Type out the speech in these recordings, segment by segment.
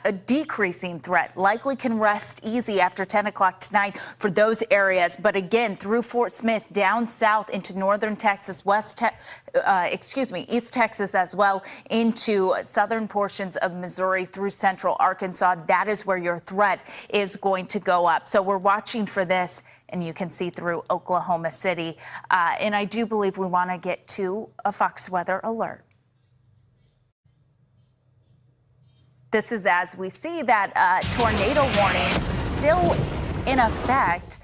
A decreasing threat likely can rest easy after 10 o'clock tonight for those areas. But again, through Fort Smith, down south into northern Texas, East Texas as well, into southern portions of Missouri through central Arkansas. That is where your threat is going to go up. So we're watching for this, and you can see through Oklahoma City. And I do believe we want to get to a Fox weather alert. This is as we see that tornado warning still in effect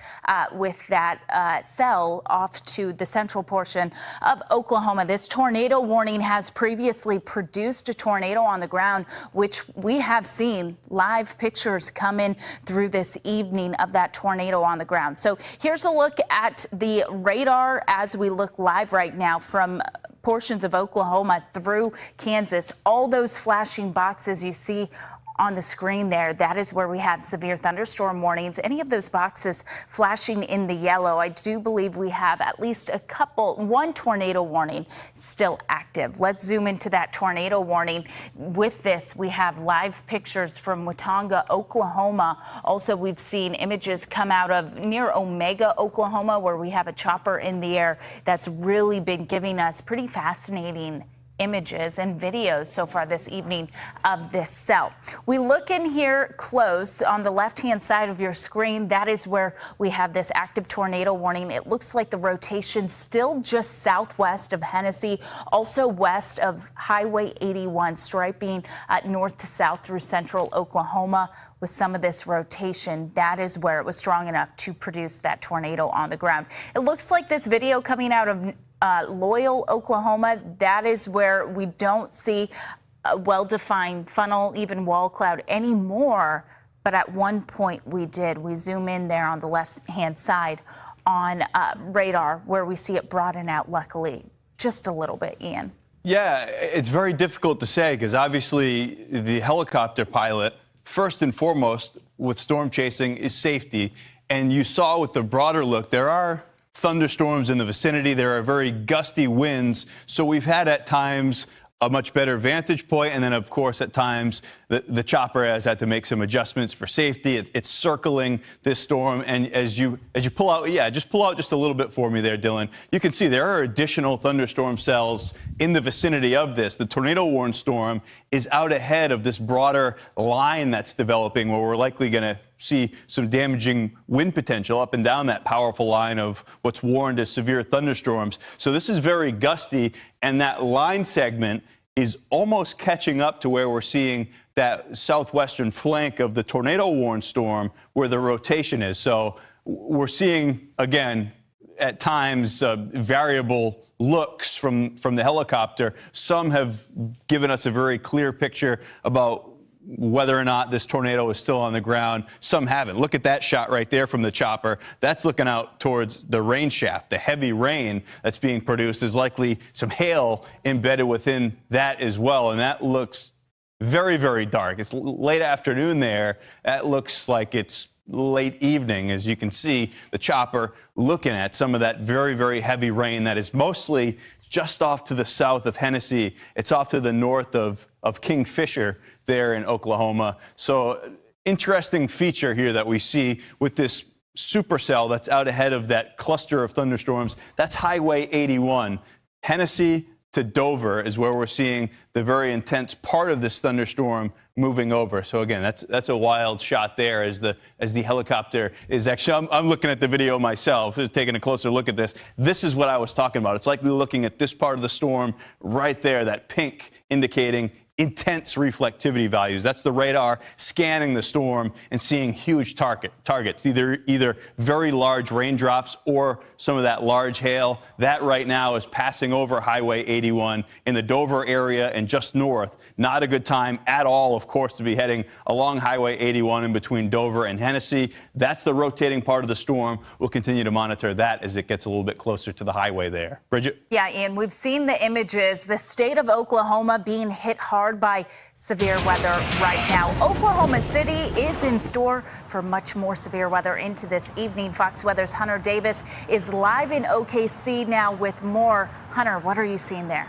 with that cell off to the central portion of Oklahoma. This tornado warning has previously produced a tornado on the ground, which we have seen live pictures come in through this evening of that tornado on the ground. So here's a look at the radar as we look live right now from portions of Oklahoma through Kansas. All those flashing boxes you see on the screen there, that is where we have severe thunderstorm warnings. Any of those boxes flashing in the yellow, I do believe we have at least one tornado warning still active. Let's zoom into that tornado warning. With this, we have live pictures from Watonga, Oklahoma. Also, we've seen images come out of near Omega, Oklahoma, where we have a chopper in the air that's really been giving us pretty fascinating images and videos so far this evening of this cell. We look in here close on the left-hand side of your screen. That is where we have this active tornado warning. It looks like the rotation still just southwest of Hennessy, also west of Highway 81, striping north to south through central Oklahoma. With some of this rotation, that is where it was strong enough to produce that tornado on the ground. It looks like this video coming out of Loyal, Oklahoma, that is where we don't see a well-defined funnel, even wall cloud anymore. But at one point we did. We zoom in there on the left-hand side on radar where we see it broaden out, luckily, just a little bit, Ian. Yeah, it's very difficult to say because obviously the helicopter pilot, first and foremost with storm chasing, is safety. And you saw with the broader look, there are thunderstorms in the vicinity. There are very gusty winds. So we've had at times a much better vantage point. And then, of course, at times the chopper has had to make some adjustments for safety. It's circling this storm. And as you pull out, just pull out just a little bit for me there, Dylan. You can see there are additional thunderstorm cells in the vicinity of this. The tornado warned storm is out ahead of this broader line that's developing where we're likely going to see some damaging wind potential up and down that powerful line of what's warned as severe thunderstorms. So this is very gusty, and that line segment is almost catching up to where we're seeing that southwestern flank of the tornado warned storm where the rotation is. So we're seeing, again, at times variable looks from the helicopter. Some have given us a very clear picture about whether or not this tornado is still on the ground. Some haven't. Look at that shot right there from the chopper. That's looking out towards the rain shaft. The heavy rain that's being produced is likely some hail embedded within that as well. And that looks very, very dark. It's late afternoon there. That looks like it's late evening, as you can see the chopper looking at some of that very, very heavy rain that is mostly just off to the south of Hennessy. It's off to the north of Kingfisher there in Oklahoma. So interesting feature here that we see with this supercell that's out ahead of that cluster of thunderstorms. That's Highway 81. Hennessy to Dover is where we're seeing the very intense part of this thunderstorm moving over. So again, that's a wild shot there as the helicopter is actually, I'm looking at the video myself, taking a closer look at this. This is what I was talking about. It's likely looking at this part of the storm right there, that pink indicating intense reflectivity values. That's the radar scanning the storm and seeing huge targets, either very large raindrops or some of that large hail. That right now is passing over Highway 81 in the Dover area and just north. Not a good time at all, of course, to be heading along Highway 81 in between Dover and Hennessy. That's the rotating part of the storm. We'll continue to monitor that as it gets a little bit closer to the highway there. Bridget? Yeah, Ian, we've seen the images. The state of Oklahoma being hit hard by severe weather right now. Oklahoma City is in store for much more severe weather into this evening. Fox Weather's Hunter Davis is live in OKC now with more. Hunter, what are you seeing there?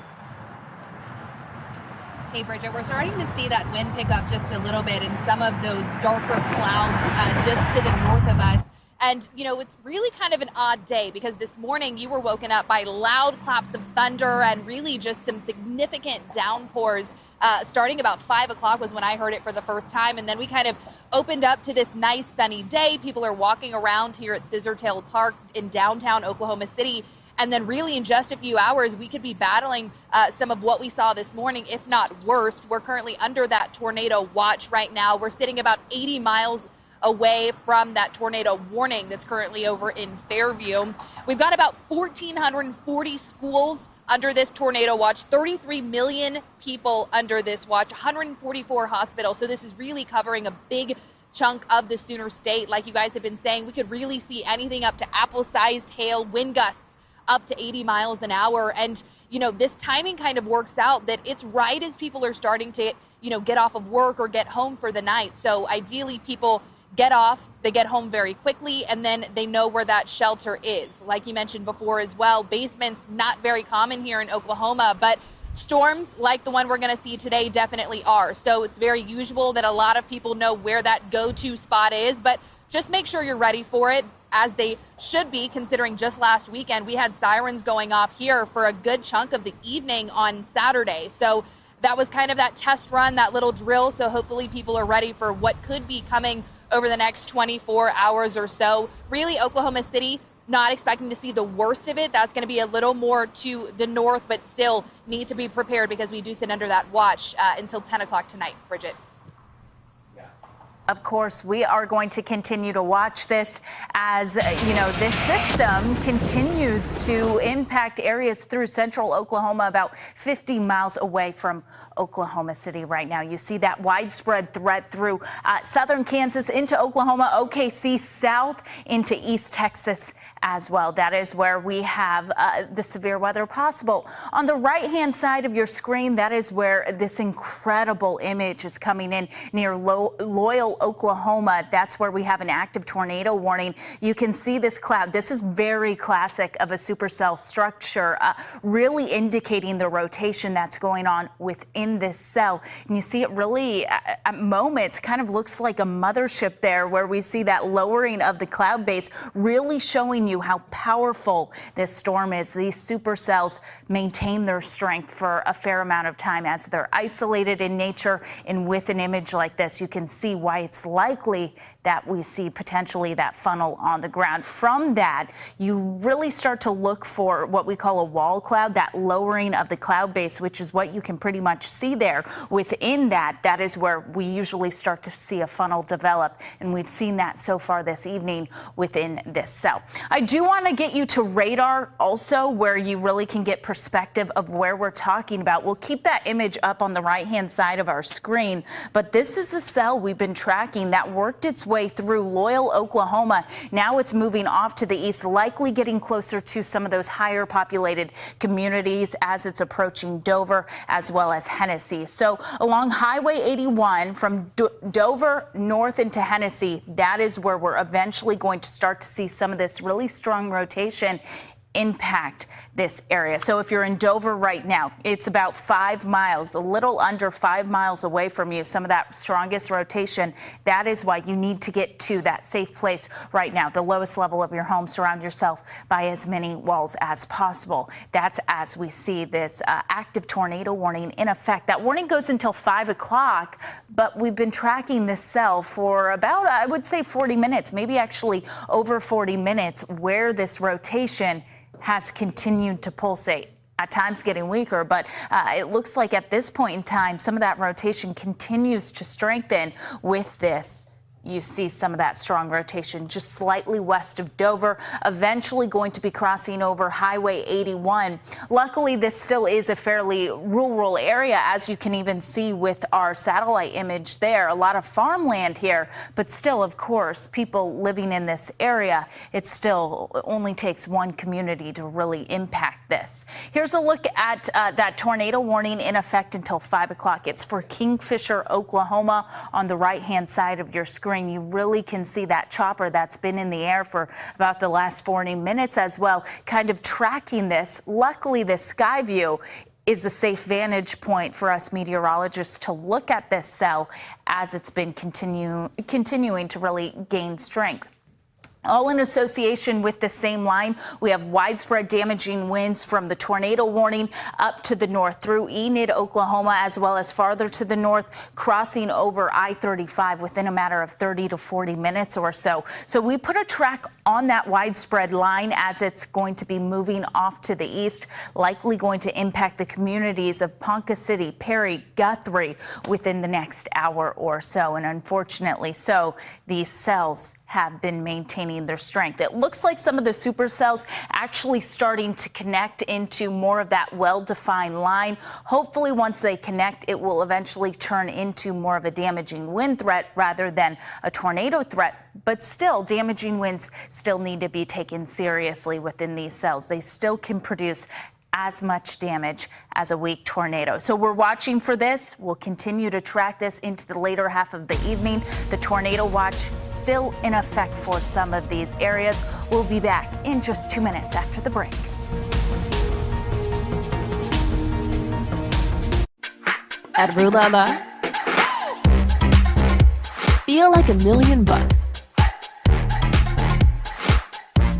Hey, Bridget, we're starting to see that wind pick up just a little bit and some of those darker clouds just to the north of us. And, you know, it's really kind of an odd day because this morning you were woken up by loud claps of thunder and really just some significant downpours. Starting about 5 o'clock was when I heard it for the first time. And then we kind of opened up to this nice sunny day. People are walking around here at Scissortail Park in downtown Oklahoma City. And then really in just a few hours, we could be battling some of what we saw this morning, if not worse. We're currently under that tornado watch right now. We're sitting about 80 miles away from that tornado warning that's currently over in Fairview. We've got about 1,440 schools under this tornado watch, 33 million people under this watch, 144 hospitals. So this is really covering a big chunk of the Sooner State. Like you guys have been saying, we could really see anything up to apple-sized hail, wind gusts up to 80 miles an hour. And, you know, this timing kind of works out that it's right as people are starting to, you know, get off of work or get home for the night. So ideally people get off, they get home very quickly, and then they know where that shelter is. Like you mentioned before as well, basements not very common here in Oklahoma, but storms like the one we're going to see today definitely are. So it's very usual that a lot of people know where that go-to spot is, but just make sure you're ready for it, as they should be, considering just last weekend we had sirens going off here for a good chunk of the evening on Saturday. So that was kind of that test run, that little drill. So hopefully people are ready for what could be coming over the next 24 hours or so. Really, Oklahoma City, not expecting to see the worst of it. That's going to be a little more to the north, but still need to be prepared because we do sit under that watch until 10 o'clock tonight. Bridget. Of course, we are going to continue to watch this as, you know, this system continues to impact areas through central Oklahoma, about 50 miles away from Oklahoma City right now. You see that widespread threat through southern Kansas into Oklahoma, OKC, south into East Texas as well. That is where we have the severe weather possible. On the right-hand side of your screen, that is where this incredible image is coming in near Loyal, Oklahoma. That's where we have an active tornado warning. You can see this cloud. This is very classic of a supercell structure, really indicating the rotation that's going on within this cell. And you see it really at moments kind of looks like a mothership there, where we see that lowering of the cloud base, really showing you how powerful this storm is. These supercells maintain their strength for a fair amount of time as they're isolated in nature. And with an image like this, you can see why it's likely that we see potentially that funnel on the ground. From that, you really start to look for what we call a wall cloud, that lowering of the cloud base, which is what you can pretty much see there. Within that, that is where we usually start to see a funnel develop. And we've seen that so far this evening within this cell. I do want to get you to radar also, where you really can get perspective of where we're talking about. We'll keep that image up on the right-hand side of our screen, but this is the cell we've been tracking that worked its way through Loyal, Oklahoma. Now it's moving off to the east, likely getting closer to some of those higher populated communities as it's approaching Dover as well as Hennessy. So along Highway 81 from Dover north into Hennessy, that is where we're eventually going to start to see some of this really strong rotation impact this area. So if you're in Dover right now, it's about 5 miles, a little under 5 miles away from you, some of that strongest rotation. That is why you need to get to that safe place right now, the lowest level of your home. Surround yourself by as many walls as possible. That's as we see this active tornado warning in effect. That warning goes until 5 o'clock, but we've been tracking this cell for about, I would say 40 minutes, maybe actually over 40 minutes, where this rotation has continued to pulsate, at times getting weaker, but it looks like at this point in time, some of that rotation continues to strengthen with this. You see some of that strong rotation just slightly west of Dover, eventually going to be crossing over Highway 81. Luckily, this still is a fairly rural area, as you can even see with our satellite image there. A lot of farmland here, but still, of course, people living in this area, it still only takes one community to really impact this. Here's a look at that tornado warning in effect until 5 o'clock. It's for Kingfisher, Oklahoma, on the right-hand side of your screen. You really can see that chopper that's been in the air for about the last 40 minutes as well, kind of tracking this. Luckily, the sky view is a safe vantage point for us meteorologists to look at this cell as it's been continuing to really gain strength. All in association with the same line, we have widespread damaging winds from the tornado warning up to the north through Enid, Oklahoma, as well as farther to the north, crossing over I-35 within a matter of 30 to 40 minutes or so. So we put a track on that widespread line as it's going to be moving off to the east, likely going to impact the communities of Ponca City, Perry, Guthrie within the next hour or so. And unfortunately so, these cells have been maintaining their strength. It looks like some of the supercells actually starting to connect into more of that well-defined line. Hopefully once they connect, it will eventually turn into more of a damaging wind threat rather than a tornado threat. But still, damaging winds still need to be taken seriously within these cells. They still can produce as much damage as a weak tornado. So we're watching for this. We'll continue to track this into the later half of the evening. The tornado watch still in effect for some of these areas. We'll be back in just 2 minutes after the break. At Rue La La, feel like $1,000,000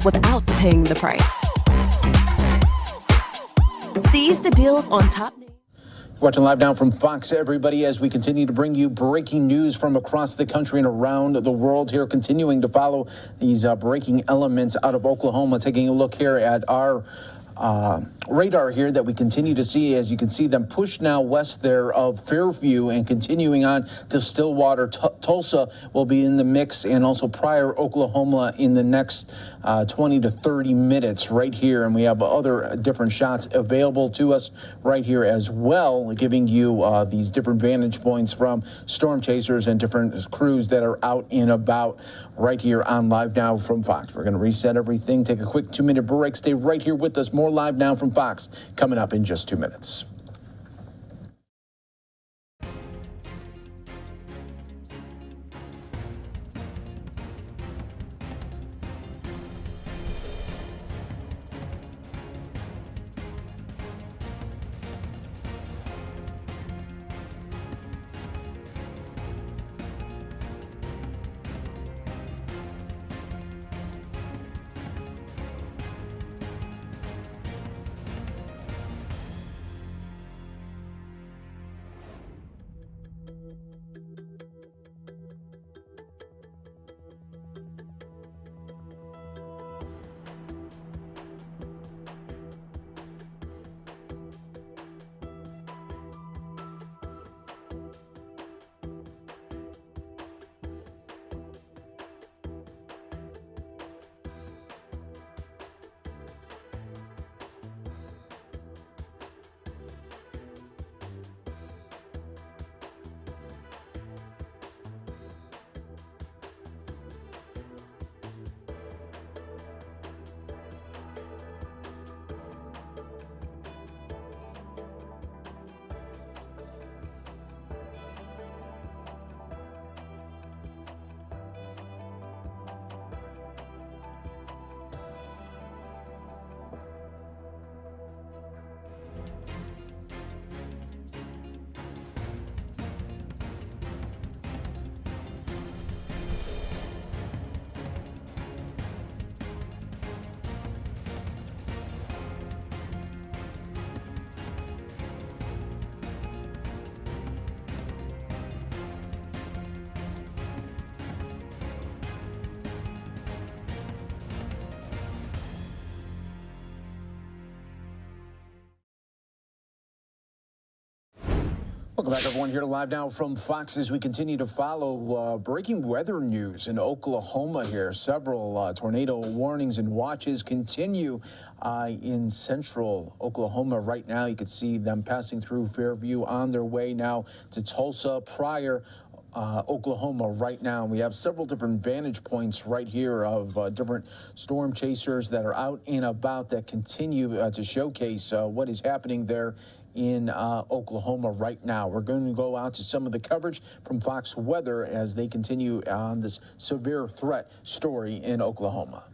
without paying the price. Seize the deals on top. Watching live now from Fox, everybody, as we continue to bring you breaking news from across the country and around the world here, continuing to follow these breaking elements out of Oklahoma. Taking a look here at our radar here that we continue to see, as you can see them push now west there of Fairview and continuing on to Stillwater. Tulsa will be in the mix, and also Pryor, Oklahoma in the next 20 to 30 minutes right here. And we have other different shots available to us right here as well, giving you these different vantage points from storm chasers and different crews that are out and about right here on Live Now from Fox. We're going to reset everything, take a quick 2-minute break. Stay right here with us. More Live Now from Fox coming up in just 2 minutes. Welcome back, everyone, here to Live Now from Fox as we continue to follow breaking weather news in Oklahoma here. Several tornado warnings and watches continue in central Oklahoma right now. You can see them passing through Fairview on their way now to Tulsa, Pryor, Oklahoma right now. We have several different vantage points right here of different storm chasers that are out and about that continue to showcase what is happening there in Oklahoma right now. We're going to go out to some of the coverage from Fox Weather as they continue on this severe threat story in Oklahoma.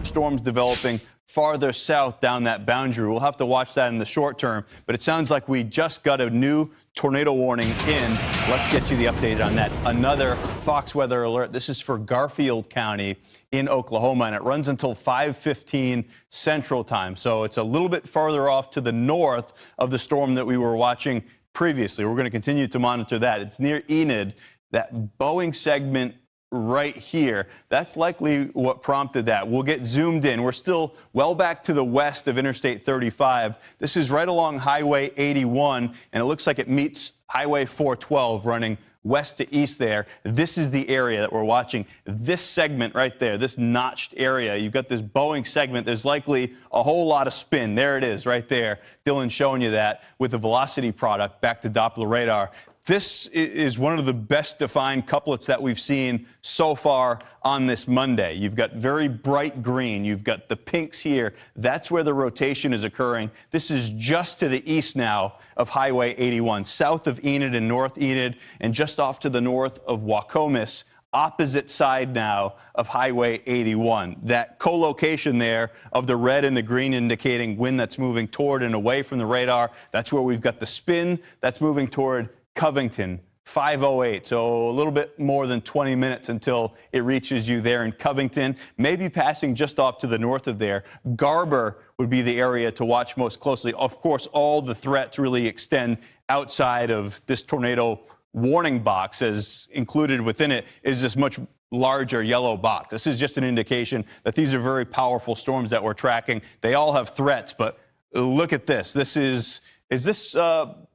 Storms developing farther south down that boundary. We'll have to watch that in the short term, but it sounds like we just got a new tornado warning in. Let's get you the update on that. Another Fox weather alert. This is for Garfield County in Oklahoma, and it runs until 5:15 Central Time. So it's a little bit farther off to the north of the storm that we were watching previously. We're going to continue to monitor that. It's near Enid, that Boeing segment right here. That's likely what prompted that. We'll get zoomed in. We're still well back to the west of Interstate 35. This is right along Highway 81, and it looks like it meets Highway 412 running west to east there. This is the area that we're watching. This segment right there, this notched area, you've got this Boeing segment. There's likely a whole lot of spin. There it is right there. Dylan showing you that with the velocity product back to Doppler radar. This is one of the best defined couplets that we've seen so far on this Monday. You've got very bright green. You've got the pinks here. That's where the rotation is occurring. This is just to the east now of Highway 81, south of Enid and North Enid, and just off to the north of Wacomis, opposite side now of Highway 81. That co-location there of the red and the green indicating wind that's moving toward and away from the radar. That's where we've got the spin that's moving toward Covington, 5:08, so a little bit more than 20 minutes until it reaches you there in Covington, maybe passing just off to the north of there. Garber would be the area to watch most closely. Of course, all the threats really extend outside of this tornado warning box, as included within it is this much larger yellow box. This is just an indication that these are very powerful storms that we're tracking. They all have threats, but look at this. This is this,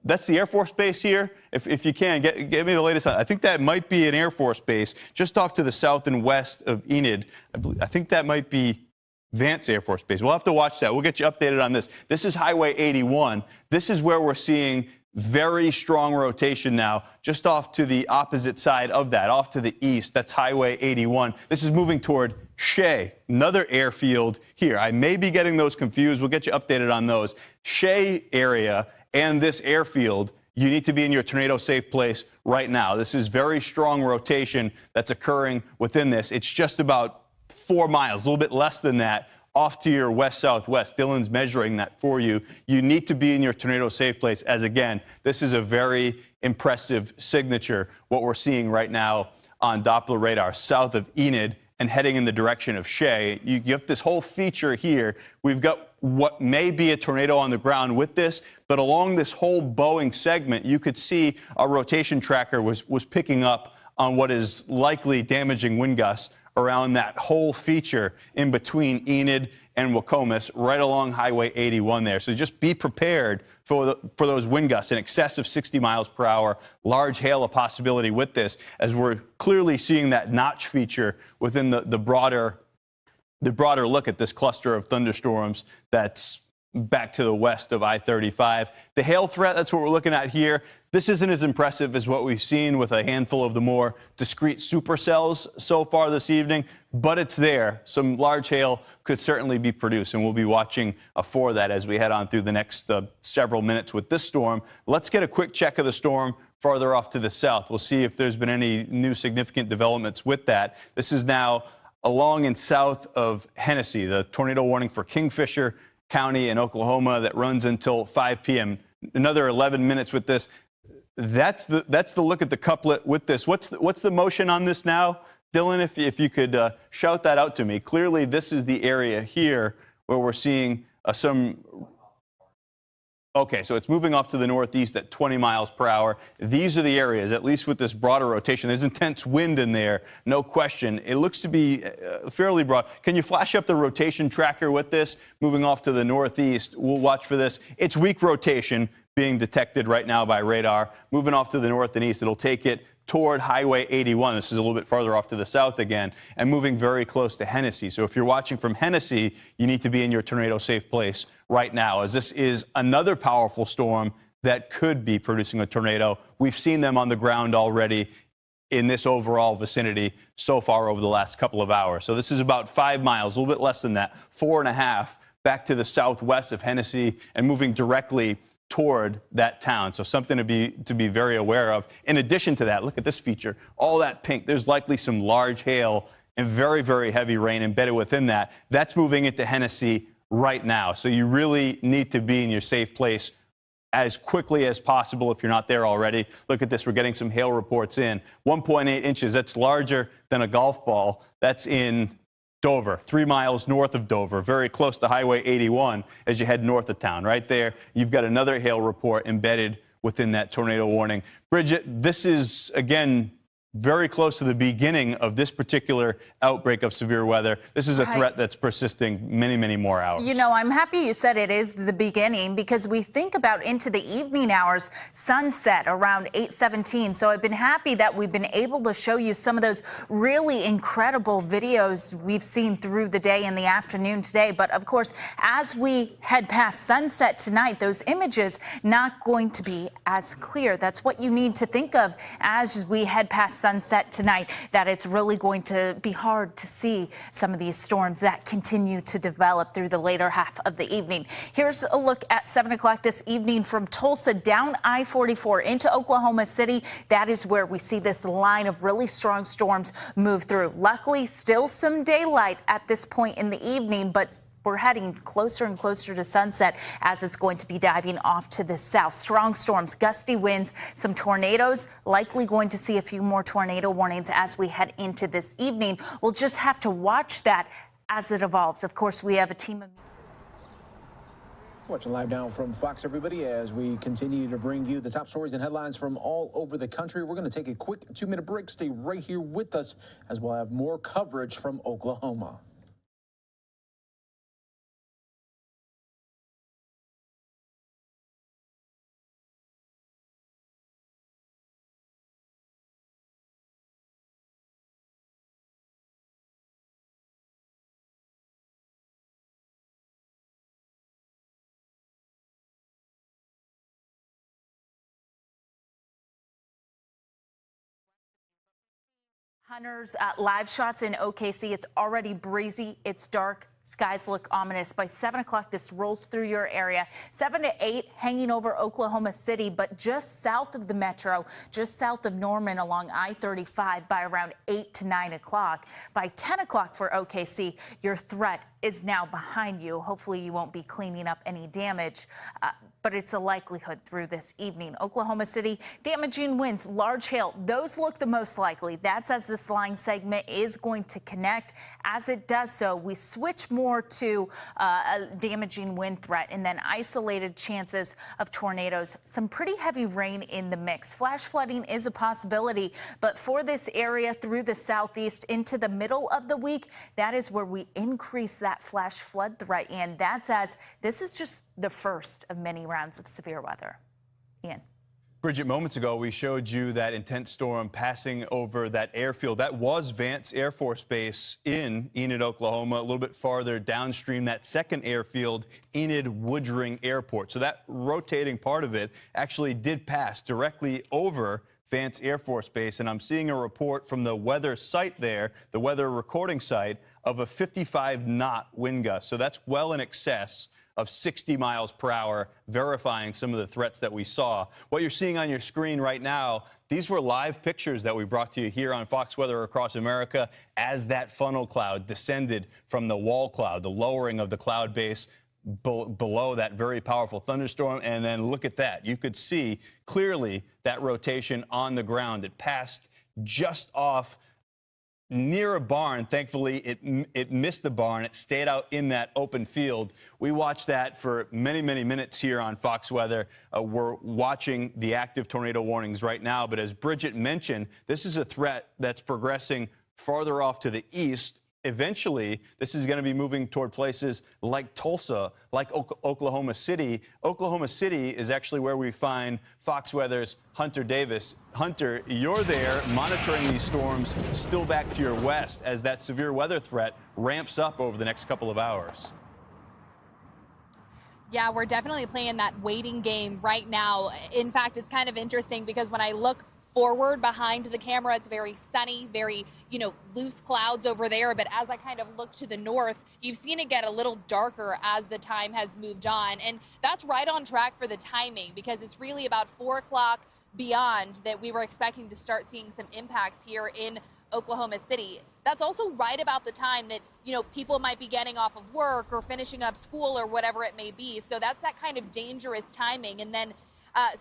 that's the Air Force Base here? If you can, get me the latest. I think that might be an Air Force Base just off to the south and west of Enid. I think that might be Vance Air Force Base. We'll have to watch that. We'll get you updated on this. This is Highway 81. This is where we're seeing very strong rotation now, just off to the opposite side of that, off to the east. That's Highway 81. This is moving toward Shea, another airfield here. I may be getting those confused. We'll get you updated on those. Shea area and this airfield, you need to be in your tornado safe place right now. This is very strong rotation that's occurring within this. It's just about 4 miles, a little bit less than that, off to your west-southwest. Dylan's measuring that for you. You need to be in your tornado safe place, as again, this is a very impressive signature, what we're seeing right now on Doppler radar south of Enid and heading in the direction of Shea. You have this whole feature here. We've got what may be a tornado on the ground with this, but along this whole Boeing segment, you could see our rotation tracker was picking up on what is likely damaging wind gusts around that whole feature in between Enid and Wacomis, right along Highway 81 there. So just be prepared for those wind gusts in excess of 60 miles per hour. Large hail a possibility with this, as we're clearly seeing that notch feature within the broader look at this cluster of thunderstorms that's back to the west of I-35. The hail threat, that's what we're looking at here. This isn't as impressive as what we've seen with a handful of the more discrete supercells so far this evening, but it's there. Some large hail could certainly be produced, and we'll be watching for that as we head on through the next several minutes with this storm. Let's get a quick check of the storm farther off to the south. We'll see if there's been any new significant developments with that. This is now along and south of Hennessy, the tornado warning for Kingfisher County in Oklahoma that runs until 5 p.m. Another 11 minutes with this. That's the look at the couplet with this. What's the motion on this now, Dylan? If you could shout that out to me. Clearly, this is the area here where we're seeing some. Okay, so it's moving off to the northeast at 20 miles per hour. These are the areas, at least with this broader rotation. There's intense wind in there, no question. It looks to be fairly broad. Can you flash up the rotation tracker with this? Moving off to the northeast, we'll watch for this. It's weak rotation being detected right now by radar. Moving off to the north and east, it'll take it toward Highway 81. This is a little bit farther off to the south again, and moving very close to Hennessy. So if you're watching from Hennessy, you need to be in your tornado safe place right now, as this is another powerful storm that could be producing a tornado. We've seen them on the ground already in this overall vicinity so far over the last couple of hours. So this is about 5 miles, a little bit less than that, 4.5, back to the southwest of Hennessy and moving directly toward that town. So something to be very aware of. In addition to that, look at this feature. All that pink, there's likely some large hail and very, very heavy rain embedded within that. That's moving into Hennessy right now. So you really need to be in your safe place as quickly as possible if you're not there already. Look at this. We're getting some hail reports in. 1.8 inches. That's larger than a golf ball. That's in Dover, 3 miles north of Dover, very close to Highway 81 as you head north of town. Right there, you've got another hail report embedded within that tornado warning. Bridget, this is, again, very close to the beginning of this particular outbreak of severe weather. This is a threat that's persisting many, many more hours. You know, I'm happy you said it is the beginning, because we think about into the evening hours, sunset around 8:17. So I've been happy that we've been able to show you some of those really incredible videos we've seen through the day and the afternoon today. But of course, as we head past sunset tonight, those images not going to be as clear. That's what you need to think of as we head past sunset tonight, that it's really going to be hard to see some of these storms that continue to develop through the later half of the evening. Here's a look at 7 o'clock this evening from Tulsa down I-44 into Oklahoma City. That is where we see this line of really strong storms move through. Luckily, still some daylight at this point in the evening, but we're heading closer and closer to sunset as it's going to be diving off to the south. Strong storms, gusty winds, some tornadoes, likely going to see a few more tornado warnings as we head into this evening. We'll just have to watch that as it evolves. Of course, we have a team of... Watching live now from Fox, everybody, as we continue to bring you the top stories and headlines from all over the country. We're going to take a quick 2-minute break. Stay right here with us as we'll have more coverage from Oklahoma. Hunters, live shots in OKC. It's already breezy. It's dark. Skies look ominous. By 7 o'clock, this rolls through your area. 7 to 8, hanging over Oklahoma City, but just south of the metro, just south of Norman along I-35 by around 8 to 9 o'clock. By 10 o'clock for OKC, your threat is now behind you. Hopefully you won't be cleaning up any damage, but it's a likelihood through this evening. Oklahoma City, damaging winds, large hail, those look the most likely. That's as this line segment is going to connect. As it does so, we switch more to a damaging wind threat and then isolated chances of tornadoes. Some pretty heavy rain in the mix. Flash flooding is a possibility, but for this area through the southeast into the middle of the week, that is where we increase that flash flood threat. And that's as this is just the first of many rounds of severe weather. Ian. Bridget, moments ago, we showed you that intense storm passing over that airfield. That was Vance Air Force Base in Enid, Oklahoma, a little bit farther downstream, that second airfield, Enid Woodring Airport. So that rotating part of it actually did pass directly over Vance Air Force Base. And I'm seeing a report from the weather site there, the weather recording site, of a 55-knot wind gust. So that's well in excess of 60 miles per hour, verifying some of the threats that we saw. What you're seeing on your screen right now, these were live pictures that we brought to you here on Fox Weather Across America as that funnel cloud descended from the wall cloud, the lowering of the cloud base below that very powerful thunderstorm. And then look at that. You could see clearly that rotation on the ground. It passed just off near a barn. Thankfully, it missed the barn. It stayed out in that open field. We watched that for many, many minutes here on Fox Weather. We're watching the active tornado warnings right now. But as Bridget mentioned, this is a threat that's progressing farther off to the east. Eventually, this is going to be moving toward places like Tulsa, like Oklahoma City. Oklahoma City is actually where we find Fox Weather's Hunter Davis. Hunter, you're there monitoring these storms still back to your west as that severe weather threat ramps up over the next couple of hours. Yeah, we're definitely playing that waiting game right now. In fact, it's kind of interesting because when I look forward behind the camera, it's very sunny, very, loose clouds over there. But as I kind of look to the north, you've seen it get a little darker as the time has moved on. And that's right on track for the timing, because it's really about 4 o'clock beyond that we were expecting to start seeing some impacts here in Oklahoma City. That's also right about the time that, people might be getting off of work or finishing up school or whatever it may be. So that's that kind of dangerous timing. And then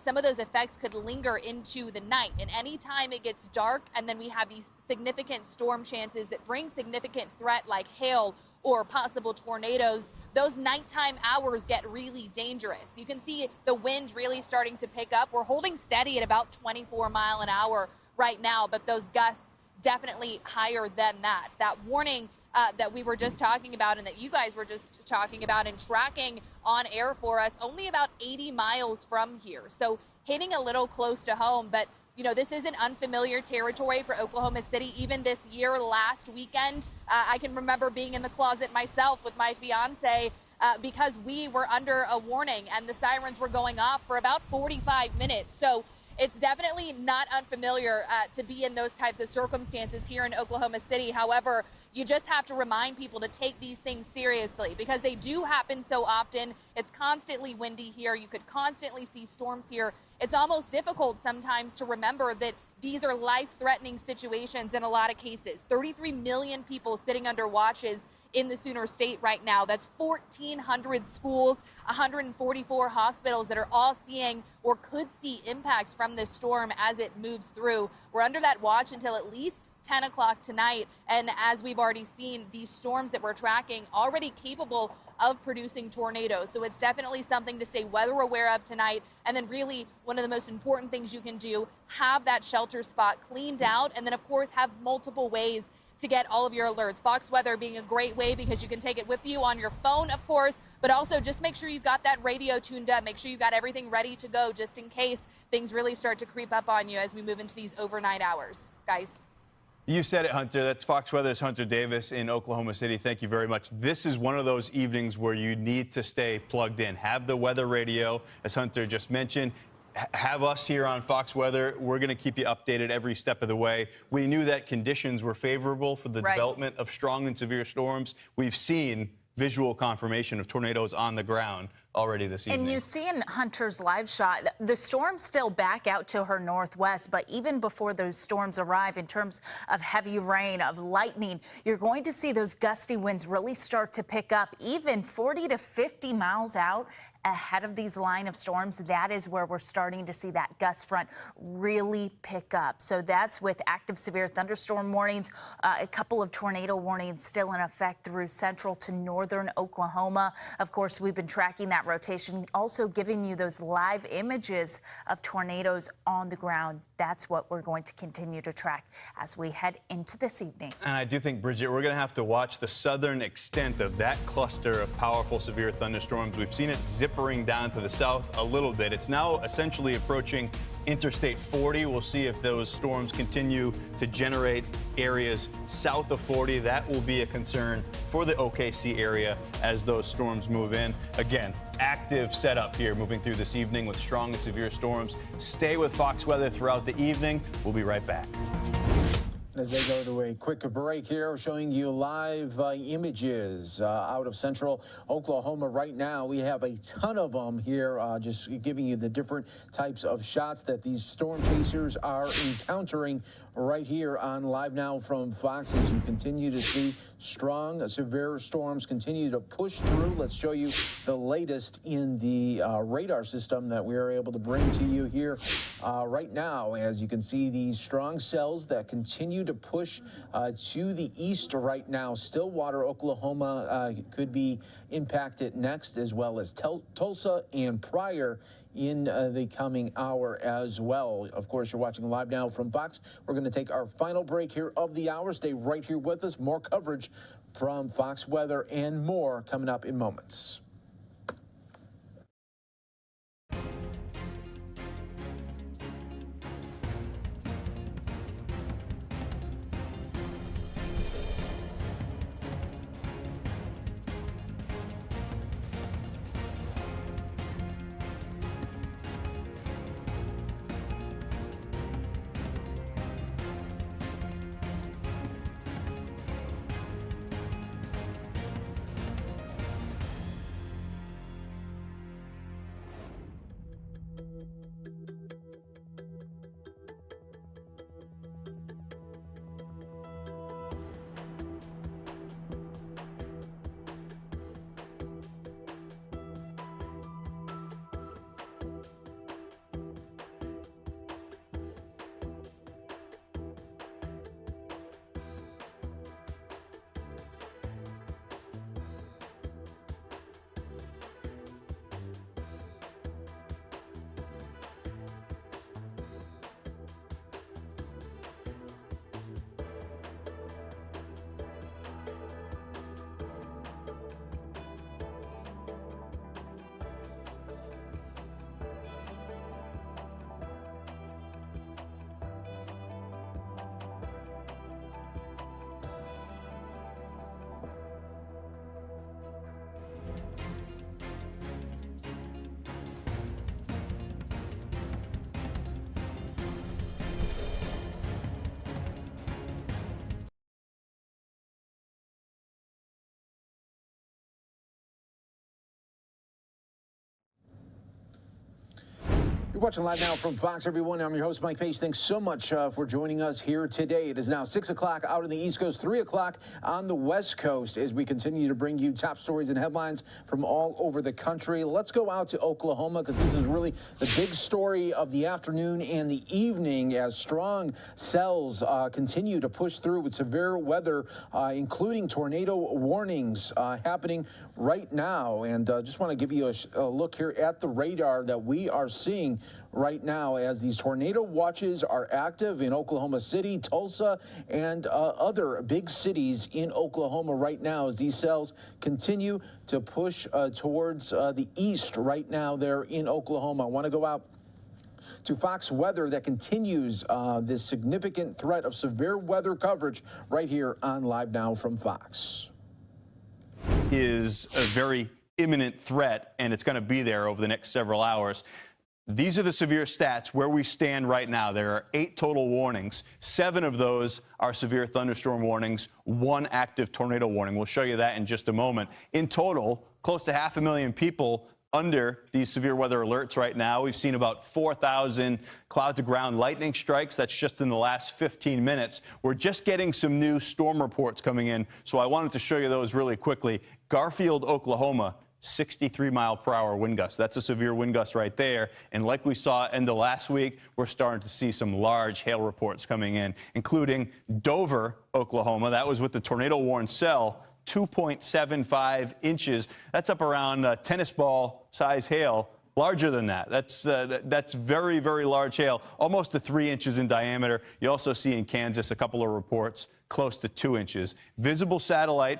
some of those effects could linger into the night. And anytime it gets dark and then we have these significant storm chances that bring significant threat like hail or possible tornadoes, those nighttime hours get really dangerous. You can see the wind really starting to pick up. We're holding steady at about 24 mile an hour right now, but those gusts definitely higher than that. That warning that we were just talking about and that you guys were just talking about and tracking on air for us, only about 80 miles from here. So hitting a little close to home, but this isn't unfamiliar territory for Oklahoma City. Even this year, last weekend, I can remember being in the closet myself with my fiance because we were under a warning and the sirens were going off for about 45 minutes. So it's definitely not unfamiliar to be in those types of circumstances here in Oklahoma City. However, you just have to remind people to take these things seriously because they do happen so often. It's constantly windy here. You could constantly see storms here. It's almost difficult sometimes to remember that these are life-threatening situations in a lot of cases. 33 million people sitting under watches in the Sooner State right now. That's 1,400 schools, 144 hospitals that are all seeing or could see impacts from this storm as it moves through. We're under that watch until at least 10 o'clock tonight. And as we've already seen, these storms that we're tracking already capable of producing tornadoes. So it's definitely something to stay weather aware of tonight. And then really one of the most important things you can do, have that shelter spot cleaned out. And then of course have multiple ways to get all of your alerts. Fox Weather being a great way because you can take it with you on your phone, of course, but also just make sure you've got that radio tuned up. Make sure you've got everything ready to go just in case things really start to creep up on you as we move into these overnight hours. Guys. You said it, Hunter. That's Fox Weather's Hunter Davis in Oklahoma City. Thank you very much. This is one of those evenings where you need to stay plugged in. Have the weather radio, as Hunter just mentioned. Have us here on Fox Weather. We're going to keep you updated every step of the way. We knew that conditions were favorable for the development of strong and severe storms. We've seen visual confirmation of tornadoes on the ground already this evening. And you see in Hunter's live shot, the storms still back out to her northwest, but even before those storms arrive, in terms of heavy rain, of lightning, you're going to see those gusty winds really start to pick up, even 40 to 50 miles out ahead of these line of storms. That is where we're starting to see that gust front really pick up. So that's with active severe thunderstorm warnings, a couple of tornado warnings still in effect through central to northern Oklahoma. Of course, we've been tracking that rotation, also giving you those live images of tornadoes on the ground. That's what we're going to continue to track as we head into this evening. And I do think, Bridget, we're going to have to watch the southern extent of that cluster of powerful severe thunderstorms. We've seen it zippering down to the south a little bit. It's now essentially approaching Interstate 40. We'll see if those storms continue to generate areas south of 40. That will be a concern for the OKC area as those storms move in. Again, active setup here moving through this evening with strong and severe storms. Stay with Fox Weather throughout the evening. We'll be right back. As they go to a quick break here, showing you live images out of central Oklahoma right now. We have a ton of them here, just giving you the different types of shots that these storm chasers are encountering right here on LiveNOW from Fox. As you continue to see strong, severe storms continue to push through. Let's show you the latest in the radar system that we are able to bring to you here right now. As you can see, these strong cells that continue to push to the east right now. Stillwater, Oklahoma could be impacted next, as well as Tulsa and Pryor in the coming hour as well. Of course, you're watching LiveNOW from Fox. We're going to take our final break here of the hour. Stay right here with us. More coverage from Fox Weather and more coming up in moments. Watching live now from Fox, everyone. I'm your host, Mike Page. Thanks so much for joining us here today. It is now 6 o'clock out on the East Coast, 3 o'clock on the West Coast as we continue to bring you top stories and headlines from all over the country. Let's go out to Oklahoma because this is really the big story of the afternoon and the evening as strong cells continue to push through with severe weather, including tornado warnings happening right now. And just want to give you a look here at the radar that we are seeing right now as these tornado watches are active in Oklahoma City, Tulsa, and other big cities in Oklahoma right now as these cells continue to push towards the east right now there in Oklahoma. I want to go out to Fox Weather that continues this significant threat of severe weather coverage right here on Live Now from Fox. Is a very imminent threat, and it's going to be there over the next several hours. These are the severe stats where we stand right now. There are 8 total warnings. 7 of those are severe thunderstorm warnings, 1 active tornado warning. We'll show you that in just a moment. In total, close to 500,000 people under these severe weather alerts right now. We've seen about 4,000 cloud-to-ground lightning strikes. That's just in the last 15 minutes. We're just getting some new storm reports coming in, so I wanted to show you those really quickly. Garfield, Oklahoma, 63-mile-per-hour wind gusts. That's a severe wind gust right there. And like we saw end of last week, we're starting to see some large hail reports coming in, including Dover, Oklahoma. That was with the tornado-warned cell. 2.75 inches. That's up around tennis ball size hail. Larger than that. That's very, very large hail, almost to 3 inches in diameter. You also see in Kansas a couple of reports close to 2 inches. Visible satellite.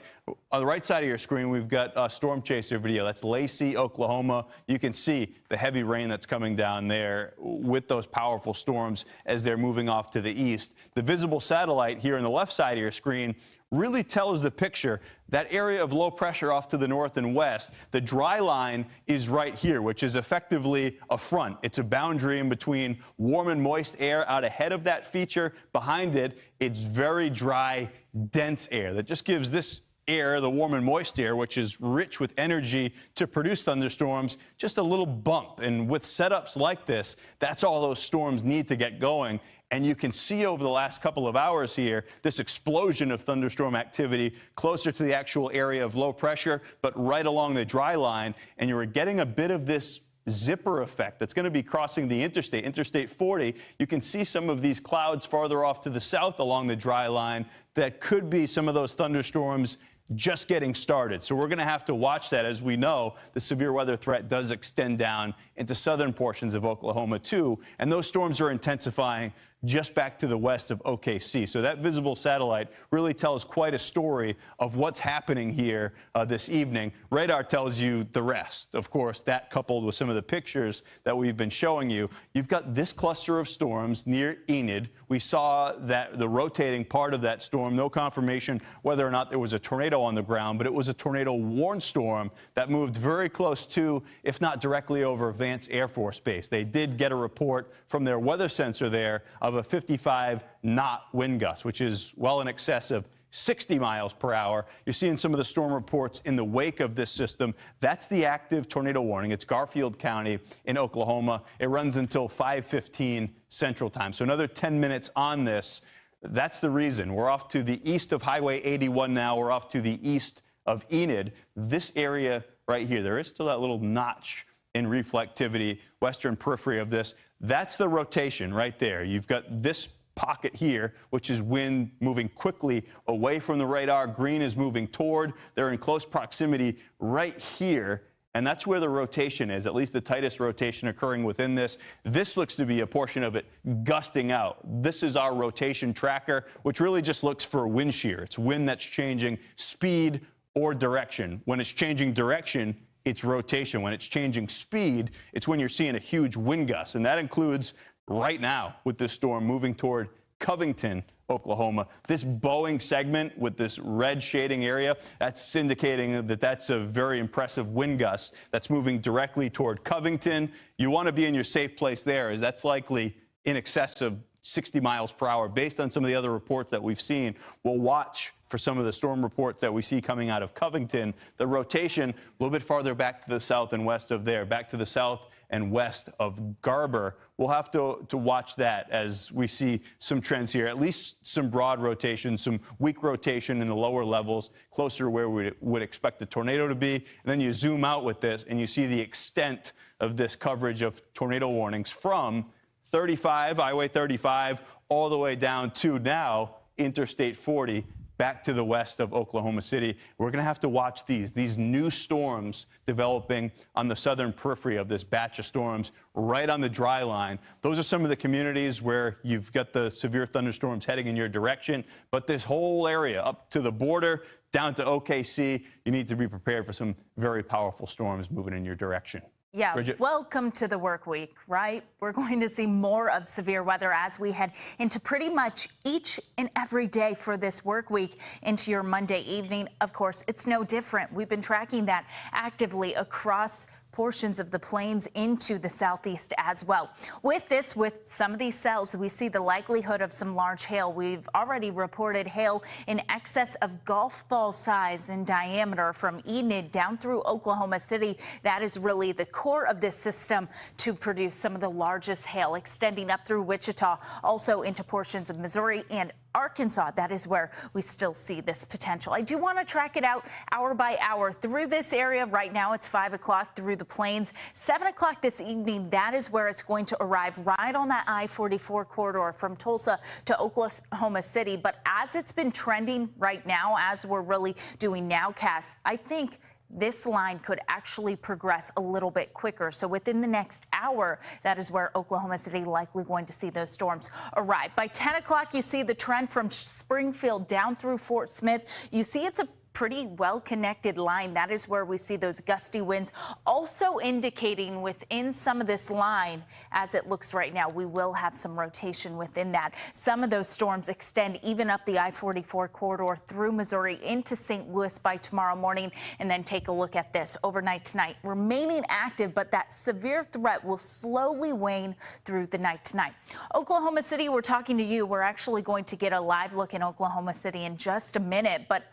On the right side of your screen, we've got a storm chaser video. That's Lacey, Oklahoma. You can see the heavy rain that's coming down there with those powerful storms as they're moving off to the east. The visible satellite here on the left side of your screen really tells the picture. That area of low pressure off to the north and west, the dry line is right here, which is effectively a front. It's a boundary in between warm and moist air out ahead of that feature. Behind it, it's very dry, dense air that just gives this air, the warm and moist air, which is rich with energy to produce thunderstorms, just a little bump. And with setups like this, that's all those storms need to get going. And you can see over the last couple of hours here, this explosion of thunderstorm activity closer to the actual area of low pressure, but right along the dry line. And you're getting a bit of this zipper effect that's going to be crossing the interstate, Interstate 40. You can see some of these clouds farther off to the south along the dry line that could be some of those thunderstorms just getting started. So we're going to have to watch that. As we know, the severe weather threat does extend down into southern portions of Oklahoma too, and those storms are intensifying just back to the west of OKC. So that visible satellite really tells quite a story of what's happening here this evening. Radar tells you the rest. Of course, that coupled with some of the pictures that we've been showing you, you've got this cluster of storms near Enid. We saw that the rotating part of that storm, no confirmation whether or not there was a tornado on the ground, but it was a tornado-warned storm that moved very close to, if not directly over, Vance Air Force Base. They did get a report from their weather sensor there of a 55-knot wind gust, which is well in excess of 60 miles per hour. You're seeing some of the storm reports in the wake of this system. That's the active tornado warning. It's Garfield County in Oklahoma. It runs until 5:15 Central Time. So another 10 minutes on this. That's the reason. We're off to the east of Highway 81 now. We're off to the east of Enid. This area right here, there is still that little notch in reflectivity, western periphery of this. That's the rotation right there. You've got this pocket here, which is wind moving quickly away from the radar. Green is moving toward. They're in close proximity right here. And that's where the rotation is, at least the tightest rotation occurring within this. This looks to be a portion of it gusting out. This is our rotation tracker, which really just looks for wind shear. It's wind that's changing speed or direction. When it's changing direction, it's rotation. When it's changing speed, it's when you're seeing a huge wind gust. And that includes right now with this storm moving toward Covington, Oklahoma. This Boeing segment with this red shading area, that's indicating that that's a very impressive wind gust that's moving directly toward Covington. You want to be in your safe place there, as that's likely in excess of 60 miles per hour based on some of the other reports that we've seen. We'll watch for some of the storm reports that we see coming out of Covington. The rotation a little bit farther back to the south and west of there, back to the south and west of Garber. We'll have to watch that as we see some trends here, at least some broad rotation, some weak rotation in the lower levels, closer to where we would expect the tornado to be. And then you zoom out with this and you see the extent of this coverage of tornado warnings from 35, Highway 35, all the way down to now Interstate 40, back to the west of Oklahoma City. We're going to have to watch these new storms developing on the southern periphery of this batch of storms right on the dry line. Those are some of the communities where you've got the severe thunderstorms heading in your direction. But this whole area up to the border, down to OKC, you need to be prepared for some very powerful storms moving in your direction. Yeah, Bridget. Welcome to the work week, right? We're going to see more of severe weather as we head into pretty much each and every day for this work week into your Monday evening. Of course, it's no different. We've been tracking that actively across portions of the plains into the southeast as well. With some of these cells, we see the likelihood of some large hail. We've already reported hail in excess of golf ball size in diameter from Enid down through Oklahoma City. That is really the core of this system to produce some of the largest hail, extending up through Wichita, also into portions of Missouri and Arkansas. That is where we still see this potential. I do want to track it out hour by hour through this area. Right now it's 5 o'clock through the plains. 7 o'clock this evening, that is where it's going to arrive, right on that I-44 corridor from Tulsa to Oklahoma City. But as it's been trending right now, as we're really doing nowcasts, I think this line could actually progress a little bit quicker. So within the next hour, that is where Oklahoma City likely going to see those storms arrive. By 10 o'clock, you see the trend from Springfield down through Fort Smith. You see it's a pretty well-connected line. That is where we see those gusty winds, also indicating within some of this line, as it looks right now, we will have some rotation within that. Some of those storms extend even up the I-44 corridor through Missouri into St. Louis by tomorrow morning. And then take a look at this overnight tonight, remaining active, but that severe threat will slowly wane through the night tonight. Oklahoma City, we're talking to you. We're actually going to get a live look in Oklahoma City in just a minute, but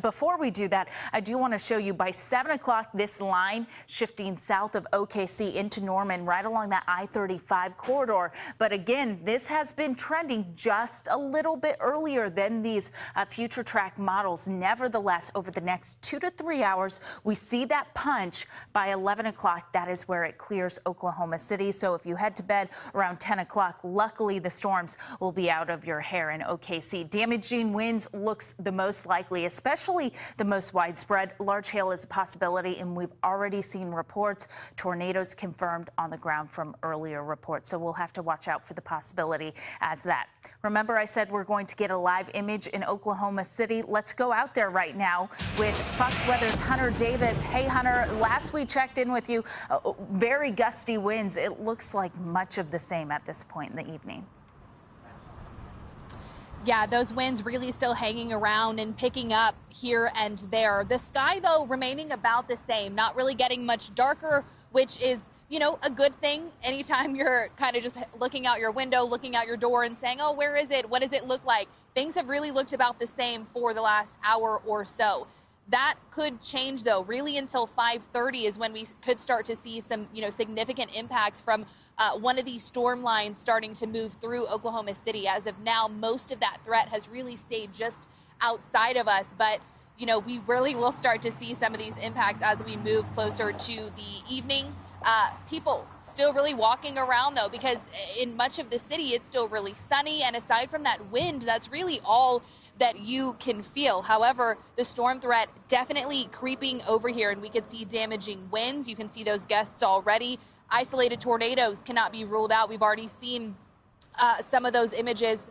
before we do that, I do want to show you by 7 o'clock this line shifting south of OKC into Norman, right along that I-35 corridor. But again, this has been trending just a little bit earlier than these future track models. Nevertheless, over the next 2 to 3 hours, we see that punch. By 11 o'clock, that is where it clears Oklahoma City. So if you head to bed around 10 o'clock, luckily the storms will be out of your hair in OKC. Damaging winds looks the most likely, especially the most widespread. Large hail is a possibility, and we've already seen reports. Tornadoes confirmed on the ground from earlier reports. So we'll have to watch out for the possibility as that. Remember, I said we're going to get a live image in Oklahoma City. Let's go out there right now with Fox Weather's Hunter Davis. Hey, Hunter, last we checked in with you, very gusty winds. It looks like much of the same at this point in the evening. Yeah, those winds really still hanging around and picking up here and there. The sky, though, remaining about the same, not really getting much darker, which is, you know, a good thing. Anytime you're kind of just looking out your window, looking out your door and saying, oh, where is it? What does it look like? Things have really looked about the same for the last hour or so. That could change, though, really until 5:30 is when we could start to see some, significant impacts from one of these storm lines starting to move through Oklahoma City. As of now, most of that threat has really stayed just outside of us. But, we really will start to see some of these impacts as we move closer to the evening. People still really walking around, though, because in much of the city, it's still really sunny. And aside from that wind, that's really all that you can feel. However, the storm threat definitely creeping over here, and we could see damaging winds. You can see those gusts already. Isolated tornadoes cannot be ruled out. We've already seen some of those images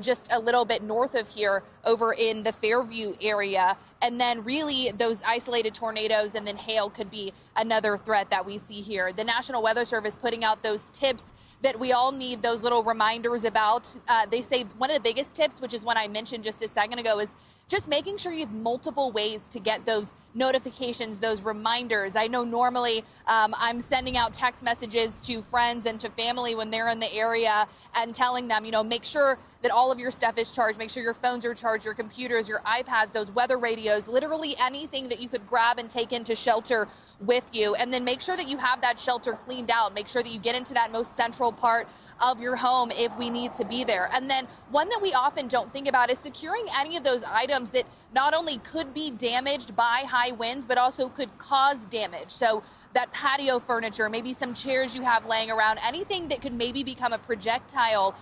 just a little bit north of here over in the Fairview area. And then really those isolated tornadoes and then hail could be another threat that we see here. The National Weather Service putting out those tips that we all need those little reminders about. They say one of the biggest tips, which is one I mentioned just a second ago, is just making sure you have multiple ways to get those notifications, those reminders. I know normally I'm sending out text messages to friends and to family when they're in the area and telling them, make sure that all of your stuff is charged, make sure your phones are charged, your computers, your iPads, those weather radios, literally anything that you could grab and take into shelter with you. And then make sure that you have that shelter cleaned out. Make sure that you get into that most central part of your home if we need to be there. And then one that we often don't think about is securing any of those items that not only could be damaged by high winds, but also could cause damage. So that patio furniture, maybe some chairs you have laying around, anything that could maybe become a projectile,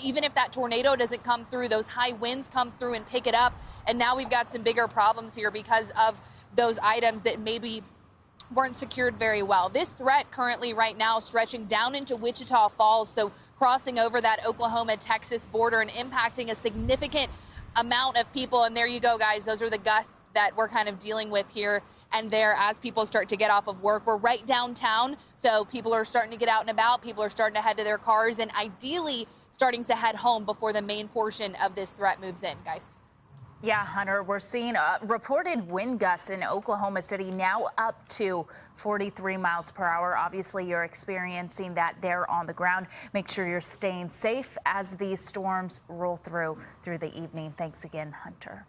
even if that tornado doesn't come through, those high winds come through and pick it up. And now we've got some bigger problems here because of those items that maybe weren't secured very well. This threat currently right now stretching down into Wichita Falls, so crossing over that Oklahoma-Texas border and impacting a significant amount of people. And there you go, guys. Those are the gusts that we're kind of dealing with here and there as people start to get off of work. We're right downtown, so people are starting to get out and about. People are starting to head to their cars and ideally starting to head home before the main portion of this threat moves in, guys. Yeah, Hunter, we're seeing reported wind gusts in Oklahoma City now up to 43 miles per hour. Obviously, you're experiencing that there on the ground. Make sure you're staying safe as these storms roll through the evening. Thanks again, Hunter.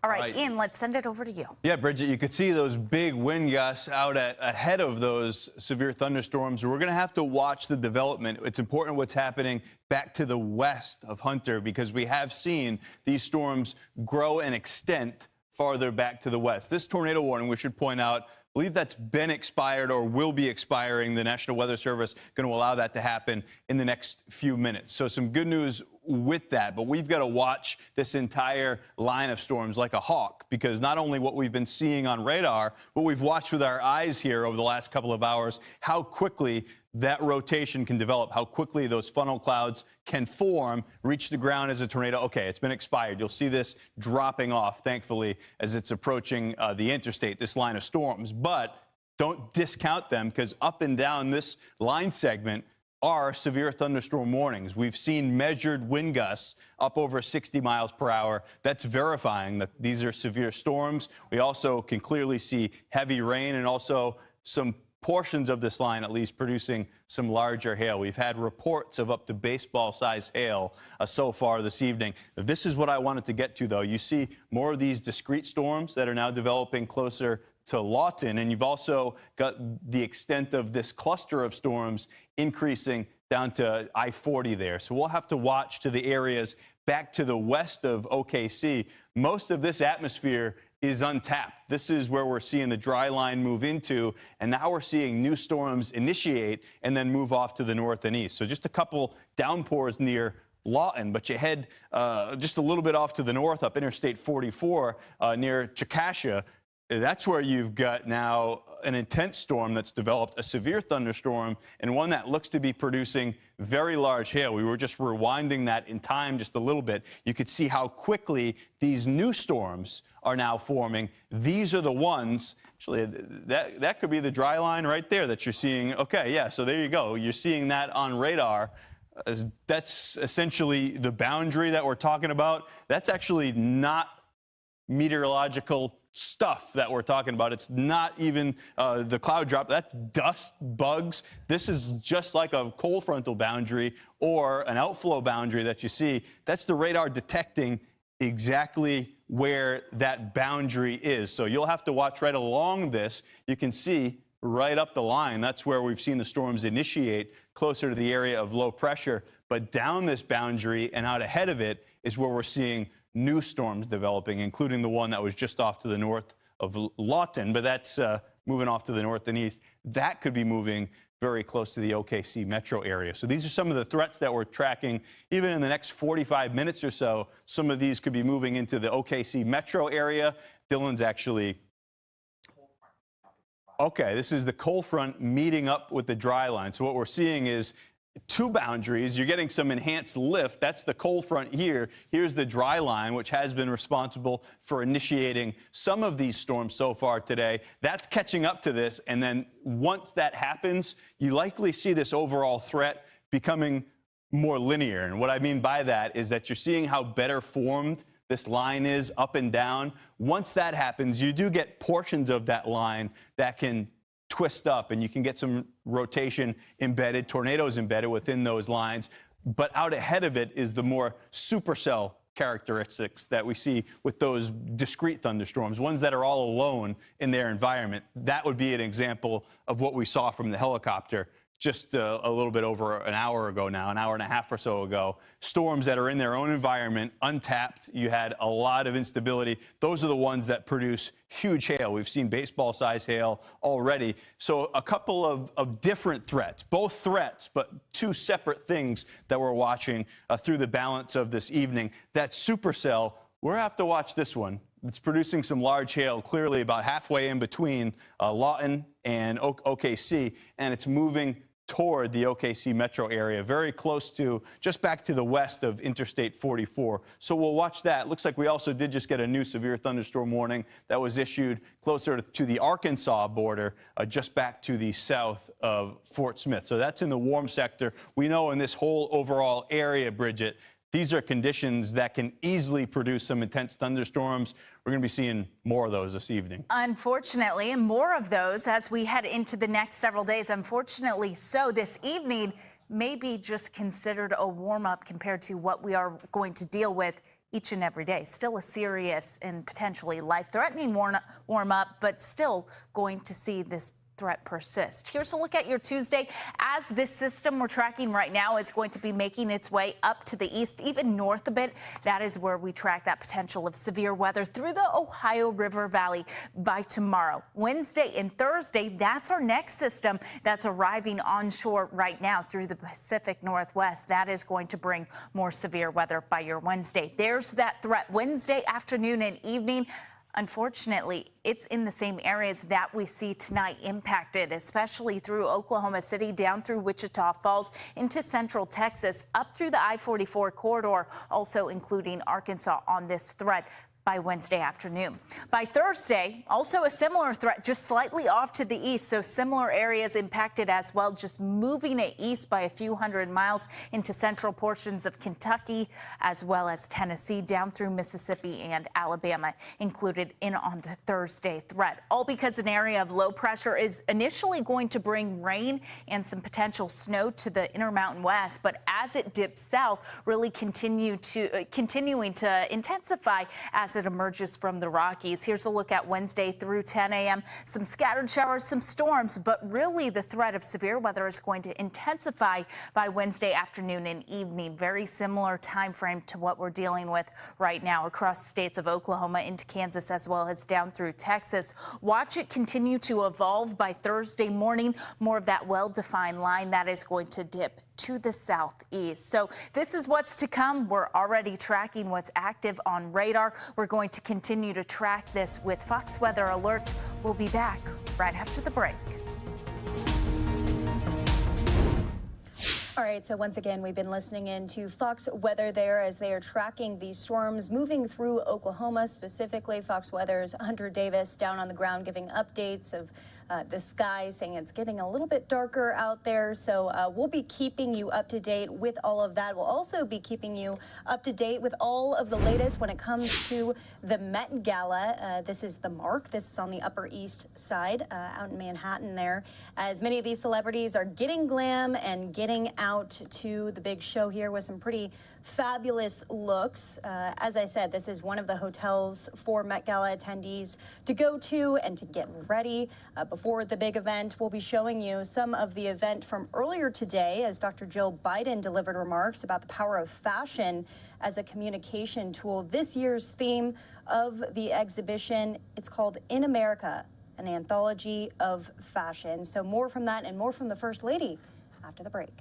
All right, Ian, let's send it over to you. Yeah, Bridget, you could see those big wind gusts out ahead of those severe thunderstorms. We're going to have to watch the development. It's important what's happening back to the west of Hunter because we have seen these storms grow and extend farther back to the west. This tornado warning, we should point out, I believe that's been expired or will be expiring. The National Weather Service going to allow that to happen in the next few minutes. So some good news with that, but we've got to watch this entire line of storms like a hawk because not only what we've been seeing on radar, but we've watched with our eyes here over the last couple of hours, how quickly that rotation can develop, how quickly those funnel clouds can form, reach the ground as a tornado. Okay, it's been expired. You'll see this dropping off, thankfully, as it's approaching the interstate, this line of storms. But don't discount them because up and down this line segment are severe thunderstorm warnings. We've seen measured wind gusts up over 60 miles per hour. That's verifying that these are severe storms. We also can clearly see heavy rain and also some portions of this line at least producing some larger hail. We've had reports of up to baseball-sized hail so far this evening. This is what I wanted to get to, though. You see more of these discrete storms that are now developing closer to Lawton, and you've also got the extent of this cluster of storms increasing down to I-40 there. So we'll have to watch to the areas back to the west of OKC. Most of this atmosphere is untapped. This is where we're seeing the dry line move into, and now we're seeing new storms initiate and then move off to the north and east. So just a couple downpours near Lawton, but you head just a little bit off to the north up Interstate 44 near Chickasha. That's where you've got now an intense storm that's developed, a severe thunderstorm, and one that looks to be producing very large hail. We were just rewinding that in time just a little bit. You could see how quickly these new storms are now forming. These are the ones, actually, that could be the dry line right there that you're seeing. Okay, yeah, so there you go. You're seeing that on radar. That's essentially the boundary that we're talking about. That's actually not meteorological stuff that we're talking about. It's not even the cloud drop. That's dust, bugs. This is just like a cold frontal boundary or an outflow boundary that you see. That's the radar detecting exactly where that boundary is. So you'll have to watch right along this. You can see right up the line. That's where we've seen the storms initiate closer to the area of low pressure. But down this boundary and out ahead of it is where we're seeing new storms developing, including the one that was just off to the north of Lawton, but that's moving off to the north and east. That could be moving very close to the OKC metro area. So these are some of the threats that we're tracking. Even in the next 45 minutes or so, some of these could be moving into the OKC metro area. Dylan's actually... Okay, this is the cold front meeting up with the dry line. So what we're seeing is two boundaries. You're getting some enhanced lift. That's the cold front here. Here's the dry line, which has been responsible for initiating some of these storms so far today. That's catching up to this. And then once that happens, you likely see this overall threat becoming more linear. And what I mean by that is that you're seeing how better formed this line is up and down. Once that happens, you do get portions of that line that can twist up, and you can get some rotation embedded, tornadoes embedded within those lines. But out ahead of it is the more supercell characteristics that we see with those discrete thunderstorms, ones that are all alone in their environment. That would be an example of what we saw from the helicopter just a little bit over an hour ago now, an hour and a half or so ago. Storms that are in their own environment, untapped. You had a lot of instability. Those are the ones that produce huge hail. We've seen baseball-size hail already. So a couple of different threats, both threats, but two separate things that we're watching through the balance of this evening. That supercell, we're going to have to watch this one. It's producing some large hail, clearly about halfway in between Lawton and OKC, and it's moving toward the OKC metro area, very close to, just back to the west of Interstate 44. So we'll watch that. Looks like we also did just get a new severe thunderstorm warning that was issued closer to the Arkansas border, just back to the south of Fort Smith. So that's in the warm sector. We know in this whole overall area, Bridget, these are conditions that can easily produce some intense thunderstorms. We're going to be seeing more of those this evening. Unfortunately, and more of those as we head into the next several days. Unfortunately, so this evening may be just considered a warm-up compared to what we are going to deal with each and every day. Still a serious and potentially life-threatening warm-up, but still going to see this threat persist. Here's a look at your Tuesday. As this system we're tracking right now is going to be making its way up to the east, even north a bit, that is where we track that potential of severe weather through the Ohio River Valley by tomorrow. Wednesday and Thursday, that's our next system that's arriving onshore right now through the Pacific Northwest. That is going to bring more severe weather by your Wednesday. There's that threat Wednesday afternoon and evening. Unfortunately, it's in the same areas that we see tonight impacted, especially through Oklahoma City, down through Wichita Falls, into central Texas, up through the I-44 corridor, also including Arkansas on this threat by Wednesday afternoon. By Thursday, also a similar threat, just slightly off to the east, so similar areas impacted as well, just moving it east by a few hundred miles into central portions of Kentucky, as well as Tennessee, down through Mississippi and Alabama, included in on the Thursday threat. All because an area of low pressure is initially going to bring rain and some potential snow to the Intermountain West, but as it dips south, really continuing to intensify as it emerges from the Rockies. Here's a look at Wednesday through 10 a.m. Some scattered showers, some storms, but really the threat of severe weather is going to intensify by Wednesday afternoon and evening. Very similar time frame to what we're dealing with right now across the states of Oklahoma into Kansas, as well as down through Texas. Watch it continue to evolve by Thursday morning. More of that well-defined line that is going to dip to the southeast. So this is what's to come. We're already tracking what's active on radar. We're going to continue to track this with Fox Weather Alerts. We'll be back right after the break. All right, so once again, we've been listening in to Fox Weather there as they are tracking these storms moving through Oklahoma, specifically Fox Weather's Hunter Davis down on the ground giving updates of the sky, saying it's getting a little bit darker out there. So we'll be keeping you up to date with all of that. We'll also be keeping you up to date with all of the latest when it comes to the Met Gala. This is the Mark. This is on the Upper East Side out in Manhattan there, as many of these celebrities are getting glam and getting out to the big show here with some pretty fabulous looks. As I said, this is one of the hotels for Met Gala attendees to go to and to get ready before the big event. We'll be showing you some of the event from earlier today as Dr. Jill Biden delivered remarks about the power of fashion as a communication tool. This year's theme of the exhibition, it's called In America, an anthology of fashion. So more from that and more from the First Lady after the break.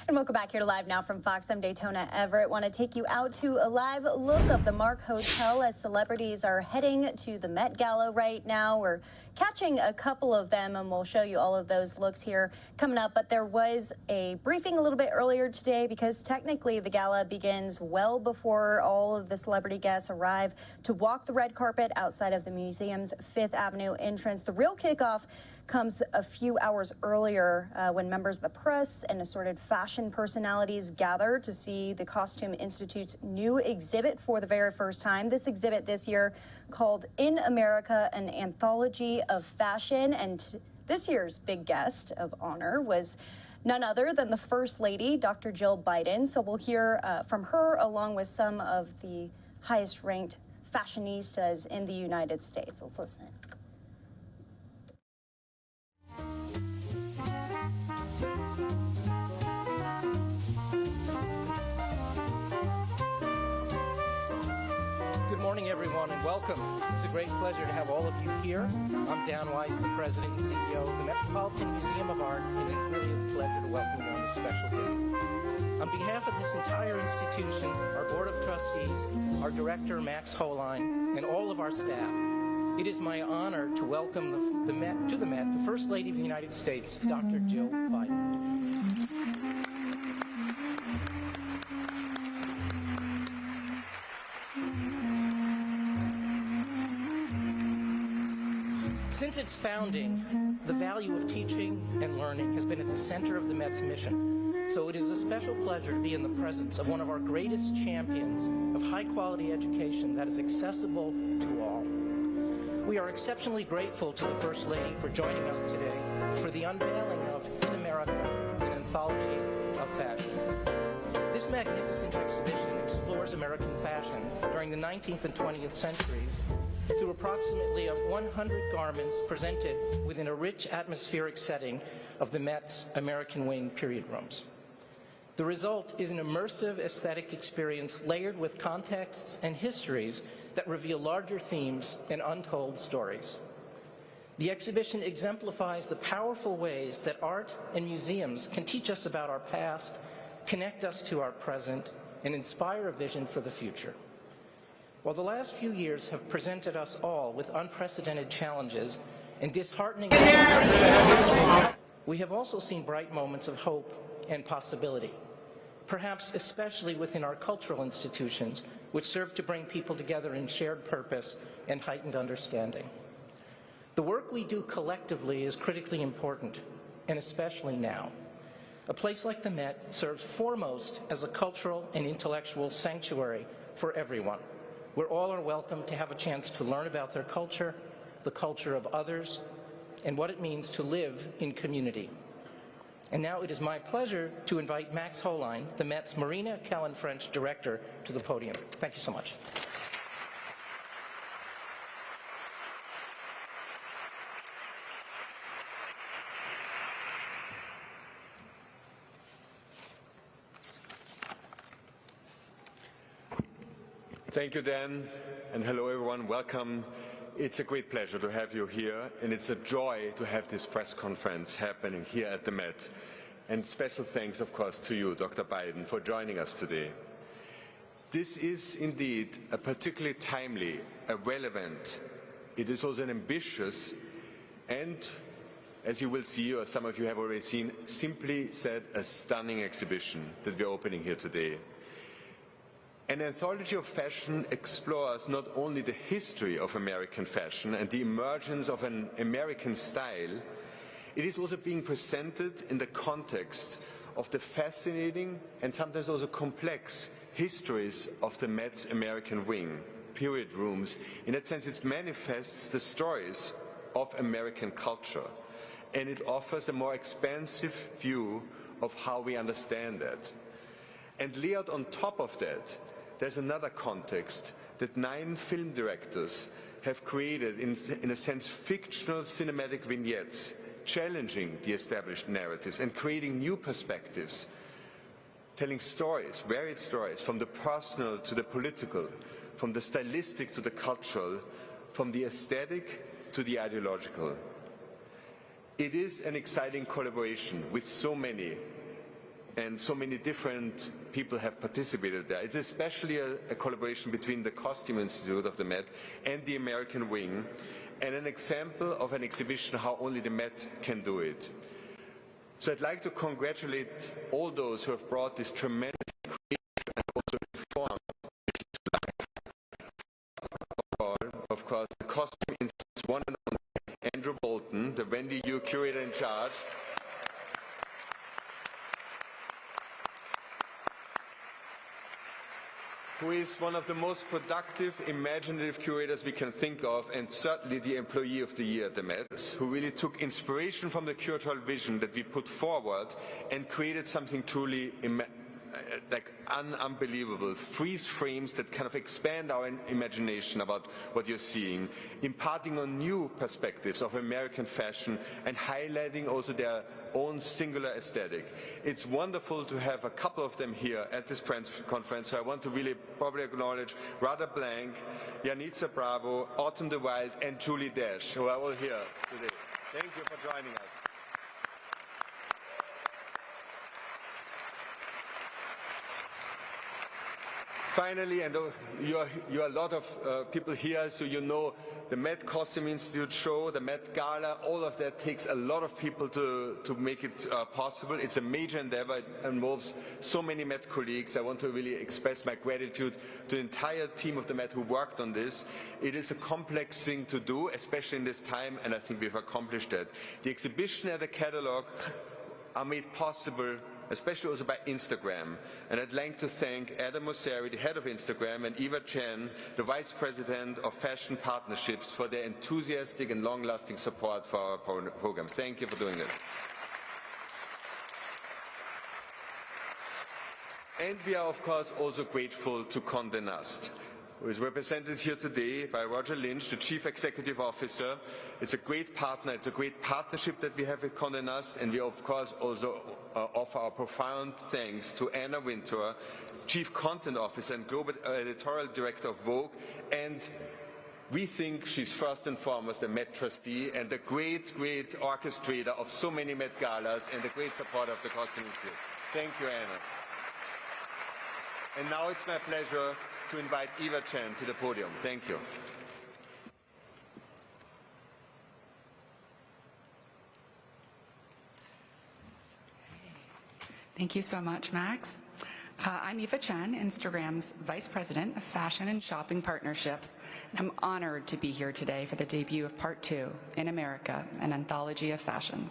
And welcome back here to Live Now from Fox. I'm Daytona Everett. Want to take you out to a live look of the Mark Hotel as celebrities are heading to the Met Gala right now. We're catching a couple of them, and we'll show you all of those looks here coming up. But there was a briefing a little bit earlier today because technically the gala begins well before all of the celebrity guests arrive to walk the red carpet outside of the museum's Fifth Avenue entrance. The real kickoff comes a few hours earlier when members of the press and assorted fashion personalities gather to see the Costume Institute's new exhibit for the very first time. This exhibit this year called In America, an Anthology of Fashion. And this year's big guest of honor was none other than the First Lady, Dr. Jill Biden. So we'll hear from her along with some of the highest ranked fashionistas in the United States. Let's listen in. Good morning, everyone, and welcome. It's a great pleasure to have all of you here. I'm Dan Weiss, the President and CEO of the Metropolitan Museum of Art, and it's really a pleasure to welcome you on this special day. On behalf of this entire institution, our Board of Trustees, our Director, Max Holine, and all of our staff, it is my honor to welcome the Met, the First Lady of the United States, Dr. Jill Biden. Since its founding, the value of teaching and learning has been at the center of the Met's mission. So it is a special pleasure to be in the presence of one of our greatest champions of high-quality education that is accessible to all. We are exceptionally grateful to the First Lady for joining us today for the unveiling of In America, an Anthology of Fashion. This magnificent exhibition explores American fashion during the 19th and 20th centuries through approximately 100 garments presented within a rich atmospheric setting of the Met's American Wing period rooms. The result is an immersive aesthetic experience layered with contexts and histories that reveal larger themes and untold stories. The exhibition exemplifies the powerful ways that art and museums can teach us about our past, connect us to our present, and inspire a vision for the future. While the last few years have presented us all with unprecedented challenges and disheartening we have also seen bright moments of hope and possibility, perhaps especially within our cultural institutions, which serve to bring people together in shared purpose and heightened understanding. The work we do collectively is critically important, and especially now. A place like the Met serves foremost as a cultural and intellectual sanctuary for everyone, where all are welcome to have a chance to learn about their culture, the culture of others, and what it means to live in community. And now it is my pleasure to invite Max Holine, the Met's Marina Callan-French Director, to the podium. Thank you so much. Thank you, Dan, and hello, everyone. Welcome. It's a great pleasure to have you here, and it's a joy to have this press conference happening here at the Met. And special thanks, of course, to you, Dr. Biden, for joining us today. This is indeed a particularly timely, a relevant, it is also an ambitious, and as you will see, or some of you have already seen, simply said, a stunning exhibition that we're opening here today. An anthology of fashion explores not only the history of American fashion and the emergence of an American style, it is also being presented in the context of the fascinating and sometimes also complex histories of the Met's American Wing, period rooms. In that sense, it manifests the stories of American culture, and it offers a more expansive view of how we understand that. And layered on top of that, there's another context that 9 film directors have created, in a sense, fictional cinematic vignettes, challenging the established narratives and creating new perspectives, telling stories, varied stories, from the personal to the political, from the stylistic to the cultural, from the aesthetic to the ideological. It is an exciting collaboration with so many and so many different people have participated there. It's especially a collaboration between the Costume Institute of the Met and the American wing, and an example of an exhibition how only the Met can do it. So I'd like to congratulate all those who have brought this tremendous creative and also reform to life. Of course, the Costume Institute's one and only Andrew Bolton, the Wendy Yu curator in charge, who is one of the most productive, imaginative curators we can think of, and certainly the employee of the year at the Met, who really took inspiration from the curatorial vision that we put forward and created something truly unbelievable. Freeze frames that kind of expand our imagination about what you're seeing, imparting on new perspectives of American fashion and highlighting also their own singular aesthetic. It's wonderful to have a couple of them here at this press conference. So I want to really probably acknowledge Radha Blank, Yanitza Bravo, Autumn de Wilde, and Julie Dash, who are all here today. Thank you for joining us. Finally, and you are a lot of people here, so you know the Met Costume Institute show, the Met Gala, all of that takes a lot of people to make it possible. It's a major endeavor. It involves so many Met colleagues. I want to really express my gratitude to the entire team of the Met who worked on this. It is a complex thing to do, especially in this time, and I think we've accomplished that. The exhibition and the catalog are made possible especially also by Instagram. And I'd like to thank Adam Mosseri, the head of Instagram, and Eva Chen, the vice president of fashion partnerships, for their enthusiastic and long-lasting support for our program. Thank you for doing this. And we are, of course, also grateful to Condé Nast, who is represented here today by Roger Lynch, the Chief Executive Officer. It's a great partner, it's a great partnership that we have with Condé Nast, and we of course also offer our profound thanks to Anna Wintour, Chief Content Officer and Global Editorial Director of Vogue, and we think she's first and foremost a Met trustee and a great, great orchestrator of so many Met Galas and a great supporter of the Costume Institute. Thank you, Anna. And now it's my pleasure to invite Eva Chen to the podium. Thank you. Thank you so much, Max. I'm Eva Chen, Instagram's Vice President of Fashion and Shopping Partnerships, and I'm honored to be here today for the debut of Part 2, In America, an Anthology of Fashion.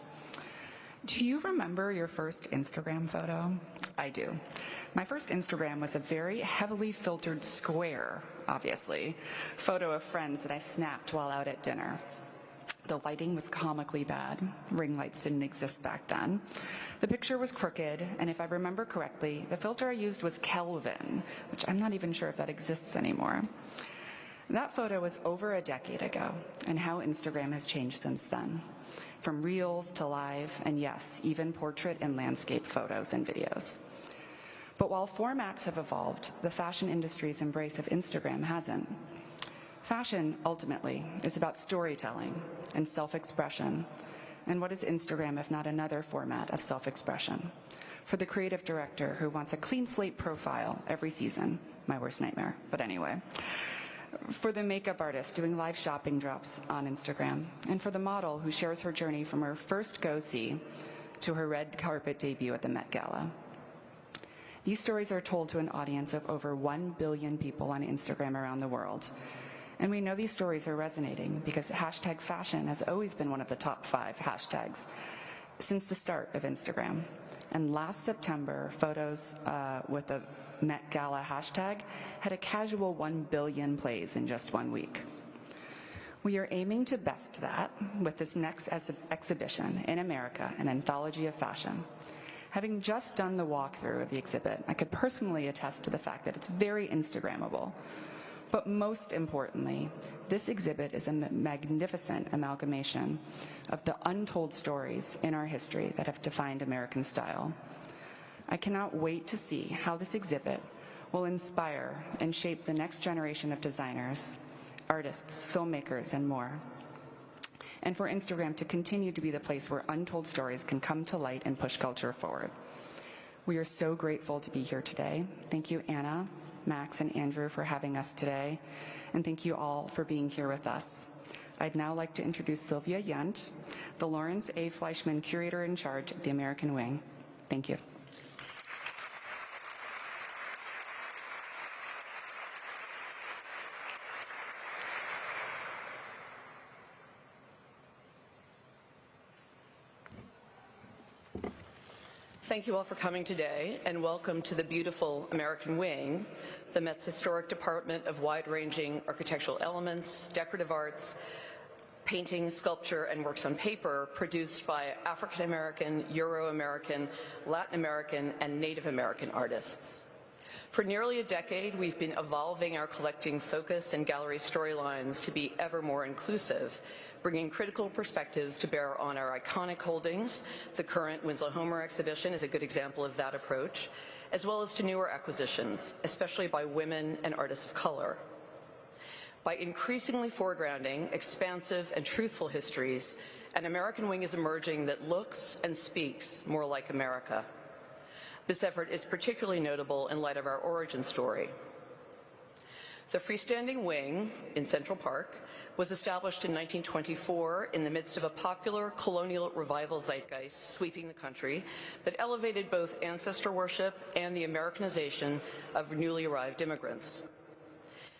Do you remember your first Instagram photo? I do. My first Instagram was a very heavily filtered square, obviously, photo of friends that I snapped while out at dinner. The lighting was comically bad. Ring lights didn't exist back then. The picture was crooked, and if I remember correctly, the filter I used was Kelvin, which I'm not even sure if that exists anymore. That photo was over a decade ago, and how Instagram has changed since then. From reels to live, and yes, even portrait and landscape photos and videos. But while formats have evolved, the fashion industry's embrace of Instagram hasn't. Fashion, ultimately, is about storytelling and self-expression. And what is Instagram if not another format of self-expression? For the creative director who wants a clean slate profile every season, my worst nightmare, but anyway. For the makeup artist doing live shopping drops on Instagram, and for the model who shares her journey from her first go-see to her red carpet debut at the Met Gala. These stories are told to an audience of over 1 billion people on Instagram around the world. And we know these stories are resonating because hashtag fashion has always been one of the top 5 hashtags since the start of Instagram. And last September, photos with the Met Gala hashtag had a casual 1 billion plays in just 1 week. We are aiming to best that with this next exhibition, In America, an Anthology of Fashion. Having just done the walkthrough of the exhibit, I could personally attest to the fact that it's very Instagrammable. But most importantly, this exhibit is a magnificent amalgamation of the untold stories in our history that have defined American style. I cannot wait to see how this exhibit will inspire and shape the next generation of designers, artists, filmmakers, and more. And for Instagram to continue to be the place where untold stories can come to light and push culture forward. We are so grateful to be here today. Thank you, Anna, Max, and Andrew for having us today, and thank you all for being here with us. I'd now like to introduce Sylvia Yunt, the Lawrence A. Fleischman Curator in Charge of the American Wing. Thank you. Thank you all for coming today, and welcome to the beautiful American Wing, the Met's historic department of wide-ranging architectural elements, decorative arts, painting, sculpture, and works on paper produced by African American, Euro-American, Latin American, and Native American artists. For nearly a decade, we've been evolving our collecting focus and gallery storylines to be ever more inclusive, bringing critical perspectives to bear on our iconic holdings. The current Winslow Homer exhibition is a good example of that approach, as well as to newer acquisitions, especially by women and artists of color. By increasingly foregrounding expansive and truthful histories, an American Wing is emerging that looks and speaks more like America. This effort is particularly notable in light of our origin story. The freestanding wing in Central Park was established in 1924 in the midst of a popular colonial revival zeitgeist sweeping the country that elevated both ancestor worship and the Americanization of newly arrived immigrants.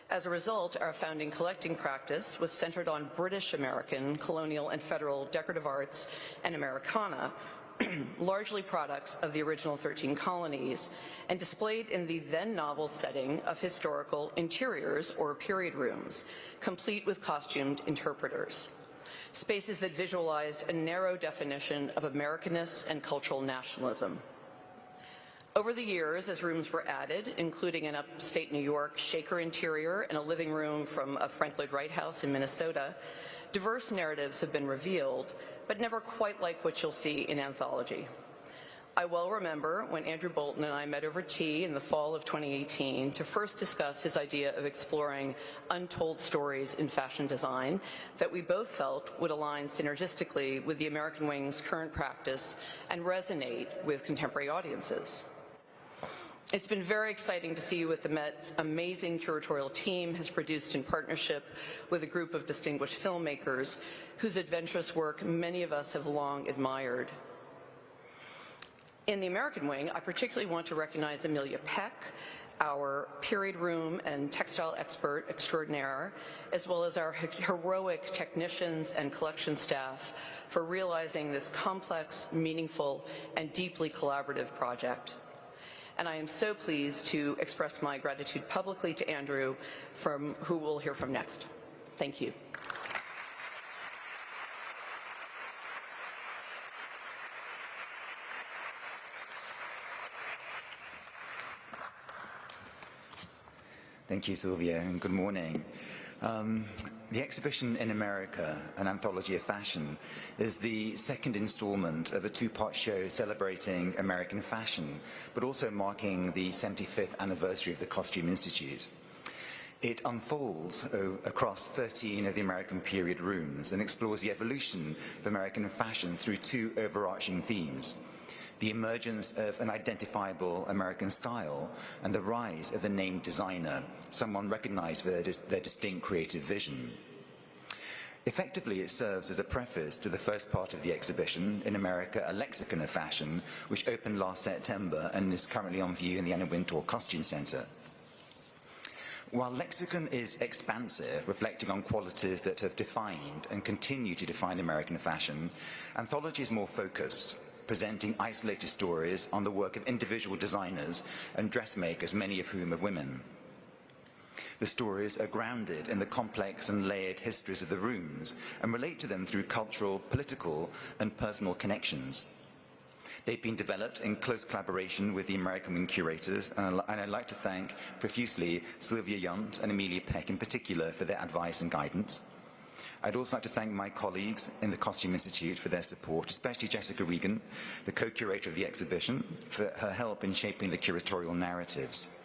As a result, our founding collecting practice was centered on British American, colonial, and federal decorative arts and Americana, largely products of the original 13 colonies, and displayed in the then novel setting of historical interiors or period rooms, complete with costumed interpreters. Spaces that visualized a narrow definition of Americanness and cultural nationalism. Over the years, as rooms were added, including an upstate New York Shaker interior and a living room from a Frank Lloyd Wright house in Minnesota, diverse narratives have been revealed, but never quite like what you'll see in Anthology. I well remember when Andrew Bolton and I met over tea in the fall of 2018 to first discuss his idea of exploring untold stories in fashion design that we both felt would align synergistically with the American Wing's current practice and resonate with contemporary audiences. It's been very exciting to see what the Met's amazing curatorial team has produced in partnership with a group of distinguished filmmakers whose adventurous work many of us have long admired. In the American Wing, I particularly want to recognize Amelia Peck, our period room and textile expert extraordinaire, as well as our heroic technicians and collection staff for realizing this complex, meaningful, and deeply collaborative project. And I am so pleased to express my gratitude publicly to Andrew, who we'll hear from next. Thank you. Thank you, Sylvia, and good morning. The exhibition in America, an anthology of fashion, is the second installment of a two-part show celebrating American fashion, but also marking the 75th anniversary of the Costume Institute. It unfolds across 13 of the American period rooms and explores the evolution of American fashion through two overarching themes: the emergence of an identifiable American style and the rise of the named designer, someone recognized for their distinct creative vision. Effectively, it serves as a preface to the first part of the exhibition, In America, a Lexicon of Fashion, which opened last September and is currently on view in the Anna Wintour Costume Center. While Lexicon is expansive, reflecting on qualities that have defined and continue to define American fashion, Anthology is more focused, presenting isolated stories on the work of individual designers and dressmakers, many of whom are women. The stories are grounded in the complex and layered histories of the rooms and relate to them through cultural, political, and personal connections. They've been developed in close collaboration with the American Wing curators, and I'd like to thank profusely Sylvia Yunt and Amelia Peck in particular for their advice and guidance. I'd also like to thank my colleagues in the Costume Institute for their support, especially Jessica Regan, the co-curator of the exhibition, for her help in shaping the curatorial narratives.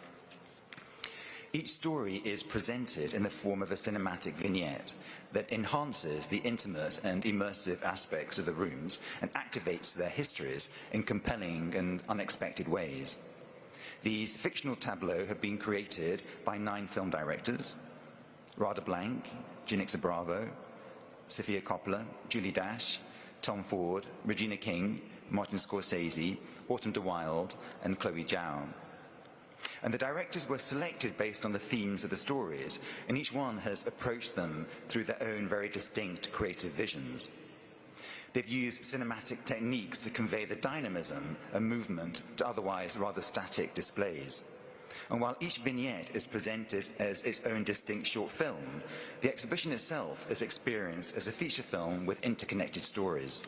Each story is presented in the form of a cinematic vignette that enhances the intimate and immersive aspects of the rooms and activates their histories in compelling and unexpected ways. These fictional tableaux have been created by 9 film directors: Rada Blank, Janixa Bravo, Sofia Coppola, Julie Dash, Tom Ford, Regina King, Martin Scorsese, Autumn de Wilde, and Chloe Zhao. And the directors were selected based on the themes of the stories, and each one has approached them through their own very distinct creative visions. They've used cinematic techniques to convey the dynamism and movement to otherwise rather static displays. And while each vignette is presented as its own distinct short film, the exhibition itself is experienced as a feature film with interconnected stories.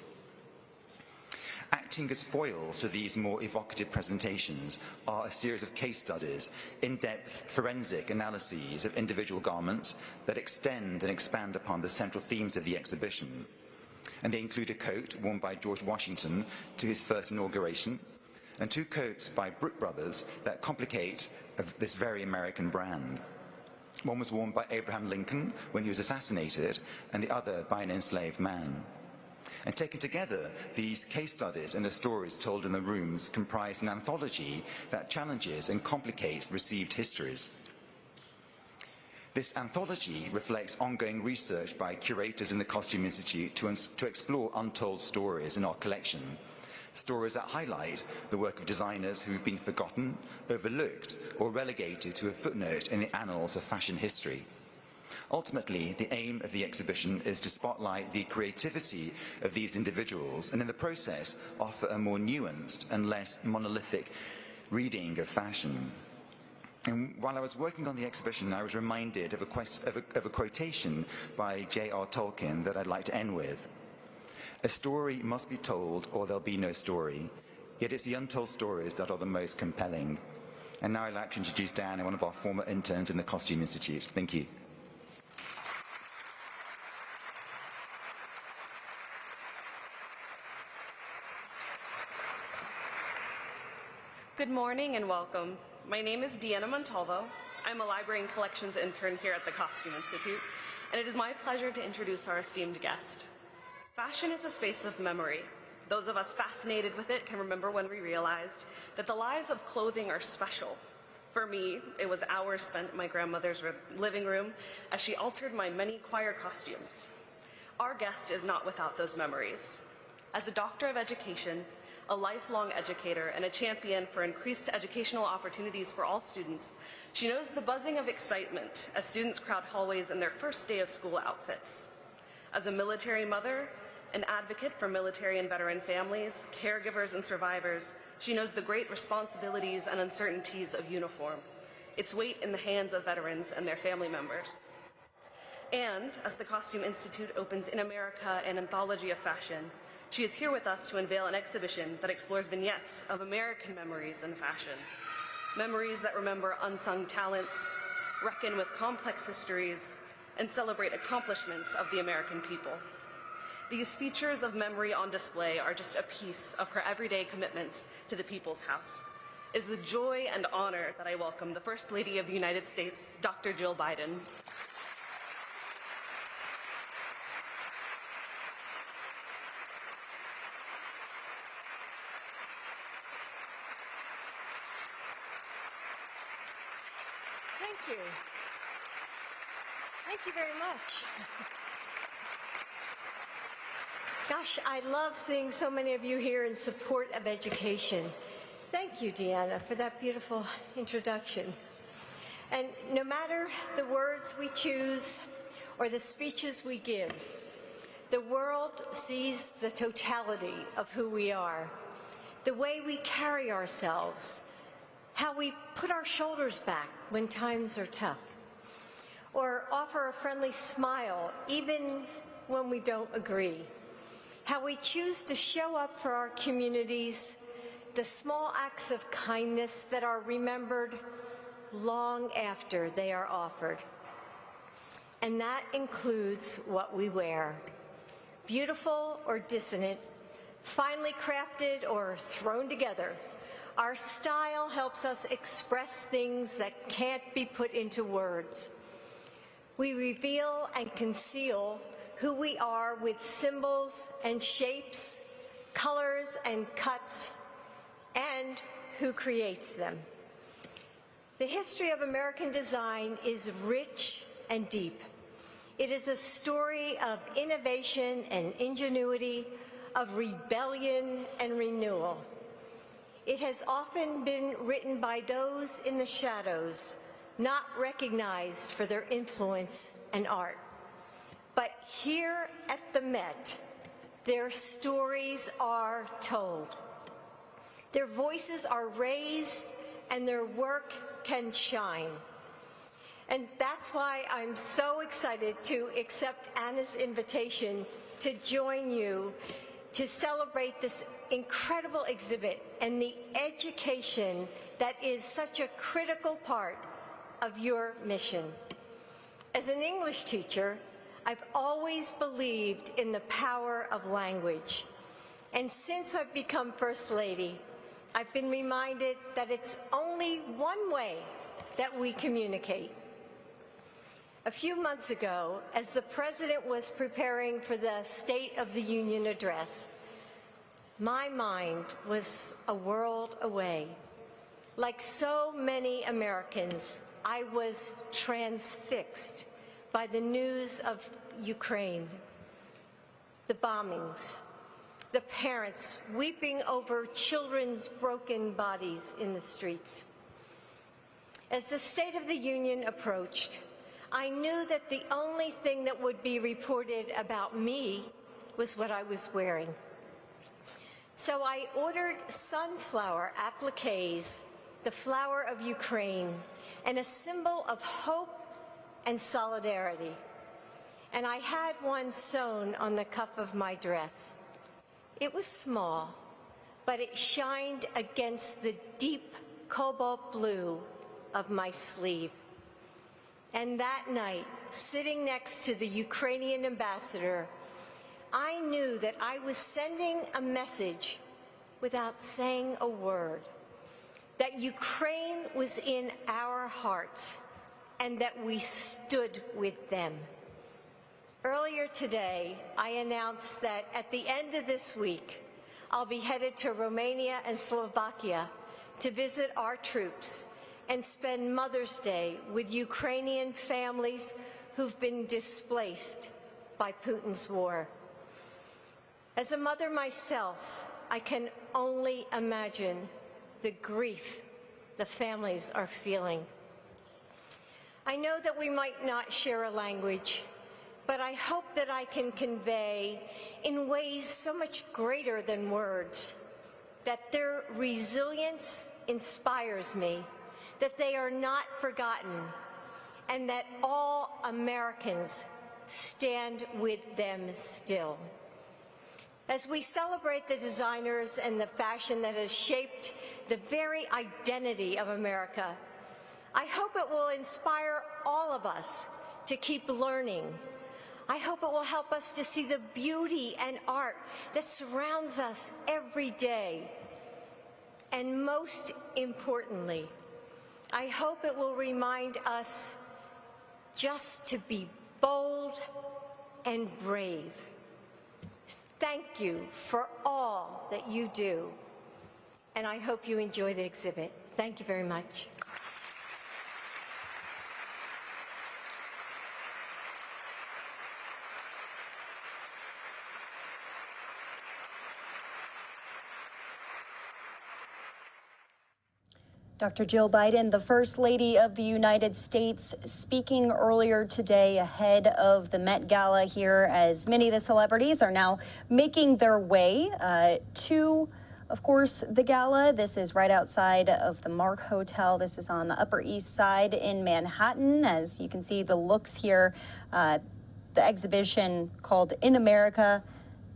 Acting as foils to these more evocative presentations are a series of case studies, in-depth forensic analyses of individual garments that extend and expand upon the central themes of the exhibition. And they include a coat worn by George Washington to his first inauguration, and 2 coats by Brooke Brothers that complicate this very American brand. One was worn by Abraham Lincoln when he was assassinated, and the other by an enslaved man. And taken together, these case studies and the stories told in the rooms comprise an anthology that challenges and complicates received histories. This anthology reflects ongoing research by curators in the Costume Institute to explore untold stories in our collection. Stories that highlight the work of designers who've been forgotten, overlooked, or relegated to a footnote in the annals of fashion history. Ultimately, the aim of the exhibition is to spotlight the creativity of these individuals and in the process offer a more nuanced and less monolithic reading of fashion. And while I was working on the exhibition, I was reminded of a quotation by J.R. Tolkien that I'd like to end with. "A story must be told or there'll be no story, yet it's the untold stories that are the most compelling." And now I'd like to introduce Diana, one of our former interns in the Costume Institute. Thank you. Good morning and welcome. My name is Deanna Montalvo. I'm a library and collections intern here at the Costume Institute, and it is my pleasure to introduce our esteemed guest. Fashion is a space of memory. Those of us fascinated with it can remember when we realized that the lives of clothing are special. For me, it was hours spent in my grandmother's living room as she altered my many choir costumes. Our guest is not without those memories. As a doctor of education, a lifelong educator, and a champion for increased educational opportunities for all students, she knows the buzzing of excitement as students crowd hallways in their first day of school outfits. As a military mother, an advocate for military and veteran families, caregivers, and survivors, she knows the great responsibilities and uncertainties of uniform, its weight in the hands of veterans and their family members. And as the Costume Institute opens In America an anthology of fashion, she is here with us to unveil an exhibition that explores vignettes of American memories in fashion. Memories that remember unsung talents, reckon with complex histories, and celebrate accomplishments of the American people. These features of memory on display are just a piece of her everyday commitments to the People's House. It is with joy and honor that I welcome the First Lady of the United States, Dr. Jill Biden. Thank you. Thank you very much. Gosh, I love seeing so many of you here in support of education. Thank you, Deanna, for that beautiful introduction. And no matter the words we choose or the speeches we give, the world sees the totality of who we are, the way we carry ourselves, how we put our shoulders back when times are tough, or offer a friendly smile even when we don't agree, how we choose to show up for our communities, the small acts of kindness that are remembered long after they are offered. And that includes what we wear. Beautiful or dissonant, finely crafted or thrown together, Our style helps us express things that can't be put into words. We reveal and conceal who we are with symbols and shapes, colors and cuts, and who creates them. The history of American design is rich and deep. It is a story of innovation and ingenuity, of rebellion and renewal. It has often been written by those in the shadows, not recognized for their influence and art. But here at the Met, their stories are told. Their voices are raised and their work can shine. And that's why I'm so excited to accept Anna's invitation to join you to celebrate this incredible exhibit and the education that is such a critical part of your mission. As an English teacher, I've always believed in the power of language. And since I've become First Lady, I've been reminded that it's only one way that we communicate. A few months ago, as the President was preparing for the State of the Union address, my mind was a world away. Like so many Americans, I was transfixed by the news of Ukraine, the bombings, the parents weeping over children's broken bodies in the streets. As the State of the Union approached, I knew that the only thing that would be reported about me was what I was wearing. So I ordered sunflower appliques, the flower of Ukraine, and a symbol of hope and solidarity. And I had one sewn on the cuff of my dress. It was small, but it shined against the deep cobalt blue of my sleeve. And that night, sitting next to the Ukrainian ambassador, I knew that I was sending a message without saying a word, that Ukraine was in our hearts and that we stood with them. Earlier today, I announced that at the end of this week, I'll be headed to Romania and Slovakia to visit our troops and spend Mother's Day with Ukrainian families who've been displaced by Putin's war. As a mother myself, I can only imagine the grief the families are feeling. I know that we might not share a language, but I hope that I can convey in ways so much greater than words that their resilience inspires me, that they are not forgotten, and that all Americans stand with them still. As we celebrate the designers and the fashion that has shaped the very identity of America, I hope it will inspire all of us to keep learning. I hope it will help us to see the beauty and art that surrounds us every day. And most importantly, I hope it will remind us just to be bold and brave. Thank you for all that you do, and I hope you enjoy the exhibit. Thank you very much. Dr. Jill Biden, the First Lady of the United States, speaking earlier today ahead of the Met Gala here, as many of the celebrities are now making their way to, of course, the gala. This is right outside of the Mark Hotel. This is on the Upper East Side in Manhattan. As you can see the looks here, the exhibition called In America,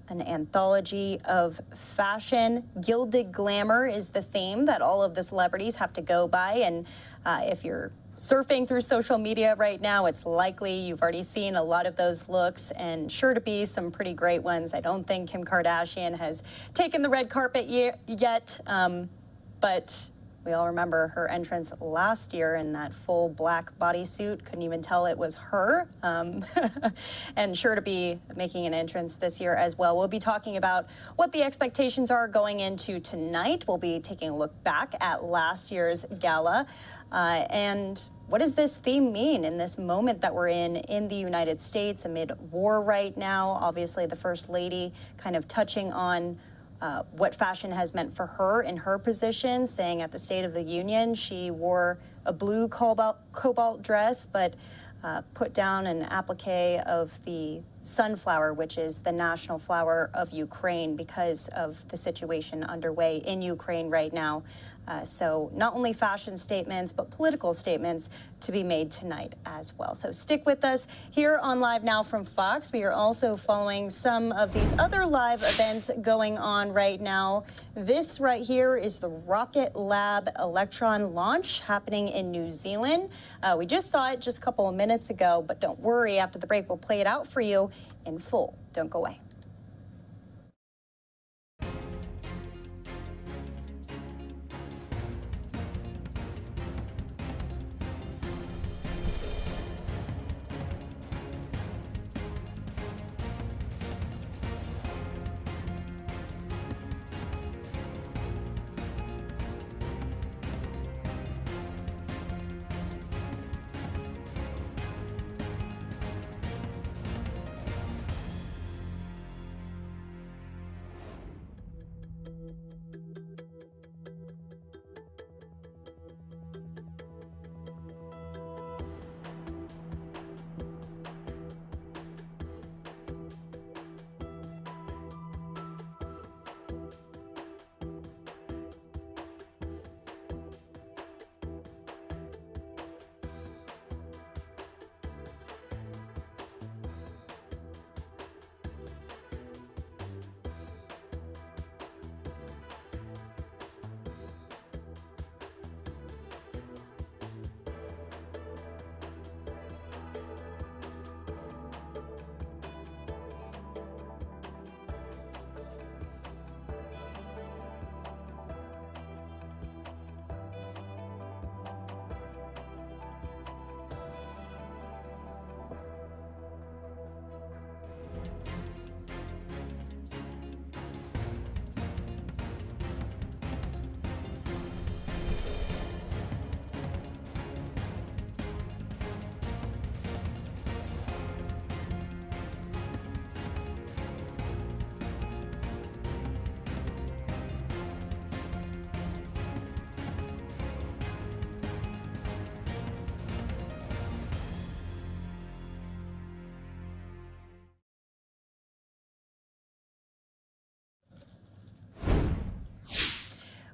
an anthology of fashion. Gilded glamour is the theme that all of the celebrities have to go by. And if you're surfing through social media right now, it's likely you've already seen a lot of those looks, and sure to be some pretty great ones. I don't think Kim Kardashian has taken the red carpet yet. But we all remember her entrance last year in that full black bodysuit. Couldn't even tell it was her. And sure to be making an entrance this year as well. We'll be talking about what the expectations are going into tonight. We'll be taking a look back at last year's gala. And what does this theme mean in this moment that we're in the United States amid war right now? Obviously, the First Lady kind of touching on what fashion has meant for her in her position, saying at the State of the Union she wore a blue cobalt dress, but put down an applique of the sunflower, which is the national flower of Ukraine, because of the situation underway in Ukraine right now. So not only fashion statements, but political statements to be made tonight as well. So stick with us here on Live Now from Fox. We are also following some of these other live events going on right now. This right here is the Rocket Lab Electron launch happening in New Zealand. We just saw it just a couple of minutes ago, but don't worry, after the break, we'll play it out for you in full. Don't go away.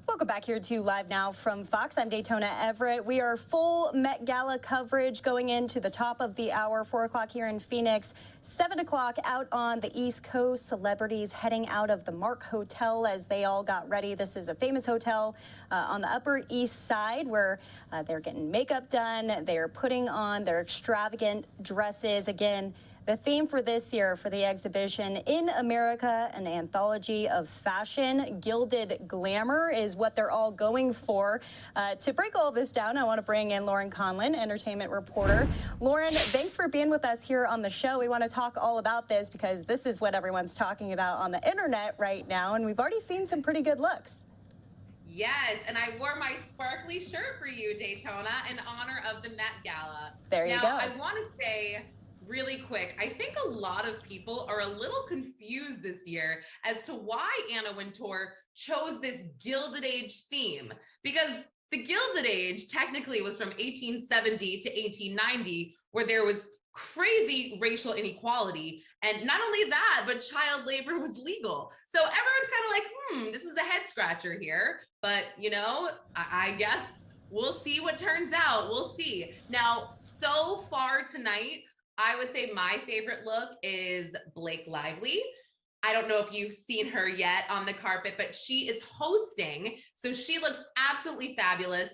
Welcome back here to Live Now from Fox. I'm Daytona Everett. We are full Met Gala coverage going into the top of the hour, 4 o'clock here in Phoenix, 7 o'clock out on the East Coast. Celebrities heading out of the Mark Hotel as they all got ready. This is a famous hotel on the Upper East Side where they're getting makeup done. They're putting on their extravagant dresses. Again, the theme for this year for the exhibition, In America, an anthology of fashion, gilded glamour is what they're all going for. To break all this down, I want to bring in Lauren Conlon, entertainment reporter. Lauren, thanks for being with us here on the show. We want to talk all about this because this is what everyone's talking about on the internet right now, and we've already seen some pretty good looks. Yes, and I wore my sparkly shirt for you, Daytona, in honor of the Met Gala. There you go. Now, I want to say really quick, I think a lot of people are a little confused this year as to why Anna Wintour chose this Gilded Age theme, because the Gilded Age technically was from 1870 to 1890, where there was crazy racial inequality. And not only that, but child labor was legal. So everyone's kind of like, this is a head scratcher here. But, you know, I guess we'll see what turns out. We'll see. Now, so far tonight, I would say my favorite look is Blake Lively. I don't know if you've seen her yet on the carpet, but she is hosting. So she looks absolutely fabulous.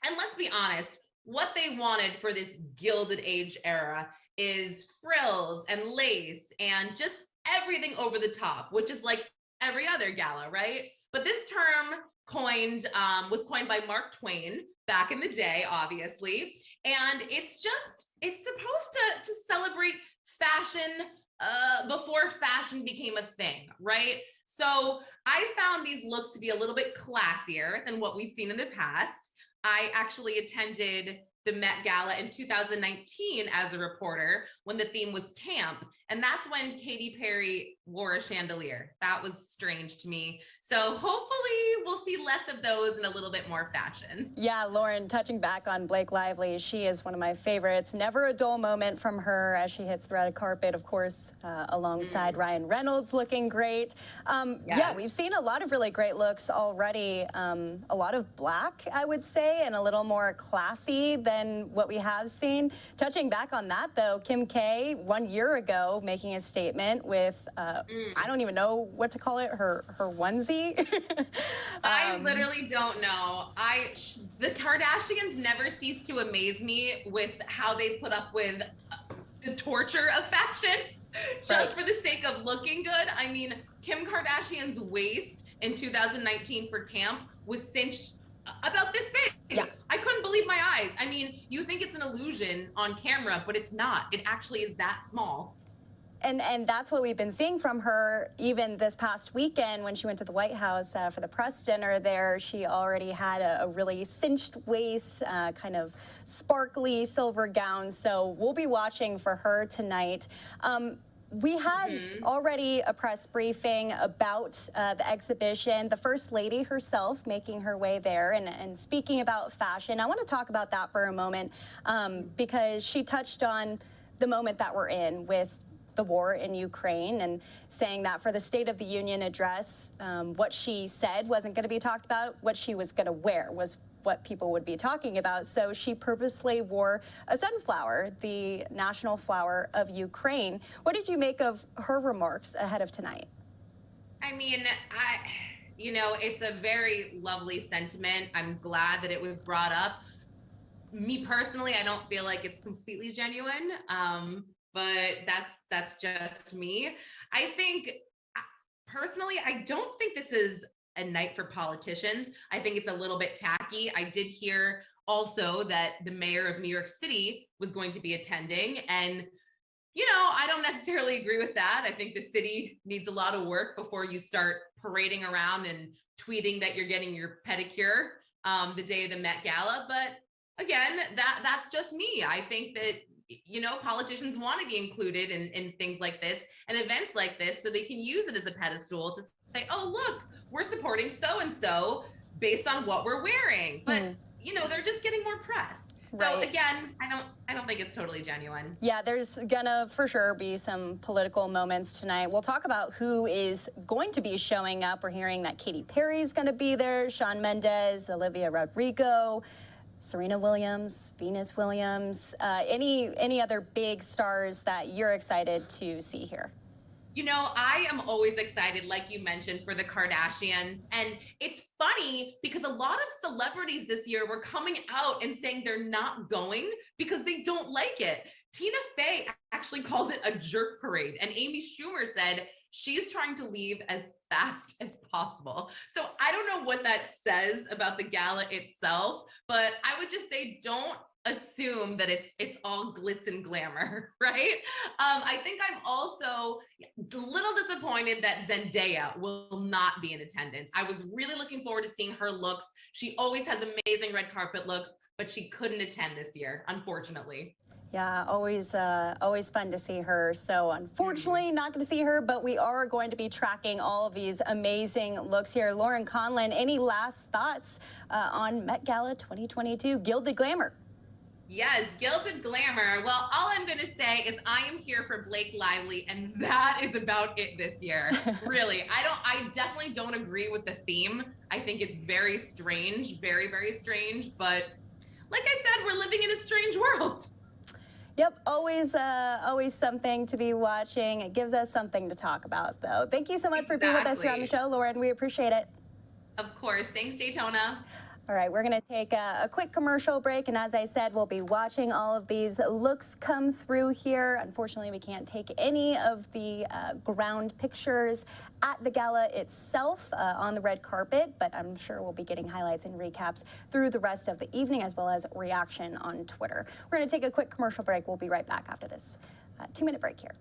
And let's be honest, what they wanted for this Gilded Age era is frills and lace and just everything over the top, which is like every other gala, right? But this term was coined by Mark Twain back in the day, obviously. And it's supposed to celebrate fashion before fashion became a thing, right? So I found these looks to be a little bit classier than what we've seen in the past. I actually attended the Met Gala in 2019 as a reporter when the theme was camp. And that's when Katy Perry wore a chandelier. That was strange to me. So hopefully we'll see less of those and a little bit more fashion. Yeah, Lauren, touching back on Blake Lively, she is one of my favorites. Never a dull moment from her as she hits the red carpet, of course, alongside Ryan Reynolds looking great. Yeah, we've seen a lot of really great looks already. A lot of black, I would say, and a little more classy than what we have seen. Touching back on that, though, Kim K, 1 year ago, making a statement with, I don't even know what to call it, her onesie. I literally don't know. The Kardashians never cease to amaze me with how they put up with the torture of fashion just for the sake of looking good. I mean, Kim Kardashian's waist in 2019 for camp was cinched about this big. Yeah. I couldn't believe my eyes. I mean, you think it's an illusion on camera, but it's not. It actually is that small. And that's what we've been seeing from her even this past weekend when she went to the White House for the press dinner there. She already had a really cinched waist, kind of sparkly silver gown. So we'll be watching for her tonight. We had already a press briefing about the exhibition, the First Lady herself making her way there and speaking about fashion. I want to talk about that for a moment because she touched on the moment that we're in with the war in Ukraine and saying that for the State of the Union address, what she said wasn't going to be talked about. What she was going to wear was what people would be talking about. So she purposely wore a sunflower, the national flower of Ukraine. What did you make of her remarks ahead of tonight? I mean, it's a very lovely sentiment. I'm glad that it was brought up. Me personally, I don't feel like it's completely genuine. But that's just me. I think personally, I don't think this is a night for politicians. I think it's a little bit tacky. I did hear also that the mayor of New York City was going to be attending. And, I don't necessarily agree with that. I think the city needs a lot of work before you start parading around and tweeting that you're getting your pedicure the day of the Met Gala. But again, that's just me. I think that politicians want to be included in things like this and events like this so they can use it as a pedestal to say, oh, look, we're supporting so-and-so based on what we're wearing. But, they're just getting more press. So again, I don't think it's totally genuine. Yeah, there's gonna for sure be some political moments tonight. We'll talk about who is going to be showing up. We're hearing that Katy Perry is gonna be there, Shawn Mendes, Olivia Rodrigo, Serena Williams, Venus Williams, any other big stars that you're excited to see here? I am always excited, like you mentioned, for the Kardashians. And it's funny because a lot of celebrities this year were coming out and saying they're not going because they don't like it. Tina Fey actually calls it a jerk parade. And Amy Schumer said she's trying to leave as fast as possible. So I don't know what that says about the gala itself, but I would just say don't assume that it's all glitz and glamour, right? I think I'm also a little disappointed that Zendaya will not be in attendance. I was really looking forward to seeing her looks. She always has amazing red carpet looks, but she couldn't attend this year, unfortunately. Yeah, always fun to see her. So unfortunately, not going to see her, but we are going to be tracking all of these amazing looks here. Lauren Conlon, any last thoughts on Met Gala 2022, Gilded Glamour? Yes, Gilded Glamour. Well, all I'm going to say is I am here for Blake Lively, and that is about it this year. Really, I definitely don't agree with the theme. I think it's very strange, very, very strange. But like I said, we're living in a strange world. Yep, always something to be watching. It gives us something to talk about, though. Thank you so much for being with us here on the show, Lauren. We appreciate it. Of course. Thanks, Daytona. All right, we're going to take a quick commercial break, and as I said, we'll be watching all of these looks come through here. Unfortunately, we can't take any of the ground pictures at the gala itself on the red carpet, but I'm sure we'll be getting highlights and recaps through the rest of the evening, as well as reaction on Twitter. We're going to take a quick commercial break. We'll be right back after this 2-minute break here.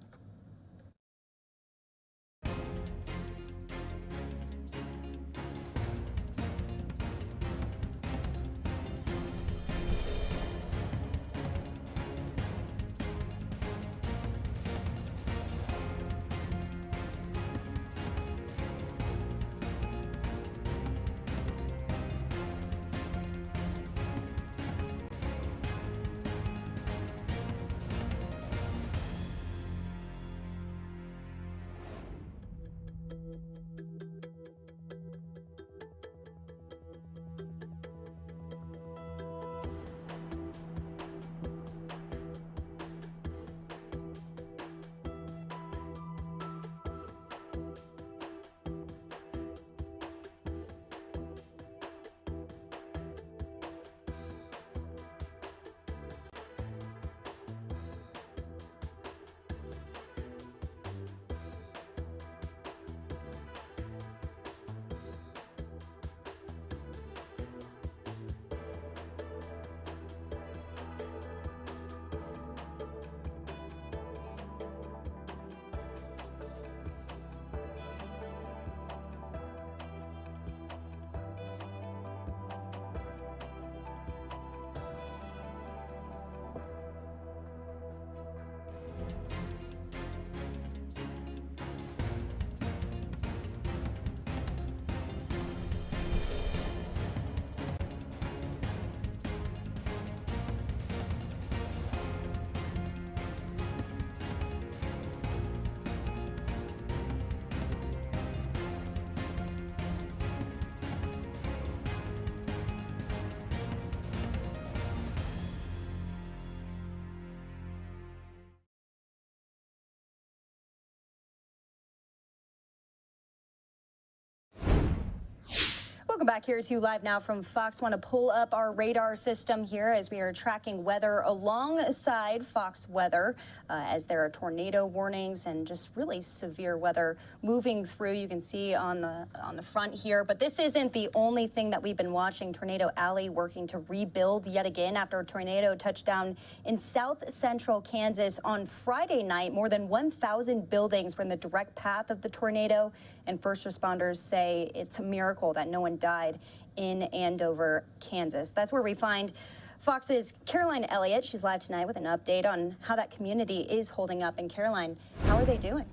Welcome back here to Live Now from Fox. Want to pull up our radar system here as we are tracking weather alongside Fox weather as there are tornado warnings and just really severe weather moving through. You can see on the front here, but this isn't the only thing that we've been watching. Tornado Alley working to rebuild yet again after a tornado touched down in south central Kansas on Friday night. More than 1,000 buildings were in the direct path of the tornado, and first responders say it's a miracle that no one died in Andover, Kansas. That's where we find Fox's Caroline Elliott. She's live tonight with an update on how that community is holding up. And Caroline, how are they doing?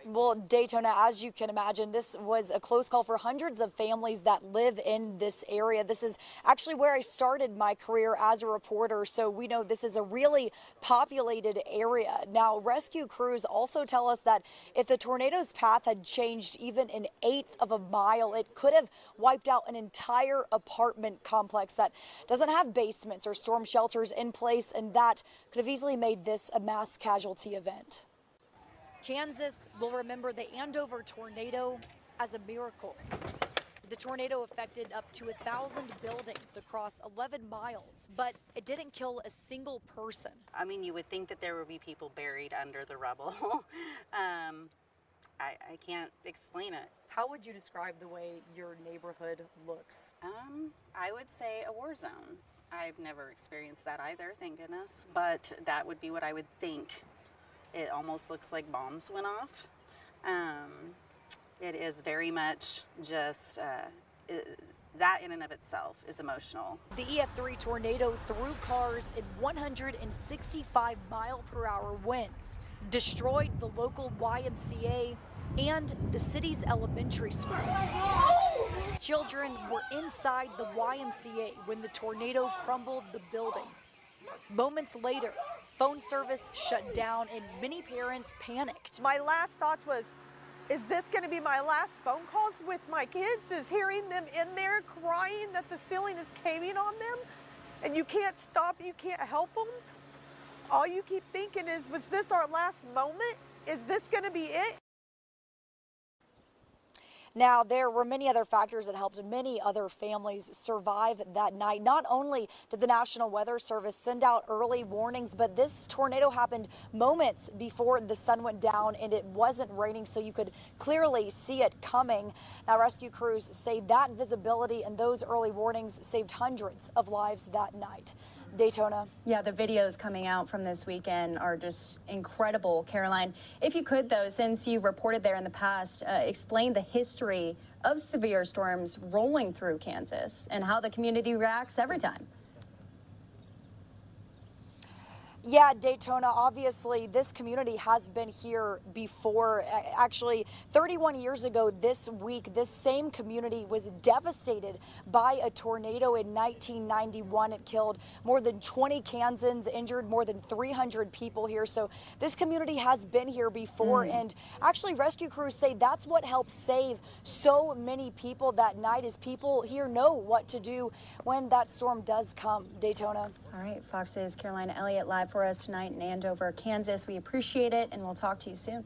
Well, Daytona, as you can imagine, this was a close call for hundreds of families that live in this area. This is actually where I started my career as a reporter, so we know this is a really populated area. Now, rescue crews also tell us that if the tornado's path had changed even an eighth of a mile, it could have wiped out an entire apartment complex that doesn't have basements or storm shelters in place, and that could have easily made this a mass casualty event. Kansas will remember the Andover tornado as a miracle. The tornado affected up to 1,000 buildings across 11 miles, but it didn't kill a single person. I mean, you would think that there would be people buried under the rubble. I can't explain it. How would you describe the way your neighborhood looks? I would say a war zone. I've never experienced that either, thank goodness, but that would be what I would think. It almost looks like bombs went off. It is very much just, that in and of itself is emotional. The EF3 tornado threw cars in 165 mile-per-hour winds, destroyed the local YMCA and the city's elementary school. Children were inside the YMCA when the tornado crumbled the building. Moments later, phone service shut down and many parents panicked. My last thoughts was, is this going to be my last phone calls with my kids? Is hearing them in there crying that the ceiling is caving on them and you can't stop, you can't help them? All you keep thinking is, was this our last moment? Is this going to be it? Now, there were many other factors that helped many other families survive that night. Not only did the National Weather Service send out early warnings, but this tornado happened moments before the sun went down, and it wasn't raining, so you could clearly see it coming. Now, rescue crews say that visibility and those early warnings saved hundreds of lives that night. Daytona. Yeah, the videos coming out from this weekend are just incredible, Caroline. If you could, though, since you reported there in the past, explain the history of severe storms rolling through Kansas and how the community reacts every time. Yeah, Daytona, obviously this community has been here before. Actually, 31 years ago this week, this same community was devastated by a tornado in 1991. It killed more than 20 Kansans, injured more than 300 people here. So this community has been here before. And actually rescue crews say that's what helped save so many people that night, is people here know what to do when that storm does come. Daytona. All right, Fox's Carolina Elliott live for us tonight in Andover, Kansas. We appreciate it, and we'll talk to you soon.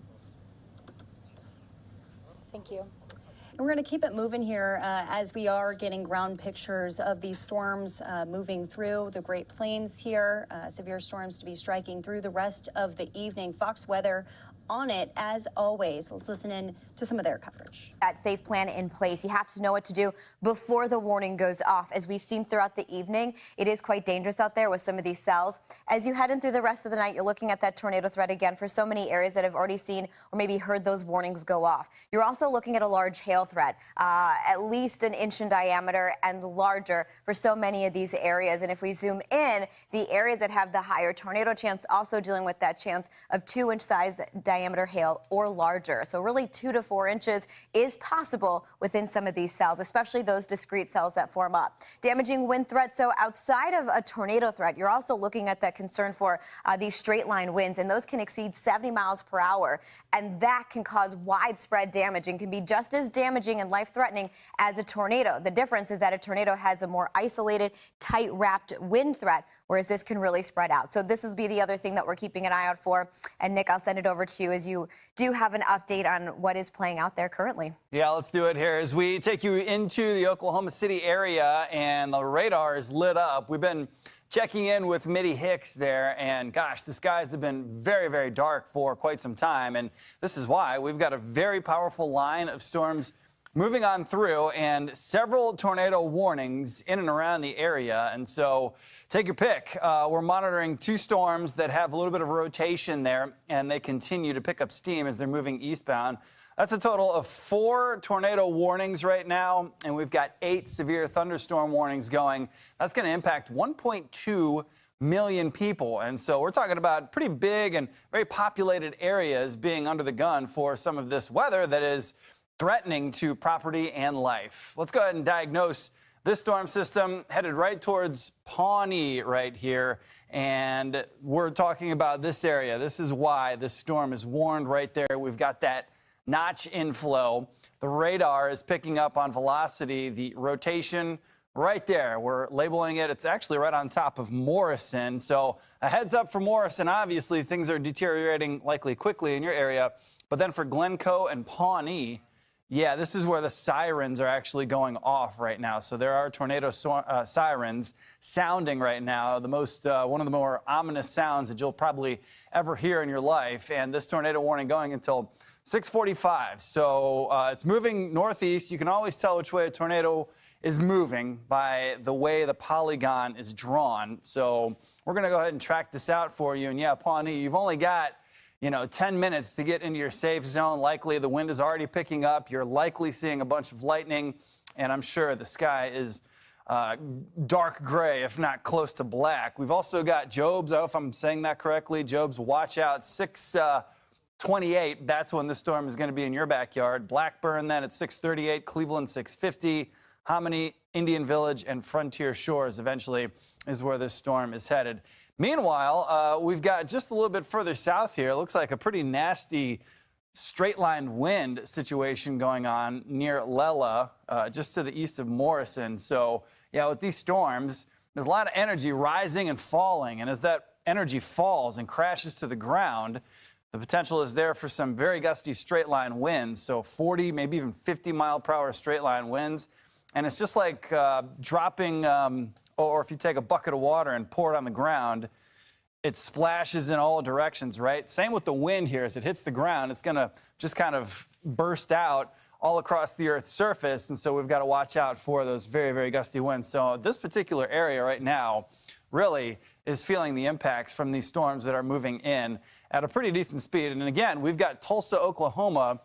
Thank you. And we're going to keep it moving here as we are getting ground pictures of these storms moving through the Great Plains here. Severe storms to be striking through the rest of the evening. Fox Weather on it as always. Let's listen in to some of their coverage. That safe plan in place. You have to know what to do before the warning goes off. As we've seen throughout the evening, it is quite dangerous out there with some of these cells. As you head in through the rest of the night, you're looking at that tornado threat again for so many areas that have already seen or maybe heard those warnings go off. You're also looking at a large hail threat, at least an inch in diameter and larger for so many of these areas. And if we zoom in, the areas that have the higher tornado chance also dealing with that chance of 2-inch size diameter hail or larger. So really 2 to 4 inches is possible within some of these cells, especially those discrete cells that form up. Damaging wind threat. So outside of a tornado threat, you're also looking at that concern for these straight line winds, and those can exceed 70 miles per hour. And that can cause widespread damage and can be just as damaging and life-threatening as a tornado. The difference is that a tornado has a more isolated, tight-wrapped wind threat, whereas this can really spread out. So this will be the other thing that we're keeping an eye out for. And Nick, I'll send it over to you as you do have an update on what is playing out there currently. Yeah, let's do it here as we take you into the Oklahoma City area, and the radar is lit up. We've been checking in with Mitty Hicks there, and gosh, the skies have been very, very dark for quite some time, and this is why we've got a very powerful line of storms moving on through, and several tornado warnings in and around the area. And so take your pick. We're monitoring 2 storms that have a little bit of rotation there, and they continue to pick up steam as they're moving eastbound. That's a total of 4 tornado warnings right now, and we've got 8 severe thunderstorm warnings going. That's going to impact 1.2 million people. And so we're talking about pretty big and very populated areas being under the gun for some of this weather that is threatening to property and life. Let's go ahead and diagnose this storm system headed right towards Pawnee right here. And we're talking about this area. This is why this storm is warned right there. We've got that notch inflow. The radar is picking up on velocity, the rotation right there. We're labeling it. It's actually right on top of Morrison. So a heads up for Morrison. Obviously, things are deteriorating likely quickly in your area. But then for Glencoe and Pawnee, yeah, this is where the sirens are actually going off right now. So there are tornado sirens sounding right now, the most one of the more ominous sounds that you'll probably ever hear in your life. And this tornado warning going until 6:45. So it's moving northeast. You can always tell which way a tornado is moving by the way the polygon is drawn. So we're going to go ahead and track this out for you. And yeah, Pawnee, you've only got 10 minutes to get into your safe zone. Likely the wind is already picking up. You're likely seeing a bunch of lightning, and I'm sure the sky is dark gray, if not close to black. We've also got Jobs, I hope I'm saying that correctly. Jobs, watch out, 6:28. That's when the storm is going to be in your backyard. Blackburn then at 6:38, Cleveland 6:50, Hominy, Indian Village, and Frontier Shores eventually is where this storm is headed. Meanwhile, we've got just a little bit further south here. It looks like a pretty nasty straight line wind situation going on near Lela, just to the east of Morrison. So, yeah, with these storms, there's a lot of energy rising and falling. And as that energy falls and crashes to the ground, The potential is there for some very gusty straight line winds, so 40, maybe even 50 mile per hour straight line winds. And it's just like dropping, or if you take a bucket of water and pour it on the ground, it splashes in all directions, right? Same with the wind here. As it hits the ground, it's going to just kind of burst out all across the Earth's surface. And so we've got to watch out for those very, very gusty winds. So this particular area right now really is feeling the impacts from these storms that are moving in at a pretty decent speed. And again, we've got Tulsa, Oklahoma,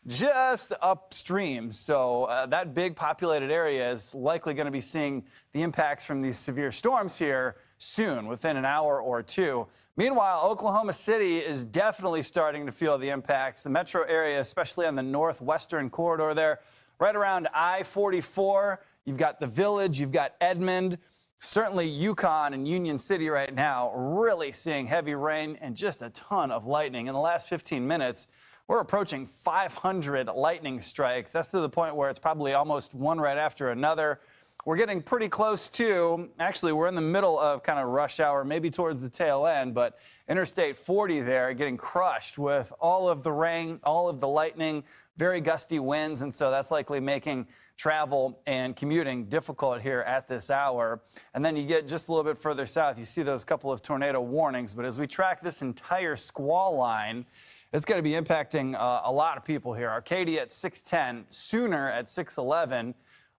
just upstream. So that big populated area is likely going to be seeing the impacts from these severe storms here soon, within an hour or two. Meanwhile, Oklahoma City is definitely starting to feel the impacts. The metro area, especially on the northwestern corridor there, right around I-44. You've got the Village, you've got Edmond. Certainly Yukon and Union City right now really seeing heavy rain and just a ton of lightning. In the last 15 minutes, we're approaching 500 lightning strikes. That's to the point where it's probably almost one right after another. We're getting pretty close to, actually, we're in the middle of kind of rush hour, maybe towards the tail end, but Interstate 40 there getting crushed with all of the rain, all of the lightning, very gusty winds, and so that's likely making travel and commuting difficult here at this hour. And then you get just a little bit further south, you see those couple of tornado warnings, but as we track this entire squall line, it's going to be impacting a lot of people here. Arcadia at 610, Sooner at 611,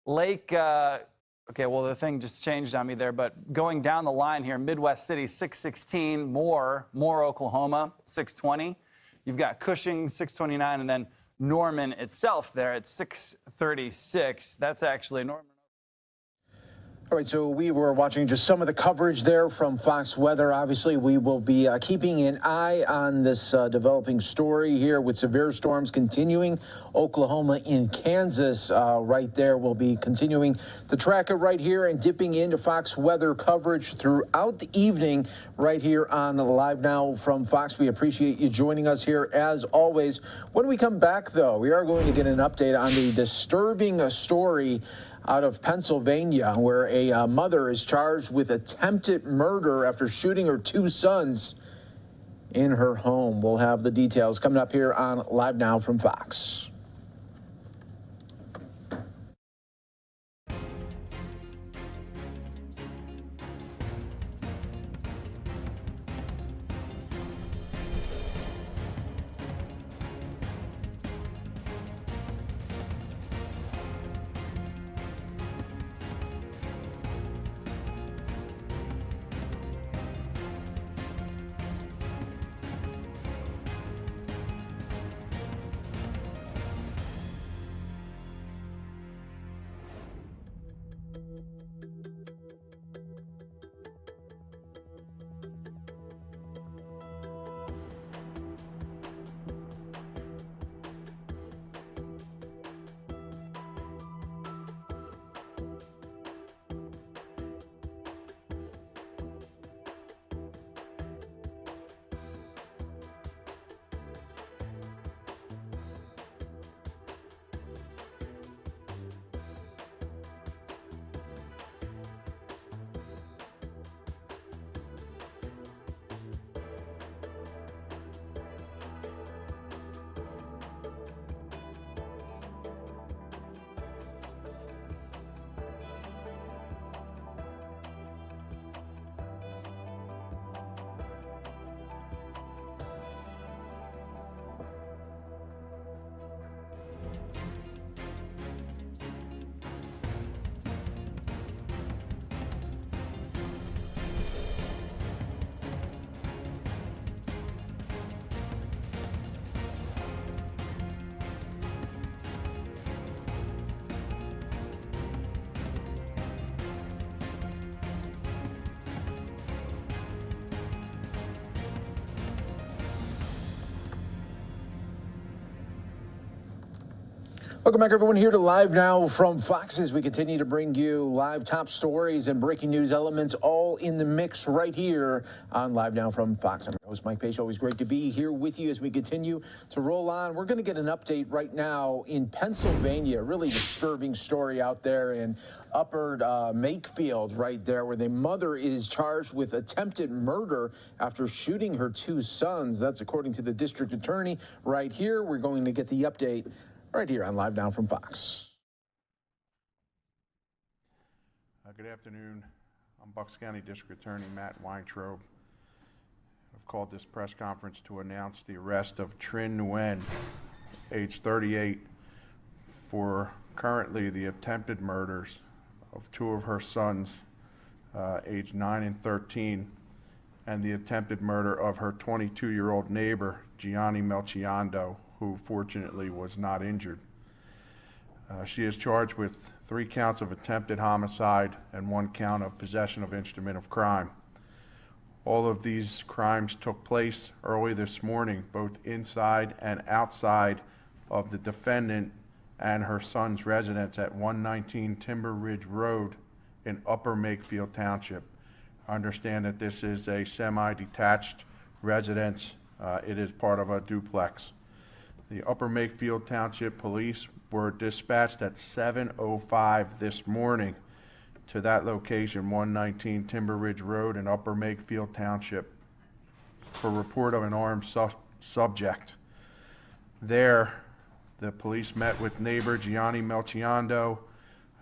Lake, okay, well, the thing just changed on me there, but going down the line here, Midwest City, 616, Moore, Oklahoma, 620. You've got Cushing, 629, and then Norman itself there at 636. That's actually Norman. All right, so we were watching just some of the coverage there from Fox Weather. Obviously, we will be keeping an eye on this developing story here with severe storms continuing. Oklahoma and Kansas right there. We'll be continuing to track it right here and dipping into Fox Weather coverage throughout the evening right here on Live Now from Fox. We appreciate you joining us here as always. When we come back, though, we are going to get an update on the disturbing story out of Pennsylvania, where a mother is charged with attempted murder after shooting her two sons in her home. We'll have the details coming up here on Live Now from Fox. Welcome back, everyone, here to Live Now from Fox as we continue to bring you live top stories and breaking news elements all in the mix right here on Live Now from Fox. I'm your host, Mike Page. Always great to be here with you as we continue to roll on. We're going to get an update right now in Pennsylvania. A really disturbing story out there in Upper Makefield right there, where the mother is charged with attempted murder after shooting her 2 sons. That's according to the district attorney right here. We're going to get the update right here on Live Now from Fox. Good afternoon. I'm Bucks County District Attorney Matt Weintraub. I've called this press conference to announce the arrest of Trin Nguyen, age 38, for currently the attempted murders of 2 of her sons, aged 9 and 13, and the attempted murder of her 22-year-old neighbor, Gianni Melchiondo, who fortunately was not injured. She is charged with 3 counts of attempted homicide and 1 count of possession of instrument of crime. All of these crimes took place early this morning, both inside and outside of the defendant and her son's residence at 119 Timber Ridge Road in Upper Makefield Township. I understand that this is a semi-detached residence. It is part of a duplex. The Upper Makefield Township Police were dispatched at 7:05 this morning to that location, 119 Timber Ridge Road in Upper Makefield Township, for report of an armed subject. There, the police met with neighbor Gianni Melchiondo,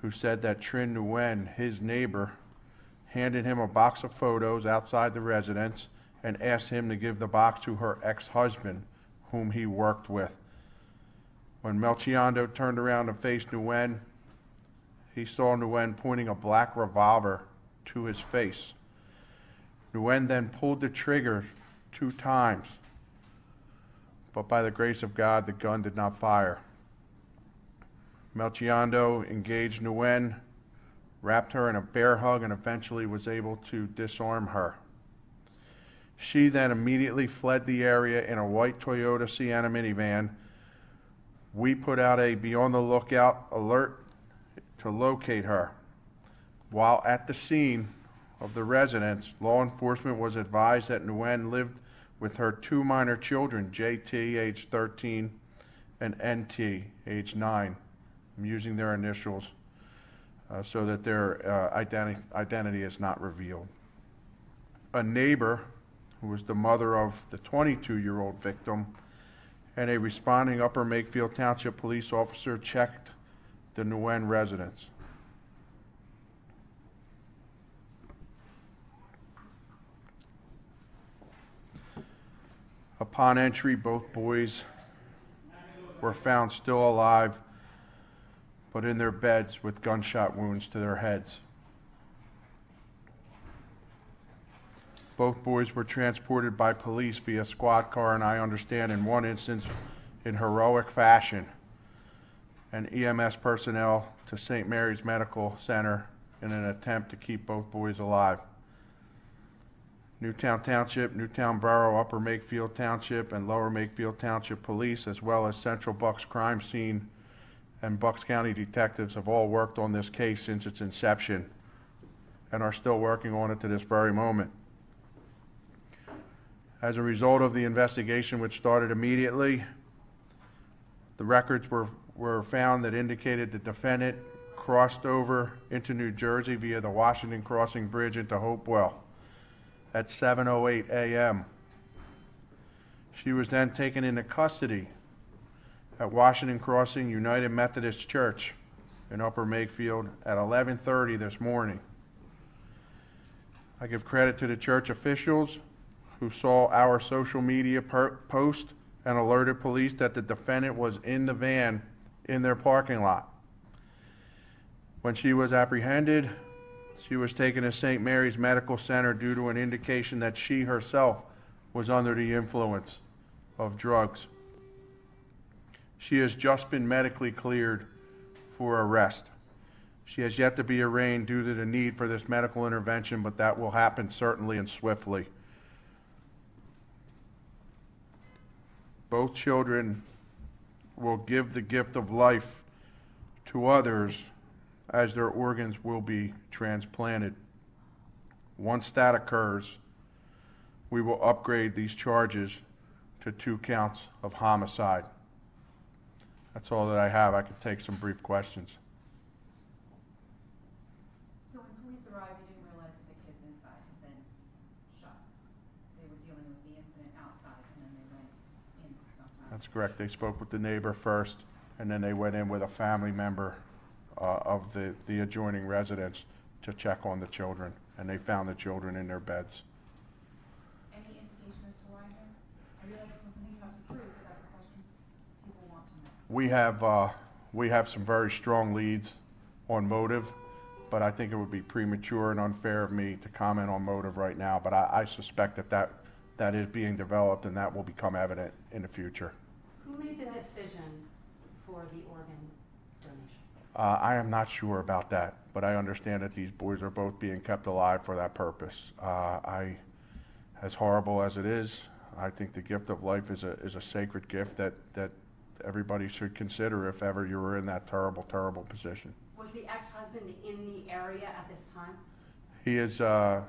who said that Trin Nguyen, his neighbor, handed him a box of photos outside the residence and asked him to give the box to her ex-husband, whom he worked with. When Melchiondo turned around to face Nguyen, he saw Nguyen pointing a black revolver to his face. Nguyen then pulled the trigger 2 times, but by the grace of God, the gun did not fire. Melchiondo engaged Nguyen, wrapped her in a bear hug, and eventually was able to disarm her. She then immediately fled the area in a white Toyota Sienna minivan. We put out a be on the lookout alert to locate her. While at the scene of the residence, law enforcement was advised that Nguyen lived with her 2 minor children, JT, age 13, and NT, age 9. I'm using their initials so that their identity is not revealed. A neighbor, who was the mother of the 22-year-old victim, and a responding Upper Makefield Township police officer checked the Nguyen residence. Upon entry, both boys were found still alive, but in their beds with gunshot wounds to their heads. Both boys were transported by police via squad car, and I understand in one instance in heroic fashion, and EMS personnel to St. Mary's Medical Center in an attempt to keep both boys alive. Newtown Township, Newtown Borough, Upper Makefield Township, and Lower Makefield Township Police, as well as Central Bucks Crime Scene and Bucks County detectives, have all worked on this case since its inception and are still working on it to this very moment. As a result of the investigation, which started immediately, the records were found that indicated the defendant crossed over into New Jersey via the Washington Crossing Bridge into Hopewell at 7:08 a.m. She was then taken into custody at Washington Crossing United Methodist Church in Upper Makefield at 11:30 this morning. I give credit to the church officials who saw our social media post and alerted police that the defendant was in the van in their parking lot. When she was apprehended, she was taken to St. Mary's Medical Center due to an indication that she herself was under the influence of drugs. She has just been medically cleared for arrest. She has yet to be arraigned due to the need for this medical intervention, but that will happen certainly and swiftly. Both children will give the gift of life to others as their organs will be transplanted. Once that occurs, we will upgrade these charges to 2 counts of homicide. That's all that I have. I can take some brief questions. So when police arrived, you didn't realize that the kids inside had been shot. They were dealing with the incident outside, and then they went in sometime. That's correct. They spoke with the neighbor first, and then they went in with a family member of the adjoining residence to check on the children, and they found the children in their beds. Any indication as to why then? I realize it's something you have to prove, but that's a question people want to know. We have some very strong leads on motive, but I think it would be premature and unfair of me to comment on motive right now. But I suspect that is being developed, and that will become evident in the future. Who made the decision for the organ donation? I am not sure about that, but I understand that these boys are both being kept alive for that purpose. As horrible as it is, I think the gift of life is a sacred gift that everybody should consider if ever you were in that terrible, terrible position. Was the ex-husband in the area at this time? He is, the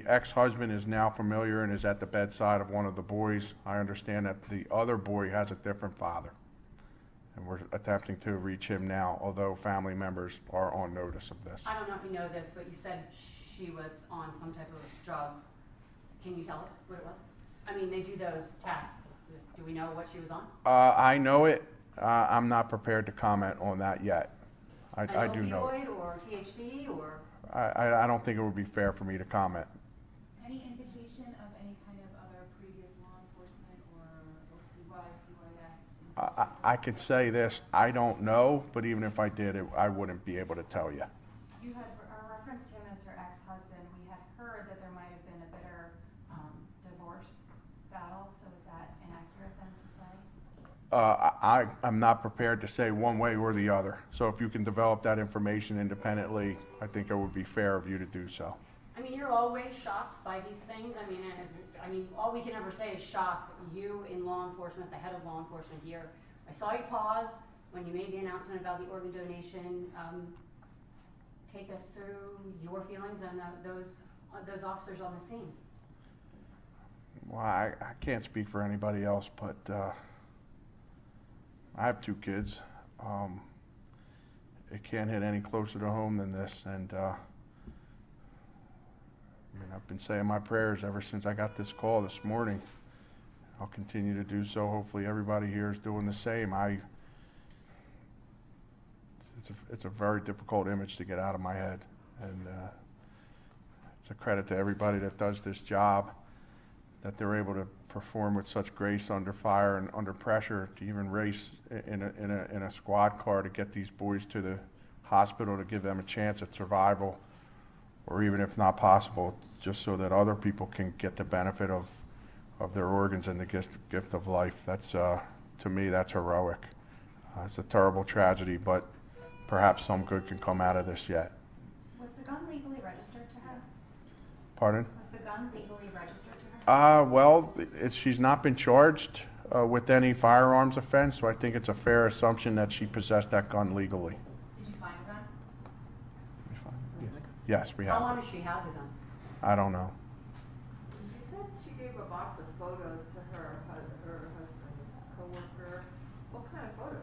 ex-husband is now familiar and is at the bedside of one of the boys. I understand that the other boy has a different father, and we're attempting to reach him now, although family members are on notice of this. I don't know if you know this, but you said she was on some type of drug. Can you tell us what it was? I mean, they do those tests. Do we know what she was on? I know it. I'm not prepared to comment on that yet. I do know it. An opioid or THC or? I don't think it would be fair for me to comment. Any indication of any kind of other previous law enforcement or OCY, CYS? I can say this, I don't know, but even if I did, I wouldn't be able to tell you. You had referenced him as her ex-husband. We had heard that there might have been a bitter divorce battle, so is that inaccurate then to say? I'm not prepared to say one way or the other. So if you can develop that information independently, I think it would be fair of you to do so. I mean, you're always shocked by these things. I mean, all we can ever say is shock. You in law enforcement, the head of law enforcement here. I saw you pause when you made the announcement about the organ donation. Take us through your feelings and those officers on the scene. Well, I can't speak for anybody else, but I have 2 kids. It can't hit any closer to home than this, and I mean, I've been saying my prayers ever since I got this call this morning. I'll continue to do so. Hopefully everybody here is doing the same. It's a very difficult image to get out of my head, and it's a credit to everybody that does this job, that they're able to perform with such grace under fire and under pressure, to even race in a squad car to get these boys to the hospital to give them a chance at survival, or even if not possible, just so that other people can get the benefit of their organs and the gift of life. That's, to me, that's heroic. It's a terrible tragedy, but perhaps some good can come out of this yet. Was the gun legally registered to her? Pardon? Was the gun legally registered to her? Well, she's not been charged with any firearms offense, so I think it's a fair assumption that she possessed that gun legally. Did you find the gun? Yes, we have. How long has she had the gun? I don't know. You said she gave a box of photos to her husband's coworker. What kind of photos?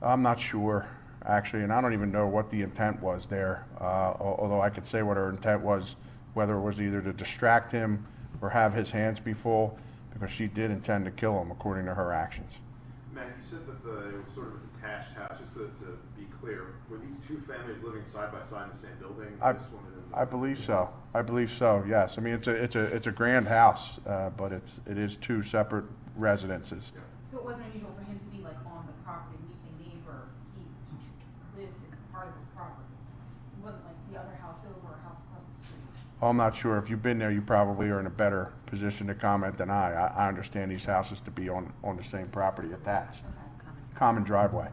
I'm not sure, actually, and I don't even know what the intent was there, although I could say what her intent was, whether it was either to distract him or have his hands be full, because she did intend to kill him, according to her actions. Matt, you said that it was sort of a detached house. Just to be clear, were these 2 families living side by side in the same building? I believe so. I believe so. Yes. I mean, it's a grand house, but it is 2 separate residences. Yeah. So it wasn't unusual for him to be like on the property. When you say neighbor, he lived part of this property. It wasn't like the other house over or house across the street. I'm not sure. If you've been there, you probably are in a better position to comment than I understand these houses to be on the same property attached. Okay. Common driveway.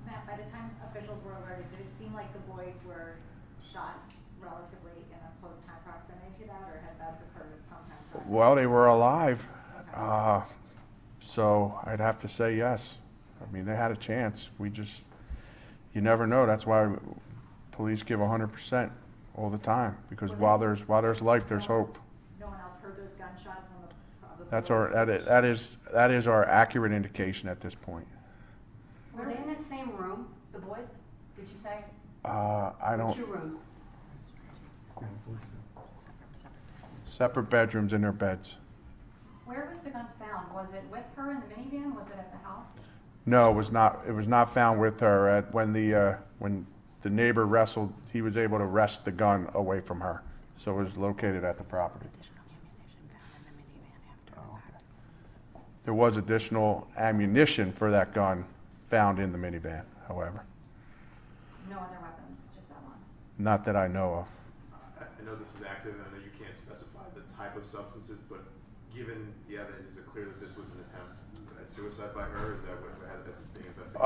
Matt, by the time officials were alerted, did it seem like the boys were shot relatively in a close time proximity to that, or had that occurred at some time? Well, they were alive, Okay. so I'd have to say yes. I mean, they had a chance. We just, you never know. That's why police give 100% all the time, because while there's life, there's hope. No one else heard those gunshots on the That's that is our accurate indication at this point. Were they in the same room, the boys? Did you say? I don't. 2 rooms. Separate bedrooms in their beds. Where was the gun found? Was it with her in the minivan? Was it at the house? No, it was not. It was not found with her. When the neighbor wrestled, he was able to wrest the gun away from her, so it was located at the property. There was additional ammunition for that gun found in the minivan, however. No other weapons, just that one? Not that I know of. I know this is active, and I know you can't specify the type of substances, but given the evidence, is it clear that this was an attempt at suicide by her? Is that how this is being investigated?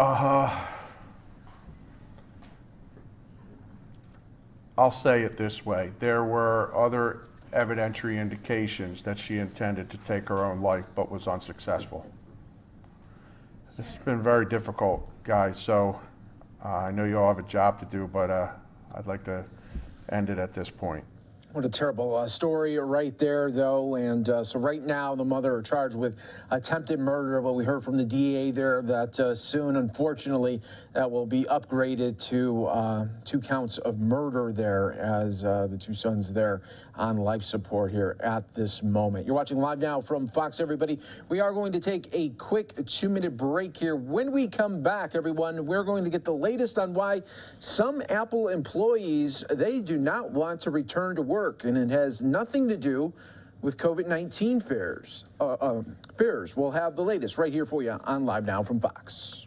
I'll say it this way. There were other evidentiary indications that she intended to take her own life, but was unsuccessful. This has been very difficult, guys, so I know you all have a job to do, but I'd like to end it at this point. What a terrible story right there, though. And so right now, the mother is charged with attempted murder. But we heard from the DA there that soon, unfortunately, that will be upgraded to 2 counts of murder there, as the 2 sons there on life support here at this moment. You're watching Live Now from Fox, everybody. We are going to take a quick 2-minute break here. When we come back, everyone, we're going to get the latest on why some Apple employees, they do not want to return to work. And it has nothing to do with COVID-19 fears. We'll have the latest right here for you on Live Now from Fox.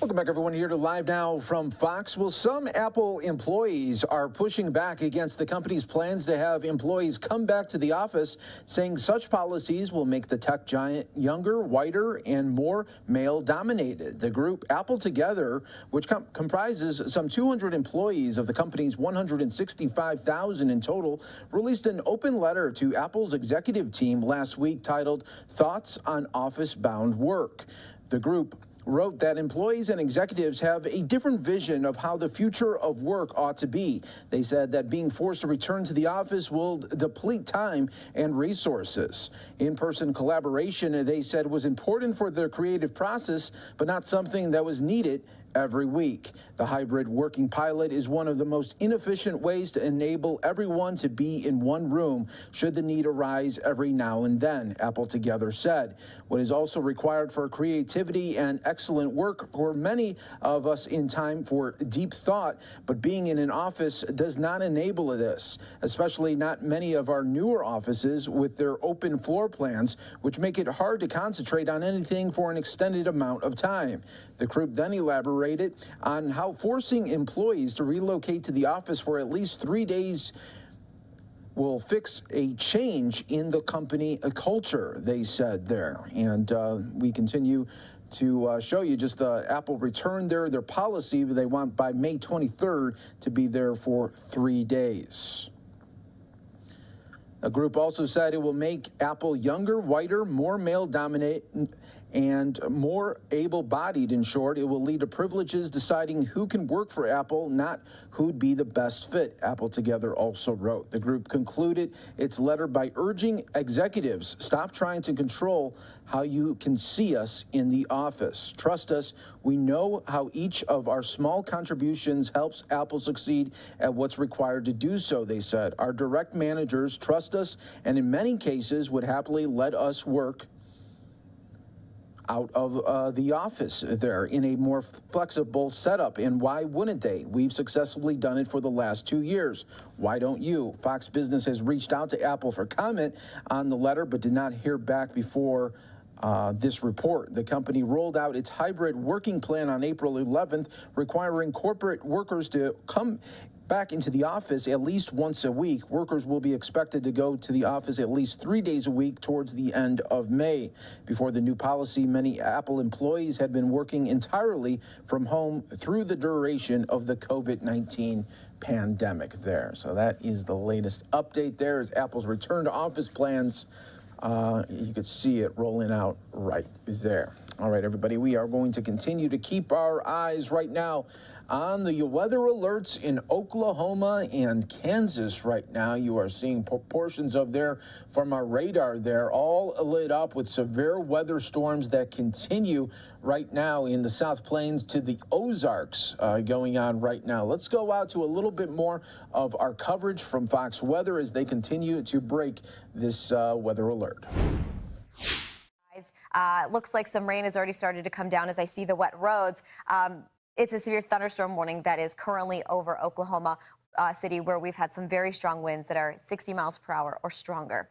Welcome back, everyone, here to Live Now from Fox. Well, some Apple employees are pushing back against the company's plans to have employees come back to the office, saying such policies will make the tech giant younger, whiter, and more male-dominated. The group Apple Together, which comprises some 200 employees of the company's 165,000 in total, released an open letter to Apple's executive team last week titled Thoughts on Office-Bound Work. The group wrote that employees and executives have a different vision of how the future of work ought to be. They said that being forced to return to the office will deplete time and resources. In-person collaboration, they said, was important for their creative process, but not something that was needed every week. The hybrid working pilot is one of the most inefficient ways to enable everyone to be in one room should the need arise every now and then, Apple Together said. What is also required for creativity and excellent work for many of us in time for deep thought, but being in an office does not enable this, especially not many of our newer offices with their open floor plans, which make it hard to concentrate on anything for an extended amount of time. The group then elaborated on how forcing employees to relocate to the office for at least 3 days will fix a change in the company culture, they said there. And we continue to show you just the Apple returned their policy. They want by May 23rd to be there for 3 days. The group also said it will make Apple younger, whiter, more male-dominated, and more able-bodied. In short, it will lead to privileges deciding who can work for Apple, not who'd be the best fit, Apple Together also wrote. The group concluded its letter by urging executives, stop trying to control how you can see us in the office. Trust us, we know how each of our small contributions helps Apple succeed at what's required to do so, they said. Our direct managers trust us and in many cases would happily let us work out of the office there in a more flexible setup. And why wouldn't they? We've successfully done it for the last 2 years. Why don't you? Fox Business has reached out to Apple for comment on the letter, but did not hear back before this report. The company rolled out its hybrid working plan on April 11th, requiring corporate workers to come back into the office at least once a week. Workers will be expected to go to the office at least 3 days a week towards the end of May. Before the new policy, many Apple employees had been working entirely from home through the duration of the COVID-19 pandemic there. So that is the latest update there is Apple's return to office plans. You could see it rolling out right there. All right, everybody, we are going to continue to keep our eyes right now on the weather alerts in Oklahoma and Kansas right now. You are seeing portions of there from our radar there, all lit up with severe weather storms that continue right now in the South Plains to the Ozarks going on right now. Let's go out to a little bit more of our coverage from Fox Weather as they continue to break this weather alert. Looks like some rain has already started to come down as I see the wet roads. It's a severe thunderstorm warning that is currently over Oklahoma City, where we've had some very strong winds that are 60 miles per hour or stronger.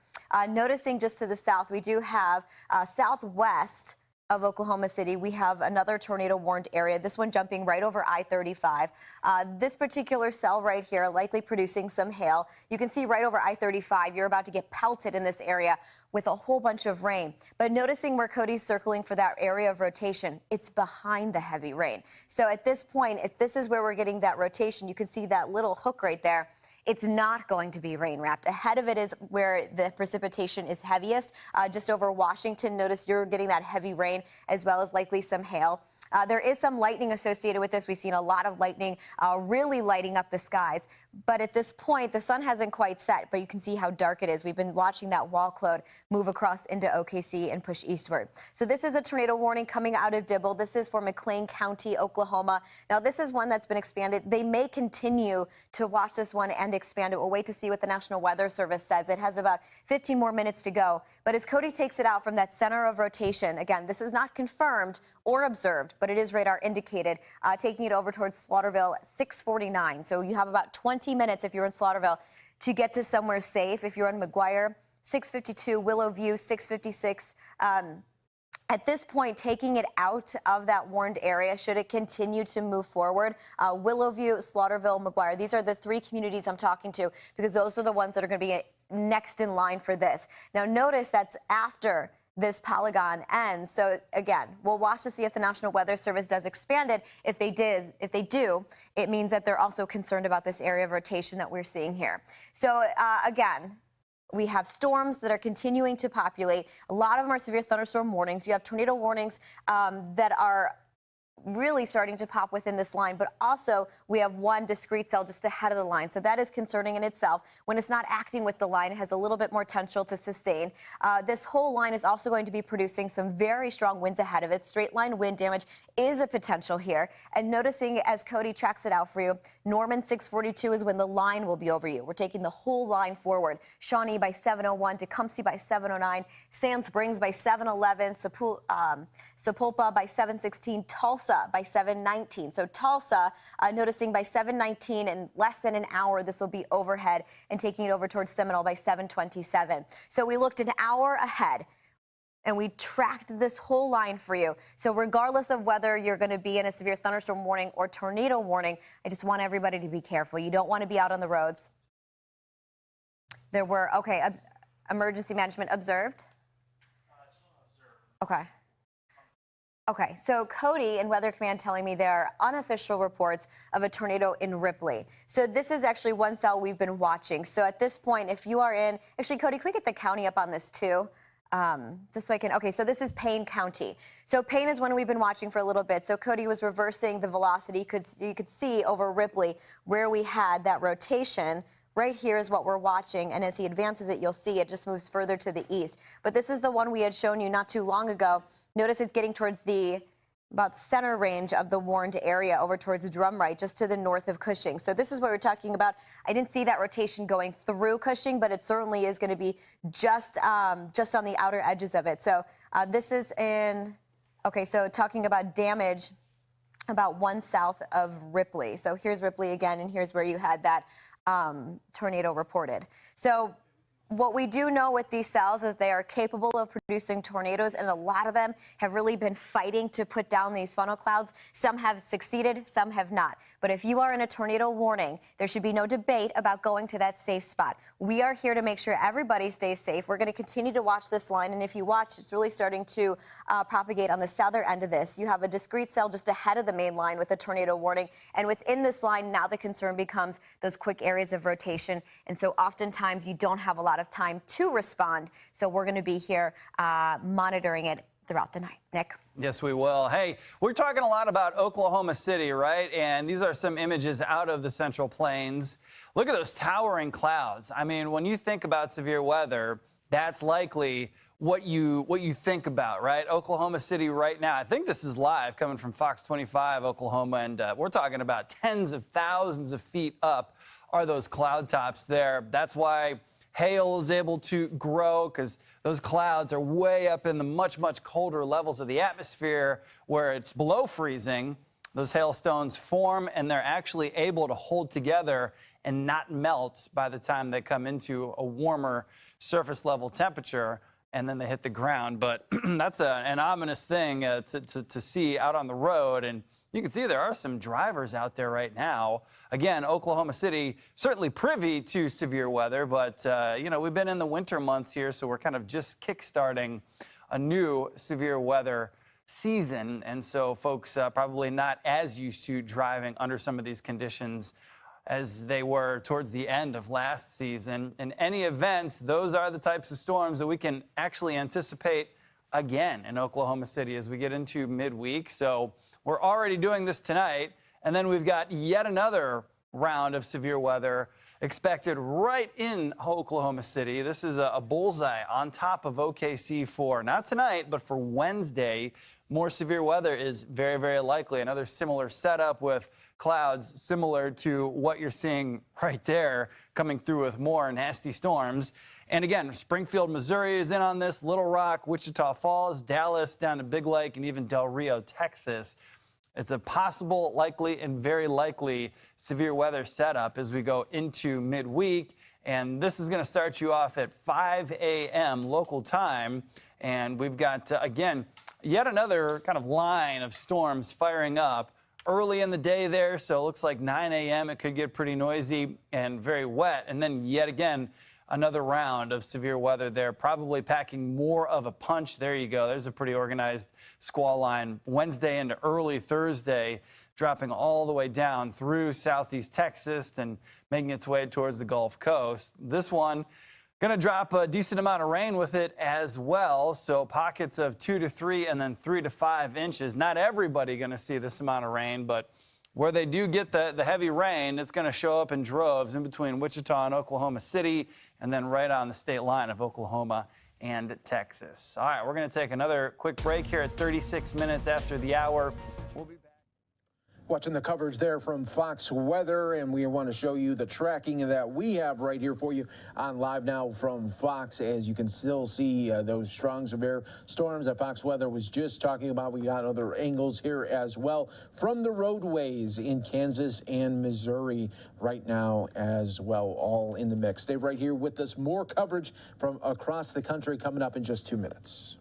Noticing just to the south, we do have southwest of Oklahoma City, we have another tornado warned area, this one jumping right over I-35. This particular cell right here likely producing some hail. You can see right over I-35, you're about to get pelted in this area with a whole bunch of rain. But noticing where Cody's circling for that area of rotation, it's behind the heavy rain. So at this point, if this is where we're getting that rotation, you can see that little hook right there. It's not going to be rain wrapped. Ahead of it is where the precipitation is heaviest, just over Washington. Notice you're getting that heavy rain as well as likely some hail. There is some lightning associated with this. We've seen a lot of lightning really lighting up the skies. But at this point, the sun hasn't quite set, but you can see how dark it is. We've been watching that wall cloud move across into OKC and push eastward. So this is a tornado warning coming out of Dibble. This is for McLean County, Oklahoma. Now, this is one that's been expanded. They may continue to watch this one and expand it. We'll wait to see what the National Weather Service says. It has about 15 more minutes to go. But as Cody takes it out from that center of rotation, again, this is not confirmed or observed, but it is radar indicated, taking it over towards Slaughterville, 649. So you have about 20 minutes if you're in Slaughterville to get to somewhere safe. If you're in McGuire, 652, Willow View, 656. At this point, taking it out of that warned area, should it continue to move forward, Willowview, Slaughterville, McGuire, these are the 3 communities I'm talking to because those are the ones that are going to be next in line for this. Now, notice that's after this polygon ends. So again, we'll watch to see if the National Weather Service does expand it. If they do, it means that they're also concerned about this area of rotation that we're seeing here. So again, we have storms that are continuing to populate. A lot of them are severe thunderstorm warnings. You have tornado warnings that are really starting to pop within this line, but also we have one discrete cell just ahead of the line. So that is concerning in itself. When it's not acting with the line, it has a little bit more potential to sustain. This whole line is also going to be producing some very strong winds ahead of it. Straight line wind damage is a potential here. And noticing as Cody tracks it out for you, Norman 642 is when the line will be over you. We're taking the whole line forward. Shawnee by 701, Tecumseh by 709, Sand Springs by 711, Sapulpa by 716, Tulsa by 719. So Tulsa, noticing by 719 in less than an hour, this will be overhead and taking it over towards Seminole by 727. So we looked an hour ahead and we tracked this whole line for you. So regardless of whether you're going to be in a severe thunderstorm warning or tornado warning, I just want everybody to be careful. You don't want to be out on the roads. There were, okay, emergency management observed. Okay. Okay, so Cody and Weather Command telling me there are unofficial reports of a tornado in Ripley. So this is actually one cell we've been watching. So at this point, if you are in, actually, Cody, can we get the county up on this too? Just so I can, okay, so this is Payne County. So Payne is one we've been watching for a little bit. So Cody was reversing the velocity. You could see over Ripley where we had that rotation. Right here is what we're watching, and as he advances it, you'll see it just moves further to the east. But this is the one we had shown you not too long ago. Notice it's getting towards the about center range of the warned area over towards Drumright, just to the north of Cushing. So this is what we're talking about. I didn't see that rotation going through Cushing, but it certainly is going to be just on the outer edges of it. So this is in, okay, so talking about damage about 1 south of Ripley. So here's Ripley again, and here's where you had that tornado reported. So what we do know with these cells is they are capable of producing tornadoes, and a lot of them have really been fighting to put down these funnel clouds. Some have succeeded, some have not. But if you are in a tornado warning, there should be no debate about going to that safe spot. We are here to make sure everybody stays safe. We're going to continue to watch this line, and if you watch, it's really starting to propagate on the southern end of this. You have a discrete cell just ahead of the main line with a tornado warning, and within this line, now the concern becomes those quick areas of rotation, and so oftentimes you don't have a lot of time to respond. So we're going to be here monitoring it throughout the night. Nick? Yes, we will. Hey, we're talking a lot about Oklahoma City, right? And these are some images out of the Central Plains. Look at those towering clouds. I mean, when you think about severe weather, that's likely what you think about, right? Oklahoma City right now. I think this is live coming from Fox 25, Oklahoma, and we're talking about tens of thousands of feet up are those cloud tops there. That's why hail is able to grow, because those clouds are way up in the much, much colder levels of the atmosphere where it's below freezing. Those hailstones form, and they're actually able to hold together and not melt by the time they come into a warmer surface level temperature, and then they hit the ground. But that's an ominous thing to see out on the road. And you can see there are some drivers out there right now. Again, Oklahoma City, certainly privy to severe weather, but, you know, we've been in the winter months here, so we're kind of just kickstarting a new severe weather season. And so folks probably not as used to driving under some of these conditions as they were towards the end of last season. In any event, those are the types of storms that we can actually anticipate again in Oklahoma City as we get into midweek. So we're already doing this tonight, and then we've got yet another round of severe weather expected right in Oklahoma City. This is a bullseye on top of OKC for not tonight, but for Wednesday. More severe weather is very, very likely. Another similar setup with clouds similar to what you're seeing right there, coming through with more nasty storms. And again, Springfield, Missouri is in on this, Little Rock, Wichita Falls, Dallas, down to Big Lake, and even Del Rio, Texas. It's a possible, likely, and very likely severe weather setup as we go into midweek. And this is going to start you off at 5 a.m. local time. And we've got, again, yet another kind of line of storms firing up early in the day there. So it looks like 9 a.m. it could get pretty noisy and very wet. And then yet again, another round of severe weather there, probably packing more of a punch. There you go. There's a pretty organized squall line Wednesday into early Thursday, dropping all the way down through southeast Texas and making its way towards the Gulf Coast. This one going to drop a decent amount of rain with it as well. So pockets of 2 to 3 and then 3 to 5 inches. Not everybody going to see this amount of rain, but where they do get the heavy rain, it's going to show up in droves in between Wichita and Oklahoma City, and then right on the state line of Oklahoma and Texas. All right, we're going to take another quick break here at 36 minutes after the hour. We'll be back. Watching the coverage there from Fox Weather, and we want to show you the tracking that we have right here for you on Live Now from Fox. As you can still see those strong severe storms that Fox Weather was just talking about. We got other angles here as well from the roadways in Kansas and Missouri right now as well, all in the mix. Stay right here with us. More coverage from across the country coming up in just 2 minutes.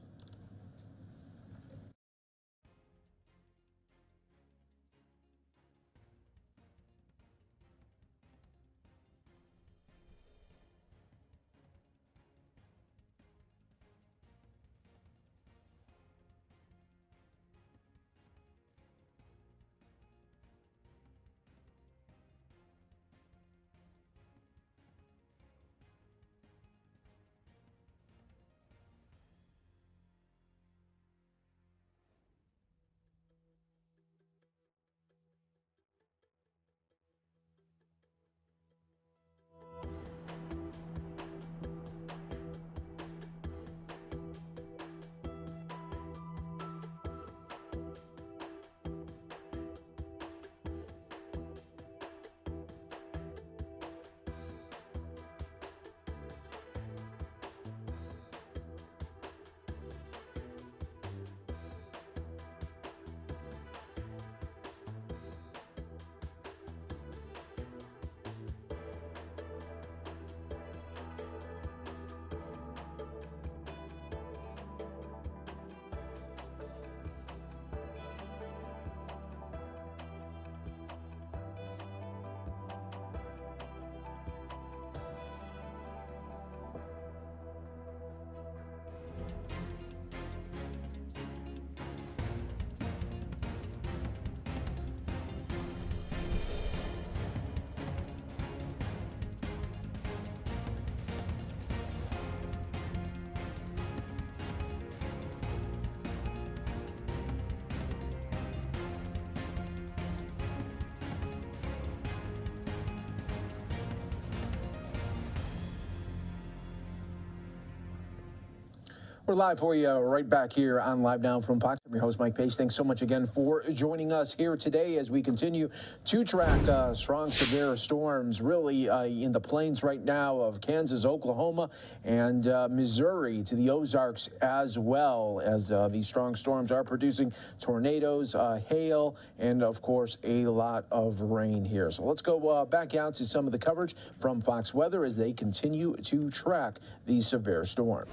We're live for you right back here on Live Now from Fox. I'm your host, Mike Pace. Thanks so much again for joining us here today as we continue to track strong, severe storms really in the plains right now of Kansas, Oklahoma, and Missouri to the Ozarks as well, as these strong storms are producing tornadoes, hail, and, of course, a lot of rain here. So let's go back out to some of the coverage from Fox Weather as they continue to track these severe storms.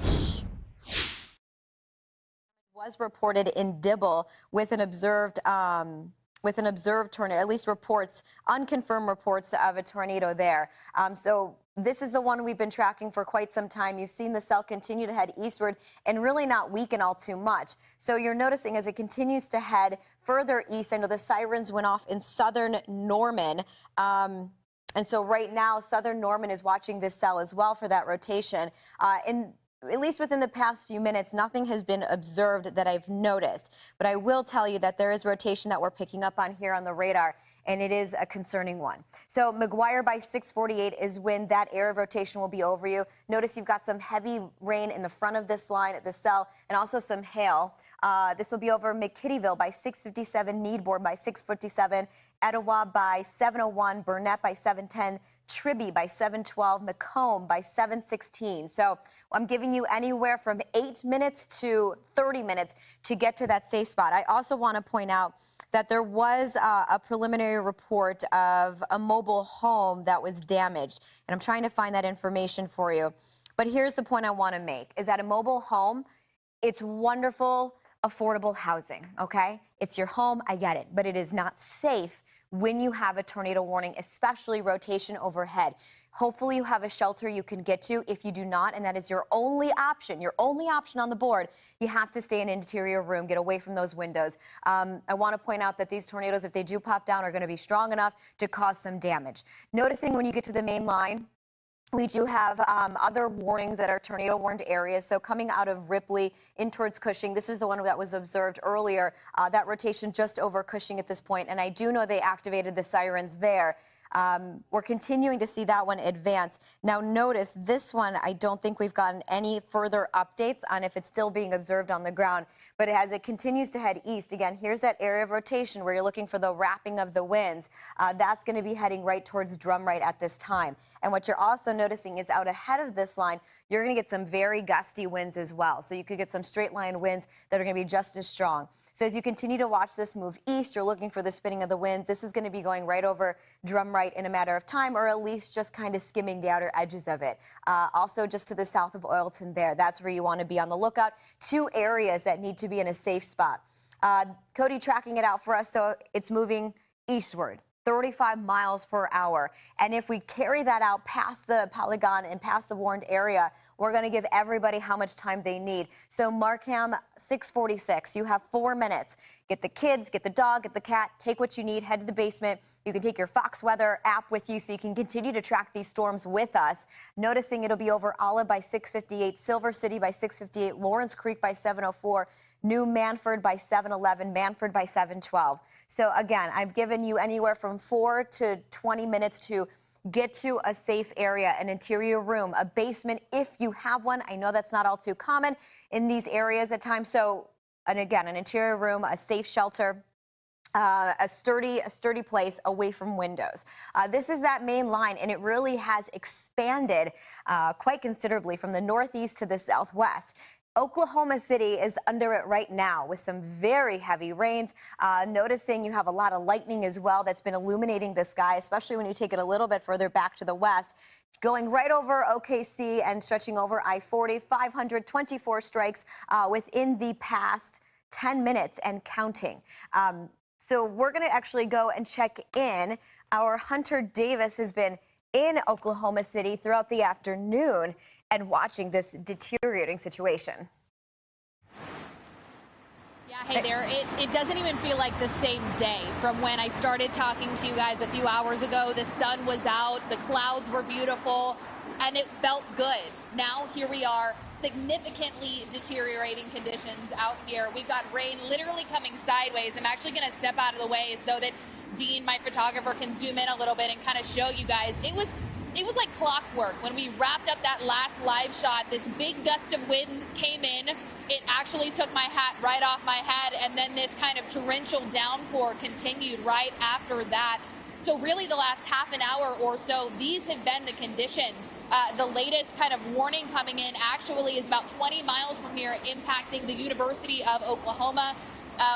Was reported in Dibble with an observed tornado, at least reports, unconfirmed reports of a tornado there. So this is the one we've been tracking for quite some time. You've seen the cell continue to head eastward and really not weaken all too much. So you're noticing as it continues to head further east, I know the sirens went off in southern Norman. And so right now, southern Norman is watching this cell as well for that rotation. At least within the past few minutes, nothing has been observed that I've noticed. But I will tell you that there is rotation that we're picking up on here on the radar, and it is a concerning one. So McGuire by 6:48 is when that area of rotation will be over you. Notice you've got some heavy rain in the front of this line at the cell and also some hail. This will be over McKittyville by 6:57, Needmore by 6:57, Etowah by 7:01, Burnett by 7:10, Tribby by 7:12, Macomb by 7:16. So I'm giving you anywhere from 8 minutes to 30 minutes to get to that safe spot. I also want to point out that there was a preliminary report of a mobile home that was damaged, and I'm trying to find that information for you. But here's the point I want to make, is that a mobile home, it's wonderful affordable housing, okay? It's your home, I get it, but it is not safe when you have a tornado warning, especially rotation overhead. Hopefully you have a shelter you can get to. If you do not, and that is your only option on the board, you have to stay in an interior room, get away from those windows. I want to point out that these tornadoes, if they do pop down, are going to be strong enough to cause some damage. Noticing when you get to the main line, we do have other warnings that are tornado warned areas. So coming out of Ripley in towards Cushing, this is the one that was observed earlier, that rotation just over Cushing at this point. And I do know they activated the sirens there. We're continuing to see that one advance. Now notice this one, I don't think we've gotten any further updates on if it's still being observed on the ground, but as it continues to head east, again, here's that area of rotation where you're looking for the wrapping of the winds. That's going to be heading right towards Drumright at this time. And what you're also noticing is out ahead of this line, you're going to get some very gusty winds as well. So you could get some straight line winds that are going to be just as strong. So as you continue to watch this move east, you're looking for the spinning of the winds. This is going to be going right over Drumright in a matter of time, or at least just kind of skimming the outer edges of it. Also just to the south of Oilton there, that's where you want to be on the lookout. 2 areas that need to be in a safe spot. Cody tracking it out for us, so it's moving eastward. 35 miles per hour. And if we carry that out past the Pentagon and past the warned area, we're going to give everybody how much time they need. So Markham, 6:46. You have 4 minutes. Get the kids, get the dog, get the cat, take what you need, head to the basement. You can take your Fox Weather app with you so you can continue to track these storms with us. Noticing it'll be over Olive by 6:58, Silver City by 6:58, Lawrence Creek by 7:04. New Manford by 7:11, Manford by 7:12. So again, I've given you anywhere from 4 to 20 minutes to get to a safe area, an interior room, a basement if you have one. I know that's not all too common in these areas at times. So, and again, an interior room, a safe shelter, a sturdy place away from windows. This is that main line, and it really has expanded quite considerably from the northeast to the southwest. Oklahoma City is under it right now with some very heavy rains. Noticing you have a lot of lightning as well that's been illuminating the sky, especially when you take it a little bit further back to the west. Going right over OKC and stretching over I-40, 524 strikes within the past 10 minutes and counting. So we're going to actually go and check in. Our Hunter Davis has been in Oklahoma City throughout the afternoon and watching this deteriorating situation. Yeah, hey there. It doesn't even feel like the same day from when I started talking to you guys a few hours ago. The sun was out, the clouds were beautiful, and it felt good. Now here we are, significantly deteriorating conditions out here. We've got rain literally coming sideways. I'm actually going to step out of the way so that Dean, my photographer, can zoom in a little bit and kind of show you guys. It was like clockwork. When we wrapped up that last live shot, this big gust of wind came in. It actually took my hat right off my head, and then this kind of torrential downpour continued right after that. So really the last half an hour or so, these have been the conditions. The latest kind of warning coming in actually is about 20 miles from here, impacting the University of Oklahoma.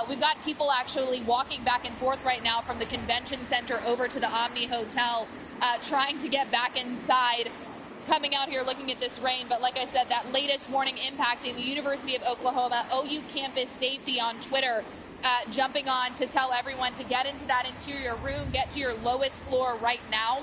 We've got people actually walking back and forth right now from the convention center over to the Omni Hotel, trying to get back inside, coming out here looking at this rain. But like I said, that latest warning impacting the University of Oklahoma, OU Campus Safety on Twitter, jumping on to tell everyone to get into that interior room, get to your lowest floor right now.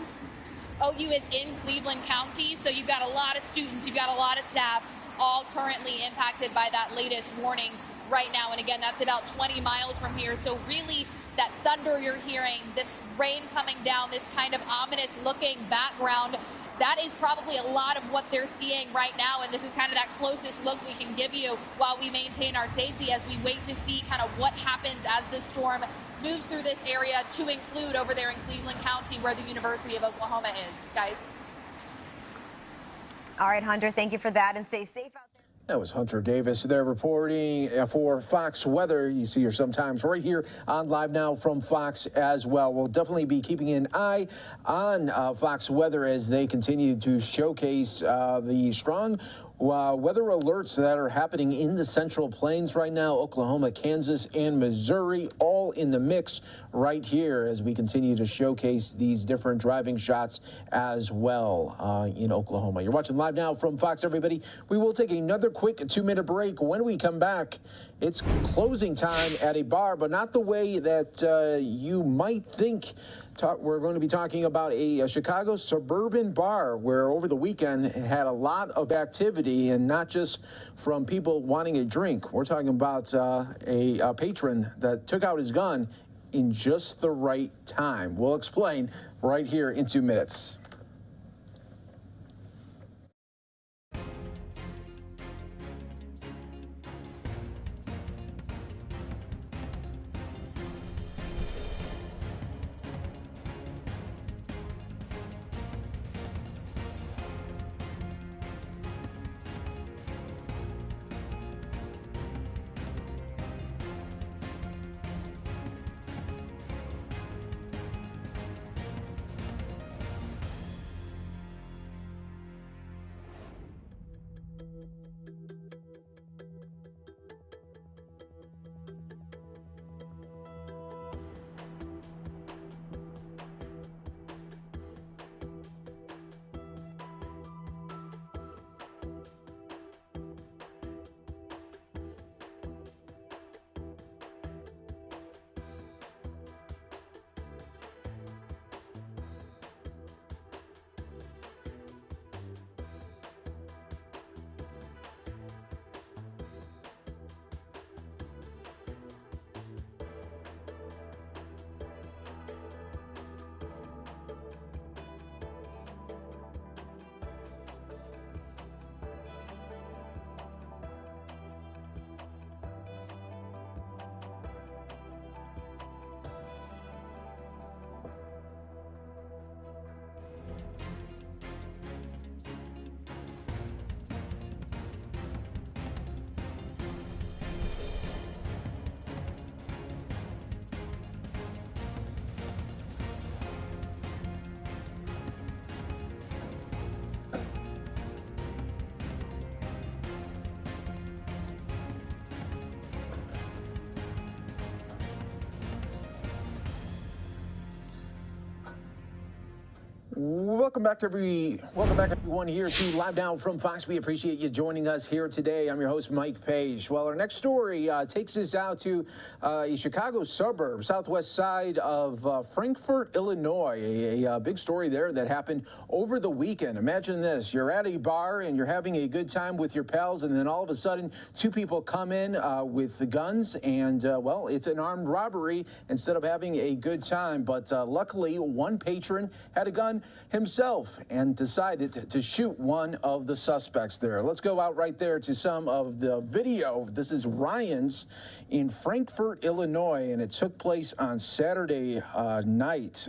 OU is in Cleveland County, so you've got a lot of students, you've got a lot of staff, all currently impacted by that latest warning right now. And again, that's about 20 miles from here. So really, that thunder you're hearing, this rain coming down, this kind of ominous looking background, that is probably a lot of what they're seeing right now. And this is kind of that closest look we can give you while we maintain our safety as we wait to see kind of what happens as this storm moves through this area, to include over there in Cleveland County where the University of Oklahoma is, guys. All right, Hunter, thank you for that, and stay safe out there. That was Hunter Davis there reporting for Fox Weather. You see her sometimes right here on Live Now from Fox as well. We'll definitely be keeping an eye on Fox Weather as they continue to showcase the strong weather alerts that are happening in the Central Plains right now. Oklahoma, Kansas, and Missouri all in the mix right here as we continue to showcase these different driving shots as well in Oklahoma. You're watching Live Now from Fox, everybody. We will take another quick 2-minute break. When we come back, It's closing time at a bar, but not the way that you might think. We're going to be talking about a Chicago suburban bar where over the weekend it had a lot of activity, and not just from people wanting a drink. We're talking about a patron that took out his gun in just the right time. We'll explain right here in 2 minutes. Welcome back, everyone, here to Live Now from Fox. We appreciate you joining us here today. I'm your host, Mike Page. Well, our next story takes us out to a Chicago suburb, southwest side of Frankfort, Illinois. A big story there that happened over the weekend. Imagine this. You're at a bar and you're having a good time with your pals, and then all of a sudden, two people come in with the guns, and, well, it's an armed robbery instead of having a good time. But luckily, one patron had a gun himself and decided to shoot one of the suspects there. Let's go out right there to some of the video. This is Ryan's in Frankfort, Illinois, and it took place on Saturday night.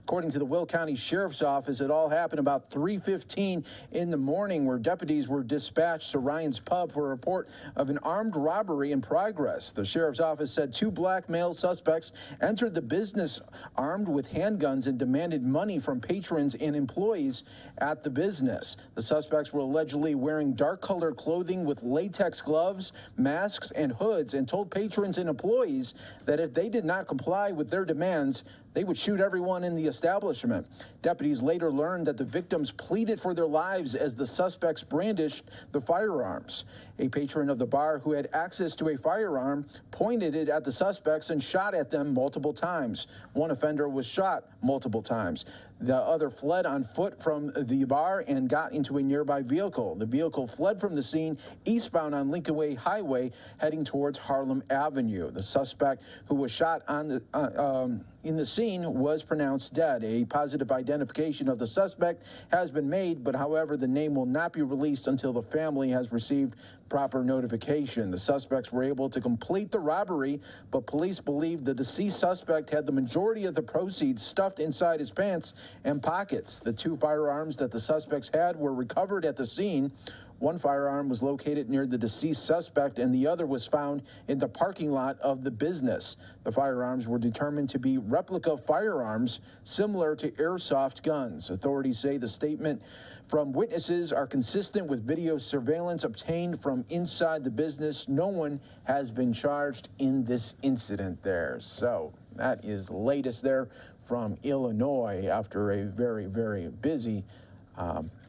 According to the Will County Sheriff's Office, it all happened about 3:15 in the morning, where deputies were dispatched to Ryan's Pub for a report of an armed robbery in progress. The Sheriff's Office said two black male suspects entered the business armed with handguns and demanded money from patrons and employees at the business. The suspects were allegedly wearing dark-colored clothing with latex gloves, masks, and hoods, and told patrons and employees that if they did not comply with their demands, they would shoot everyone in the establishment. Deputies later learned that the victims pleaded for their lives as the suspects brandished the firearms. A patron of the bar who had access to a firearm pointed it at the suspects and shot at them multiple times. One offender was shot multiple times. The other fled on foot from the bar and got into a nearby vehicle. The vehicle fled from the scene eastbound on Lincoln Way Highway, heading towards Harlem Avenue. The suspect who was shot in the scene was pronounced dead. A positive identification of the suspect has been made, but however, the name will not be released until the family has received proper notification. The suspects were able to complete the robbery, but police believe the deceased suspect had the majority of the proceeds stuffed inside his pants and pockets. The two firearms that the suspects had were recovered at the scene. One firearm was located near the deceased suspect, and the other was found in the parking lot of the business. The firearms were determined to be replica firearms similar to airsoft guns. Authorities say the statement from witnesses are consistent with video surveillance obtained from inside the business. No one has been charged in this incident there. So that is the latest there from Illinois after a very, very busy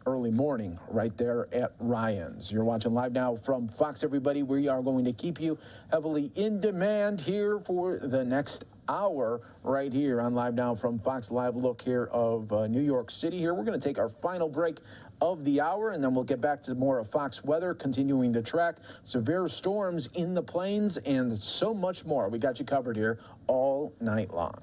early morning right there at Ryan's. You're watching Live Now from Fox, everybody. We are going to keep you heavily in demand here for the next hour right here on Live Now from Fox. Live look here of New York City here. We're going to take our final break of the hour, and then we'll get back to more of Fox weather, continuing to track severe storms in the plains and so much more. We got you covered here all night long.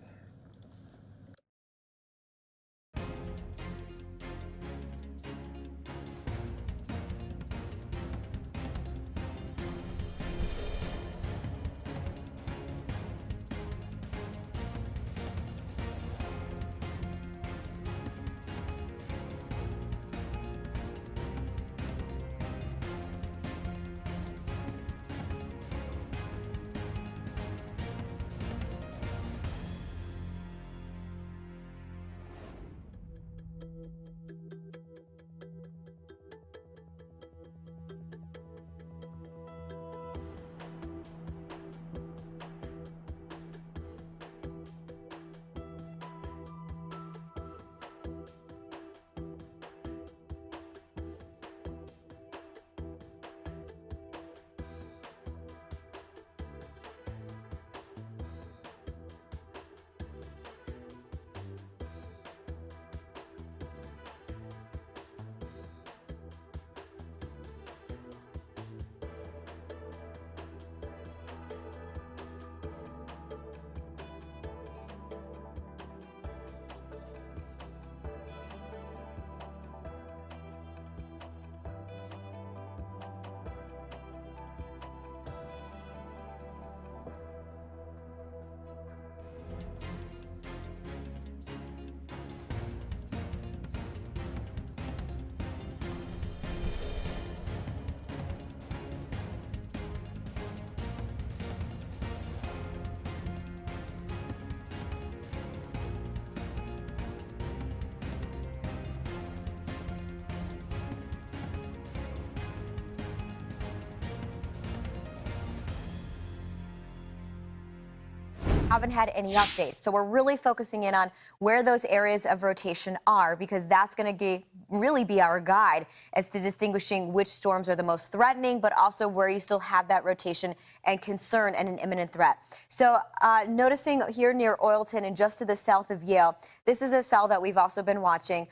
Haven't had any updates. So we're really focusing in on where those areas of rotation are, because that's going to really be our guide as to distinguishing which storms are the most threatening, but also where you still have that rotation and concern and an imminent threat. So noticing here near Oilton and just to the south of Yale, this is a cell that we've also been watching.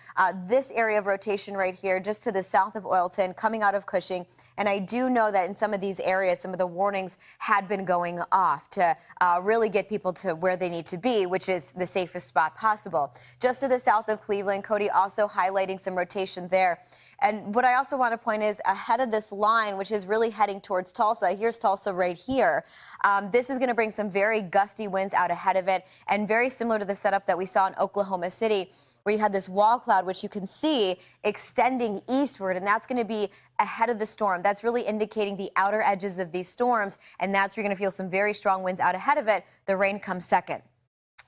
This area of rotation right here, just to the south of Oilton, coming out of Cushing. And I do know that in some of these areas, some of the warnings had been going off to really get people to where they need to be, which is the safest spot possible. Just to the south of Cleveland, Cody also highlighting some rotation there. And what I also want to point is ahead of this line, which is really heading towards Tulsa. Here's Tulsa right here. This is going to bring some very gusty winds out ahead of it, and very similar to the setup that we saw in Oklahoma City, where you had this wall cloud, which you can see extending eastward, and that's going to be ahead of the storm. That's really indicating the outer edges of these storms, and that's where you're going to feel some very strong winds out ahead of it. The rain comes second.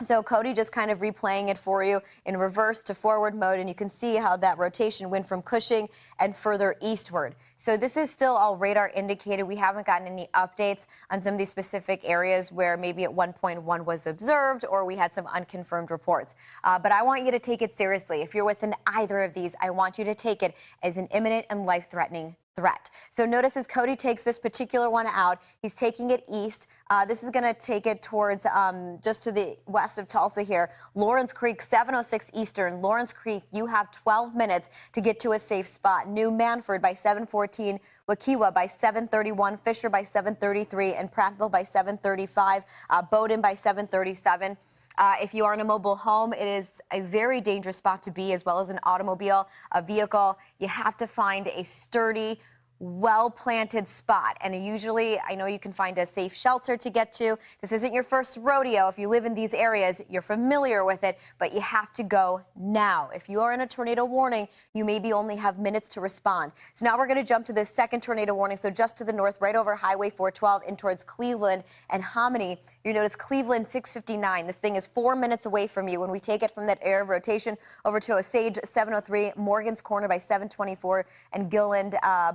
So Cody just kind of replaying it for you in reverse to forward mode, and you can see how that rotation went from Cushing and further eastward. So this is still all radar indicated. We haven't gotten any updates on some of these specific areas where maybe at one point one was observed or we had some unconfirmed reports. But I want you to take it seriously. If you're within either of these, I want you to take it as an imminent and life-threatening threat. So notice as Cody takes this particular one out, he's taking it east. This is going to take it towards just to the west of Tulsa here. Lawrence Creek, 7:06 Eastern. Lawrence Creek, you have 12 minutes to get to a safe spot. New Manford by 7:14. Wakiwa by 7:31. Fisher by 7:33. And Prattville by 7:35. Bowdoin by 7:37. If you are in a mobile home, it is a very dangerous spot to be, as well as an automobile, a vehicle. You have to find a sturdy, well-planted spot. And usually, I know you can find a safe shelter to get to. This isn't your first rodeo. If you live in these areas, you're familiar with it, but you have to go now. If you are in a tornado warning, you maybe only have minutes to respond. So now we're going to jump to the second tornado warning. So just to the north, right over Highway 412 in towards Cleveland and Hominy. You notice Cleveland 659. This thing is 4 minutes away from you when we take it from that area of rotation over to Osage 703, Morgan's Corner by 724, and Gilland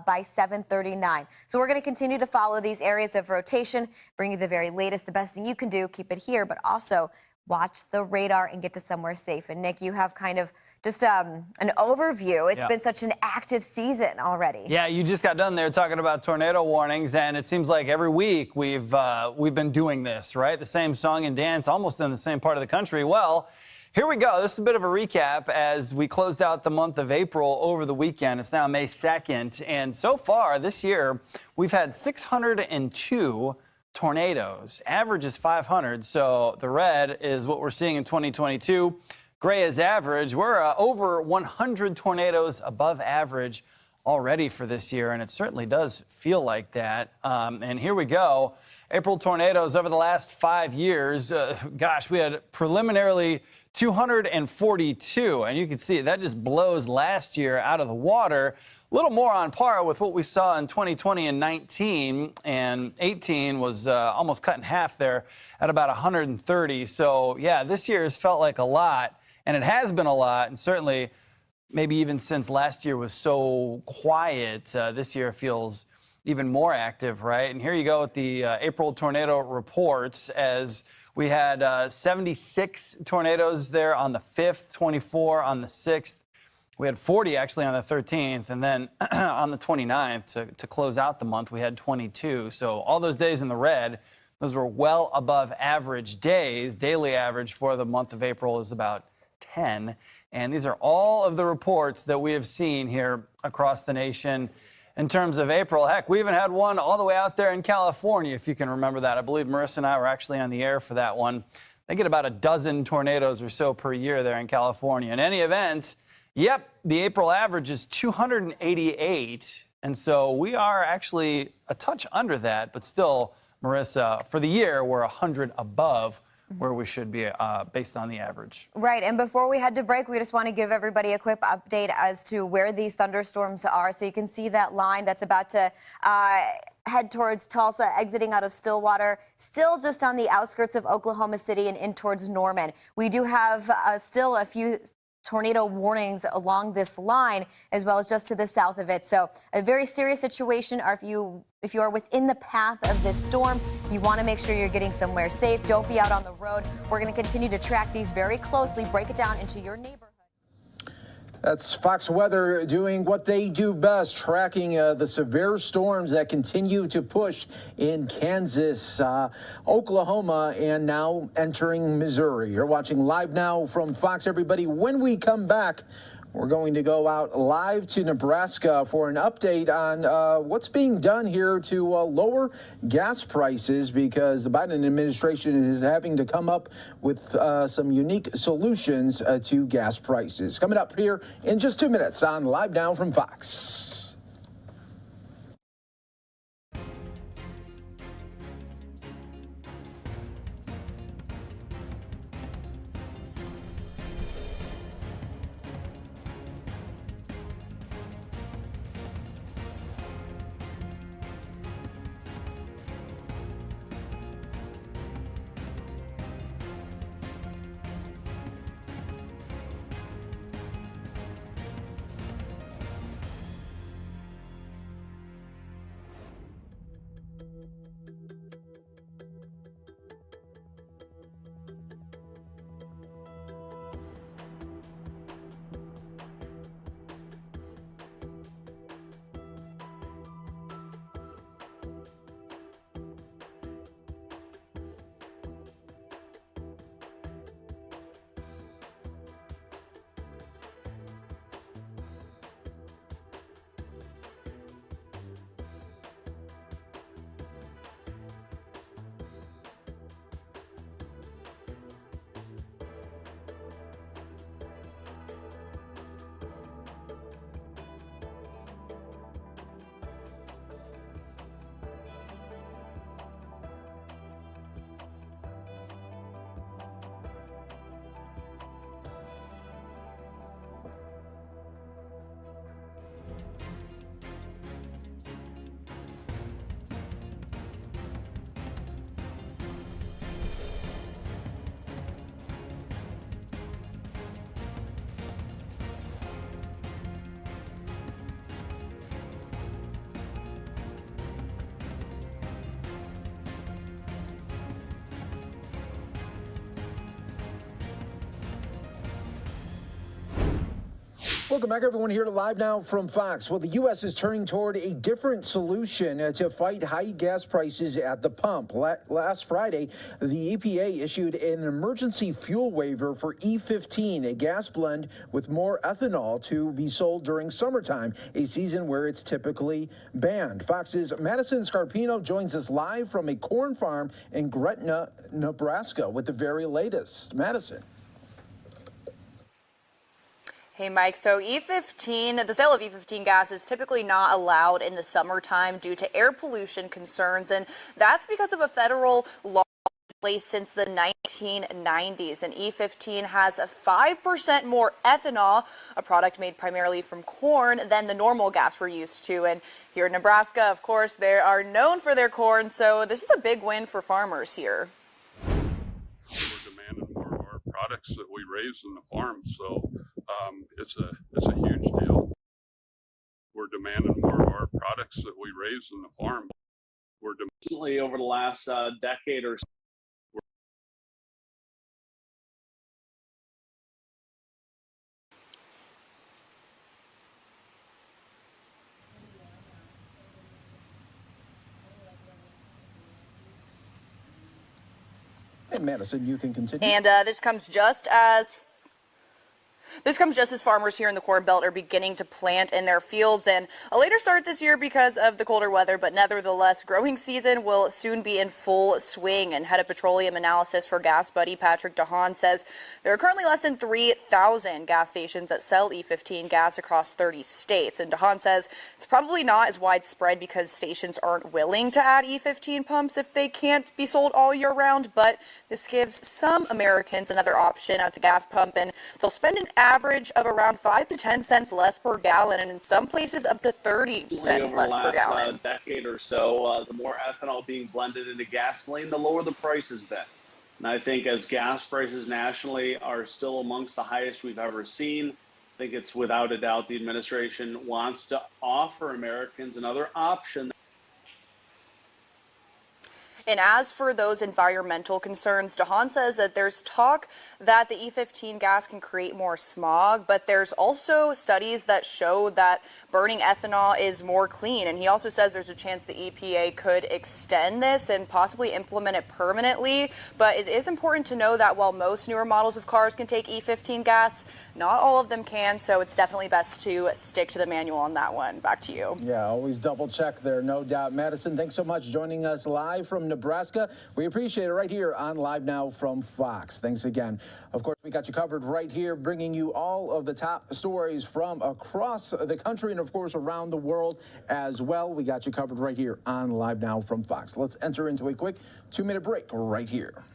by 739. So we're going to continue to follow these areas of rotation, bring you the very latest. The best thing you can do, keep it here, but also watch the radar and get to somewhere safe. And Nick, you have kind of just an overview. It's been such an active season already. Yeah, you just got done there talking about tornado warnings, and it seems like every week we've been doing this, right? The same song and dance, almost in the same part of the country. Well, here we go. This is a bit of a recap as we closed out the month of April over the weekend. It's now May 2nd, and so far this year we've had 602 tornadoes. Average is 500, so the red is what we're seeing in 2022. Gray is average. We're over 100 tornadoes above average already for this year, and it certainly does feel like that. And here we go. April tornadoes over the last 5 years. Gosh, we had preliminarily 242, and you can see that just blows last year out of the water. A little more on par with what we saw in 2020 and 19, and 18 was almost cut in half there at about 130. So, yeah, this year has felt like a lot. And it has been a lot, and certainly maybe even since last year was so quiet, this year feels even more active, right? And here you go with the April tornado reports, as we had 76 tornadoes there on the 5th, 24 on the 6th. We had 40 actually on the 13th, and then on the 29th to close out the month, we had 22. So all those days in the red, those were well above average days. Daily average for the month of April is about 10, and these are all of the reports that we have seen here across the nation in terms of April. Heck, we even had one all the way out there in California, if you can remember that. I believe Marissa and I were actually on the air for that one. They get about a dozen tornadoes or so per year there in California. In any event, yep, the April average is 288, and so we are actually a touch under that, but still, Marissa, for the year, we're 100 above where we should be based on the average. Right, and before we head to break, we just want to give everybody a quick update as to where these thunderstorms are. So you can see that line that's about to head towards Tulsa, exiting out of Stillwater, still just on the outskirts of Oklahoma City and in towards Norman. We do have still a few tornado warnings along this line, as well as just to the south of it. So a very serious situation. Or if you are within the path of this storm, you want to make sure you're getting somewhere safe. Don't be out on the road. We're going to continue to track these very closely, break it down into your neighborhood. That's Fox Weather doing what they do best, tracking the severe storms that continue to push in Kansas, Oklahoma, and now entering Missouri. You're watching Live Now from Fox, everybody. When we come back, we're going to go out live to Nebraska for an update on what's being done here to lower gas prices, because the Biden administration is having to come up with some unique solutions to gas prices. Coming up here in just 2 minutes on Live Now from Fox. Welcome back, everyone, here to Live Now from Fox. Well, the U.S. is turning toward a different solution to fight high gas prices at the pump. Last Friday, the EPA issued an emergency fuel waiver for E15, a gas blend with more ethanol to be sold during summertime, a season where it's typically banned. Fox's Madison Scarpino joins us live from a corn farm in Gretna, Nebraska, with the very latest. Madison. Hey, Mike. So E15, the sale of E15 gas is typically not allowed in the summertime due to air pollution concerns, and that's because of a federal law in place since the 1990s. And E15 has a 5% more ethanol, a product made primarily from corn, than the normal gas we're used to. And here in Nebraska, of course, they are known for their corn, so this is a big win for farmers here. We're demanding more of our products that we raise in the farm, so it's a huge deal. We're demanding more of our products that we raise in the farm. We're recently over the last decade or so. And Madison, you can continue. And this comes just as farmers here in the Corn Belt are beginning to plant in their fields, and a later start this year because of the colder weather, but nevertheless, growing season will soon be in full swing. And head of petroleum analysis for Gas Buddy, Patrick DeHaan, says there are currently less than 3,000 gas stations that sell E15 gas across 30 states. And DeHaan says it's probably not as widespread because stations aren't willing to add E15 pumps if they can't be sold all year round, but this gives some Americans another option at the gas pump, and they'll spend an average of around 5 to 10 cents less per gallon, and in some places up to 30 cents less per gallon. Over the last decade or so, the more ethanol being blended into gasoline, the lower the price has been. And I think as gas prices nationally are still amongst the highest we've ever seen, I think it's without a doubt the administration wants to offer Americans another option. And as for those environmental concerns, DeHaan says that there's talk that the E15 gas can create more smog, but there's also studies that show that burning ethanol is more clean. And he also says there's a chance the EPA could extend this and possibly implement it permanently. But it is important to know that while most newer models of cars can take E15 gas, not all of them can. So it's definitely best to stick to the manual on that one. Back to you. Yeah, always double check there, no doubt. Madison, thanks so much joining us live from Nebraska. We appreciate it right here on Live Now from Fox. Thanks again. Of course, we got you covered right here, bringing you all of the top stories from across the country and, of course, around the world as well. We got you covered right here on Live Now from Fox. Let's enter into a quick 2-minute break right here.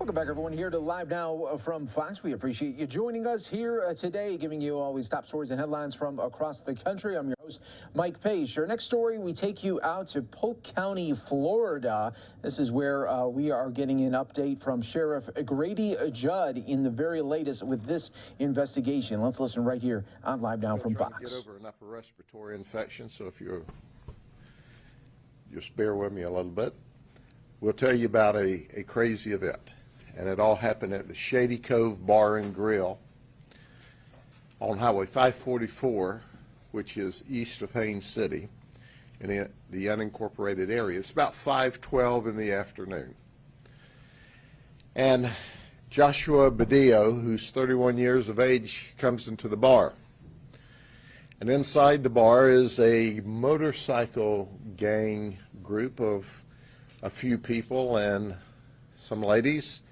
Welcome back, everyone, here to Live Now from Fox. We appreciate you joining us here today, giving you always top stories and headlines from across the country. I'm your host, Mike Pace. Our next story, we take you out to Polk County, Florida. This is where we are getting an update from Sheriff Grady Judd in the very latest with this investigation. Let's listen right here on Live Now from Fox. Get over an upper respiratory infection, so if you'll just bear with me a little bit. We'll tell you about a crazy event. And it all happened at the Shady Cove Bar and Grill on Highway 544, which is east of Haines City in the unincorporated area. It's about 5:12 in the afternoon. And Joshua Badillo, who's 31 years of age, comes into the bar. And inside the bar is a motorcycle gang group of a few people and some ladies.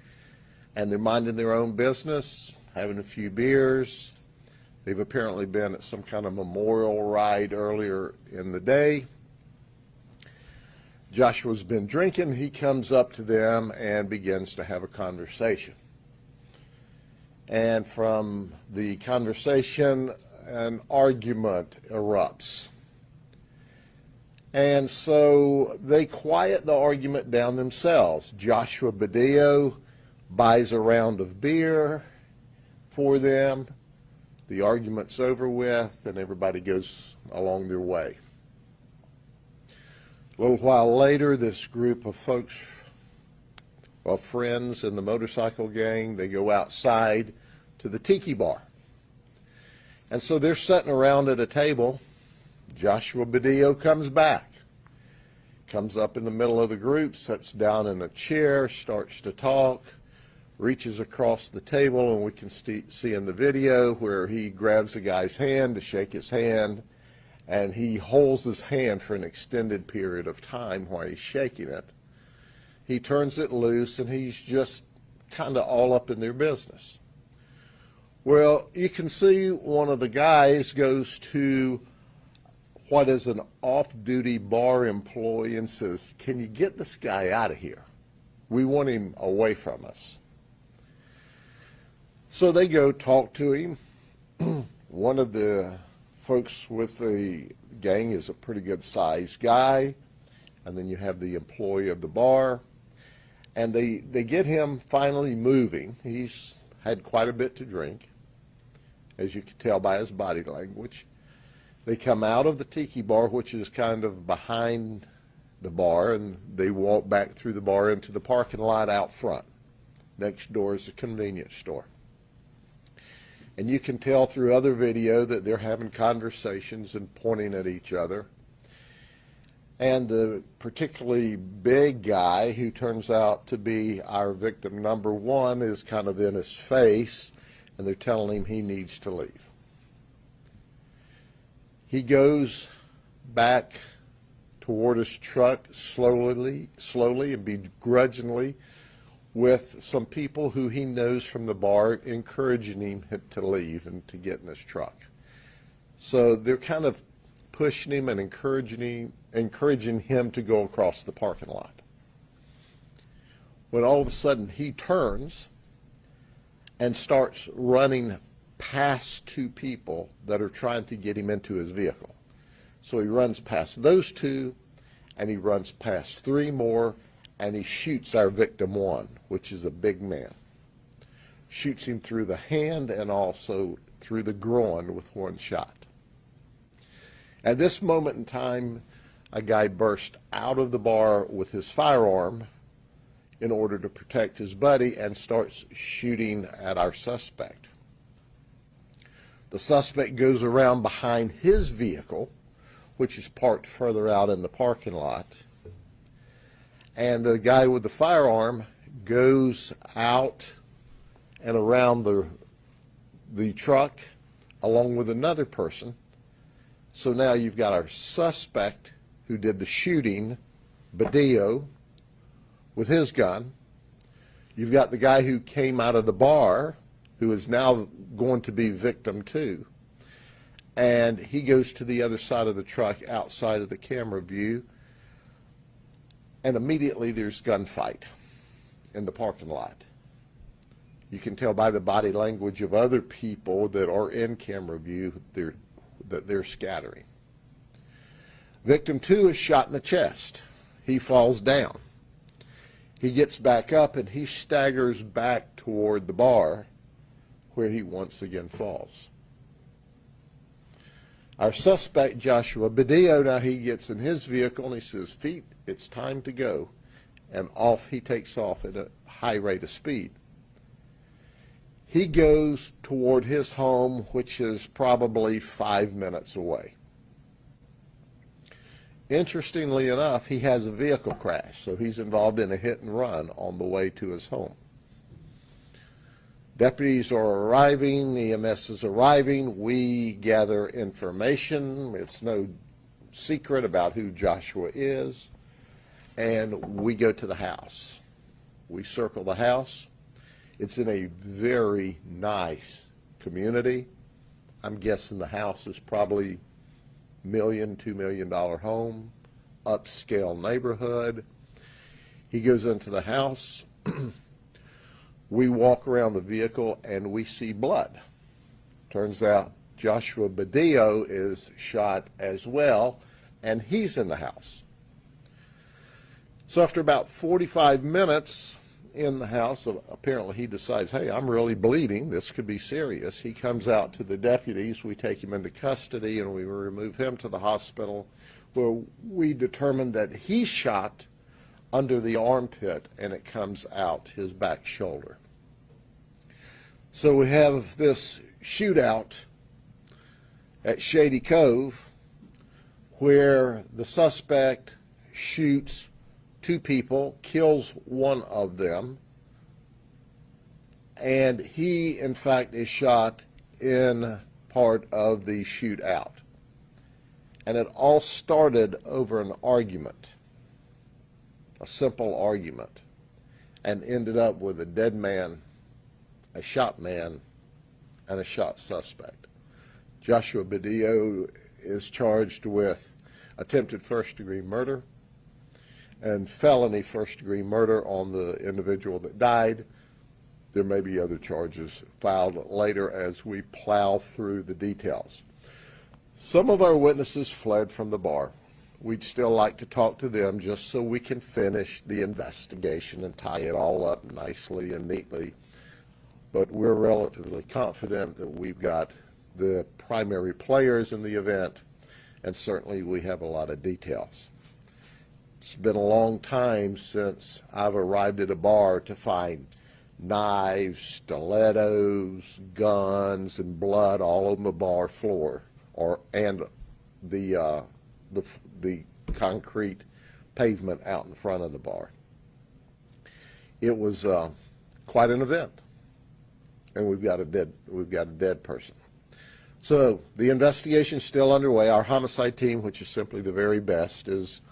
And they're minding their own business, having a few beers. They've apparently been at some kind of memorial ride earlier in the day. Joshua's been drinking. He comes up to them and begins to have a conversation. And from the conversation, an argument erupts. And so they quiet the argument down themselves. Joshua Badillo buys a round of beer for them. The argument's over with, and everybody goes along their way. A little while later, this group of folks, of friends in the motorcycle gang, they go outside to the tiki bar. And so they're sitting around at a table. Joshua Badillo comes back. Comes up in the middle of the group, sits down in a chair, starts to talk, reaches across the table, and we can see in the video where he grabs a guy's hand to shake his hand, and he holds his hand for an extended period of time while he's shaking it. He turns it loose, and he's just kind of all up in their business. Well, you can see one of the guys goes to what is an off-duty bar employee and says, "Can you get this guy out of here? We want him away from us." So they go talk to him. One of the folks with the gang is a pretty good sized guy, and then you have the employee of the bar, and they get him finally moving. He's had quite a bit to drink, as you can tell by his body language. They come out of the tiki bar, which is kind of behind the bar, and they walk back through the bar into the parking lot out front. Next door is a convenience store. And you can tell through other video that they're having conversations and pointing at each other. And the particularly big guy, who turns out to be our victim number one, is kind of in his face, and they're telling him he needs to leave. He goes back toward his truck slowly and begrudgingly, with some people who he knows from the bar encouraging him to leave and to get in his truck. So they're kind of pushing him and encouraging him to go across the parking lot. When all of a sudden he turns and starts running past two people that are trying to get him into his vehicle. So he runs past those two, and he runs past three more, and he shoots our victim one, which is a big man. Shoots him through the hand and also through the groin with one shot. At this moment in time, a guy burst out of the bar with his firearm in order to protect his buddy and starts shooting at our suspect. The suspect goes around behind his vehicle, which is parked further out in the parking lot. And the guy with the firearm goes out and around the truck along with another person. So now you've got our suspect who did the shooting, Badillo, with his gun. You've got the guy who came out of the bar, who is now going to be victim two. And he goes to the other side of the truck outside of the camera view. And immediately there's gunfight in the parking lot. You can tell by the body language of other people that are in camera view that they're scattering. Victim 2 is shot in the chest. He falls down. He gets back up and he staggers back toward the bar where he once again falls. Our suspect, Joshua Badillo, now he gets in his vehicle and he says, "Feet, it's time to go." And off he takes off at a high rate of speed. He goes toward his home, which is probably 5 minutes away. Interestingly enough, he has a vehicle crash, so he's involved in a hit and run on the way to his home. Deputies are arriving, EMS is arriving, we gather information, it's no secret about who Joshua is, and we go to the house. We circle the house. It's in a very nice community. I'm guessing the house is probably $1 million, $2 million home, upscale neighborhood. He goes into the house. We walk around the vehicle and we see blood. Turns out Joshua Badillo is shot as well, and he's in the house. So after about 45 minutes in the house, apparently he decides, hey, I'm really bleeding. This could be serious. He comes out to the deputies. We take him into custody and we remove him to the hospital, where we determine that he shot under the armpit and it comes out his back shoulder. So we have this shootout at Shady Cove where the suspect shoots 2 people, kills one of them, and he, in fact, is shot in part of the shootout. And it all started over an argument, a simple argument, and ended up with a dead man, a shot man, and a shot suspect. Joshua Badillo is charged with attempted first-degree murder and felony first-degree murder on the individual that died. There may be other charges filed later as we plow through the details. Some of our witnesses fled from the bar. We'd still like to talk to them just so we can finish the investigation and tie it all up nicely and neatly. But we're relatively confident that we've got the primary players in the event, and certainly we have a lot of details. It's been a long time since I've arrived at a bar to find knives, stilettos, guns, and blood all on the bar floor, and the concrete pavement out in front of the bar. It was quite an event, and we've got a dead person. So the investigation is still underway. Our homicide team, which is simply the very best, is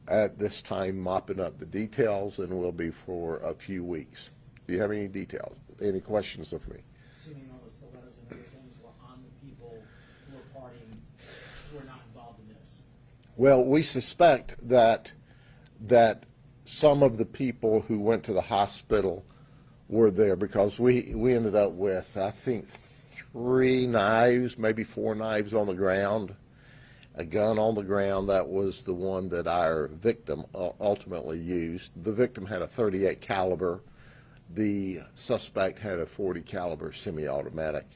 at this time mopping up the details and will be for a few weeks. Do you have any details, any questions of me? Assuming all the stilettos and other things were on the people who were partying, who were not involved in this? Well, we suspect that some of the people who went to the hospital were there, because we ended up with, I think, 3 knives, maybe 4 knives on the ground. A gun on the ground. That was the one that our victim ultimately used. The victim had a .38 caliber. The suspect had a .40 caliber semi-automatic.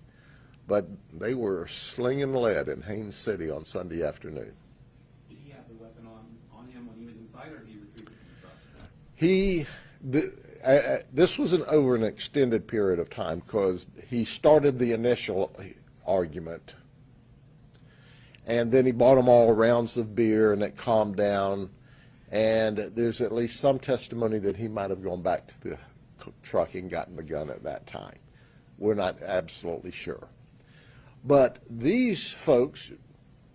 But they were slinging lead in Haines City on Sunday afternoon. Did he have the weapon on him when he was inside, or did he retrieve it from the truck? This was over an extended period of time, because he started the initial argument, and then he bought them all rounds of beer, and it calmed down. And there's at least some testimony that he might have gone back to the truck and gotten the gun at that time. We're not absolutely sure. But these folks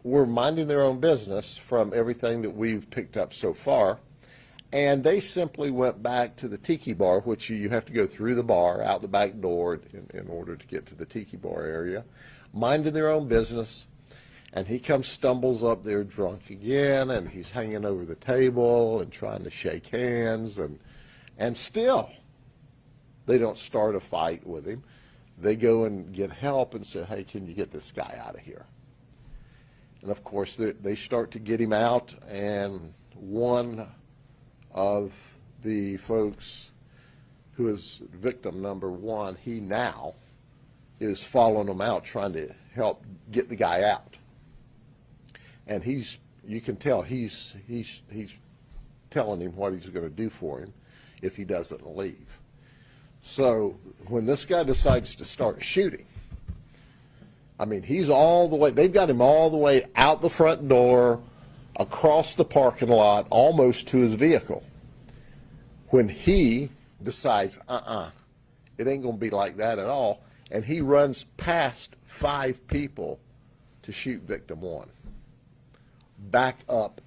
were minding their own business from everything that we've picked up so far. And they simply went back to the tiki bar, which you have to go through the bar, out the back door in order to get to the tiki bar area, minding their own business. And he stumbles up there drunk again, and he's hanging over the table and trying to shake hands, and still They don't start a fight with him. They go and get help and say, hey, can you get this guy out of here? And of course, they start to get him out, and one of the folks who is victim number one, he now is following him out, trying to help get the guy out. And you can tell he's telling him what he's going to do for him if he doesn't leave. So when this guy decides to start shooting, I mean, he's all the way, they've got him all the way out the front door, across the parking lot, almost to his vehicle. When he decides, it ain't going to be like that at all, and he runs past 5 people to shoot victim 1, back up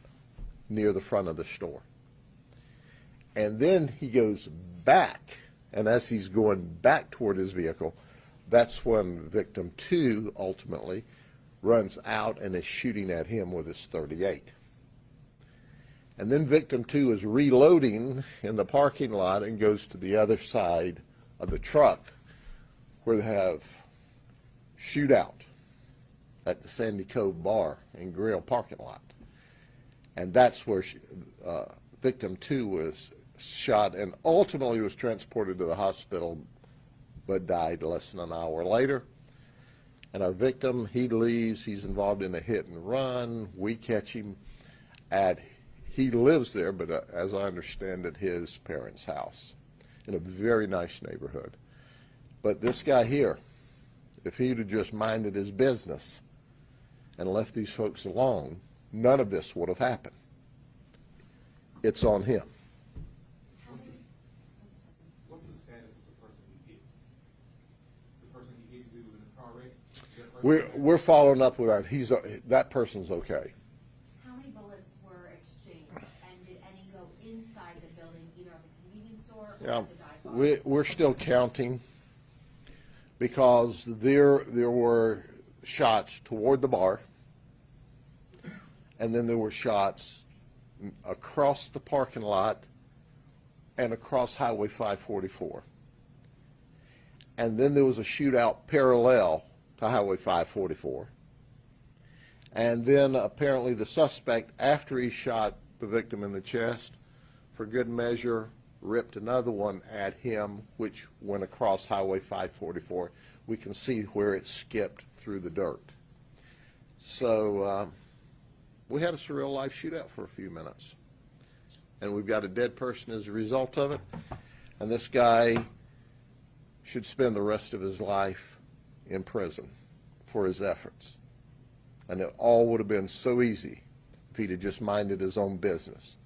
near the front of the store. And then he goes back, and as he's going back toward his vehicle, that's when victim 2 ultimately runs out and is shooting at him with his .38. And then victim 2 is reloading in the parking lot and goes to the other side of the truck where they have shootout at the Sandy Cove Bar and Grill parking lot. And that's where victim 2 was shot and ultimately was transported to the hospital but died less than an hour later. And our victim, he leaves, he's involved in a hit and run. We catch him he lives there, but as I understand it, his parents' house in a very nice neighborhood. But this guy here, if he'd have just minded his business and left these folks alone, none of this would have happened. It's on him. What's the status of the person he hit? The person he hit, is he in a car wreck? We're following up with that. That person's okay. How many bullets were exchanged, and did any go inside the building, either at the convenience store or at the dive bar? We're still counting because there were shots toward the bar, and then there were shots across the parking lot and across Highway 544. And then there was a shootout parallel to Highway 544. And then apparently the suspect, after he shot the victim in the chest, for good measure, ripped another one at him, which went across Highway 544. We can see where it skipped through the dirt. So we had a surreal life shootout for a few minutes. And we've got a dead person as a result of it. And this guy should spend the rest of his life in prison for his efforts. And it all would have been so easy if he'd have just minded his own business.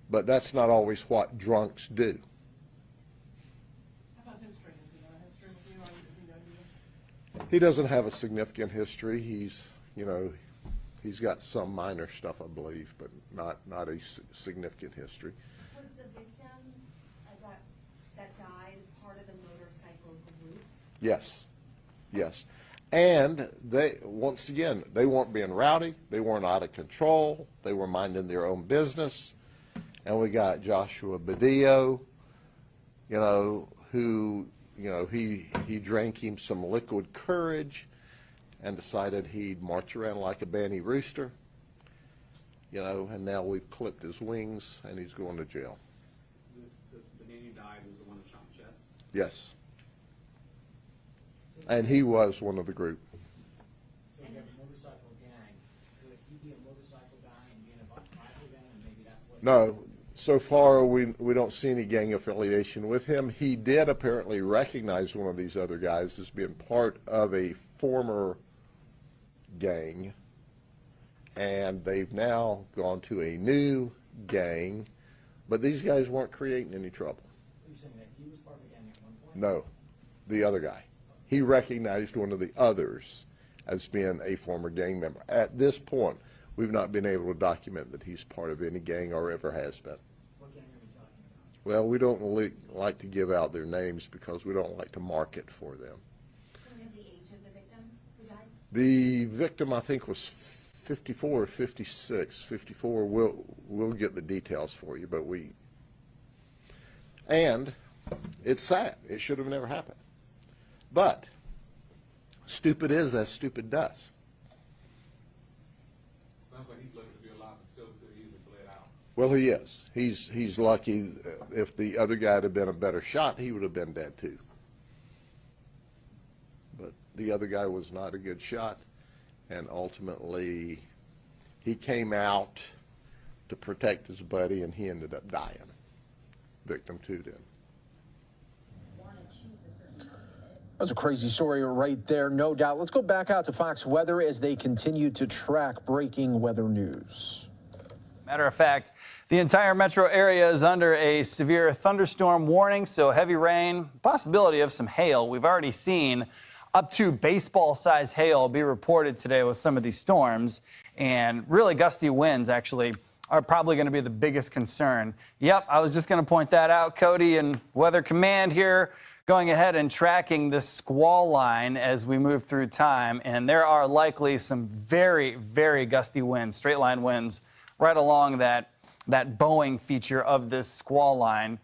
But that's not always what drunks do. How about history? Has he got a history with you, or does he know you? He doesn't have a significant history. He's got some minor stuff, I believe, but not a significant history. Was the victim that died part of the motorcycle group? Yes, yes. And once again, they weren't being rowdy. They weren't out of control. They were minding their own business. And we got Joshua Badillo, who, he drank him some liquid courage and decided he'd march around like a banty rooster, and now we've clipped his wings and he's going to jail. The man who died was the one that shot in the chest? Yes. And he was one of the group. So you have a motorcycle gang. Could he be a motorcycle guy and be in a rival gang, and maybe that's what... No. So far, we don't see any gang affiliation with him. He did apparently recognize one of these other guys as being part of a former gang, and they've now gone to a new gang, but these guys weren't creating any trouble. Are you saying that he was part of the gang at one point? No, the other guy. He recognized one of the others as being a former gang member. At this point, we've not been able to document that he's part of any gang or ever has been. What gang are we talking about? Well, we don't like to give out their names because we don't like to market for them. Can we have the age of the victim who died? The victim, I think, was 54 or 56. 54, we'll get the details for you, but and It's sad. It should have never happened. But stupid is as stupid does. Sounds like he's looking to be alive until he easily bled out. Well, he is. He's lucky. If the other guy had been a better shot, he would have been dead too. But the other guy was not a good shot, and ultimately he came out to protect his buddy, and he ended up dying. Victim 2 did. That was a crazy story right there, no doubt. Let's go back out to Fox Weather as they continue to track breaking weather news. Matter of fact, the entire metro area is under a severe thunderstorm warning, so heavy rain, possibility of some hail. We've already seen up to baseball-sized hail be reported today with some of these storms, and really gusty winds actually are probably going to be the biggest concern. Yep, I was just going to point that out. Cody and Weather Command here going ahead and tracking this squall line as we move through time, and there are likely some very, very gusty winds, straight line winds, right along that bowing feature of this squall line.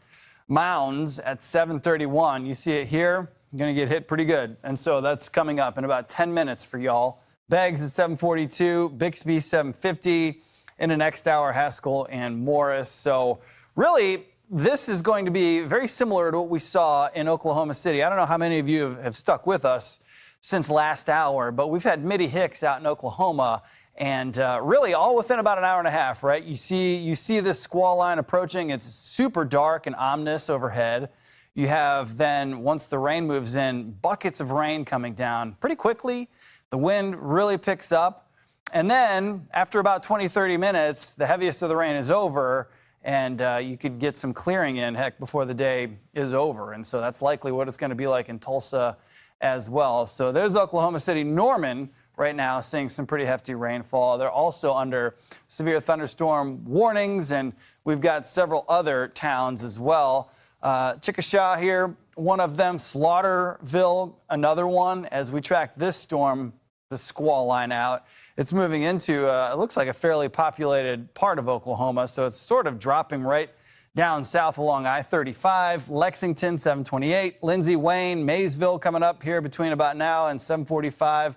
Mounds at 7:31, you see it here, going to get hit pretty good, and so that's coming up in about 10 minutes for y'all. Beggs at 7:42, Bixby 7:50, in the next hour, Haskell and Morris. So really, this is going to be very similar to what we saw in Oklahoma City. I don't know how many of you have stuck with us since last hour, but we've had Mitty Hicks out in Oklahoma, and really all within about an hour and a half, right? You see this squall line approaching. It's super dark and ominous overhead. You have then, once the rain moves in, buckets of rain coming down pretty quickly. The wind really picks up. And then after about 20, 30 minutes, the heaviest of the rain is over, and you could get some clearing in, heck, before the day is over. And so that's likely what it's going to be like in Tulsa as well. So there's Oklahoma City. Norman right now seeing some pretty hefty rainfall. They're also under severe thunderstorm warnings, and we've got several other towns as well. Chickasha here, one of them. Slaughterville, another one. As we track this storm, the squall line out, it's moving into, it looks like a fairly populated part of Oklahoma, so it's sort of dropping right down south along I-35. Lexington, 728. Lindsay, Wayne, Maysville coming up here between about now and 7:45.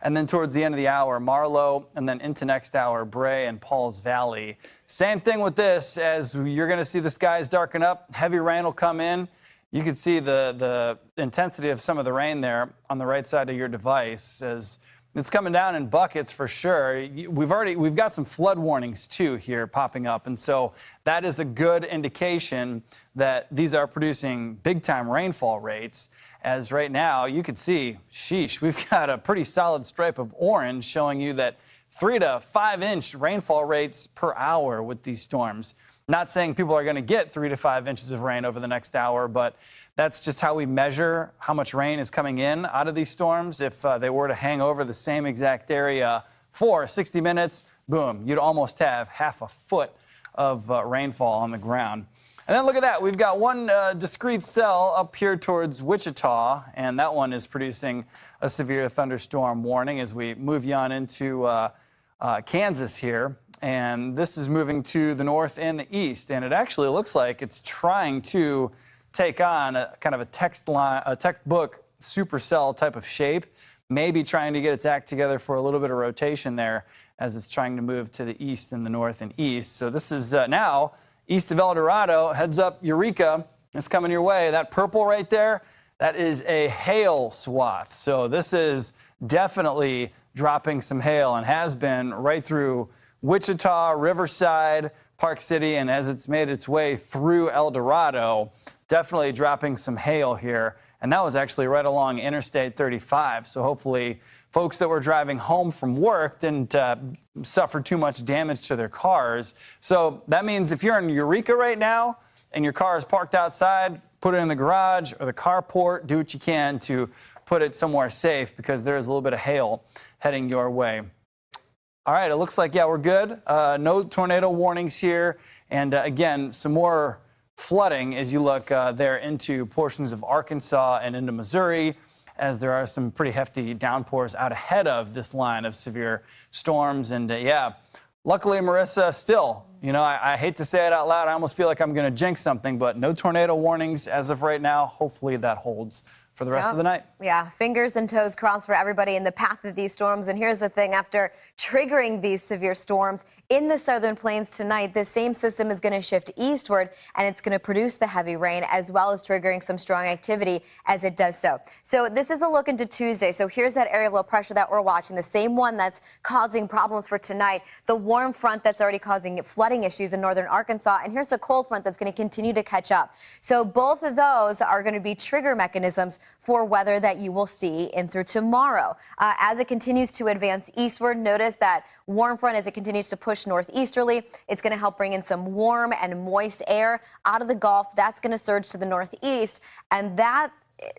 And then towards the end of the hour, Marlow, and then into next hour, Bray and Pauls Valley. Same thing with this, as you're going to see the skies darken up. Heavy rain will come in. You can see the intensity of some of the rain there on the right side of your device as it's coming down in buckets for sure. We've got some flood warnings too here popping up, and so that is a good indication that these are producing big time rainfall rates. As right now you can see, sheesh, we've got a pretty solid stripe of orange showing you that 3 to 5 inch rainfall rates per hour with these storms. Not saying people are going to get 3 to 5 inches of rain over the next hour, but that's just how we measure how much rain is coming in out of these storms. If they were to hang over the same exact area for 60 minutes, boom, you'd almost have half a foot of rainfall on the ground. And then look at that. We've got one discrete cell up here towards Wichita, and that one is producing a severe thunderstorm warning as we move you on into Kansas here. And this is moving to the north and the east, and it actually looks like it's trying to take on a kind of a textbook supercell type of shape, maybe trying to get its act together for a little bit of rotation there as it's trying to move to the east and the north and east. So this is now east of El Dorado, heads up Eureka. It's coming your way. That purple right there, that is a hail swath. So this is definitely dropping some hail and has been right through Wichita, Riverside, Park City, and as it's made its way through El Dorado, definitely dropping some hail here. And that was actually right along Interstate 35. So hopefully folks that were driving home from work didn't suffer too much damage to their cars. So that means if you're in Eureka right now and your car is parked outside, put it in the garage or the carport, do what you can to put it somewhere safe because there is a little bit of hail heading your way. All right, it looks like, yeah, we're good. No tornado warnings here. And again, some more flooding as you look there into portions of Arkansas and into Missouri, as there are some pretty hefty downpours out ahead of this line of severe storms. And yeah, Luckily, Marissa, still, you know, I hate to say it out loud. I almost feel like I'm going to jinx something, but no tornado warnings as of right now. Hopefully that holds for the rest of the night. Yeah, fingers and toes crossed for everybody in the path of these storms. And here's the thing, after triggering these severe storms in the southern plains tonight, this same system is going to shift eastward, and it's going to produce the heavy rain as well as triggering some strong activity as it does so. So this is a look into Tuesday. So here's that area of low pressure that we're watching, the same one that's causing problems for tonight, the warm front that's already causing flooding issues in northern Arkansas, and here's a cold front that's going to continue to catch up. So both of those are going to be trigger mechanisms for weather that you will see in through tomorrow. As it continues to advance eastward, notice that warm front as it continues to push northeasterly. It's going to help bring in some warm and moist air out of the Gulf. That's going to surge to the northeast, and that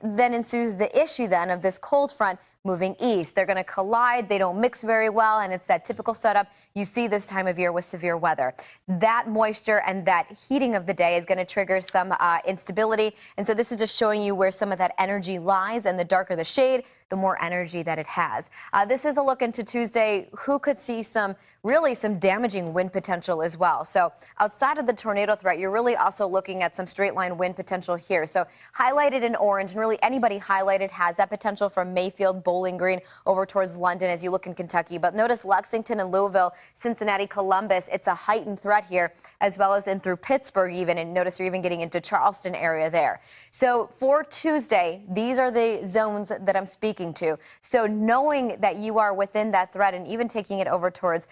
then ensues the issue then of this cold front moving east. They're going to collide. They don't mix very well, and it's that typical setup you see this time of year with severe weather. That moisture and that heating of the day is going to trigger some instability, and so this is just showing you where some of that energy lies, and the darker the shade, the more energy that it has. This is a look into Tuesday. Who could see some damaging wind potential as well? So outside of the tornado threat, you're really also looking at some straight line wind potential here. So highlighted in orange, and really anybody highlighted has that potential from Mayfield, Bowling Green over towards London as you look in Kentucky. But notice Lexington and Louisville, Cincinnati, Columbus, it's a heightened threat here, as well as in through Pittsburgh even. And notice you're even getting into Charleston area there. So for Tuesday, these are the zones that I'm speaking to. So knowing that you are within that threat and even taking it over towards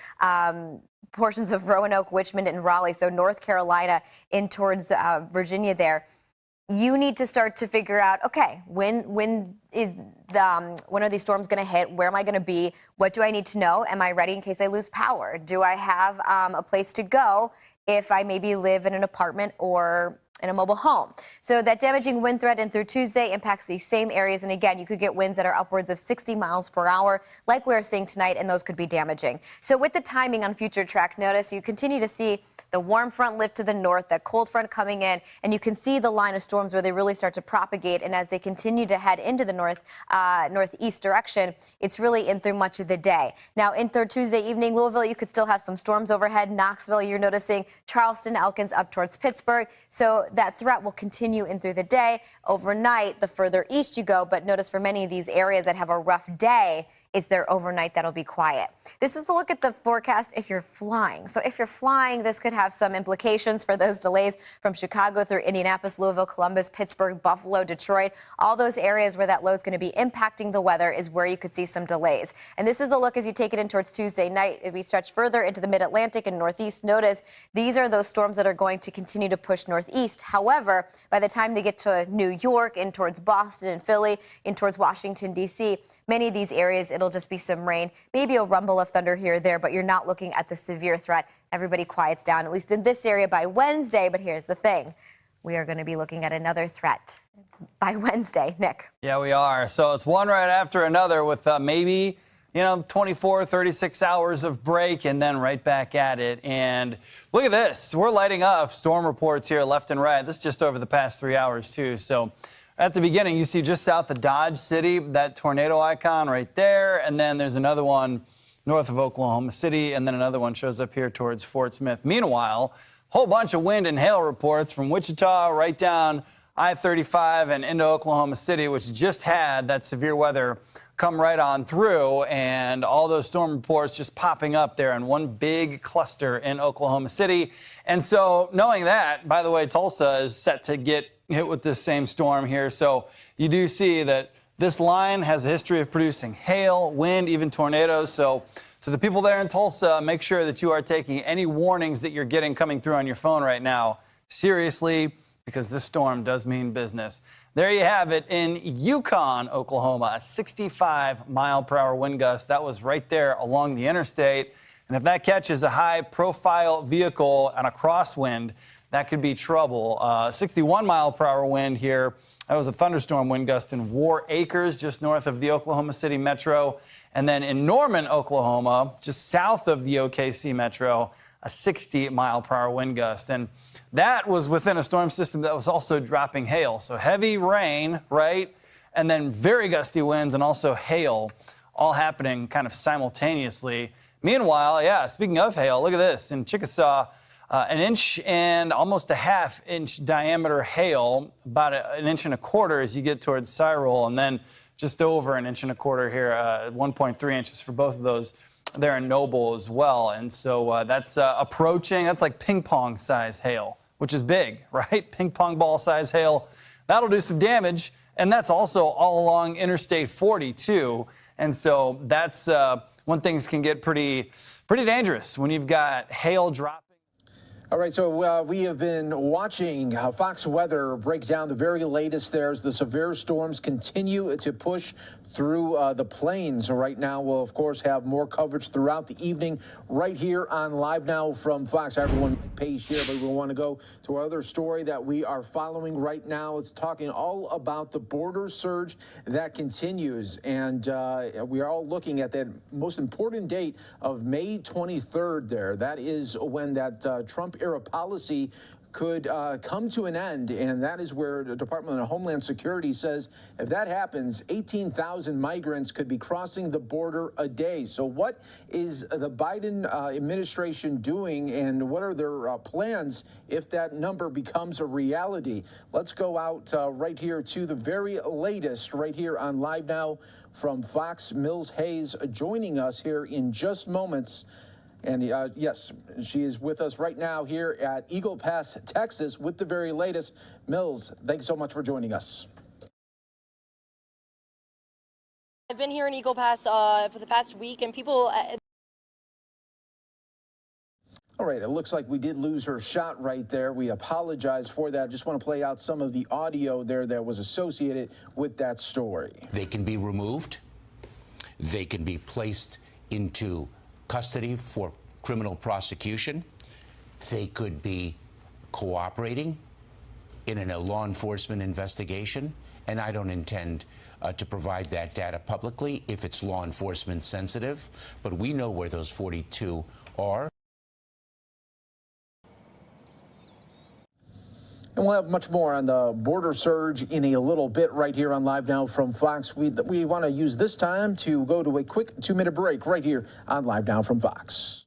portions of Roanoke, Richmond, and Raleigh, so North Carolina in towards Virginia there, you need to start to figure out, okay, when are these storms going to hit? Where am I going to be? What do I need to know? Am I ready in case I lose power? Do I have a place to go if I maybe live in an apartment or in a mobile home? So that damaging wind threat in through Tuesday impacts these same areas. And again, you could get winds that are upwards of 60 miles per hour like we're seeing tonight, and those could be damaging. So with the timing on future track, notice you continue to see the warm front lift to the north, that cold front coming in, and you can see the line of storms where they really start to propagate. And as they continue to head into the northeast direction, it's really in through much of the day. Now, in through Tuesday evening, Louisville, you could still have some storms overhead. Knoxville, you're noticing Charleston, Elkins up towards Pittsburgh. So that threat will continue in through the day. Overnight, the further east you go, but notice for many of these areas that have a rough day, it's their overnight that'll be quiet. This is a look at the forecast if you're flying. So if you're flying, this could have some implications for those delays from Chicago through Indianapolis, Louisville, Columbus, Pittsburgh, Buffalo, Detroit. All those areas where that low is going to be impacting the weather is where you could see some delays. And this is a look as you take it in towards Tuesday night. If we stretch further into the mid-Atlantic and northeast, notice these are those storms that are going to continue to push northeast. However, by the time they get to New York, in towards Boston and Philly, in towards Washington, D.C., many of these areas, it'll just be some rain, maybe a rumble of thunder here or there, but you're not looking at the severe threat. Everybody quiets down, at least in this area by Wednesday. But here's the thing. We are going to be looking at another threat by Wednesday. Nick. Yeah, we are. So it's one right after another with maybe, 24, 36 hours of break and then right back at it. And look at this. We're lighting up storm reports here left and right. This is just over the past 3 hours, too. So at the beginning, you see just south of Dodge City, that tornado icon right there. And then there's another one north of Oklahoma City. And then another one shows up here towards Fort Smith. Meanwhile, a whole bunch of wind and hail reports from Wichita right down I-35 and into Oklahoma City, which just had that severe weather come right on through. And all those storm reports just popping up there in one big cluster in Oklahoma City. And so knowing that, by the way, Tulsa is set to get hit with this same storm here. So you do see that this line has a history of producing hail, wind, even tornadoes. So to the people there in Tulsa, make sure that you are taking any warnings that you're getting coming through on your phone right now seriously, because this storm does mean business. There you have it in Yukon, Oklahoma, a 65-mile-per-hour wind gust. That was right there along the interstate. And if that catches a high-profile vehicle on a crosswind, that could be trouble. 61-mile-per-hour wind here. That was a thunderstorm wind gust in War Acres, just north of the Oklahoma City metro. And then in Norman, Oklahoma, just south of the OKC metro, a 60-mile-per-hour wind gust. And that was within a storm system that was also dropping hail. So heavy rain, right? And then very gusty winds and also hail, all happening kind of simultaneously. Meanwhile, yeah, speaking of hail, look at this. In Chickasaw, an inch and almost a half-inch diameter hail, about an inch and a quarter as you get towards Cyril, and then just over an inch and a quarter here, 1.3 inches for both of those there in Noble as well. And so that's approaching, that's like ping pong size hail, which is big, right? Ping pong ball size hail. That'll do some damage. And that's also all along Interstate 40 too. And so that's when things can get pretty dangerous, when you've got hail dropping. All right, so we have been watching Fox Weather break down the very latest there as the severe storms continue to push through the plains. Right now, we'll, of course, have more coverage throughout the evening right here on Live Now from Fox. Everyone, page here, but we want to go to our other story that we are following right now. It's talking all about the border surge that continues, and we are all looking at that most important date of May 23rd there. That is when that Trump-era policy could come to an end, and that is where the Department of Homeland Security says if that happens, 18,000 migrants could be crossing the border a day. So what is the Biden administration doing, and what are their plans if that number becomes a reality? Let's go out right here to the very latest right here on Live Now from Fox. Mills Hayes joining us here in just moments. And yes, she is with us right now here at Eagle Pass, Texas, with the very latest. Mills, thanks so much for joining us. I've been here in Eagle Pass for the past week, and people... All right, it looks like we did lose her shot right there. We apologize for that. I just want to play out some of the audio there that was associated with that story. They can be removed. They can be placed into custody for criminal prosecution. They could be cooperating in a law enforcement investigation, and I don't intend to provide that data publicly if it's law enforcement sensitive, but we know where those 42 are. And we'll have much more on the border surge in a little bit right here on Live Now from Fox. We want to use this time to go to a quick 2-minute break right here on Live Now from Fox.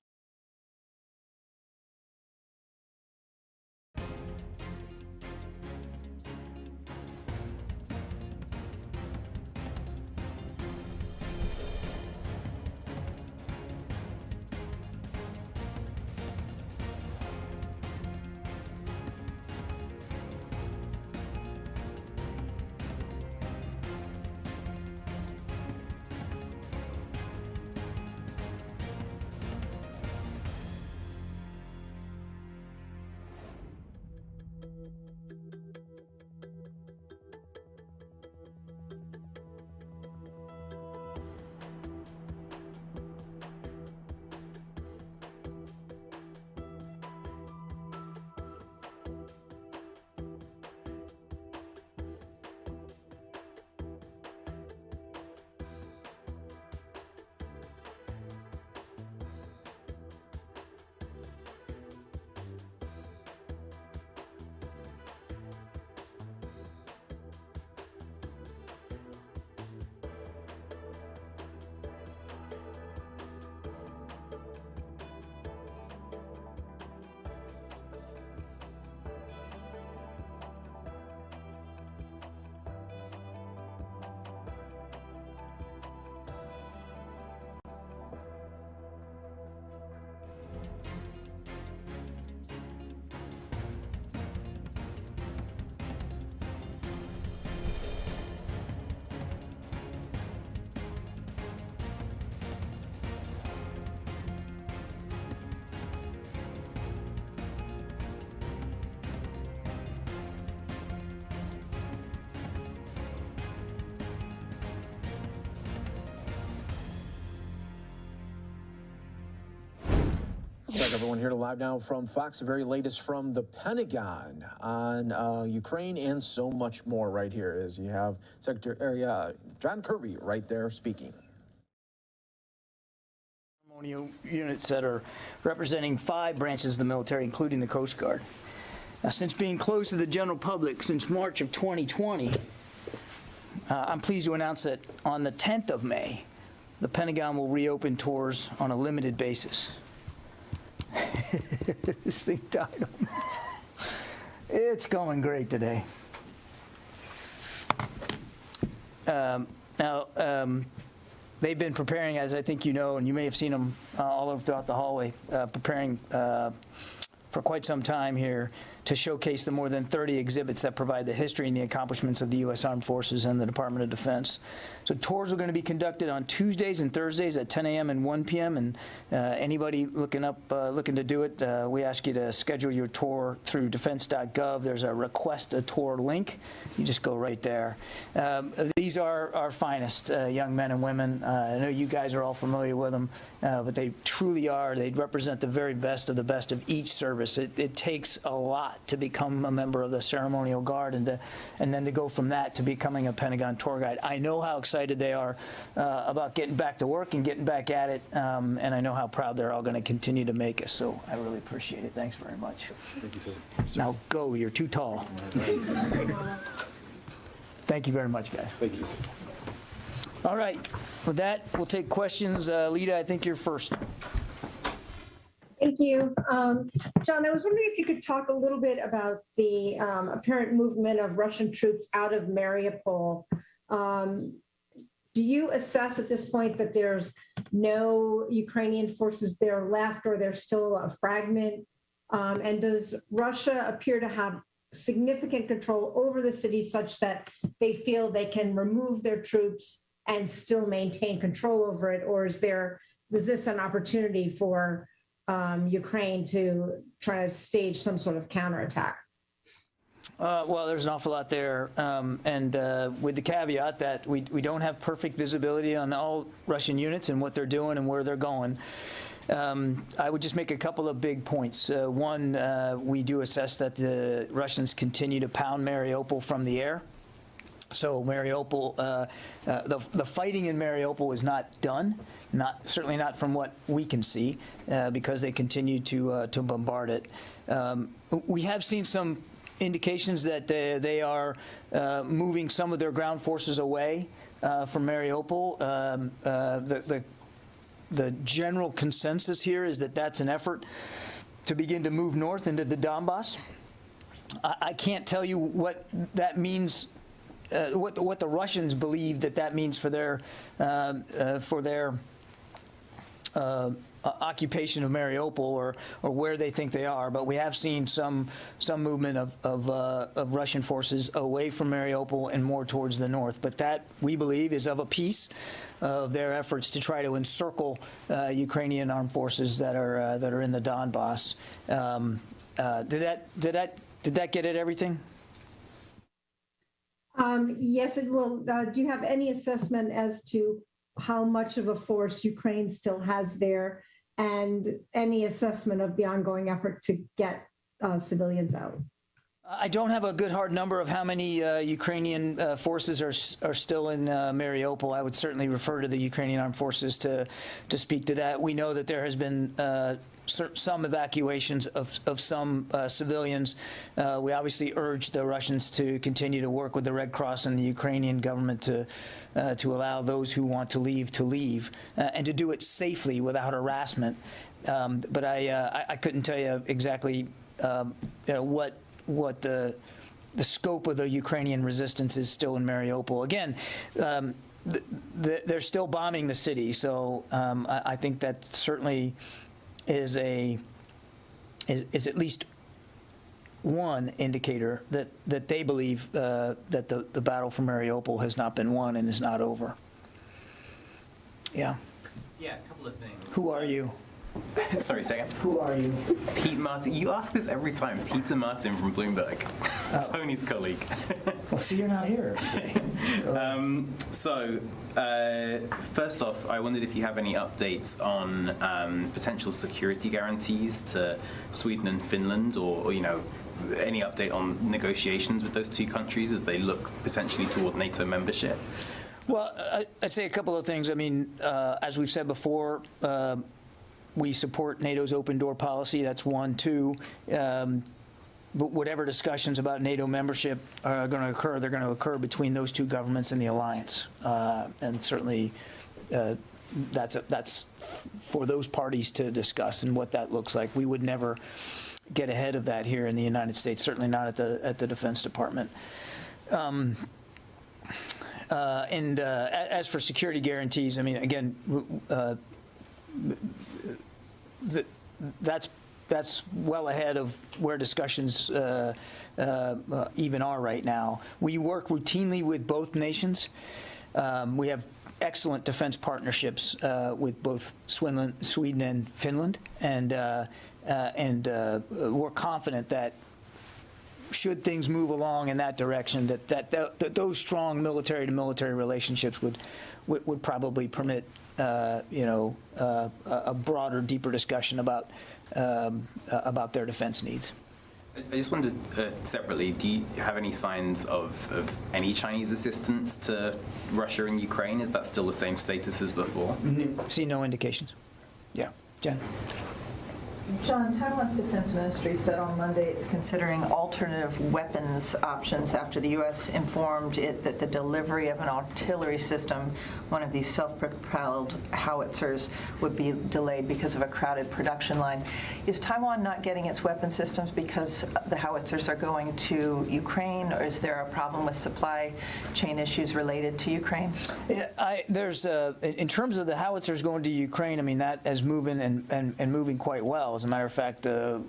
Welcome everyone here to Live Now from Fox, the very latest from the Pentagon on Ukraine and so much more right here as you have Secretary John Kirby right there speaking. Units that are representing 5 branches of the military, including the Coast Guard. Now, since being closed to the general public since March of 2020, I'm pleased to announce that on the 10th of May, the Pentagon will reopen tours on a limited basis. This thing died on me. It's going great today. They've been preparing, as I think you know, and you may have seen them all over throughout the hallway, preparing for quite some time here to showcase the more than 30 exhibits that provide the history and the accomplishments of the U.S. Armed Forces and the Department of Defense. So tours are going to be conducted on Tuesdays and Thursdays at 10 a.m. and 1 p.m. And anybody looking to do it, we ask you to schedule your tour through defense.gov. There's a request a tour link. You just go right there. These are our finest young men and women. I know you guys are all familiar with them, but they truly are. They represent the very best of the best of each service. It takes a lot to become a member of the ceremonial guard and then to go from that to becoming a Pentagon tour guide. I know how excited they are about getting back to work and getting back at it, and I know how proud they're all going to continue to make us. So I really appreciate it. Thanks very much. Thank you, sir. Now go. You're too tall. Thank you very much, guys. Thank you, sir. All right. With that, we'll take questions. Lita, I think you're first. Thank you. John, I was wondering if you could talk a little bit about the apparent movement of Russian troops out of Mariupol. Do you assess at this point that there's no Ukrainian forces there left, or there's still a fragment? And does Russia appear to have significant control over the city such that they feel they can remove their troops and still maintain control over it? Or is this an opportunity for Ukraine to try to stage some sort of counterattack? Well, there's an awful lot there, and with the caveat that we don't have perfect visibility on all Russian units and what they're doing and where they're going. I would just make a couple of big points. One, we do assess that the Russians continue to pound Mariupol from the air. So Mariupol, the fighting in Mariupol is not done. Certainly not from what we can see, because they continue to bombard it. We have seen some indications that they are moving some of their ground forces away from Mariupol. The general consensus here is that that's an effort to begin to move north into the Donbass. I can't tell you what that means. What the Russians believe that means for their occupation of Mariupol, or where they think they are, but we have seen some movement of Russian forces away from Mariupol and more towards the north. But that, we believe, is of a piece of their efforts to try to encircle Ukrainian armed forces that are in the Donbass. Did that get at everything? Yes, it will. Do you have any assessment as to how much of a force Ukraine still has there, and any assessment of the ongoing effort to get civilians out? I don't have a good hard number of how many Ukrainian forces are still in Mariupol. I would certainly refer to the Ukrainian armed forces to speak to that. We know that there has been some evacuations of some civilians. We obviously urge the Russians to continue to work with the Red Cross and the Ukrainian government to allow those who want to leave, and to do it safely without harassment. But I couldn't tell you exactly what the scope of the Ukrainian resistance is still in Mariupol. Again, they're still bombing the city, so I think that certainly is at least one indicator that they believe that the battle for Mariupol has not been won and is not over. Yeah. Yeah, a couple of things. Who are you? Sorry, second. Who are you? Pete Martin. You ask this every time. Peter Martin from Bloomberg. Tony's colleague. Well, see, you're not here. First off, I wondered if you have any updates on potential security guarantees to Sweden and Finland, or any update on negotiations with those two countries as they look potentially toward NATO membership? Well, I'd say a couple of things. I mean, as we've said before, we support NATO's open door policy. That's one. Two, but whatever discussions about NATO membership are going to occur, they're going to occur between those two governments and the alliance. And certainly that's for those parties to discuss and what that looks like. We would never get ahead of that here in the United States, certainly not at the Defense Department. As for security guarantees, I mean, again, that's well ahead of where discussions even are right now. We work routinely with both nations. We have excellent defense partnerships with both Sweden and Finland, and we're confident that should things move along in that direction, that those strong military-to-military relationships would probably permit a broader, deeper discussion about their defense needs. I just wondered separately, do you have any signs of any Chinese assistance to Russia and Ukraine? Is that still the same status as before? See no indications. Yeah. Jen? John, Taiwan's defense ministry said on Monday it's considering alternative weapons options after the U.S. informed it that the delivery of an artillery system, one of these self-propelled howitzers, would be delayed because of a crowded production line. Is Taiwan not getting its weapon systems because the howitzers are going to Ukraine, or is there a problem with supply chain issues related to Ukraine? Yeah, there's in terms of the howitzers going to Ukraine, I mean, that is moving and moving quite well. As a matter of fact, a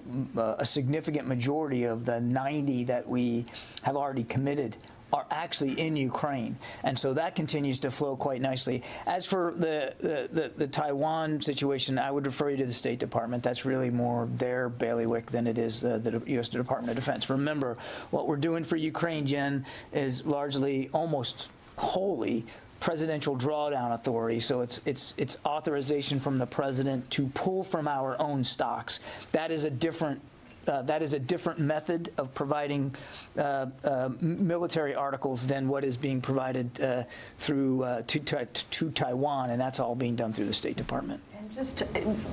significant majority of the 90 that we have already committed are actually in Ukraine, and so that continues to flow quite nicely. As for the Taiwan situation, I would refer you to the State Department. That's really more their bailiwick than it is the U.S. Department of Defense. Remember, what we're doing for Ukraine, Jen, is largely, almost wholly, presidential drawdown authority, so it's authorization from the president to pull from our own stocks. That is a different method of providing military articles than what is being provided through to Taiwan, and that's all being done through the State Department. Just,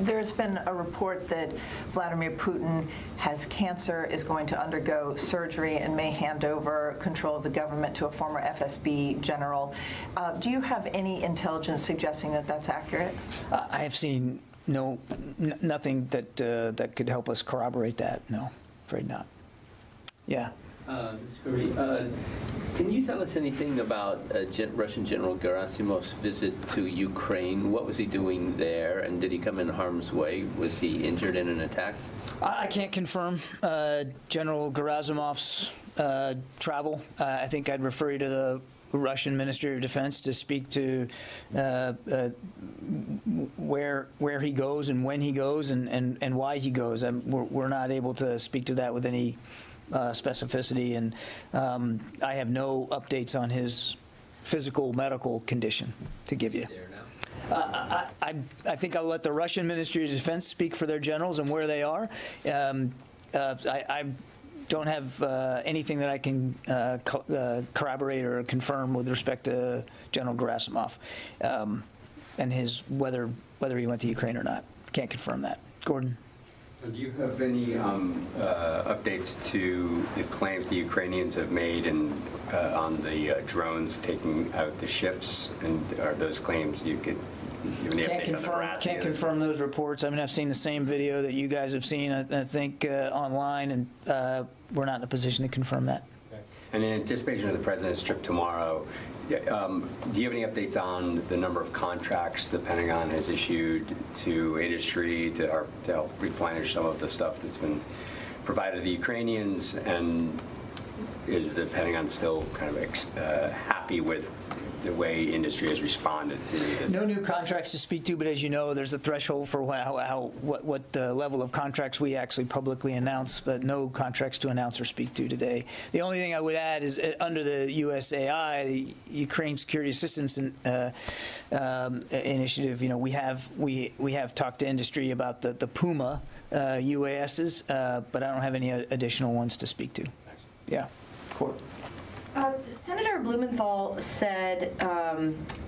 there's been a report that Vladimir Putin has cancer, is going to undergo surgery, and may hand over control of the government to a former FSB general. Do you have any intelligence suggesting that that's accurate? I have seen nothing that could help us corroborate that. No, afraid not. Yeah. This is Corey. Can you tell us anything about Russian General Gerasimov's visit to Ukraine? What was he doing there, and did he come in harm's way? Was he injured in an attack? I can't confirm General Gerasimov's travel. I think I'd refer you to the Russian Ministry of Defense to speak to where he goes and when he goes and why he goes. We're not able to speak to that with any specificity, and I have no updates on his physical medical condition to give you. I think I'll let the Russian Ministry of Defense speak for their generals and where they are. I don't have anything that I can corroborate or confirm with respect to General Gerasimov and his whether he went to Ukraine or not. Can't confirm that. Gordon. Do you have any updates to the claims the Ukrainians have made on the drones taking out the ships? And are those claims you could give any updates on the veracity? Can't confirm those reports. I mean, I've seen the same video that you guys have seen, I think, online, and we're not in a position to confirm that. Okay. And in anticipation of the president's trip tomorrow, do you have any updates on the number of contracts the Pentagon has issued to industry to help replenish some of the stuff that's been provided to the Ukrainians? And is the Pentagon still kind of happy with the way industry has responded to this? No new contracts to speak to, but as you know, there's a threshold for what level of contracts we actually publicly announce, but no contracts to announce or speak to today. The only thing I would add is under the USAI, the Ukraine Security Assistance Initiative, you know, we have talked to industry about the Puma UASs, but I don't have any additional ones to speak to. Yeah. Court. Senator Blumenthal said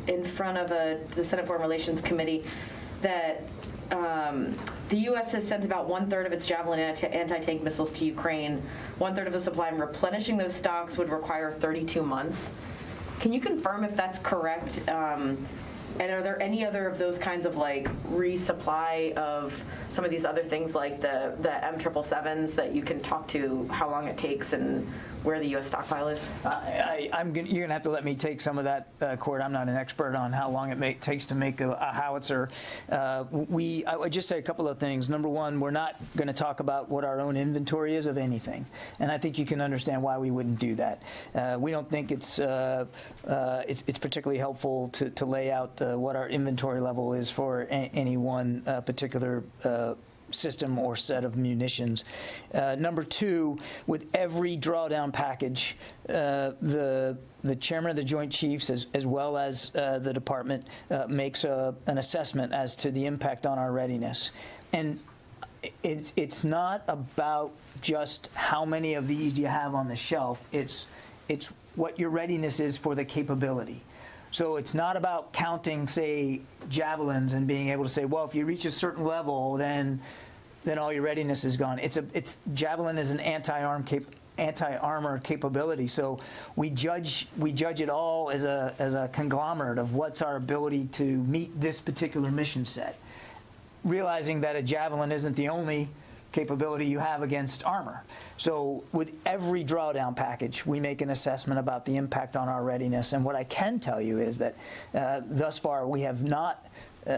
in front of the Senate Foreign Relations Committee that the U.S. has sent about 1/3 of its Javelin anti-tank missiles to Ukraine, 1/3 of the supply, and replenishing those stocks would require 32 months. Can you confirm if that's correct? And are there any other of those kinds of like resupply of some of these other things like the M777s that you can talk to how long it takes and where the U.S. stockpile is? You're going to have to let me take some of that, Court. I'm not an expert on how long it takes to make a howitzer. I would just say a couple of things. Number one, we're not going to talk about what our own inventory is of anything. And I think you can understand why we wouldn't do that. We don't think it's particularly helpful to lay out what our inventory level is for any one particular system or set of munitions. Number two, with every drawdown package, the chairman of the Joint Chiefs, as well as the department, makes an assessment as to the impact on our readiness. And it's not about just how many of these you have on the shelf. It's what your readiness is for the capability. So it's not about counting, say, javelins and being able to say, well, if you reach a certain level, then all your readiness is gone. Javelin is an anti-armor capability. So we judge it all as a conglomerate of what's our ability to meet this particular mission set, realizing that a javelin isn't the only capability you have against armor. So with every drawdown package, we make an assessment about the impact on our readiness. And what I can tell you is that thus far we have not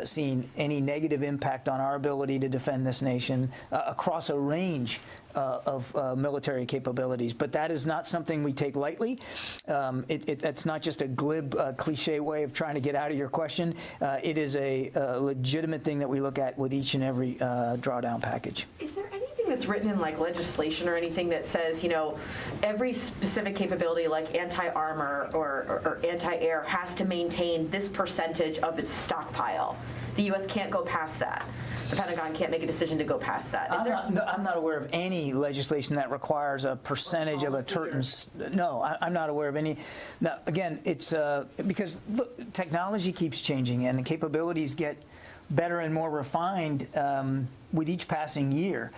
seen any negative impact on our ability to defend this nation across a range of military capabilities. But that is not something we take lightly. That's not just a glib, cliche way of trying to get out of your question. It is a legitimate thing that we look at with each and every drawdown package. Is there anything that's written in like legislation or anything that says, you know, every specific capability like anti-armor or anti-air has to maintain this percentage of its stockpile? The U.S. can't go past that. The Pentagon can't make a decision to go past that. I'm not aware of any legislation that requires a percentage of a certain. No, I'm not aware of any. Now, again, it's because look, technology keeps changing and the capabilities get better and more refined with each passing year.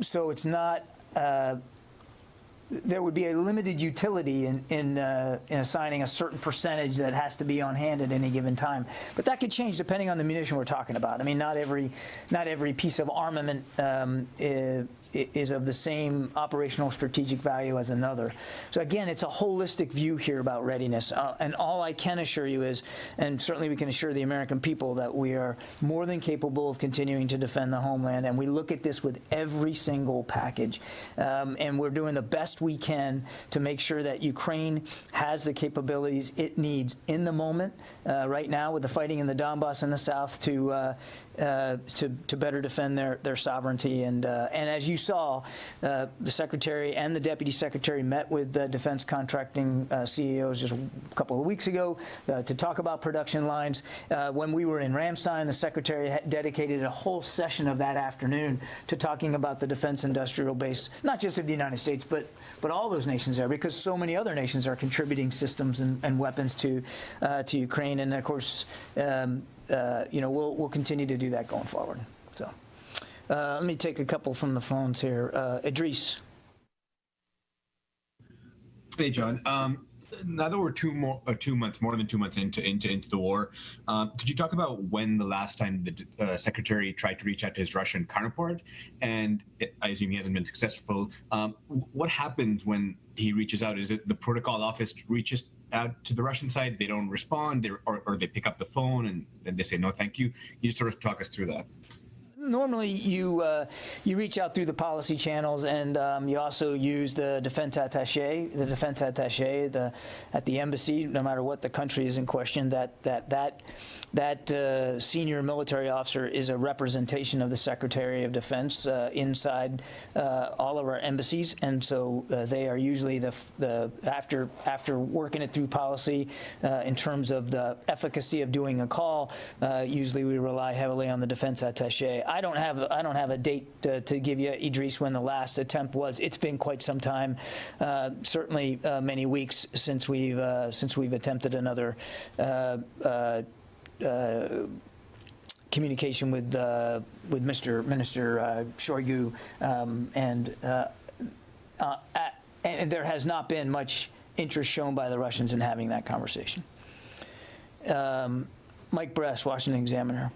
So it's not. There would be a limited utility in assigning a certain percentage that has to be on hand at any given time. But that could change depending on the munition we're talking about. I mean, not every piece of armament is of the same operational strategic value as another. So again, it's a holistic view here about readiness. And all I can assure you is, and certainly we can assure the American people, that we are more than capable of continuing to defend the homeland. And we look at this with every single package. And we're doing the best we can to make sure that Ukraine has the capabilities it needs in the moment, right now with the fighting in the Donbass in the south, to better defend their sovereignty. And as you saw, the Secretary and the Deputy Secretary met with the defense contracting CEOs just a couple of weeks ago to talk about production lines. When we were in Ramstein, the Secretary dedicated a whole session of that afternoon to talking about the defense industrial base, not just of the United States, but all those nations there, because so many other nations are contributing systems and weapons to Ukraine. And of course, you know, we'll continue to do that going forward. So let me take a couple from the phones here. Idris. Hey, John. Now that we're more than 2 months into the war, could you talk about when the last time the secretary tried to reach out to his Russian counterpart? And I assume he hasn't been successful. What happens when he reaches out? Is it the protocol office reaches out to the Russian side, they don't respond, or they pick up the phone and then they say no, thank you? You just sort of talk us through that. Normally, you reach out through the policy channels, and you also use the defense attaché. The defense attaché at the embassy, no matter what the country is in question, that senior military officer is a representation of the Secretary of Defense inside all of our embassies, and so they are usually after working it through policy in terms of the efficacy of doing a call. Usually, we rely heavily on the defense attaché. I don't have a date to give you, Idris, when the last attempt was. It's been quite some time, certainly many weeks since we've attempted another communication with Minister Shoigu, and there has not been much interest shown by the Russians in having that conversation. Mike Bress, Washington Examiner.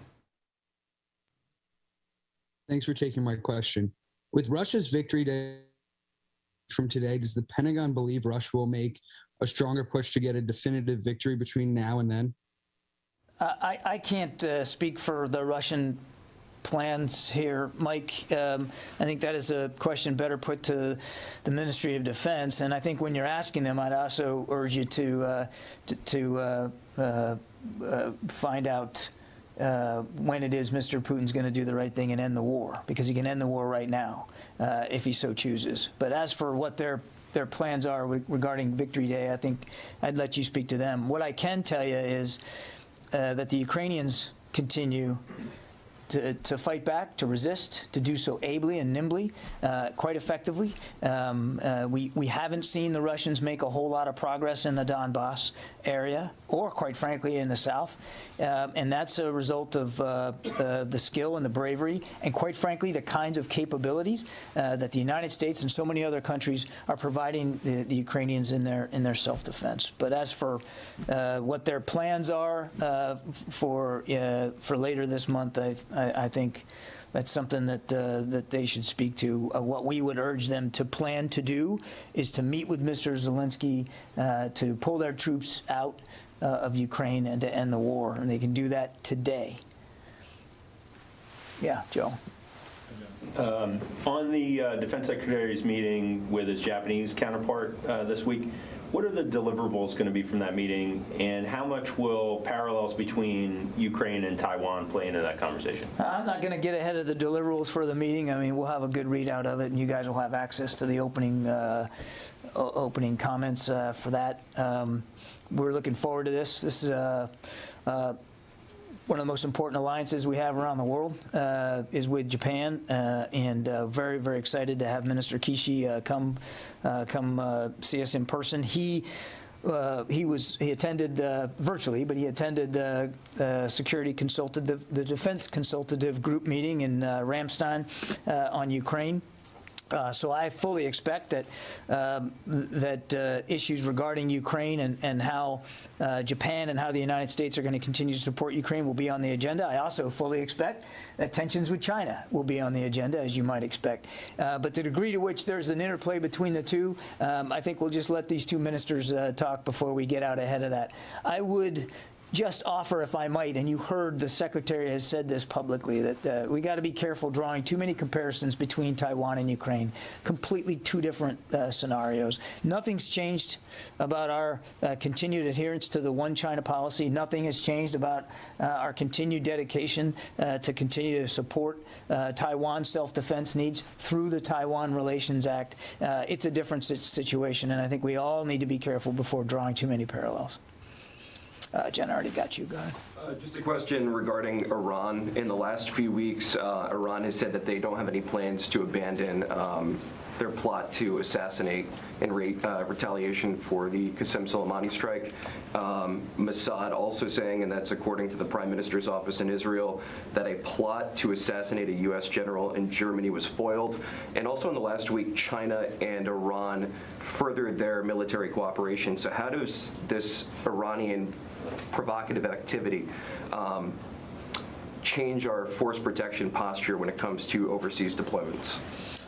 Thanks for taking my question. With Russia's victory from today, does the Pentagon believe Russia will make a stronger push to get a definitive victory between now and then? I can't speak for the Russian plans here, Mike. I think that is a question better put to the Ministry of Defense. And I think when you're asking them, I'd also urge you to find out when it is Mr. Putin's going to do the right thing and end the war, because he can end the war right now if he so chooses. But as for what their plans are regarding Victory Day, I think I'd let you speak to them. What I can tell you is that the Ukrainians continue to fight back, to resist, to do so ably and nimbly, quite effectively. We haven't seen the Russians make a whole lot of progress in the Donbass area, or quite frankly in the south, and that's a result of the skill and the bravery, and quite frankly the kinds of capabilities that the United States and so many other countries are providing the Ukrainians in their self-defense. But as for what their plans are for later this month, I think that's something that they should speak to. What we would urge them to plan to do is to meet with Mr. Zelensky to pull their troops out of Ukraine and to end the war, and they can do that today. Yeah, Joe. On the Defense Secretary's meeting with his Japanese counterpart this week, what are the deliverables going to be from that meeting, and how much will parallels between Ukraine and Taiwan play into that conversation? I'm not going to get ahead of the deliverables for the meeting. I mean, we'll have a good readout of it, and you guys will have access to the opening comments for that. We're looking forward to this. This is one of the most important alliances we have around the world is with Japan, and very, very excited to have Minister Kishi come see us in person. He attended virtually, but he attended the security consultative, the defense consultative group meeting in Ramstein on Ukraine. So I fully expect that issues regarding Ukraine and how Japan and how the United States are going to continue to support Ukraine will be on the agenda. I also fully expect that tensions with China will be on the agenda, as you might expect. But the degree to which there's an interplay between the two, I think we'll just let these two ministers talk before we get out ahead of that. I would just offer, if I might, and you heard the Secretary has said this publicly, that we got to be careful drawing too many comparisons between Taiwan and Ukraine. Completely two different scenarios. Nothing's changed about our continued adherence to the one China policy. Nothing has changed about our continued dedication to continue to support Taiwan's self-defense needs through the Taiwan Relations Act. It's a different situation, and I think we all need to be careful before drawing too many parallels. Jen, I already got you. Go ahead. Just a question regarding Iran. In the last few weeks, Iran has said that they don't have any plans to abandon their plot to assassinate in retaliation for the Qasem Soleimani strike. Mossad also saying, and that's according to the Prime Minister's office in Israel, that a plot to assassinate a U.S. general in Germany was foiled. And also in the last week, China and Iran furthered their military cooperation. So how does this Iranian provocative activity change our force protection posture when it comes to overseas deployments?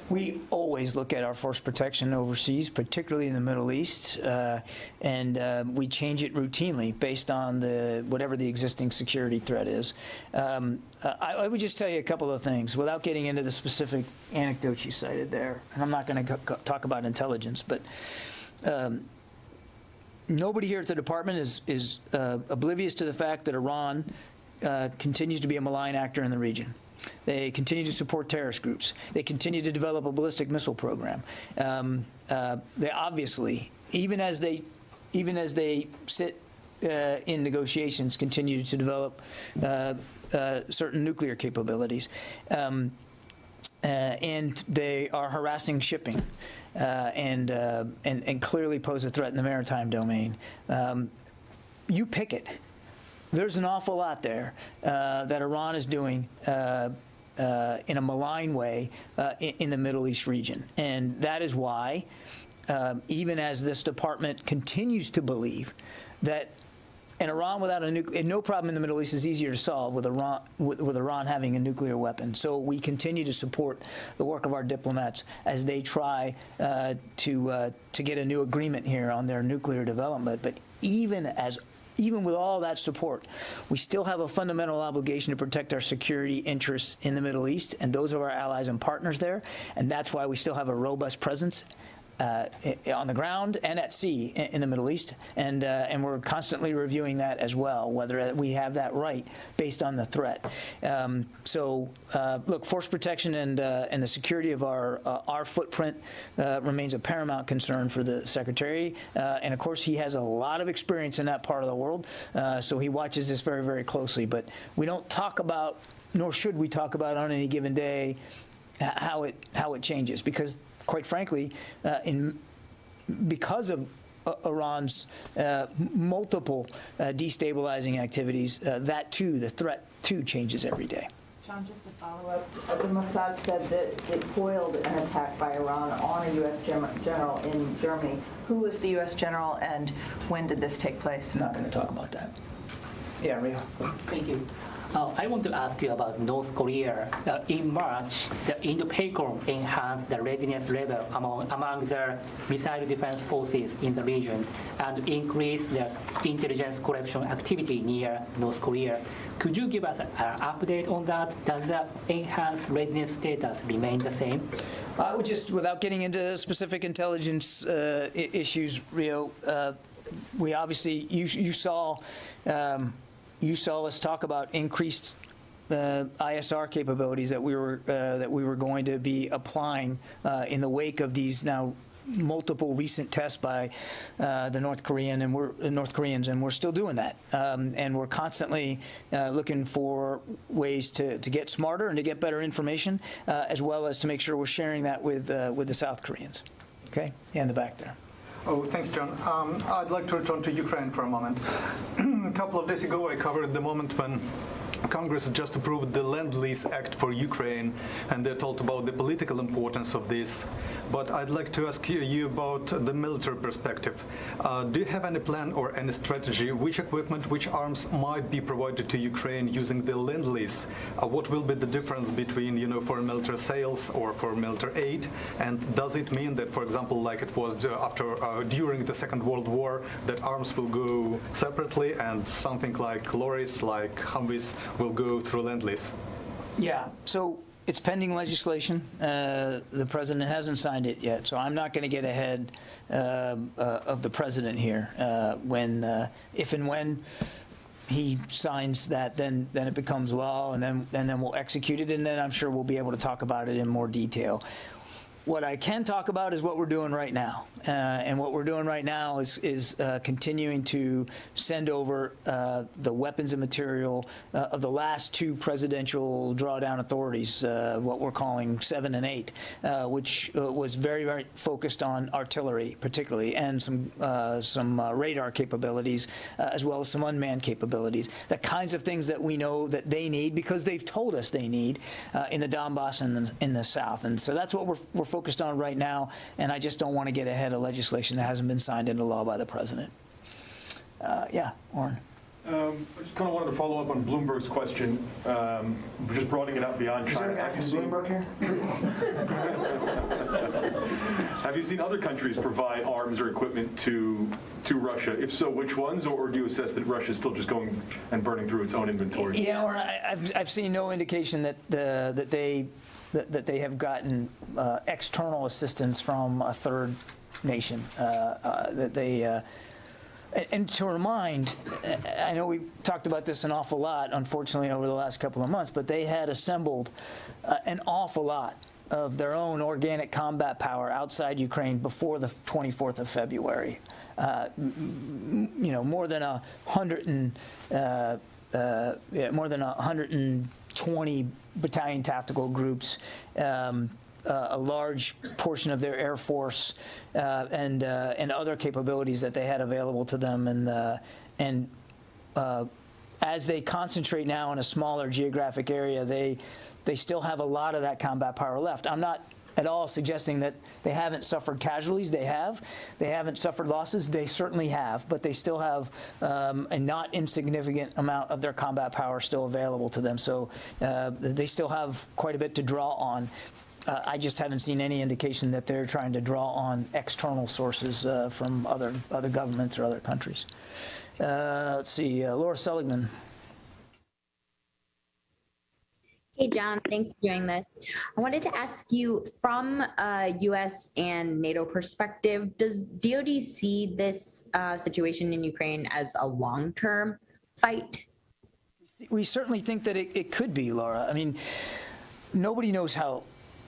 We always look at our force protection overseas, particularly in the Middle East, and we change it routinely based on whatever the existing security threat is. I would just tell you a couple of things without getting into the specific anecdotes you cited there. And I'm not going to talk about intelligence, but nobody here at the department is oblivious to the fact that Iran continues to be a malign actor in the region. They continue to support terrorist groups. They continue to develop a ballistic missile program. They obviously, even as they sit in negotiations, continue to develop certain nuclear capabilities, and they are harassing shipping and clearly pose a threat in the maritime domain. You pick it. There's an awful lot there that Iran is doing in a malign way in the Middle East region. And that is why, even as this department continues to believe that And Iran without a nuclear, no problem in the Middle East is easier to solve with Iran having a nuclear weapon. So we continue to support the work of our diplomats as they try to get a new agreement here on their nuclear development. But even with all that support, we still have a fundamental obligation to protect our security interests in the Middle East and those of our allies and partners there. And that's why we still have a robust presence on the ground and at sea in the Middle East, and we're constantly reviewing that as well, whether we have that right based on the threat. Look, force protection and the security of our footprint remains a paramount concern for the Secretary, and of course he has a lot of experience in that part of the world, so he watches this very, very closely. But we don't talk about, nor should we talk about on any given day, how it changes, because quite frankly, because of Iran's multiple destabilizing activities, that too, the threat too, changes every day. John, just to follow up, the Mossad said that it foiled an attack by Iran on a U.S. general in Germany. Who was the U.S. general, and when did this take place? I'm not going to talk about that. Yeah, Rio. Thank you. I want to ask you about North Korea. In March, the Indo-PACOM enhanced the readiness level among the missile defense forces in the region and increased the intelligence collection activity near North Korea. Could you give us an update on that? Does the enhanced readiness status remain the same? I would just, without getting into specific intelligence issues, Rio, we obviously, you saw us talk about increased ISR capabilities that we were going to be applying in the wake of these now multiple recent tests by the North Koreans, and we're still doing that. And we're constantly looking for ways to get smarter and to get better information, as well as to make sure we're sharing that with the South Koreans. Okay, yeah, in the back there. Oh, thanks, John. I'd like to return to Ukraine for a moment. A couple of days ago, I covered the moment when Congress just approved the Lend-Lease Act for Ukraine, and they talked about the political importance of this. But I'd like to ask you about the military perspective. Do you have any plan or any strategy? Which equipment, which arms might be provided to Ukraine using the Lend-Lease? What will be the difference between, foreign military sales or foreign military aid? And does it mean that, for example, like it was during the Second World War, that arms will go separately and something like lorries, like Humvees, will go through Lend-Lease? Yeah, so it's pending legislation. The president hasn't signed it yet, so I'm not going to get ahead of the president here. If and when he signs that, then it becomes law, and then we'll execute it, and then I'm sure we'll be able to talk about it in more detail. What I can talk about is what we're doing right now, and what we're doing right now is continuing to send over the weapons and material of the last two presidential drawdown authorities, what we're calling 7 and 8, which was very, very focused on artillery, particularly, and some radar capabilities, as well as some unmanned capabilities. The kinds of things that we know that they need because they've told us they need in the Donbass and in the south, and so that's what we're focused on right now, and I just don't want to get ahead of legislation that hasn't been signed into law by the president. Yeah, Warren. I just kind of wanted to follow up on Bloomberg's question, just broadening it out beyond China. Is there a guy from Bloomberg here? Have you seen other countries provide arms or equipment to Russia? If so, which ones, or do you assess that Russia is still just going and burning through its own inventory? Yeah, Warren, I've seen no indication that they have gotten external assistance from a third nation. And to remind, I know we've talked about this an awful lot, unfortunately, over the last couple of months, but they had assembled an awful lot of their own organic combat power outside Ukraine before the 24th of February. More than 120 battalion tactical groups, a large portion of their Air Force, and other capabilities that they had available to them, and as they concentrate now in a smaller geographic area, they still have a lot of that combat power left. I'm not at all suggesting that they haven't suffered casualties. They have. They haven't suffered losses. They certainly have, but they still have a not insignificant amount of their combat power still available to them. So they still have quite a bit to draw on. I just haven't seen any indication that they're trying to draw on external sources from other governments or other countries. Let's see, Laura Seligman. Hey, John, thanks for doing this. I wanted to ask you, from a U.S. and NATO perspective, does DoD see this situation in Ukraine as a long-term fight? We certainly think that it could be, Laura. I mean, nobody knows how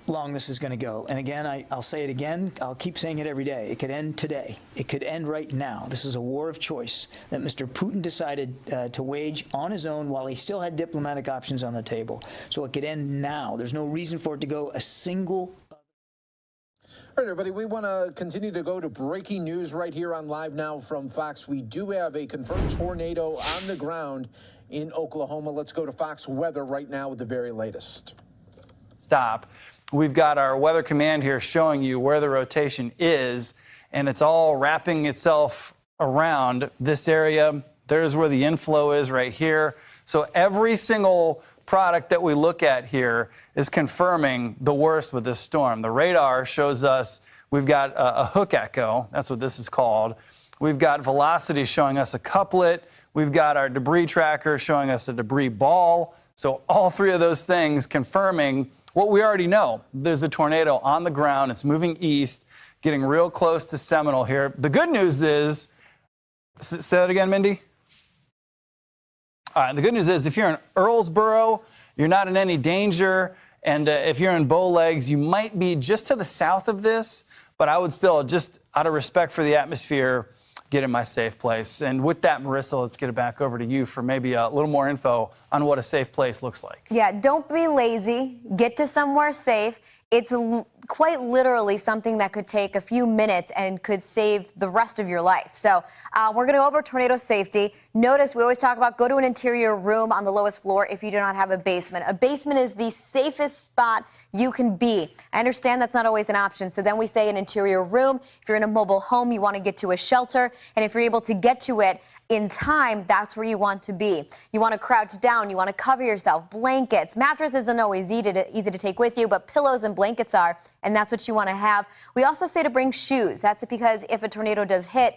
long this is going to go. And again, I'll say it again. I'll keep saying it every day. It could end today. It could end right now. This is a war of choice that Mr. Putin decided to wage on his own while he still had diplomatic options on the table. So it could end now. There's no reason for it to go a single. All right, everybody, we want to continue to go to breaking news right here on Live Now from Fox. We do have a confirmed tornado on the ground in Oklahoma. Let's go to Fox Weather right now with the very latest. Stop. We've got our weather command here showing you where the rotation is, and it's all wrapping itself around this area. There's where the inflow is right here. So every single product that we look at here is confirming the worst with this storm. The radar shows us we've got a hook echo. That's what this is called. We've got velocity showing us a couplet. We've got our debris tracker showing us a debris ball. So all three of those things confirming what we already know. There's a tornado on the ground. It's moving east, getting real close to Seminole here. The good news is, say that again, Mindy? All right, the good news is if you're in Earlsboro, you're not in any danger. And if you're in Bowlegs, you might be just to the south of this. But I would still, just out of respect for the atmosphere, get in my safe place. And with that, Marissa, let's get it back over to you for maybe a little more info on what a safe place looks like. Yeah, don't be lazy. Get to somewhere safe. It's quite literally something that could take a few minutes and could save the rest of your life. So we're going to go over tornado safety. Notice we always talk about go to an interior room on the lowest floor if you do not have a basement. A basement is the safest spot you can be. I understand that's not always an option. So then we say an interior room. If you're in a mobile home, you want to get to a shelter. And if you're able to get to it in time, that's where you want to be. You want to crouch down. You want to cover yourself. Blankets. Mattress isn't always easy to take with you, but pillows and blankets are, and that's what you want to have. We also say to bring shoes. That's because if a tornado does hit,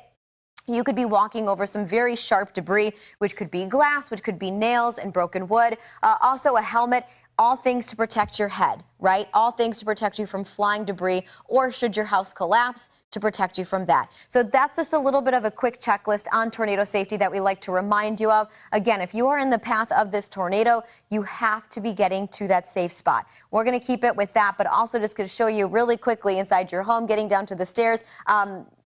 you could be walking over some very sharp debris, which could be glass, which could be nails and broken wood. Also a helmet. All things to protect your head, right? All things to protect you from flying debris, or should your house collapse, to protect you from that. So that's just a little bit of a quick checklist on tornado safety that we like to remind you of. Again, if you are in the path of this tornado, you have to be getting to that safe spot. We're going to keep it with that, but also just going to show you really quickly inside your home, getting down to the stairs.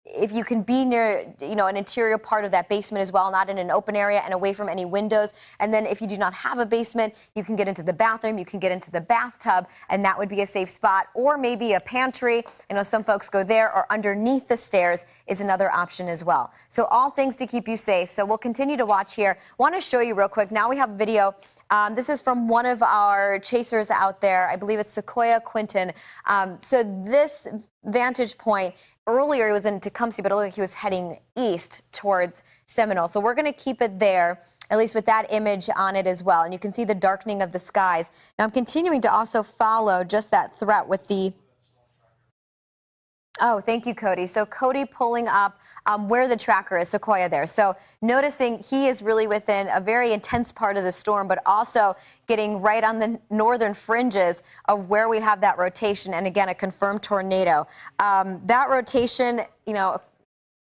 If you can be near, an interior part of that basement as well, not in an open area and away from any windows. And then if you do not have a basement, you can get into the bathroom, you can get into the bathtub, and that would be a safe spot. Or maybe a pantry. I know some folks go there, or underneath the stairs is another option as well. So all things to keep you safe. So we'll continue to watch here. Want to show you real quick. Now we have video. This is from one of our chasers out there. I believe it's Sequoia Quinton. So this vantage point, earlier he was in Tecumseh, but it looked like he was heading east towards Seminole. So we're going to keep it there, at least with that image on it as well. And you can see the darkening of the skies. Now I'm continuing to also follow just that threat with the... Oh, thank you, Cody. So Cody pulling up where the tracker is, Sequoia there. So noticing he is really within a very intense part of the storm, but also getting right on the northern fringes of where we have that rotation. And again, a confirmed tornado. That rotation,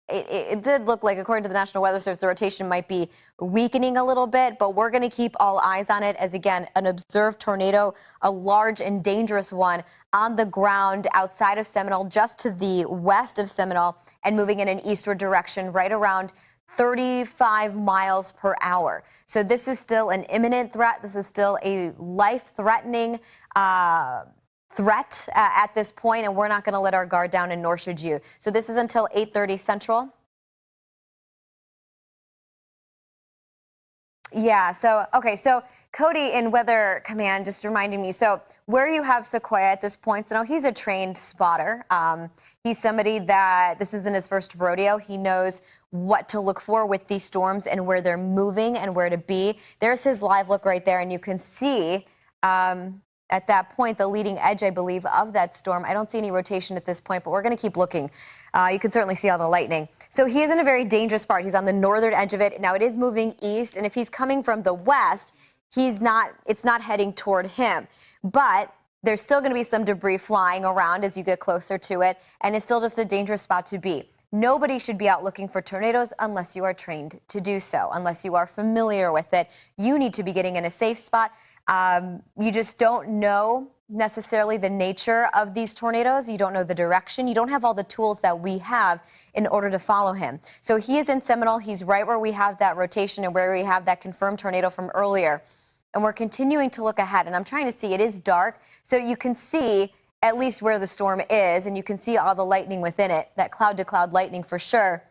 it did look like, according to the National Weather Service, the rotation might be weakening a little bit, but we're going to keep all eyes on it as, again, an observed tornado, a large and dangerous one on the ground outside of Seminole, just to the west of Seminole, and moving in an eastward direction right around 35 miles per hour. So this is still an imminent threat. This is still a life-threatening threat at this point, and we're not going to let our guard down, and nor should you. So this is until 8:30 Central. Yeah, so, okay, so Cody in Weather Command just reminding me, so where you have Sequoia at this point, so now he's a trained spotter. He's somebody that this isn't his first rodeo. He knows what to look for with these storms and where they're moving and where to be. There's his live look right there, and you can see at that point the leading edge, I believe, of that storm. I don't see any rotation at this point, but we're going to keep looking. You can certainly see all the lightning. So he is in a very dangerous part. He's on the northern edge of it. Now it is moving east, and if he's coming from the west, it's not heading toward him. But there's still going to be some debris flying around as you get closer to it, and it's still just a dangerous spot to be. Nobody should be out looking for tornadoes unless you are trained to do so, unless you are familiar with it. You need to be getting in a safe spot. You just don't know necessarily the nature of these tornadoes. You don't know the direction. You don't have all the tools that we have in order to follow him. So he is in Seminole. He's right where we have that rotation and where we have that confirmed tornado from earlier. And we're continuing to look ahead. And I'm trying to see, it is dark, so you can see at least where the storm is, and you can see all the lightning within it, that cloud-to-cloud lightning for sure.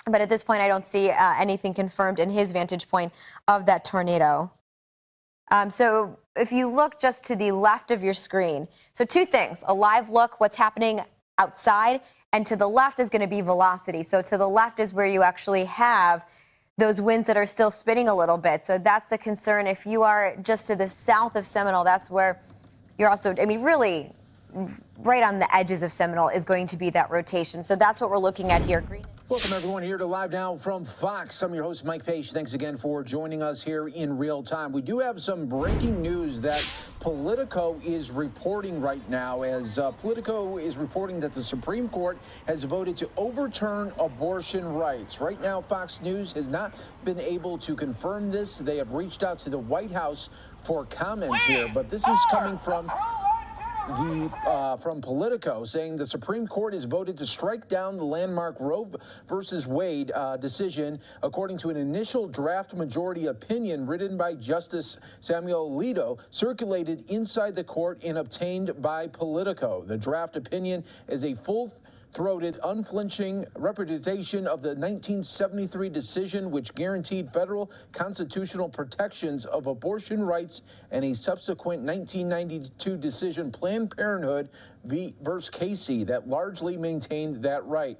But at this point, I don't see anything confirmed in his vantage point of that tornado. So if you look just to the left of your screen, so two things, a live look, what's happening outside, and to the left is going to be velocity. So to the left is where you actually have those winds that are still spinning a little bit. So that's the concern. If you are just to the south of Seminole, that's where you're also, I mean, really right on the edges of Seminole is going to be that rotation. So that's what we're looking at here. Welcome, everyone, here to Live Now from Fox. I'm your host, Mike Page. Thanks again for joining us here in real time. We do have some breaking news that Politico is reporting right now, as Politico is reporting that the Supreme Court has voted to overturn abortion rights. Right now, Fox News has not been able to confirm this. They have reached out to the White House for comments here, but this is coming from Politico, saying the Supreme Court has voted to strike down the landmark Roe versus Wade decision, according to an initial draft majority opinion written by Justice Samuel Alito, circulated inside the court and obtained by Politico. The draft opinion is a full-throated, unflinching representation of the 1973 decision, which guaranteed federal constitutional protections of abortion rights, and a subsequent 1992 decision, Planned Parenthood versus Casey, that largely maintained that right.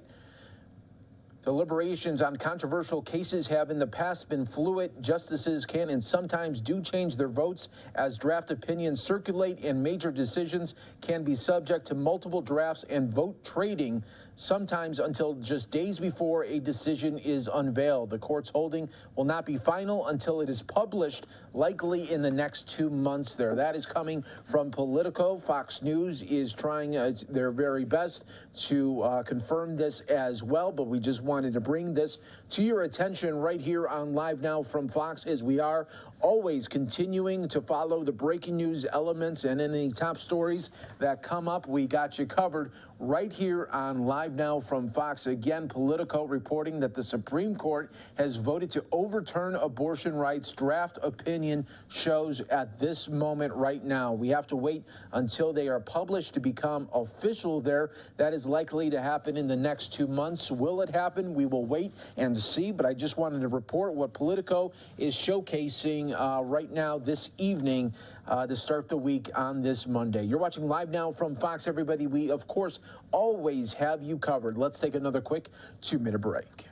Deliberations on controversial cases have in the past been fluid. Justices can and sometimes do change their votes as draft opinions circulate, and major decisions can be subject to multiple drafts and vote trading, sometimes until just days before a decision is unveiled. The court's holding will not be final until it is published, likely in the next 2 months there. That is coming from Politico. Fox News is trying their very best to confirm this as well, but we just wanted to bring this to your attention right here on Live Now from Fox, as we are always continuing to follow the breaking news elements and any top stories that come up. We got you covered right here on Live Now from Fox. Again, Politico reporting that the Supreme Court has voted to overturn abortion rights. Draft opinion shows at this moment right now. We have to wait until they are published to become official there. That is likely to happen in the next 2 months. Will it happen? We will wait and see, but I just wanted to report what Politico is showcasing right now this evening to start the week on this Monday. You're watching Live Now from Fox, everybody. We, of course, always have you covered. Let's take another quick 2-minute break.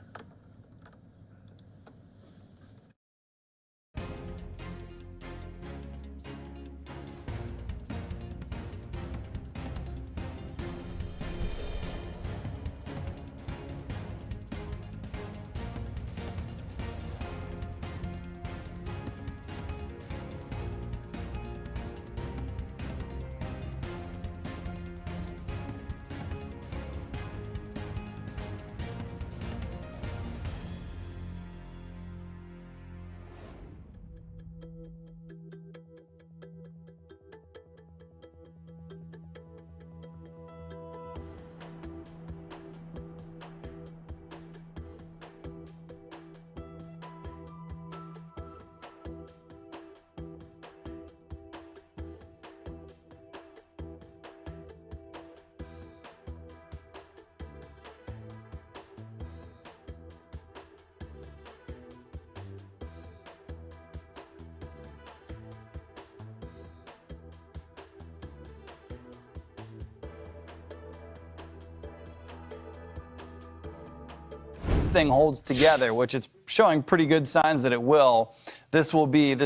everything holds together, which it's showing pretty good signs that it will, this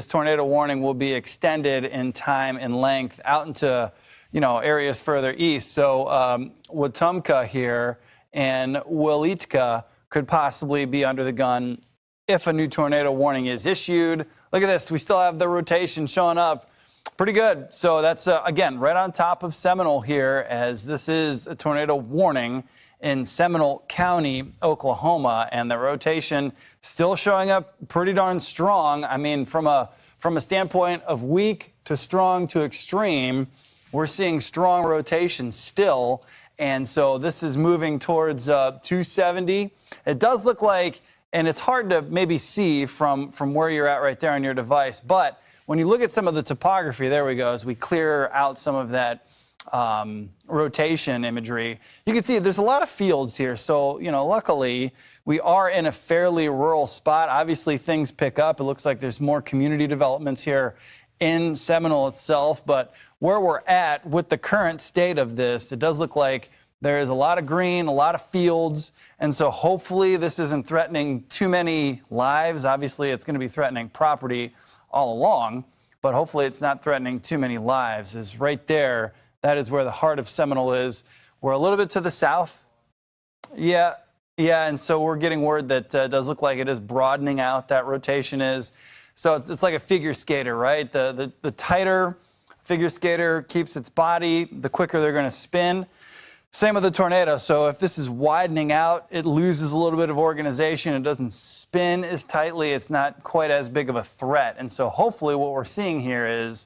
tornado warning will be extended in time and length out into, areas further east. So Wetumpka here and Wilitka could possibly be under the gun if a new tornado warning is issued. Look at this. We still have the rotation showing up pretty good. So that's, again, right on top of Seminole here, as this is a tornado warning in Seminole County, Oklahoma, and the rotation still showing up pretty darn strong. I mean, from a standpoint of weak to strong to extreme, we're seeing strong rotation still. And so this is moving towards 270. It does look like, and it's hard to maybe see from where you're at right there on your device, but when you look at some of the topography, there we go, as we clear out some of that rotation imagery, you can see there's a lot of fields here. So, luckily, we are in a fairly rural spot. Obviously, things pick up. It looks like there's more community developments here in Seminole itself. But where we're at with the current state of this, it does look like there is a lot of green, a lot of fields. And so hopefully this isn't threatening too many lives. Obviously, it's going to be threatening property all along, but hopefully it's not threatening too many lives. Is right there. That is where the heart of Seminole is. We're a little bit to the south. Yeah, and so we're getting word that does look like it is broadening out, that rotation is. So it's like a figure skater, right? The tighter figure skater keeps its body, the quicker they're going to spin. Same with the tornado. So if this is widening out, it loses a little bit of organization. It doesn't spin as tightly. It's not quite as big of a threat. And so hopefully what we're seeing here is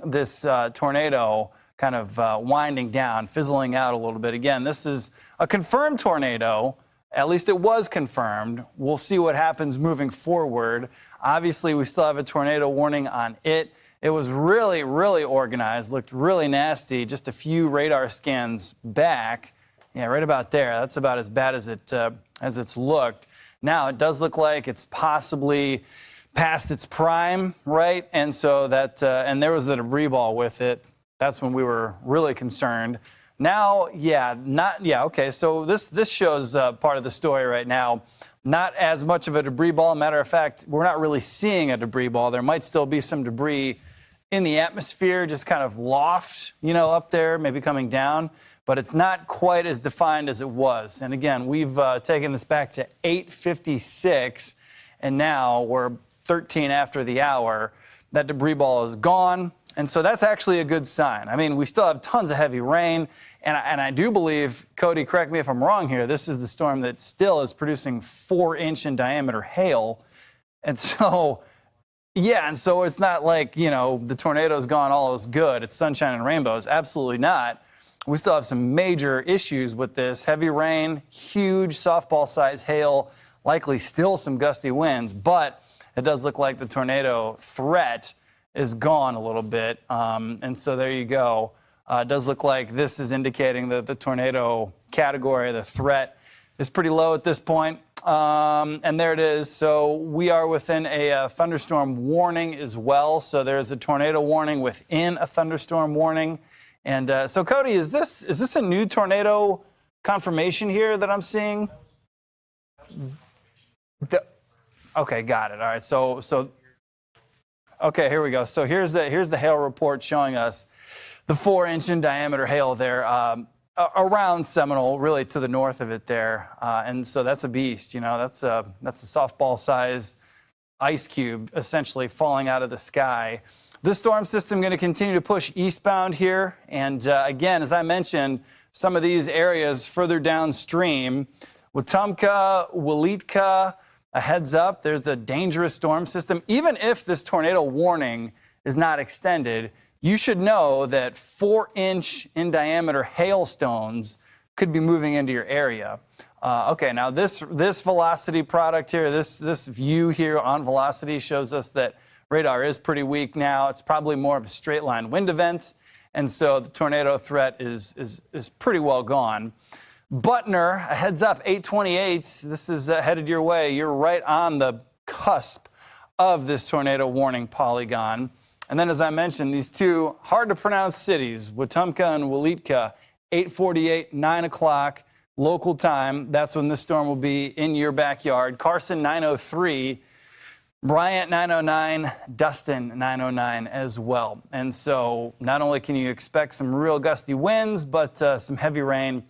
this tornado kind of winding down, fizzling out a little bit. Again, this is a confirmed tornado. At least it was confirmed. We'll see what happens moving forward. Obviously, we still have a tornado warning on it. It was really, really organized, looked really nasty just a few radar scans back. Yeah, right about there. That's about as bad as it's looked. Now, it does look like it's possibly past its prime, right? And so that, and there was a debris ball with it. That's when we were really concerned. Now, okay, so this shows part of the story right now. Not as much of a debris ball. Matter of fact, we're not really seeing a debris ball. There might still be some debris in the atmosphere, just kind of loft, up there, maybe coming down, but it's not quite as defined as it was. And again, we've taken this back to 8:56, and now we're 13 after the hour. That debris ball is gone, and so that's actually a good sign. I mean, we still have tons of heavy rain, and I do believe, Cody, correct me if I'm wrong here, this is the storm that still is producing 4-inch in diameter hail, and so... yeah, and so it's not like, the tornado's gone, all is good. It's sunshine and rainbows. Absolutely not. We still have some major issues with this. Heavy rain, huge softball-sized hail, likely still some gusty winds, but it does look like the tornado threat is gone a little bit. And so there you go. It does look like this is indicating that the tornado category, the threat, is pretty low at this point. And there it is. So we are within a thunderstorm warning as well. So there's a tornado warning within a thunderstorm warning. And so Cody, is this a new tornado confirmation here that I'm seeing? Okay, got it. All right. So okay, here we go. So here's the hail report showing us the 4-inch in diameter hail there. Around Seminole, really to the north of it there, and so that's a beast. That's a softball-sized ice cube essentially falling out of the sky. This storm system going to continue to push eastbound here, and again, as I mentioned, some of these areas further downstream, Wetumpka, Wilitka, a heads up. There's a dangerous storm system. Even if this tornado warning is not extended, you should know that 4-inch in diameter hailstones could be moving into your area. Okay, now this velocity product here, this view here on velocity shows us that radar is pretty weak now. It's probably more of a straight line wind event, and so the tornado threat is pretty well gone. Butner, a heads up, 828. This is headed your way. You're right on the cusp of this tornado warning polygon. And then, as I mentioned, these two hard-to-pronounce cities, Wetumpka and Wilitka, 8:48, 9 o'clock. local time, that's when this storm will be in your backyard. Carson 903, Bryant 909, Dustin 909 as well. And so not only can you expect some real gusty winds, but some heavy rain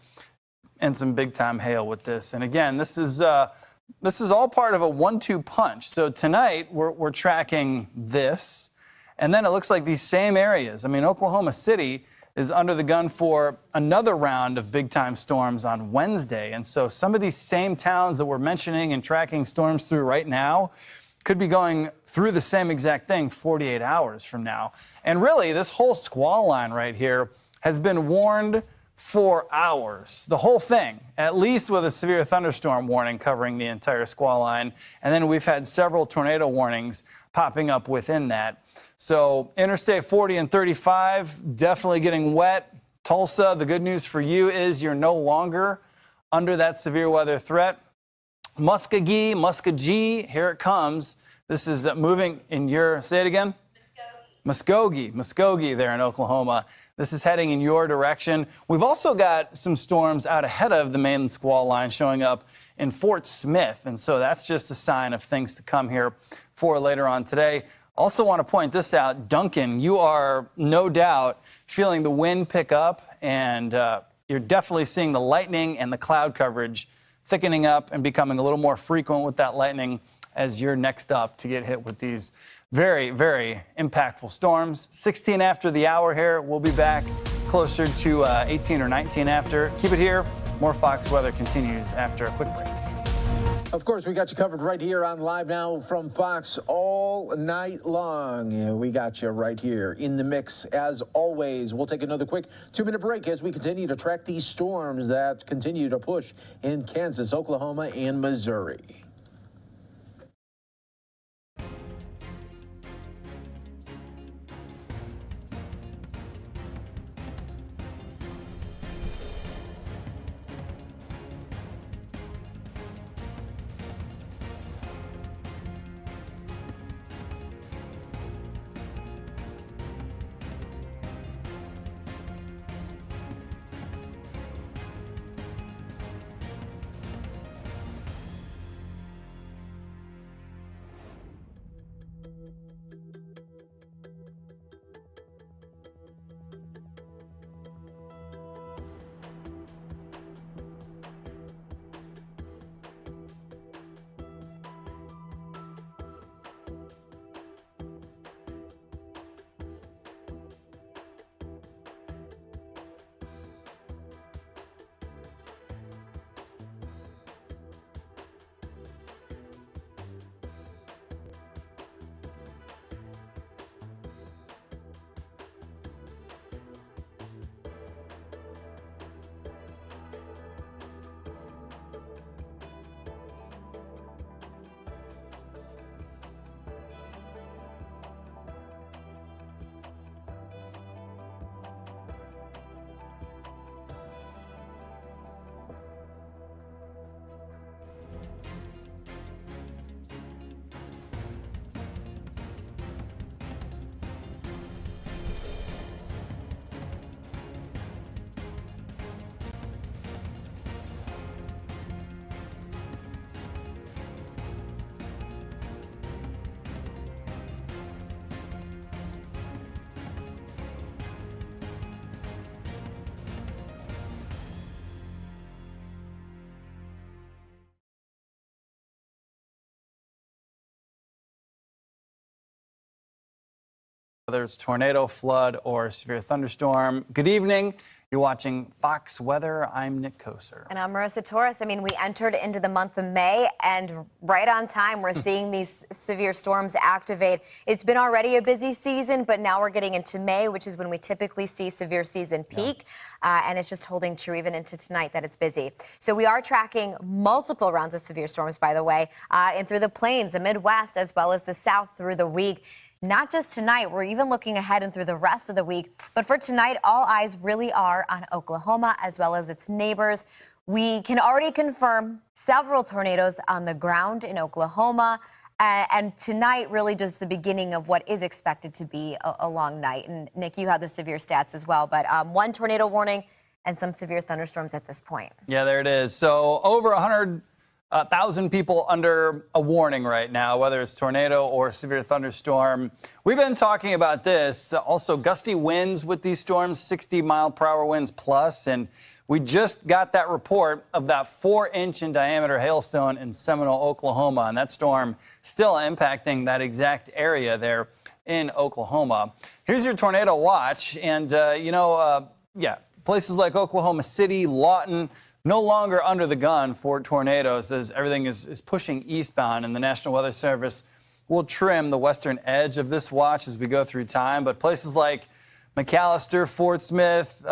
and some big time hail with this. And again, this is all part of a 1-2 punch. So tonight we're tracking this, and then it looks like these same areas. I mean, Oklahoma City is under the gun for another round of big time storms on Wednesday. And so some of these same towns that we're mentioning and tracking storms through right now could be going through the same exact thing 48 hours from now. And really, this whole squall line right here has been warned for hours. The whole thing, at least with a severe thunderstorm warning covering the entire squall line. And then we've had several tornado warnings popping up within that. So Interstate 40 and 35 definitely getting wet. Tulsa, the good news for you is you're no longer under that severe weather threat. Muskogee, here it comes. This is moving in your, say it again? Muskogee there in Oklahoma. This is heading in your direction. We've also got some storms out ahead of the main squall line showing up in Fort Smith. And so that's just a sign of things to come here for later on today. Also want to point this out. Duncan, you are no doubt feeling the wind pick up, and you're definitely seeing the lightning and the cloud coverage thickening up and becoming a little more frequent with that lightning as you're next up to get hit with these very, very impactful storms. 16 after the hour here. We'll be back closer to 18 or 19 after. Keep it here. More Fox Weather continues after a quick break. Of course, we got you covered right here on Live Now from Fox all night long. Yeah, we got you right here in the mix as always. We'll take another quick 2-minute break as we continue to track these storms that continue to push in Kansas, Oklahoma, and Missouri. Whether it's tornado, flood, or severe thunderstorm. Good evening. You're watching Fox Weather. I'm Nick Koser. And I'm Marissa Torres. I mean, we entered into the month of May, and right on time, we're seeing these severe storms activate. It's been already a busy season, but now we're getting into May, which is when we typically see severe season peak. And it's just holding true even into tonight that it's busy. So we are tracking multiple rounds of severe storms, by the way, and through the plains, the Midwest, as well as the South through the week. Not just tonight, we're even looking ahead and through the rest of the week. But for tonight, all eyes really are on Oklahoma as well as its neighbors. We can already confirm several tornadoes on the ground in Oklahoma. And tonight really just the beginning of what is expected to be a long night. And Nick, you have the severe stats as well. But one tornado warning and some severe thunderstorms at this point. Yeah, there it is. So over 100,000 people under a warning right now, whether it's tornado or severe thunderstorm. We've been talking about this. Also, gusty winds with these storms, 60-mile-per-hour winds plus. And we just got that report of that 4-inch in diameter hailstone in Seminole, Oklahoma. And that storm still impacting that exact area there in Oklahoma. Here's your tornado watch. And, yeah, places like Oklahoma City, Lawton, no longer under the gun for tornadoes as everything is pushing eastbound, and the National Weather Service will trim the western edge of this watch as we go through time. But places like McAllister, Fort Smith,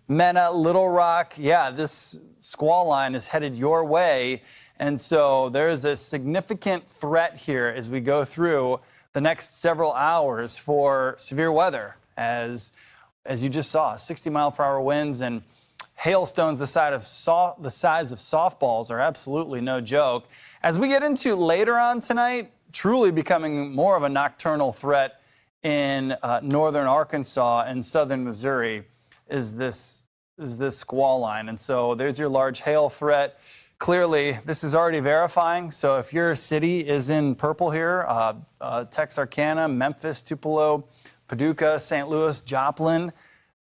Mena, Little Rock, yeah, this squall line is headed your way. And so there is a significant threat here as we go through the next several hours for severe weather, as you just saw, 60-mile-per-hour winds and hailstones the size of softballs are absolutely no joke. As we get into later on tonight, truly becoming more of a nocturnal threat in northern Arkansas and southern Missouri is this squall line. And so there's your large hail threat. Clearly, this is already verifying. So if your city is in purple here, Texarkana, Memphis, Tupelo, Paducah, St. Louis, Joplin,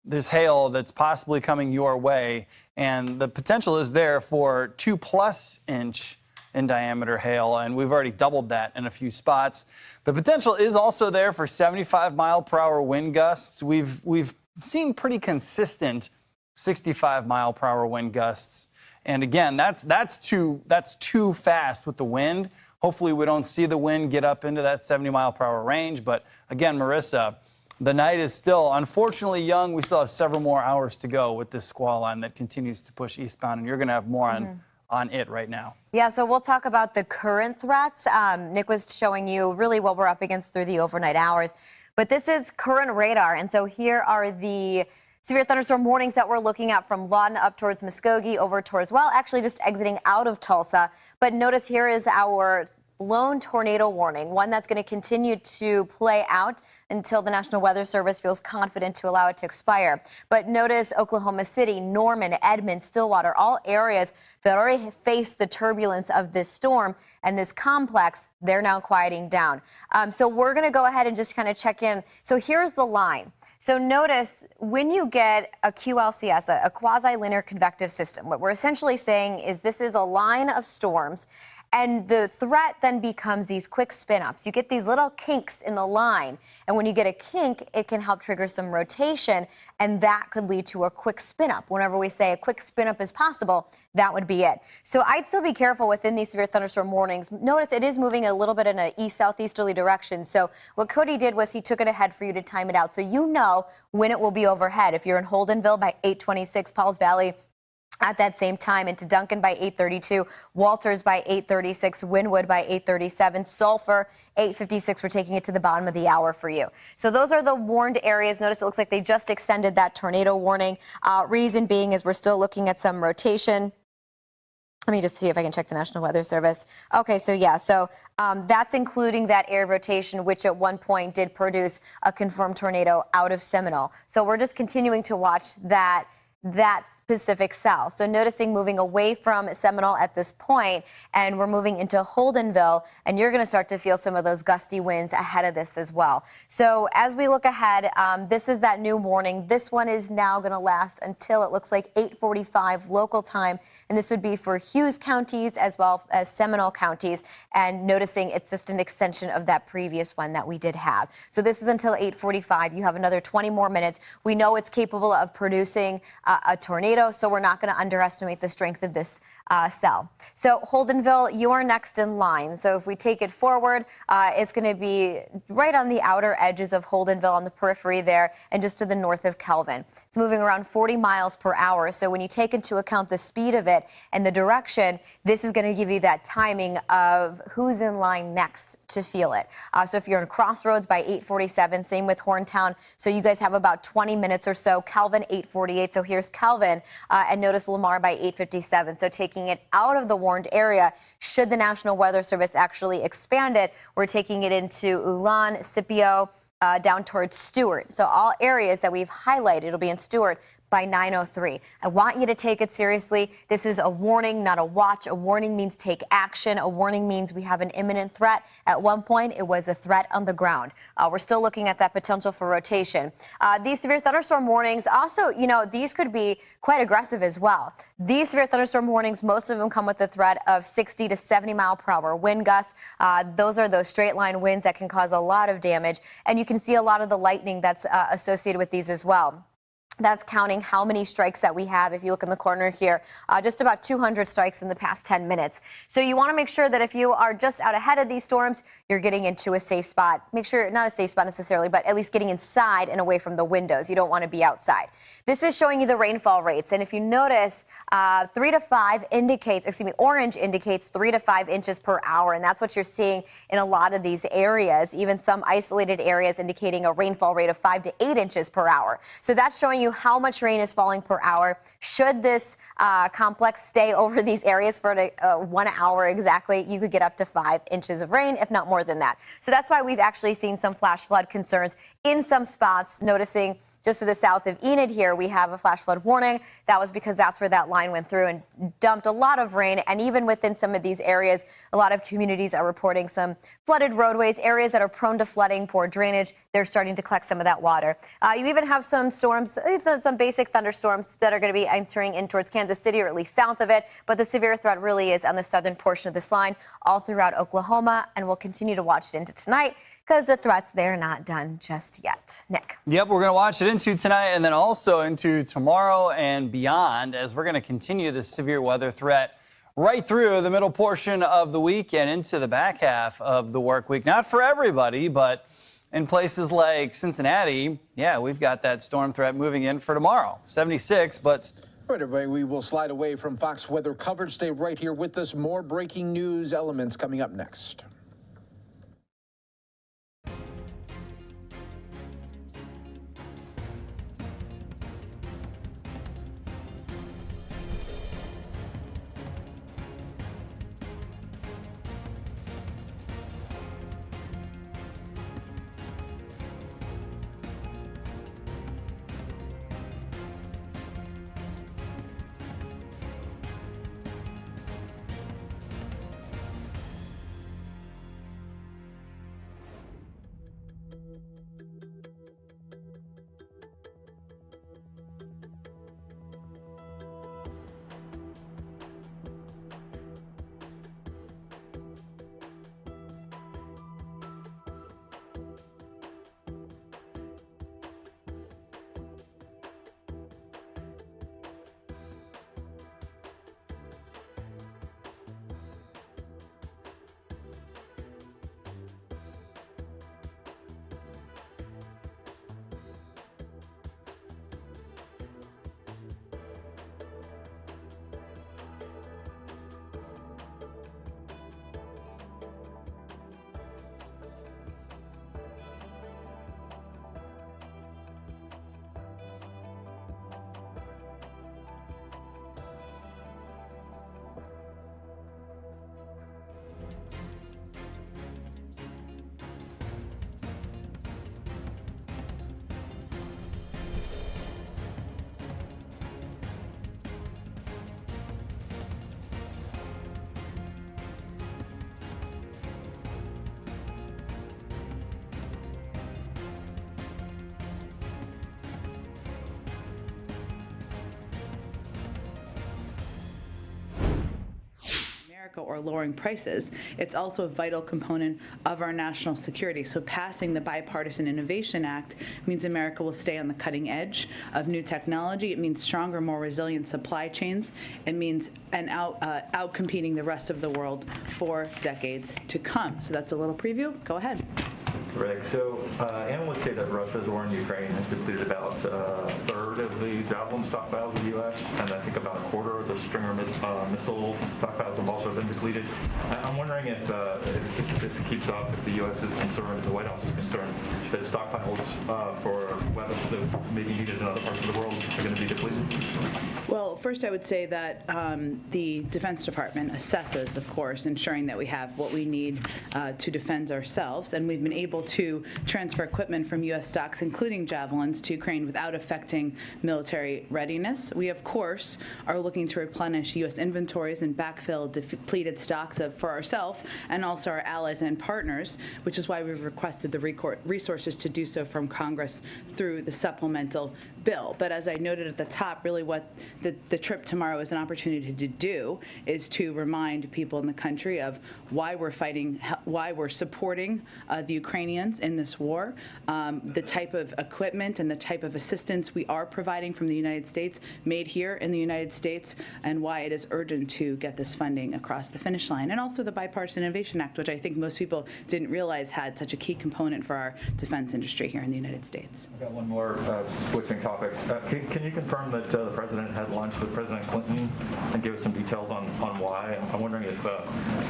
there's hail that's possibly coming your way, and the potential is there for 2+ inch in diameter hail, and we've already doubled that in a few spots. The potential is also there for 75-mile-per-hour wind gusts. We've seen pretty consistent 65-mile-per-hour wind gusts, and again, that's too fast with the wind. Hopefully, we don't see the wind get up into that 70-mile-per-hour range. But again, Marissa, the night is still, unfortunately, young. We still have several more hours to go with this squall line that continues to push eastbound, and you're going to have more on it right now. Yeah, so we'll talk about the current threats. Nick was showing you really what we're up against through the overnight hours. But this is current radar, and so here are the severe thunderstorm warnings that we're looking at from Lawton up towards Muskogee, over towards, well, actually just exiting out of Tulsa. But notice here is our lone tornado warning, one that's going to continue to play out until the National Weather Service feels confident to allow it to expire. But notice Oklahoma City, Norman, Edmond, Stillwater, all areas that already faced the turbulence of this storm and this complex, they're now quieting down. So we're going to go ahead and just kind of check in. So here's the line. So notice when you get a QLCS, a quasi-linear convective system, what we're essentially saying is this is a line of storms, and the threat then becomes these quick spin-ups. You get these little kinks in the line, and when you get a kink, it can help trigger some rotation, and that could lead to a quick spin-up. Whenever we say a quick spin-up is possible, that would be it. So I'd still be careful within these severe thunderstorm warnings. Notice it is moving a little bit in an east-southeasterly direction. So what Cody did was he took it ahead for you to time it out, so you know when it will be overhead. If you're in Holdenville by 8:26, Pauls Valley at that same time, into Duncan by 8:32, Walters by 8:36, Wynwood by 8:37, Sulphur 8:56. We're taking it to the bottom of the hour for you. So those are the warned areas. Notice it looks like they just extended that tornado warning. Reason being is we're still looking at some rotation. Let me just see if I can check the National Weather Service. Okay, so yeah, so that's including that air rotation, which at one point did produce a confirmed tornado out of Seminole. So we're just continuing to watch that Pacific South. So noticing moving away from Seminole at this point, and we're moving into Holdenville, and you're going to start to feel some of those gusty winds ahead of this as well. So as we look ahead, this is that new warning. This one is now going to last until it looks like 8:45 local time, and this would be for Hughes counties as well as Seminole counties, and noticing it's just an extension of that previous one that we did have. So this is until 8:45. You have another 20 more minutes. We know it's capable of producing a tornado, so we're not going to underestimate the strength of this cell. So Holdenville, you are next in line. So if we take it forward, it's going to be right on the outer edges of Holdenville on the periphery there and just to the north of Kelvin. It's moving around 40 miles per hour. So when you take into account the speed of it and the direction, this is going to give you that timing of who's in line next to feel it. So if you're in Crossroads by 8:47, same with Horntown. So you guys have about 20 minutes or so. Kelvin 8:48. So here's Kelvin, and notice Lamar by 8:57. So taking it out of the warned area, should the National Weather Service actually expand it, we're taking it into Ulan, Scipio, down towards Stewart. So all areas that we've highlighted, it'll be in Stewart, by 9:03. I want you to take it seriously. This is a warning, not a watch. A warning means take action. A warning means we have an imminent threat. At one point, it was a threat on the ground. We're still looking at that potential for rotation. These severe thunderstorm warnings also, these could be quite aggressive as well. These severe thunderstorm warnings, most of them come with the threat of 60 to 70 mile per hour wind gusts. Those are those straight line winds that can cause a lot of damage. And you can see a lot of the lightning that's associated with these as well. That's counting how many strikes that we have. If you look in the corner here, just about 200 strikes in the past 10 minutes. So you want to make sure that if you are just out ahead of these storms, you're getting into a safe spot. Make sure, not a safe spot necessarily, but at least getting inside and away from the windows. You don't want to be outside. This is showing you the rainfall rates. And if you notice, 3 to 5 indicates, orange indicates 3 to 5 inches per hour. And that's what you're seeing in a lot of these areas, even some isolated areas indicating a rainfall rate of 5 to 8 inches per hour. So that's showing you how much rain is falling per hour. Should this complex stay over these areas for 1 hour exactly, you could get up to 5 inches of rain, if not more than that. So that's why we've actually seen some flash flood concerns in some spots. Noticing just to the south of Enid here, we have a flash flood warning. That was because that's where that line went through and dumped a lot of rain. And even within some of these areas, a lot of communities are reporting some flooded roadways, areas that are prone to flooding, poor drainage. They're starting to collect some of that water. You even have some storms, some basic thunderstorms that are going to be entering in towards Kansas City, or at least south of it. But the severe threat really is on the southern portion of this line, all throughout Oklahoma. And we'll continue to watch it into tonight, because the threats, they're not done just yet. Nick. Yep, we're going to watch it into tonight and then also into tomorrow and beyond, as we're going to continue this severe weather threat right through the middle portion of the week and into the back half of the work week. Not for everybody, but in places like Cincinnati, yeah, we've got that storm threat moving in for tomorrow. 76, but... All right, everybody, we will slide away from Fox weather coverage. Stay right here with us. More breaking news elements coming up next. Or lowering prices, it's also a vital component of our national security. So passing the Bipartisan Innovation Act means America will stay on the cutting edge of new technology. It means stronger, more resilient supply chains. It means out-competing the rest of the world for decades to come. So that's a little preview. Go ahead. Rick, so analysts say that Russia's war in Ukraine has depleted about a third of the javelin stockpiles of the U.S., and I think about a quarter of the Stinger missile stockpiles have also been depleted. I'm wondering if this keeps up, if the U.S. is concerned, the White House is concerned, that stockpiles for weapons that may be needed in other parts of the world are going to be depleted? Well, first I would say that the Defense Department assesses, of course, ensuring that we have what we need to defend ourselves, and we've been able to transfer equipment from U.S. stocks, including Javelins, to Ukraine without affecting military readiness. We, of course, are looking to replenish U.S. inventories and backfill depleted stocks for ourselves and also our allies and partners, which is why we've requested the resources to do so from Congress through the supplemental bill. But as I noted at the top, really what the trip tomorrow is an opportunity to do is to remind people in the country of why we're fighting, why we're supporting the Ukrainians in this war, the type of equipment and the type of assistance we are providing from the United States, made here in the United States, and why it is urgent to get this funding across the finish line. And also the Bipartisan Innovation Act, which I think most people didn't realize had such a key component for our defense industry here in the United States. I've got one more switching topics. Can you confirm that the president had lunch with President Clinton and give us some details on why? I'm wondering if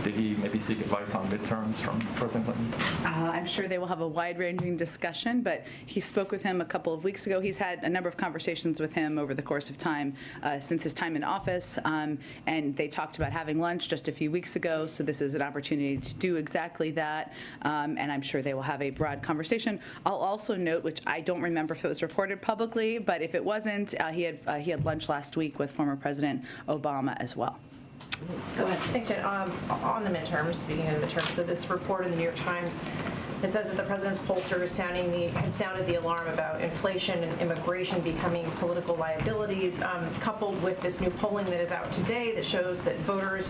did he maybe seek advice on midterms from President Clinton? I'm sure they will have a wide-ranging discussion, but he spoke with him a couple of weeks ago. He's had a number of conversations with him over the course of time since his time in office, and they talked about having lunch just a few weeks ago, so this is an opportunity to do exactly that, and I'm sure they will have a broad conversation. I'll also note, which I don't remember if it was reported publicly, but if it wasn't, he had lunch last week with former President Obama as well. Go ahead. Thanks, Jen. On the midterms, speaking of the midterms, so this report in the New York Times, it says that the president's pollster had sounded the alarm about inflation and immigration becoming political liabilities, coupled with this new polling that is out today that shows that voters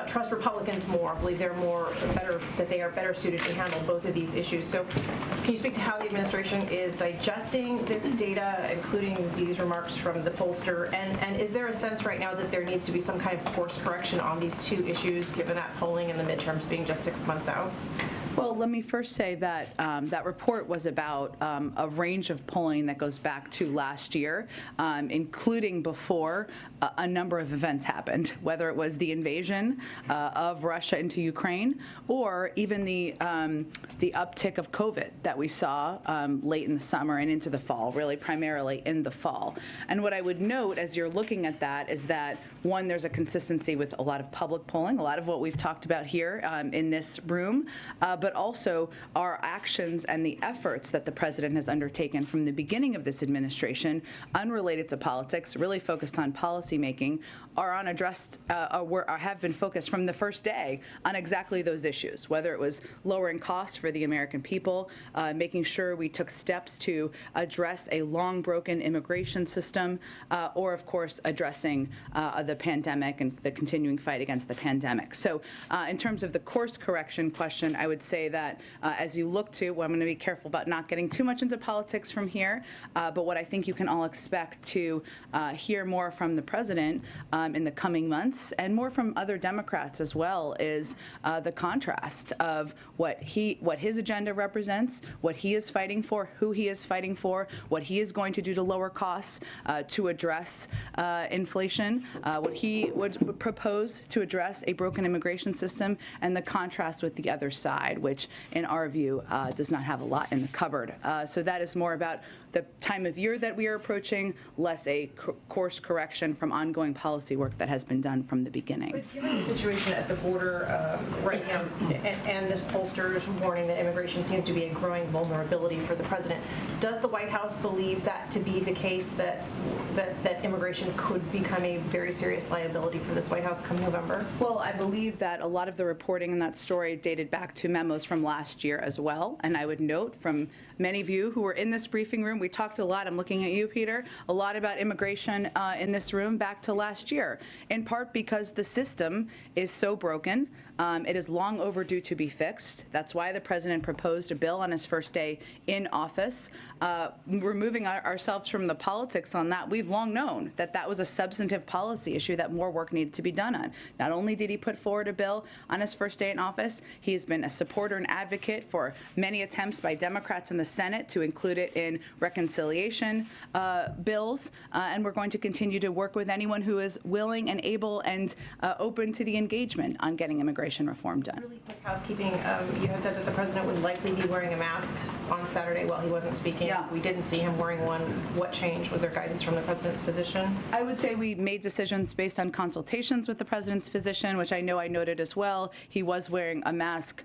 trust Republicans more, believe that they are better suited to handle both of these issues. So can you speak to how the administration is digesting this data, including these remarks from the pollster? And is there a sense right now that there needs to be some kind of course correction on these two issues, given that polling and the midterms being just 6 months out? Well, let me first say that that report was about a range of polling that goes back to last year, including before a number of events happened, whether it was the invasion of Russia into Ukraine or even the uptick of COVID that we saw late in the summer and into the fall, really primarily in the fall. And what I would note as you're looking at that is that, one, there's a consistency with a lot of public polling, a lot of what we've talked about here in this room, but also our actions and the efforts that the president has undertaken from the beginning of this administration, unrelated to politics, really focused on policy making, are unaddressed, have been focused from the first day on exactly those issues, whether it was lowering costs for the American people, making sure we took steps to address a long broken immigration system, or of course addressing the pandemic and the continuing fight against the pandemic. So in terms of the course correction question, I would say that as you look to, well, I'm going to be careful about not getting too much into politics from here, but what I think you can all expect to hear more from the president in the coming months and more from other Democrats as well is the contrast of what his agenda represents, what he is fighting for, who he is fighting for, what he is going to do to lower costs to address inflation, what he would propose to address a broken immigration system, and the contrast with the other side, which in our view does not have a lot in the cupboard. So that is more about the time of year that we are approaching, less a course correction from ongoing policy work that has been done from the beginning. But given the situation at the border right now, and this pollster's warning that immigration seems to be a growing vulnerability for the president, does the White House believe that to be the case, that immigration could become a very serious liability for this White House come November? Well, I believe that a lot of the reporting in that story dated back to memos from last year as well, and I would note from many of you who were in this briefing room, we talked a lot, I'm looking at you, Peter, a lot about immigration in this room back to last year, in part because the system is so broken. It is long overdue to be fixed. That's why the president proposed a bill on his first day in office. Removing ourselves from the politics on that, we've long known that that was a substantive policy issue that more work needed to be done on. Not only did he put forward a bill on his first day in office, he has been a supporter and advocate for many attempts by Democrats in the Senate to include it in reconciliation bills, and we're going to continue to work with anyone who is willing and able and open to the engagement on getting immigration reform done. Really quick housekeeping. You had said that the president would likely be wearing a mask on Saturday while he wasn't speaking. Yeah. We didn't see him wearing one. What changed? Was there guidance from the president's physician? I would say we made decisions based on consultations with the president's physician, which I know I noted as well. He was wearing a mask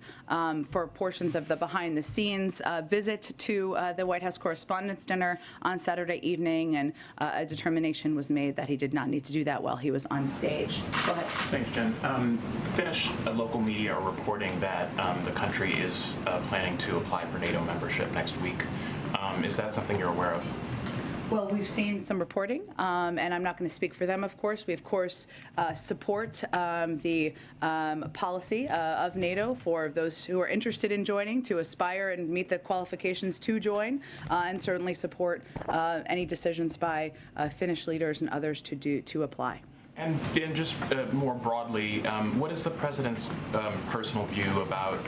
for portions of the behind-the-scenes visit to the White House Correspondents' Dinner on Saturday evening, and a determination was made that he did not need to do that while he was on stage. Go ahead. Thanks, Jen. Finnish local media are reporting that the country is planning to apply for NATO membership next week. Is that something you're aware of? Well, we've seen some reporting, and I'm not going to speak for them, of course. We, of course, support the policy of NATO for those who are interested in joining to aspire and meet the qualifications to join, and certainly support any decisions by Finnish leaders and others to apply. And just more broadly, what is the president's personal view about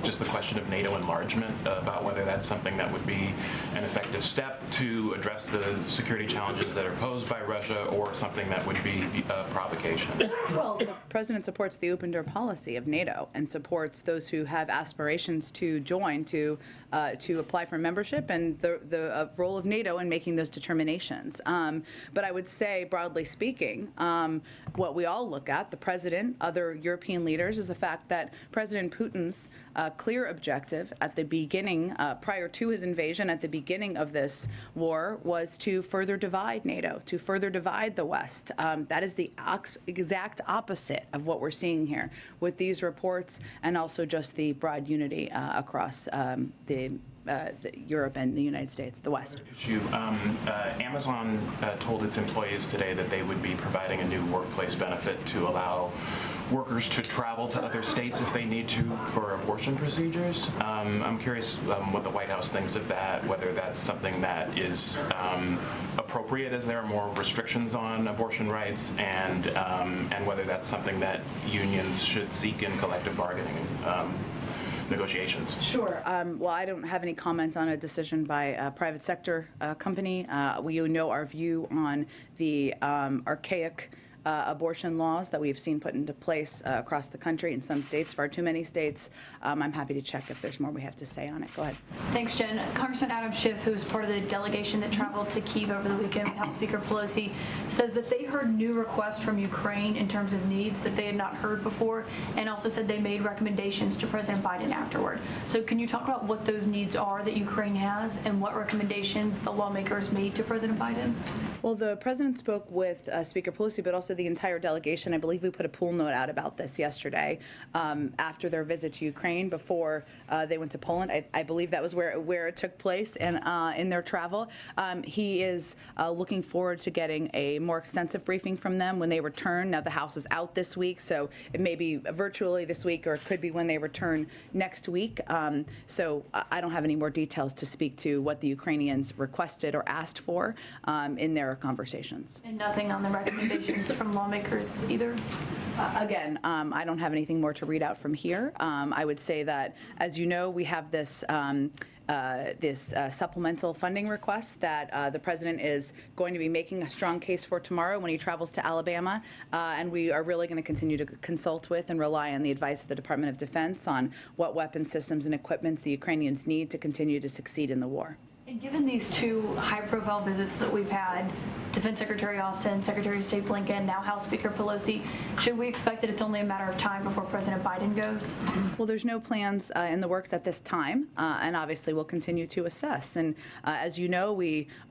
just the question of NATO enlargement, about whether that's something that would be an effective step to address the security challenges that are posed by Russia, or something that would be a provocation? Well, the president supports the open door policy of NATO and supports those who have aspirations to join to apply for membership, and the role of NATO in making those determinations. But I would say, broadly speaking, what we all look at, the president, other European leaders, is the fact that President Putin's clear objective at the beginning, prior to his invasion, at the beginning of this war, was to further divide NATO, to further divide the West. That is the exact opposite of what we're seeing here with these reports, and also just the broad unity across Europe and the United States, the West. Amazon told its employees today that they would be providing a new workplace benefit to allow workers to travel to other states if they need to for abortion procedures. I'm curious what the White House thinks of that, whether that's something that is appropriate as there are more restrictions on abortion rights, and whether that's something that unions should seek in collective bargaining negotiations. Sure. Well, I don't have any comment on a decision by a private sector company. We know our view on the archaic abortion laws that we've seen put into place across the country in some states, far too many states. I'm happy to check if there's more we have to say on it. Go ahead. Thanks, Jen. Congressman Adam Schiff, who was part of the delegation that traveled to Kyiv over the weekend with House Speaker Pelosi, says that they heard new requests from Ukraine in terms of needs that they had not heard before, and also said they made recommendations to President Biden afterward. So can you talk about what those needs are that Ukraine has, and what recommendations the lawmakers made to President Biden? Well, the president spoke with Speaker Pelosi, but also the entire delegation. I believe we put a pool note out about this yesterday after their visit to Ukraine, before they went to Poland. I believe that was where it took place, and in their travel. He is looking forward to getting a more extensive briefing from them when they return. Now, the House is out this week, so it may be virtually this week, or it could be when they return next week. So I don't have any more details to speak to what the Ukrainians requested or asked for in their conversations. And nothing on the recommendations from lawmakers either? Again, I don't have anything more to read out from here. I would say that, as you know, we have this supplemental funding request that the president is going to be making a strong case for tomorrow when he travels to Alabama, and we are really going to continue to consult with and rely on the advice of the Department of Defense on what weapon systems and equipment the Ukrainians need to continue to succeed in the war. And given these two high-profile visits that we've had, Defense Secretary Austin, Secretary of State Blinken, now House Speaker Pelosi, should we expect that it's only a matter of time before President Biden goes? Well, there's no plans in the works at this time, and obviously we'll continue to assess. And as you know,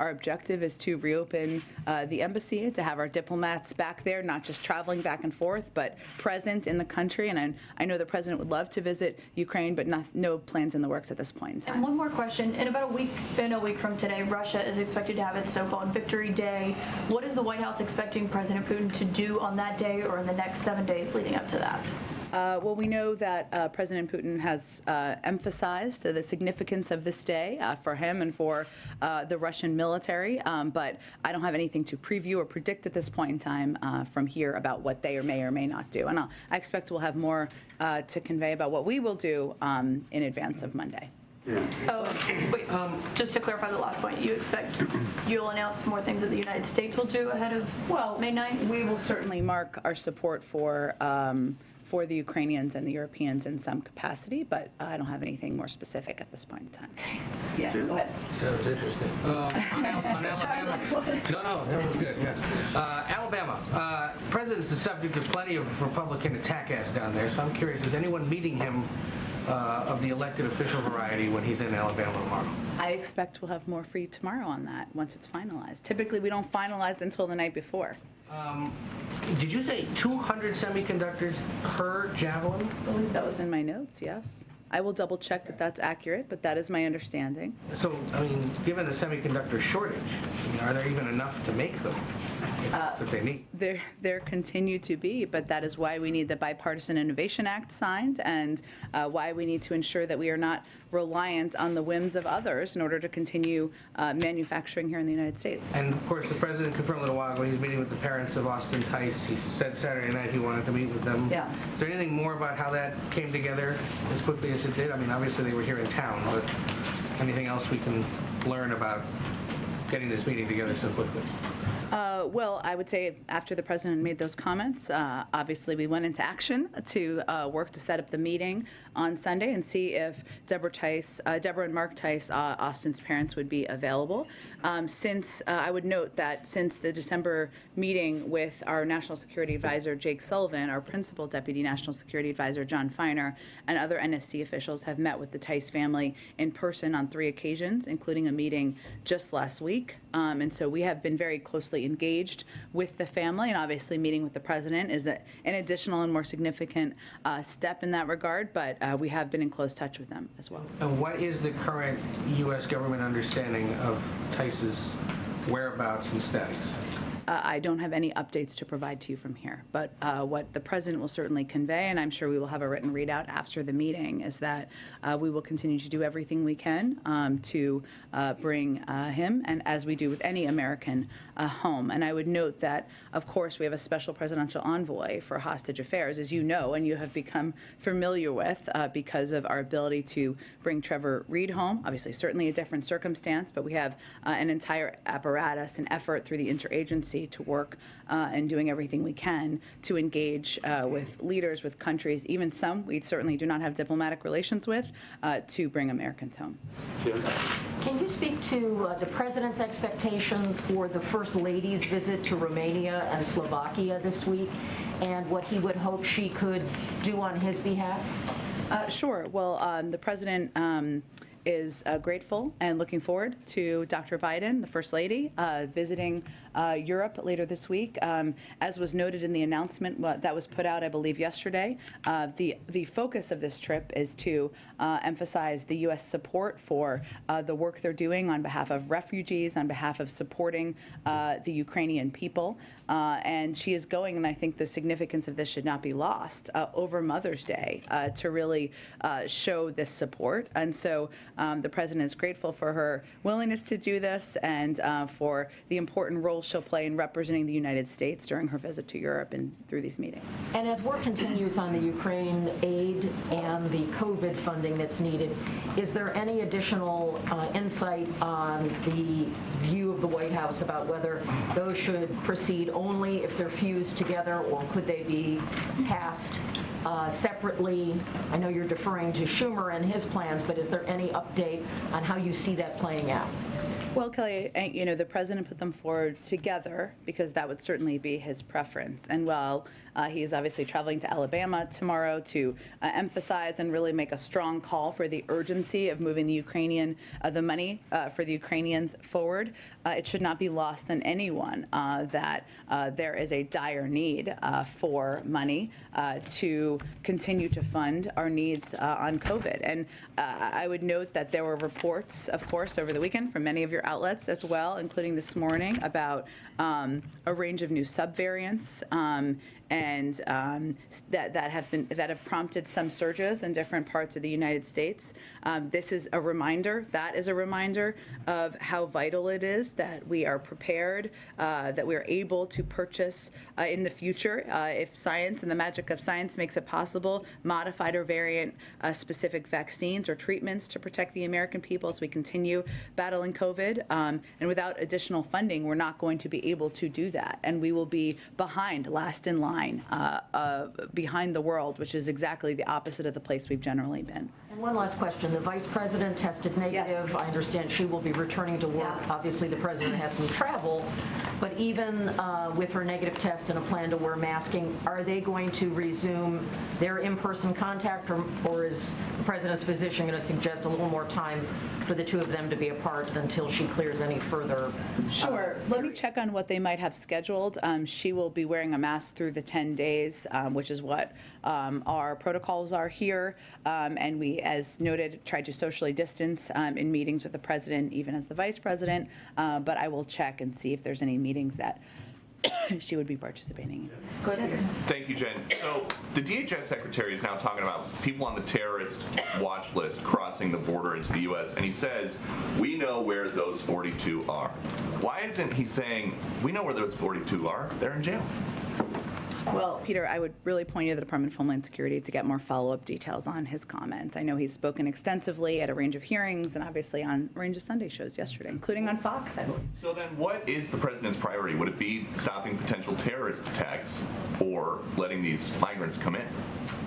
our objective is to reopen the embassy, to have our diplomats back there, not just traveling back and forth, but present in the country. And I know the president would love to visit Ukraine, but no plans in the works at this point in time. And one more question. In about a week from today, Russia is expected to have its so-called Victory Day. What is the White House expecting President Putin to do on that day or in the next 7 days leading up to that? Well, we know that President Putin has emphasized the significance of this day for him and for the Russian military, but I don't have anything to preview or predict at this point in time from here about what they may or may not do. And I expect we'll have more to convey about what we will do in advance of Monday. Oh, wait, just to clarify the last point, you expect you'll announce more things that the United States will do ahead of May 9th? We will certainly mark our support for for the Ukrainians and the Europeans in some capacity, but I don't have anything more specific at this point in time. Yeah, go ahead. Sounds interesting. On Alabama, no, that was good. Yeah. Alabama, president's the subject of plenty of Republican attack ads down there, so I'm curious, is anyone meeting him of the elected official variety when he's in Alabama tomorrow? I expect we'll have more for you tomorrow on that once it's finalized. Typically, we don't finalize until the night before. Did you say 200 semiconductors per Javelin? I believe that was in my notes, yes. I will double check that that's accurate, but that is my understanding. So, I mean, given the semiconductor shortage, are there even enough to make them? That's what they need. There continue to be, but that is why we need the Bipartisan Innovation Act signed, and why we need to ensure that we are not reliant on the whims of others in order to continue manufacturing here in the United States. And of course, the president confirmed a little while ago he's meeting with the parents of Austin Tice. He said Saturday night he wanted to meet with them. Yeah. Is there anything more about how that came together as quickly as it did? I mean, obviously they were here in town, but anything else we can learn about getting this meeting together so quickly? Well, I would say after the president made those comments, obviously we went into action to work to set up the meeting on Sunday and see if Deborah and Mark Tice, Austin's parents, would be available. I would note that since the December meeting with our National Security Advisor, Jake Sullivan, our Principal Deputy National Security Advisor, John Feiner, and other NSC officials have met with the Tice family in person on 3 occasions, including a meeting just last week. And so we have been very closely engaged with the family, and obviously meeting with the president is an additional and more significant step in that regard, but we have been in close touch with them as well. And what is the current U.S. government understanding of Tice's whereabouts and status? I don't have any updates to provide to you from here, but what the president will certainly convey, and I'm sure we will have a written readout after the meeting, is that we will continue to do everything we can to bring him, and as we do with any American, home. And I would note that, of course, we have a special presidential envoy for hostage affairs, as you know, and you have become familiar with because of our ability to bring Trevor Reed home. Obviously, certainly a different circumstance, but we have an entire apparatus and effort through the interagency to work and doing everything we can to engage with leaders, with countries, even some we certainly do not have diplomatic relations with, to bring Americans home. Can you speak to the president's expectations for the First Lady's visit to Romania and Slovakia this week, and what he would hope she could do on his behalf? Sure. Well, the president is grateful and looking forward to Dr. Biden, the First Lady, visiting Europe later this week. As was noted in the announcement that was put out, I believe, yesterday, the focus of this trip is to emphasize the U.S. support for the work they're doing on behalf of refugees, on behalf of supporting the Ukrainian people. And she is going, and I think the significance of this should not be lost, over Mother's Day to really show this support. And so the president is grateful for her willingness to do this and for the important role she'll play in representing the United States during her visit to Europe and through these meetings. And as work continues on the Ukraine aid and the COVID funding that's needed, is there any additional insight on the view of the White House about whether those should proceed only if they're fused together, or could they be passed separately? I know you're deferring to Schumer and his plans, but is there any update on how you see that playing out? Well, Kelly, you know, the president put them forward together because that would certainly be his preference. And while he is obviously traveling to Alabama tomorrow to emphasize and really make a strong call for the urgency of moving the money for the Ukrainians forward, it should not be lost on anyone that there is a dire need for money to continue to fund our needs on COVID. And I would note that there were reports, of course, over the weekend from many of your outlets as well, including this morning, about a range of new subvariants and that have prompted some surges in different parts of the United States. This is a reminder. That is a reminder of how vital it is that we are prepared, that we are able to purchase in the future, if science and the magic of science makes it possible, modified or variant specific vaccines or treatments to protect the American people as we continue battling COVID. COVID, and without additional funding, we're not going to be able to do that, and we will be behind, last in line, behind the world, which is exactly the opposite of the place we've generally been. And one last question. The vice president tested negative. Yes. I understand she will be returning to work. Yeah. Obviously, the president has some travel, but even with her negative test and a plan to wear masking, are they going to resume their in-person contact, or is the president's physician going to suggest a little more time for the two of them to be apart until she clears any further? Sure. Let me check on what they might have scheduled. She will be wearing a mask through the 10 days, which is what our protocols are here, and we, as noted, tried to socially distance in meetings with the president, even as the vice president, but I will check and see if there's any meetings that she would be participating in. Go ahead, Peter. Thank you, Jen. So the DHS secretary is now talking about people on the terrorist watch list crossing the border into the U.S., and he says, we know where those 42 are. Why isn't he saying, we know where those 42 are? They're in jail. Well, Peter, I would really point you to the Department of Homeland Security to get more follow-up details on his comments. I know he's spoken extensively at a range of hearings and obviously on a range of Sunday shows yesterday, including on Fox, I believe. So then what is the president's priority? Would it be stopping potential terrorist attacks or letting these migrants come in?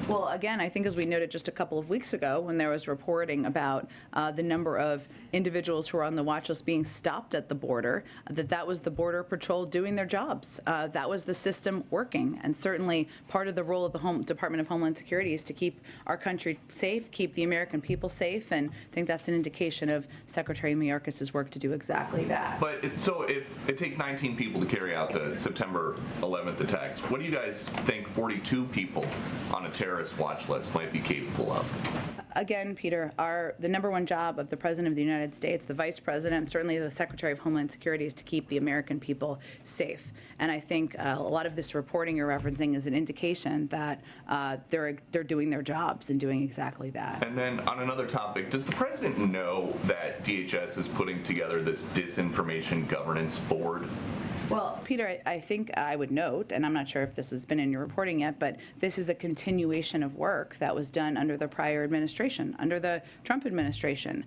Well, again, I think as we noted just a couple of weeks ago when there was reporting about the number of individuals who are on the watch list being stopped at the border, that was the Border Patrol doing their jobs. That was the system working. And certainly part of the role of the Department of Homeland Security is to keep our country safe, keep the American people safe, and I think that's an indication of Secretary Mayorkas's work to do exactly that. But so if it takes 19 people to carry out the September 11th attacks, what do you guys think 42 people on a terrorist watch list might be capable of? Again, Peter, the number one job of the President of the United States, the Vice President, and certainly the Secretary of Homeland Security is to keep the American people safe. And I think a lot of this reporting you're referencing is an indication that they're doing their jobs and doing exactly that. And then on another topic, does the President know that DHS is putting together this disinformation governance board? Well, Peter, I think I would note, and I'm not sure if this has been in your reporting yet, but this is a continuation of work that was done under the prior administration, under the Trump administration,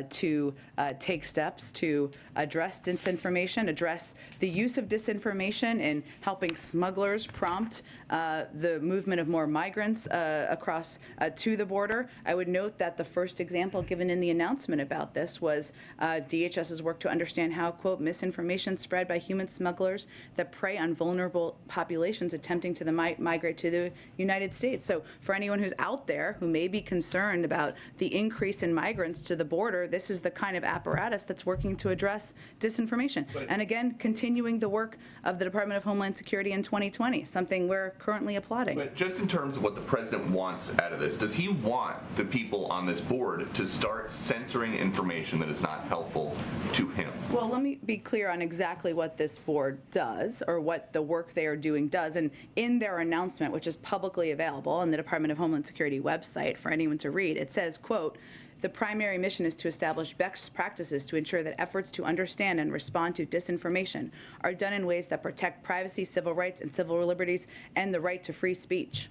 to take steps to address disinformation, address the use of disinformation in helping smugglers prompt the movement of more migrants across to the border. I would note that the first example given in the announcement about this was DHS's work to understand how, quote, misinformation spread by human smugglers that prey on vulnerable populations attempting to migrate to the United States. So for anyone who's out there who may be concerned about the increase in migrants to the border, this is the kind of apparatus that's working to address disinformation. And again, continuing the work of the Department of Homeland Security in 2020, something we're currently applauding. But just in terms of what the president wants out of this, does he want the people on this board to start censoring information that is not helpful to him? Well, let me be clear on exactly what this board does, or what the work they are doing does. And in their announcement, which is publicly available on the Department of Homeland Security website for anyone to read, it says, quote, the primary mission is to establish best practices to ensure that efforts to understand and respond to disinformation are done in ways that protect privacy, civil rights, and civil liberties, and the right to free speech.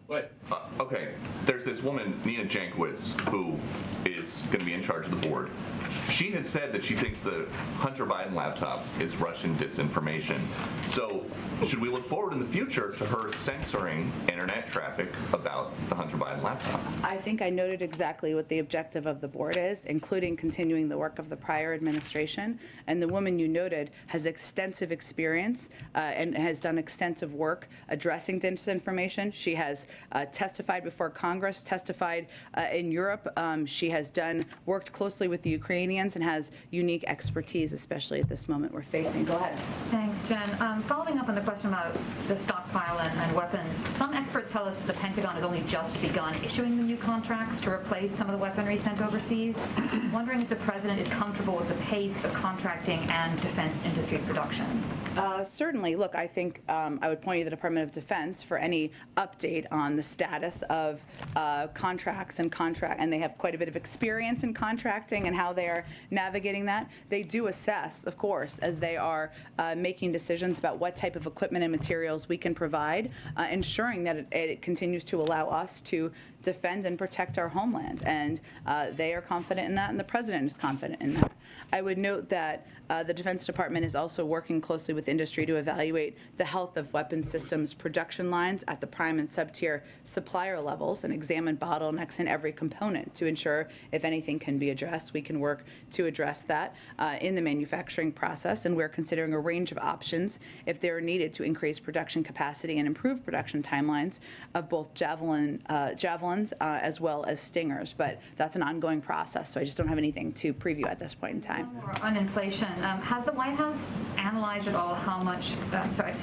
But, okay, there's this woman, Nina Jankowicz, who is going to be in charge of the board. She has said that she thinks the Hunter Biden laptop is Russian disinformation. So should we look forward in the future to her censoring internet traffic about the Hunter Biden laptop? I think I noted exactly what the objective of the board is, including continuing the work of the prior administration. And the woman you noted has extensive experience and has done extensive work addressing disinformation. She has testified before Congress, testified in Europe. She has worked closely with the Ukrainians and has unique expertise, especially at this moment we're facing. Go ahead. Thanks, Jen. Following up on the question about the stockpile and weapons, some experts tell us that the Pentagon has only just begun issuing the new contracts to replace some of the weaponry sent overseas. Wondering if the president is comfortable with the pace of contracting and defense industry production. Certainly. Look, I think I would point you to the Department of Defense for any update on on the status of contracts and they have quite a bit of experience in contracting and how they are navigating that. They do assess, of course, as they are making decisions about what type of equipment and materials we can provide, ensuring that it continues to allow us to defend and protect our homeland. And they are confident in that, and the president is confident in that. I would note that the Defense Department is also working closely with industry to evaluate the health of weapons systems production lines at the prime and sub-tier supplier levels and examine bottlenecks in every component to ensure if anything can be addressed, we can work to address that in the manufacturing process. And we're considering a range of options if they are needed to increase production capacity and improve production timelines of both javelins as well as Stingers. But that's an ongoing process, so I just don't have anything to preview at this point in time. On inflation, has the White House analyzed at all how much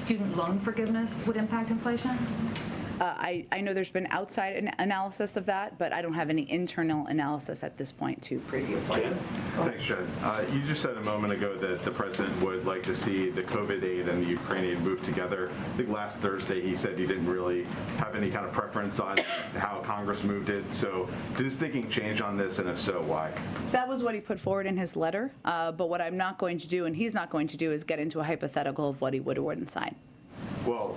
student loan forgiveness would impact inflation? I know there's been outside analysis of that, but I don't have any internal analysis at this point to preview for you. Thanks, Jen. You just said a moment ago that the president would like to see the COVID aid and the Ukrainian move together. I think last Thursday he said he didn't really have any kind of preference on how Congress moved it. So did his thinking change on this, and if so, why? That was what he put forward in his letter, but what I'm not going to do, and he's not going to do, is get into a hypothetical of what he would or wouldn't sign. Well,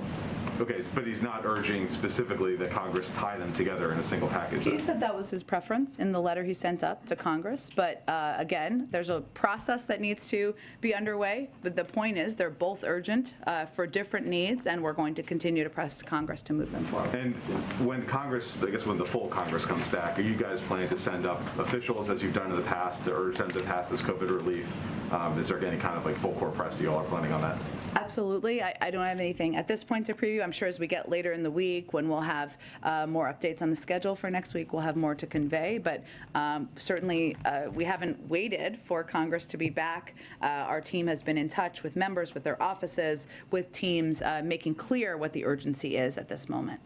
okay, but he's not urging specifically that Congress tie them together in a single package. He said that was his preference in the letter he sent up to Congress. But again, there's a process that needs to be underway. But the point is they're both urgent for different needs, and we're going to continue to press Congress to move them forward. And when Congress, I guess when the full Congress comes back, are you guys planning to send up officials as you've done in the past to urge them to pass this COVID relief? Is there any kind of like full court press you all are planning on that? Absolutely. I don't have anything at this point to preview. I'm sure as we get later in the week, when we'll have more updates on the schedule for next week, we'll have more to convey. But certainly, we haven't waited for Congress to be back. Our team has been in touch with members, with their offices, with teams, making clear what the urgency is at this moment.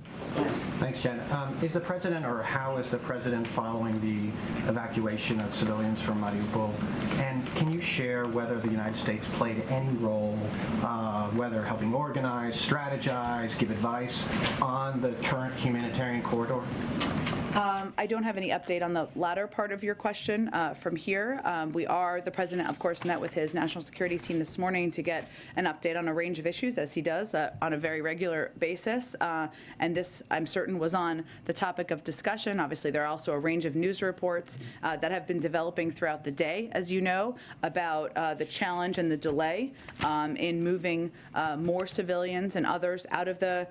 Thanks, Jen. Is the president, or how is the president following the evacuation of civilians from Mariupol? And can you share whether the United States played any role, whether helping organize, strategize, give advice on the current humanitarian corridor? I don't have any update on the latter part of your question from here. The president, of course, met with his national security team this morning to get an update on a range of issues, as he does on a very regular basis. And this, I'm certain, was on the topic of discussion. Obviously, there are also a range of news reports that have been developing throughout the day, as you know, about the challenge and the delay in moving more civilians and others out of the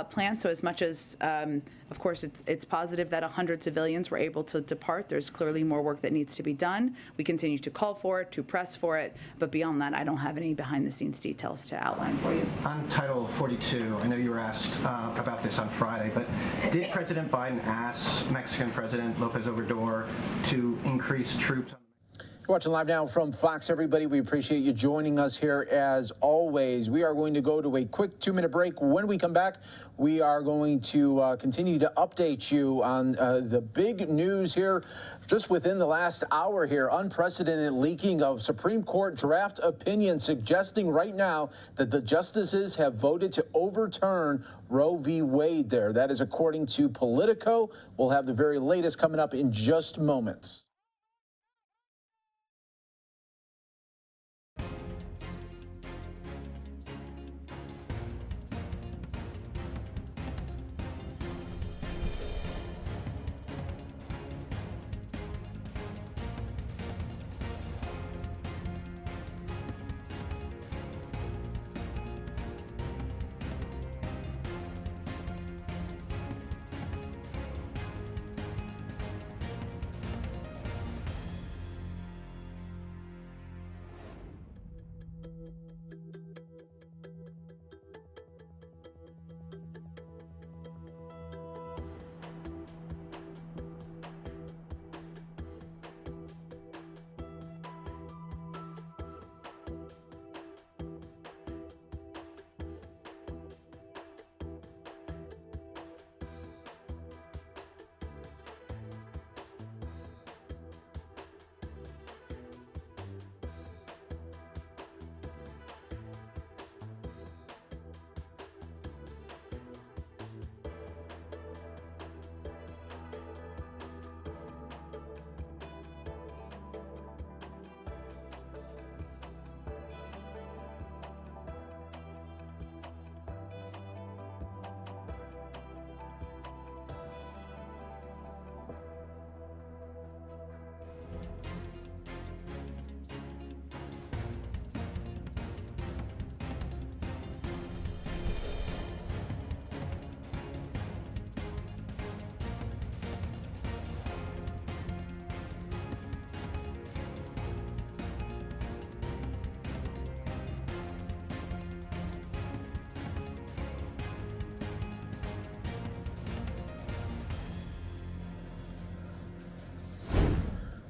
plant. So as much as, of course, it's positive that 100 civilians were able to depart, there's clearly more work that needs to be done. We continue to call for it, to press for it, but beyond that, I don't have any behind-the-scenes details to outline for you. On Title 42, I know you were asked about this on Friday, but did President Biden ask Mexican President López Obrador to increase troops? You're watching Live Now from Fox, everybody. We appreciate you joining us here as always. We are going to go to a quick 2-minute break. When we come back, we are going to continue to update you on the big news here just within the last hour here. Unprecedented leaking of Supreme Court draft opinion suggesting right now that the justices have voted to overturn Roe v. Wade there. That is according to Politico. We'll have the very latest coming up in just moments.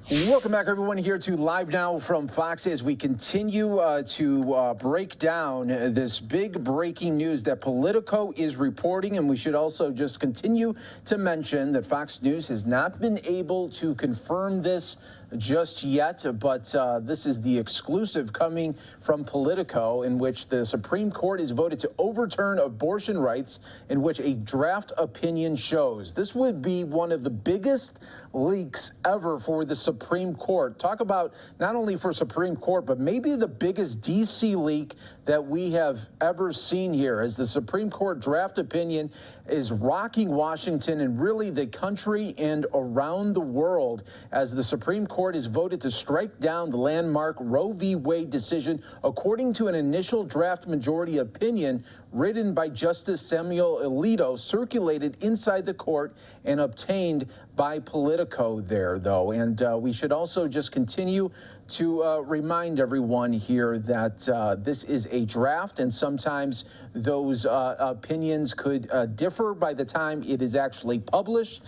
Welcome back, everyone, here to Live Now from Fox as we continue to break down this big breaking news that Politico is reporting. And we should also just continue to mention that Fox News has not been able to confirm this just yet, but this is the exclusive coming from Politico, in which the Supreme Court has voted to overturn abortion rights, in which a draft opinion shows. This would be one of the biggest leaks ever for the Supreme Court. Talk about not only for Supreme Court, but maybe the biggest DC leak that we have ever seen here, as the Supreme Court draft opinion is rocking Washington and really the country and around the world, as the Supreme Court has voted to strike down the landmark Roe v. Wade decision, according to an initial draft majority opinion written by Justice Samuel Alito, circulated inside the court and obtained by Politico there, though. And we should also just continue to remind everyone here that this is a draft, and sometimes those opinions could differ by the time it is actually published.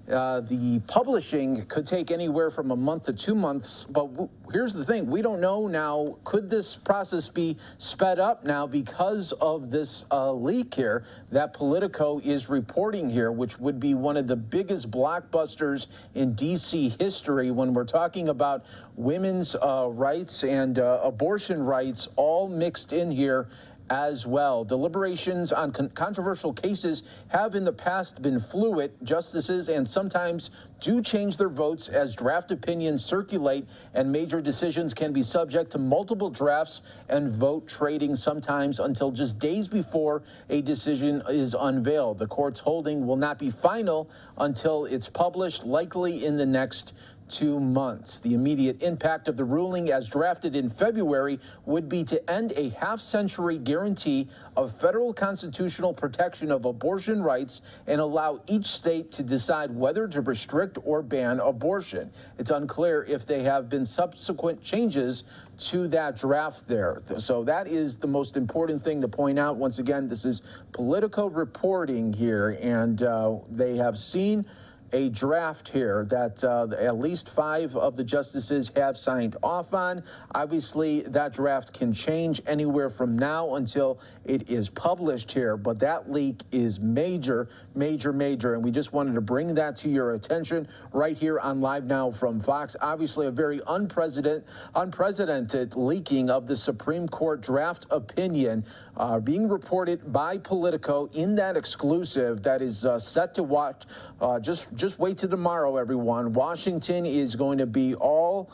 The publishing could take anywhere from a month to 2 months, but here's the thing. We don't know now, could this process be sped up now because of this leak here that Politico is reporting here, which would be one of the biggest blockbusters in D.C. history when we're talking about women's rights and abortion rights all mixed in here as well. Deliberations on controversial cases have in the past been fluid. Justices and sometimes do change their votes as draft opinions circulate, and major decisions can be subject to multiple drafts and vote trading, sometimes until just days before a decision is unveiled. The court's holding will not be final until it's published, likely in the next 2 months. The immediate impact of the ruling, as drafted in February, would be to end a half-century guarantee of federal constitutional protection of abortion rights and allow each state to decide whether to restrict or ban abortion. It's unclear if there have been subsequent changes to that draft there. So that is the most important thing to point out. Once again, this is Politico reporting here, and they have seen a draft here that at least 5 of the justices have signed off on. Obviously, that draft can change anywhere from now until it is published here, but that leak is major, major, major, and we just wanted to bring that to your attention right here on Live Now from Fox. Obviously, a very unprecedented leaking of the Supreme Court draft opinion being reported by Politico in that exclusive that is set to watch. Just wait till tomorrow, everyone. Washington is going to be all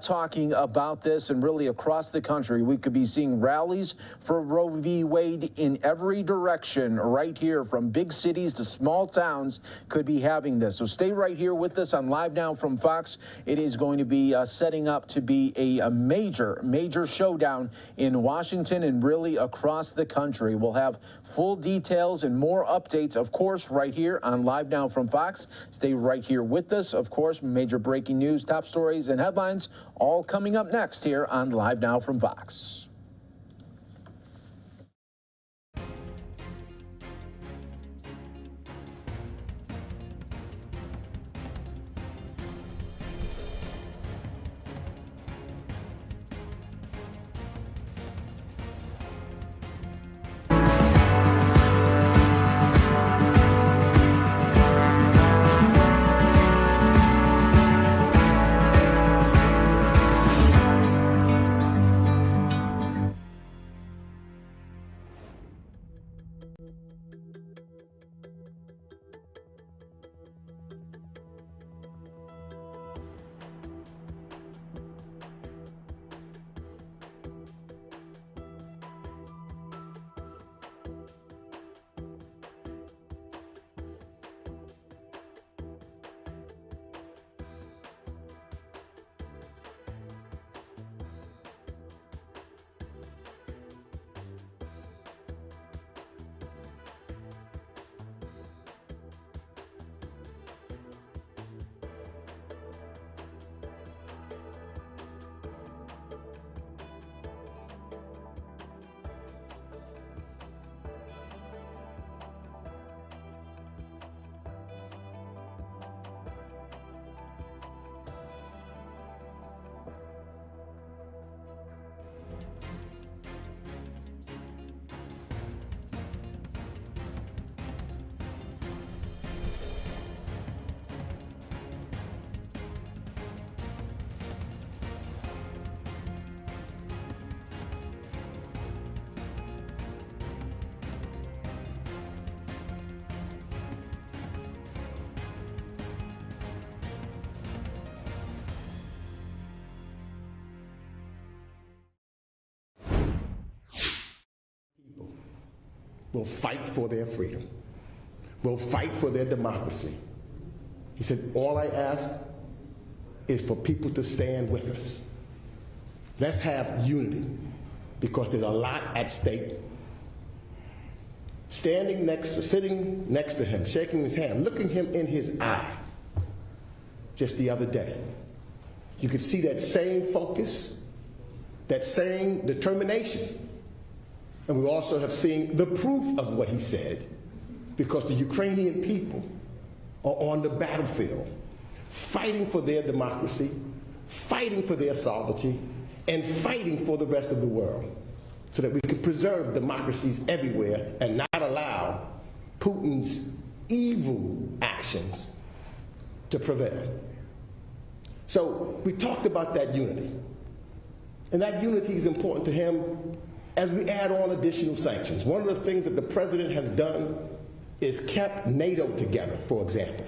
talking about this, and really across the country. We could be seeing rallies for Roe v. Wade in every direction right here, from big cities to small towns could be having this. So stay right here with us on Live Now from Fox. It is going to be setting up to be a major, major showdown in Washington and really across the country. We'll have full details and more updates, of course, right here on Live Now from Fox. Stay right here with us. Of course, major breaking news, top stories, and headlines all coming up next here on Live Now from Fox. will fight for their freedom, will fight for their democracy. He said, all I ask is for people to stand with us. Let's have unity, because there's a lot at stake. Sitting next to him, shaking his hand, looking him in his eye just the other day, you could see that same focus, that same determination. And we also have seen the proof of what he said, because the Ukrainian people are on the battlefield, fighting for their democracy, fighting for their sovereignty, and fighting for the rest of the world, so that we can preserve democracies everywhere and not allow Putin's evil actions to prevail. So we talked about that unity. And that unity is important to him as we add on additional sanctions. One of the things that the president has done is kept NATO together, for example.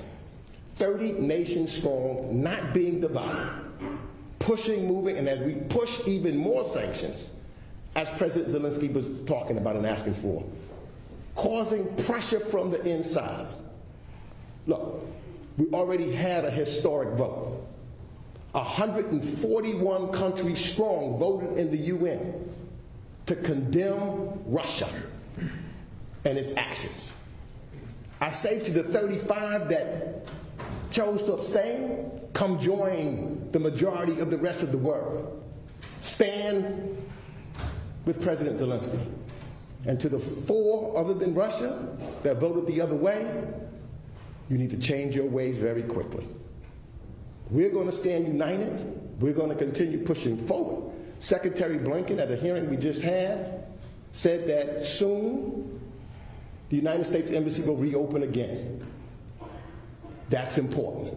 30 nations strong, not being divided, pushing, moving, and as we push even more sanctions, as President Zelensky was talking about and asking for, causing pressure from the inside. Look, we already had a historic vote. 141 countries strong voted in the UN to condemn Russia and its actions. I say to the 35 that chose to abstain, come join the majority of the rest of the world. Stand with President Zelensky. And to the 4 other than Russia that voted the other way, you need to change your ways very quickly. We're going to stand united. We're going to continue pushing forward. Secretary Blinken, at a hearing we just had, said that soon the United States Embassy will reopen again. That's important.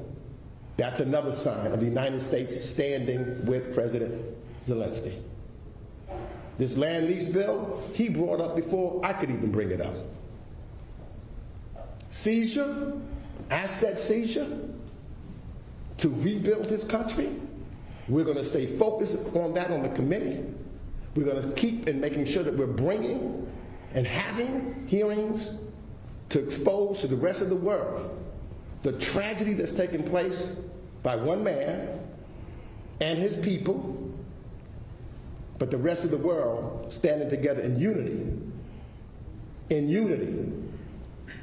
That's another sign of the United States standing with President Zelensky. This land lease bill, he brought up before I could even bring it up. Seizure, asset seizure, to rebuild his country. We're going to stay focused on that on the committee. We're going to keep in making sure that we're bringing and having hearings to expose to the rest of the world the tragedy that's taken place by one man and his people, but the rest of the world standing together in unity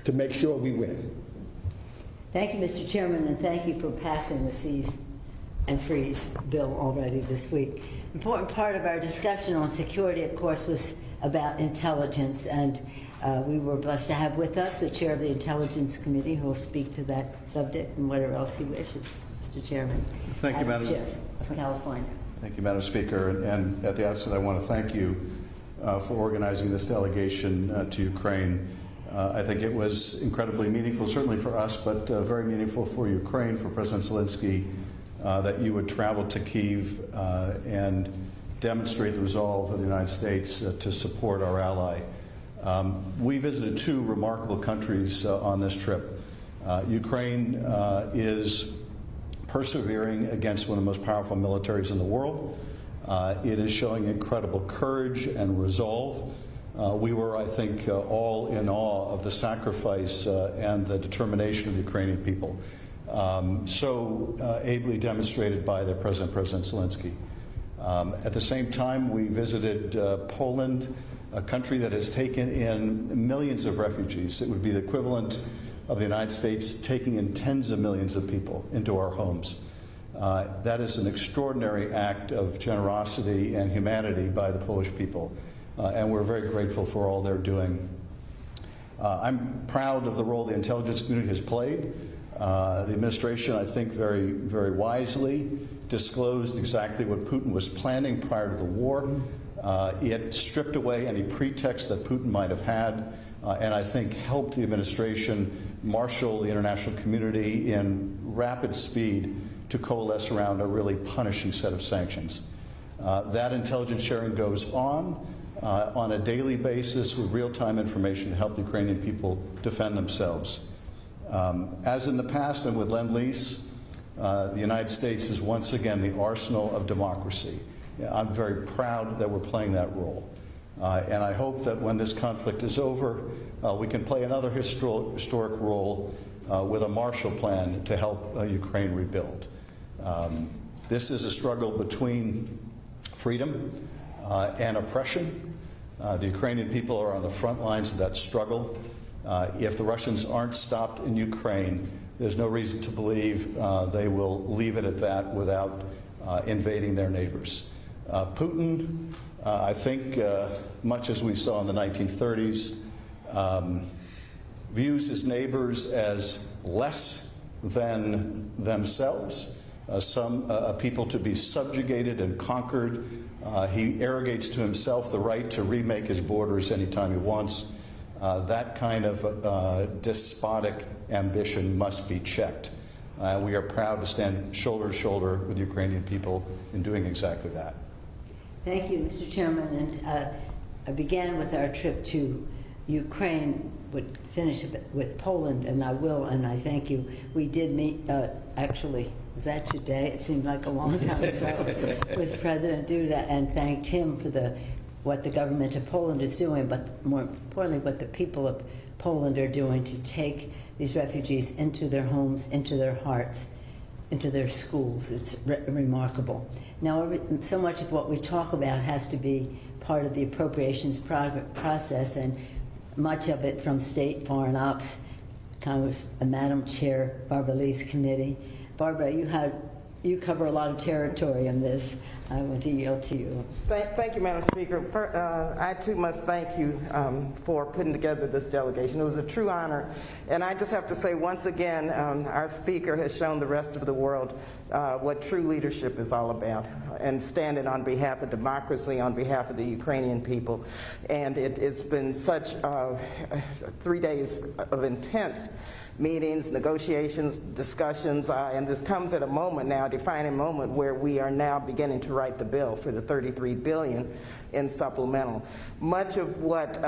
to make sure we win. Thank you, Mr. Chairman, and thank you for passing the Seize and Freeze bill already this week. Important part of our discussion on security, of course, was about intelligence, and we were blessed to have with us the chair of the Intelligence Committee, who will speak to that subject and whatever else he wishes, Mr. Chairman. Thank you, Madam Schiff of California. Thank you, Madam Speaker. And at the outset, I want to thank you for organizing this delegation to Ukraine. I think it was incredibly meaningful, certainly for us, but very meaningful for Ukraine, for President Zelensky, that you would travel to Kyiv and demonstrate the resolve of the United States to support our ally. We visited 2 remarkable countries on this trip. Ukraine is persevering against one of the most powerful militaries in the world. It is showing incredible courage and resolve. We were, I think, all in awe of the sacrifice and the determination of the Ukrainian people, so ably demonstrated by their President Zelensky. At the same time, we visited Poland, a country that has taken in millions of refugees. It would be the equivalent of the United States taking in tens of millions of people into our homes. That is an extraordinary act of generosity and humanity by the Polish people. And we're very grateful for all they're doing. I'm proud of the role the intelligence community has played. The administration, I think, very, very wisely disclosed exactly what Putin was planning prior to the war. It stripped away any pretext that Putin might have had, and I think helped the administration marshal the international community in rapid speed to coalesce around a really punishing set of sanctions. That intelligence sharing goes on a daily basis with real-time information to help the Ukrainian people defend themselves. As in the past and with Lend-Lease, the United States is once again the arsenal of democracy. I'm very proud that we're playing that role. And I hope that when this conflict is over, we can play another historic role with a Marshall Plan to help Ukraine rebuild. This is a struggle between freedom and oppression. The Ukrainian people are on the front lines of that struggle. If the Russians aren't stopped in Ukraine, there's no reason to believe they will leave it at that without invading their neighbors. Putin, I think, much as we saw in the 1930s, views his neighbors as less than themselves, some people to be subjugated and conquered. He arrogates to himself the right to remake his borders anytime he wants. That kind of despotic ambition must be checked. We are proud to stand shoulder to shoulder with the Ukrainian people in doing exactly that. Thank you, Mr. Chairman. And I began with our trip to Ukraine, would finish with Poland, and I will, and I thank you. We did meet, actually, was that today? It seemed like a long time ago, with President Duda, and thanked him for what the government of Poland is doing, but more importantly, what the people of Poland are doing to take these refugees into their homes, into their hearts, into their schools. It's remarkable. Now, so much of what we talk about has to be part of the appropriations process, and much of it from State Foreign Ops, Congress, Madam Chair Barbara Lee's committee. Barbara, you cover a lot of territory on this. I want to yield to you. Thank you, Madam Speaker. I too must thank you for putting together this delegation. It was a true honor. And I just have to say once again, our speaker has shown the rest of the world what true leadership is all about, and standing on behalf of democracy, on behalf of the Ukrainian people. And it's been such 3 days of intense meetings, negotiations, discussions, and this comes at a moment now, a defining moment, where we are now beginning to write the bill for the $33 billion in supplemental. Much of what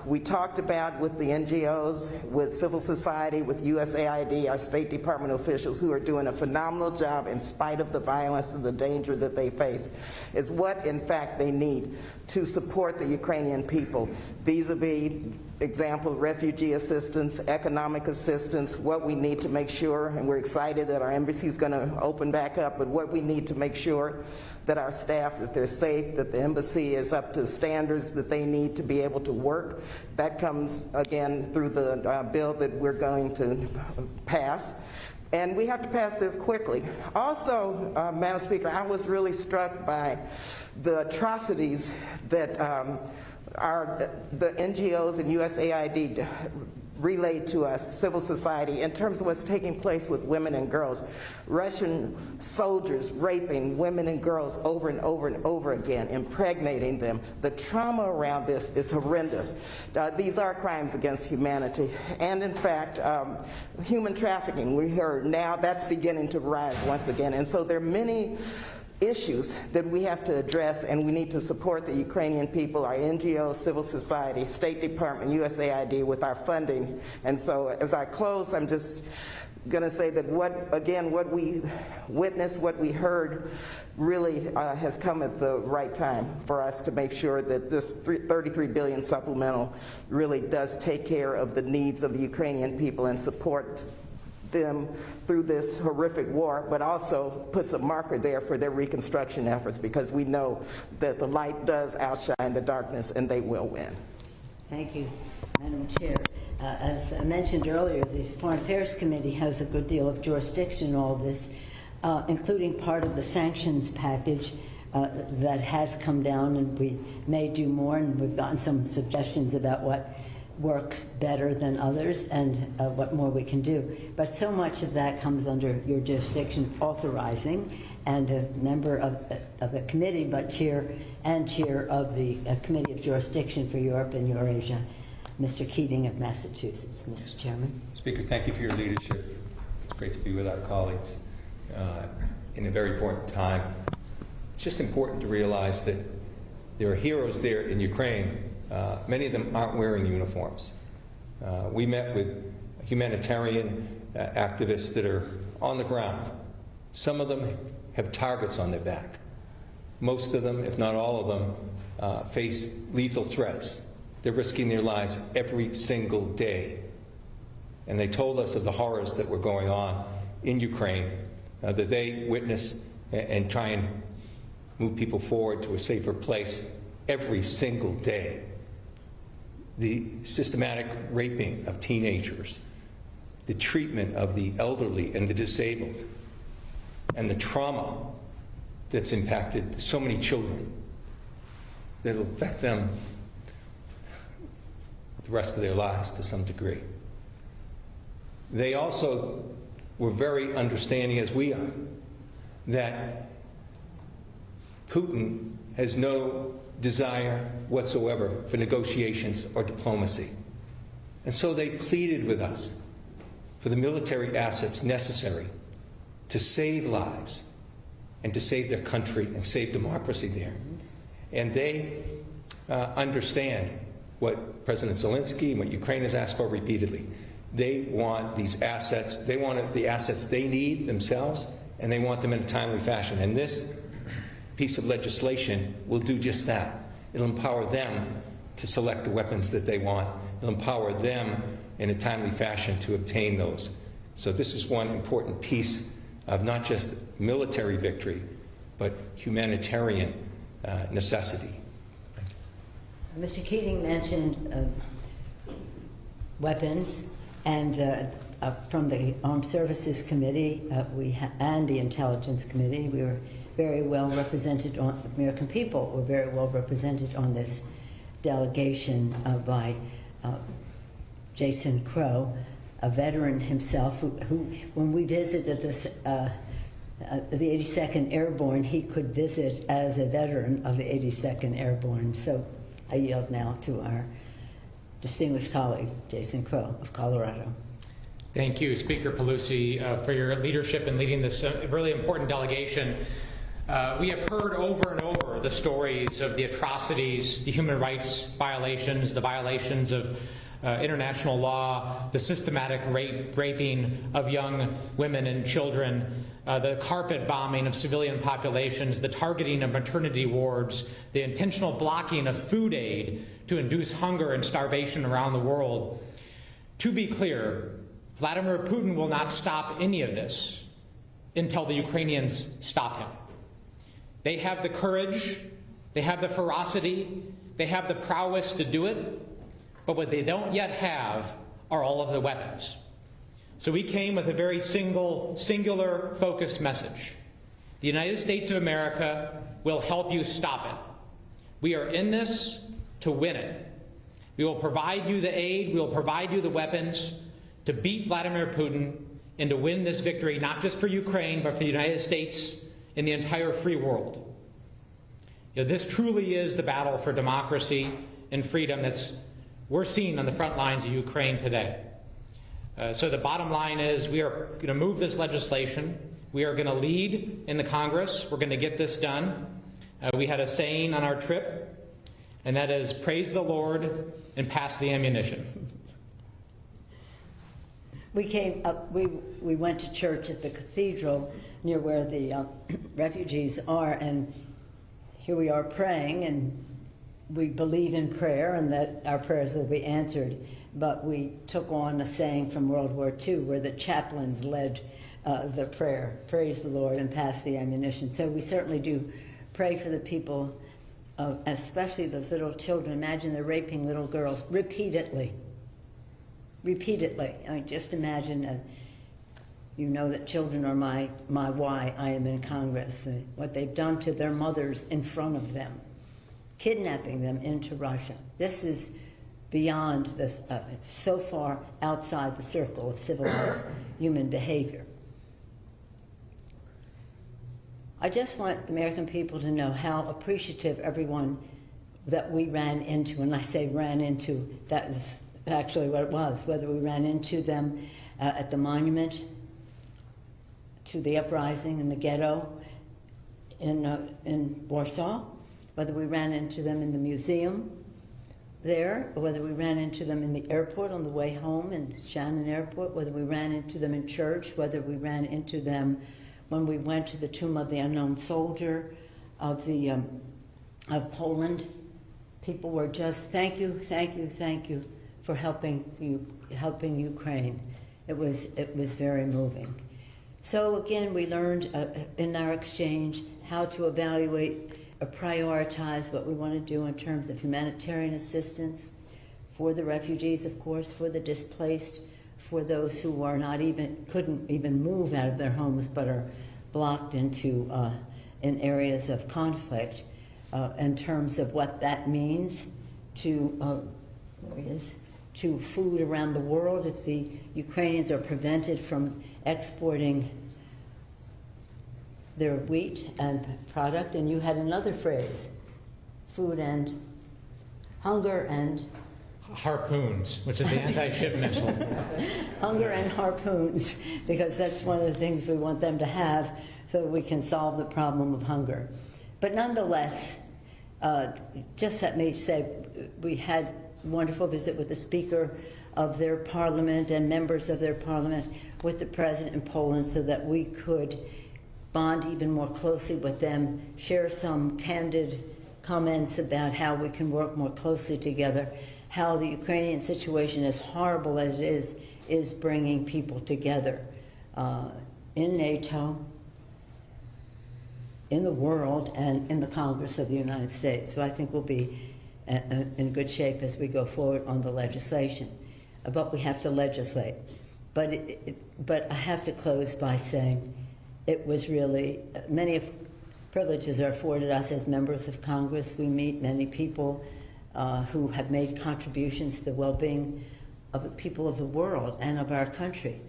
we talked about with the NGOs, with civil society, with USAID, our State Department officials who are doing a phenomenal job in spite of the violence and the danger that they face, is what in fact they need to support the Ukrainian people vis-a-vis example, refugee assistance, economic assistance, what we need to make sure, and we're excited that our embassy is going to open back up, but what we need to make sure that our staff, that they're safe, that the embassy is up to standards that they need to be able to work. That comes, again, through the bill that we're going to pass. And we have to pass this quickly. Also, Madam Speaker, I was really struck by the atrocities that the NGOs and USAID relayed to us, civil society, in terms of what's taking place with women and girls. Russian soldiers raping women and girls over and over and over again, impregnating them. The trauma around this is horrendous. These are crimes against humanity. And in fact, human trafficking, we heard, now that's beginning to rise once again. And so there are many issues that we have to address, and we need to support the Ukrainian people, our NGOs, civil society, State Department, USAID with our funding. And so as I close, I'm just going to say that what we witnessed, what we heard, really has come at the right time for us to make sure that this $33 billion supplemental really does take care of the needs of the Ukrainian people and support them through this horrific war, but also puts a marker there for their reconstruction efforts, because we know that the light does outshine the darkness, and they will win. Thank you, Madam Chair. As I mentioned earlier, the Foreign Affairs Committee has a good deal of jurisdiction in all this, including part of the sanctions package that has come down, and we may do more, and we've gotten some suggestions about what works better than others and what more we can do. But so much of that comes under your jurisdiction, authorizing, and as a member of the committee, but chair of the Committee of Jurisdiction for Europe and Eurasia, Mr. Keating of Massachusetts. Mr. Chairman. Speaker, thank you for your leadership. It's great to be with our colleagues in a very important time. It's just important to realize that there are heroes there in Ukraine. Many of them aren't wearing uniforms. We met with humanitarian activists that are on the ground. Some of them have targets on their back. Most of them, if not all of them, face lethal threats. They're risking their lives every single day. And they told us of the horrors that were going on in Ukraine, that they witness and try and move people forward to a safer place every single day. The systematic raping of teenagers, the treatment of the elderly and the disabled, and the trauma that's impacted so many children that will affect them the rest of their lives to some degree. They also were very understanding, as we are, that Putin has no desire whatsoever for negotiations or diplomacy. And so they pleaded with us for the military assets necessary to save lives and to save their country and save democracy there. And they understand what President Zelensky and what Ukraine has asked for repeatedly. They want these assets. They want the assets they need themselves, and they want them in a timely fashion. And this piece of legislation will do just that. It'll empower them to select the weapons that they want. It'll empower them in a timely fashion to obtain those. So this is one important piece of not just military victory, but humanitarian necessity. Mr. Keating mentioned weapons, and from the Armed Services Committee and the Intelligence Committee, we were very well represented on, American people were very well represented on this delegation by Jason Crow, a veteran himself, who when we visited this, the 82nd Airborne, he could visit as a veteran of the 82nd Airborne. So I yield now to our distinguished colleague, Jason Crow of Colorado. Thank you, Speaker Pelosi, for your leadership in leading this really important delegation. We have heard over and over the stories of the atrocities, the human rights violations, the violations of international law, the systematic raping of young women and children, the carpet bombing of civilian populations, the targeting of maternity wards, the intentional blocking of food aid to induce hunger and starvation around the world. To be clear, Vladimir Putin will not stop any of this until the Ukrainians stop him. They have the courage, they have the ferocity, they have the prowess to do it, but what they don't yet have are all of the weapons. So we came with a very singular, focused message. The United States of America will help you stop it. We are in this to win it. We will provide you the aid, we will provide you the weapons to beat Vladimir Putin and to win this victory, not just for Ukraine, but for the United States and the entire free world. You know, this truly is the battle for democracy and freedom we're seeing on the front lines of Ukraine today. So the bottom line is we are going to move this legislation. We are going to lead in the Congress. We're going to get this done. We had a saying on our trip, and that is, praise the Lord and pass the ammunition. We came up, we went to church at the cathedral near where the refugees are, and here we are praying, and we believe in prayer and that our prayers will be answered, but we took on a saying from World War II where the chaplains led the prayer, praise the Lord and pass the ammunition. So we certainly do pray for the people, especially those little children. Imagine they're raping little girls repeatedly. Repeatedly. I mean, just imagine, you know that children are my why I am in Congress, what they've done to their mothers in front of them, kidnapping them into Russia. This is beyond this, so far outside the circle of civilized human behavior. I just want the American people to know how appreciative everyone that we ran into, and I say ran into, that is actually what it was, whether we ran into them at the monument to the uprising in the ghetto in Warsaw, whether we ran into them in the museum there, or whether we ran into them in the airport on the way home in Shannon Airport, whether we ran into them in church, whether we ran into them when we went to the tomb of the unknown soldier of Poland people were just thank you, thank you, thank you for helping Ukraine. It was very moving. So again, we learned in our exchange how to evaluate or prioritize what we want to do in terms of humanitarian assistance for the refugees, of course, for the displaced, for those who are couldn't even move out of their homes but are blocked into in areas of conflict, in terms of what that means to to food around the world if the Ukrainians are prevented from exporting their wheat and product. And you had another phrase, food and hunger and harpoons, which is the anti-ship missile. Hunger and harpoons, because that's one of the things we want them to have so we can solve the problem of hunger. But nonetheless, just let me say, we had a wonderful visit with the Speaker of their parliament and members of their parliament, with the President in Poland, so that we could bond even more closely with them, share some candid comments about how we can work more closely together, how the Ukrainian situation, as horrible as it is bringing people together in NATO, in the world, and in the Congress of the United States. So I think we'll be in good shape as we go forward on the legislation. But we have to legislate. But I have to close by saying it was really, many privileges are afforded us as members of Congress. We meet many people who have made contributions to the well-being of the people of the world and of our country.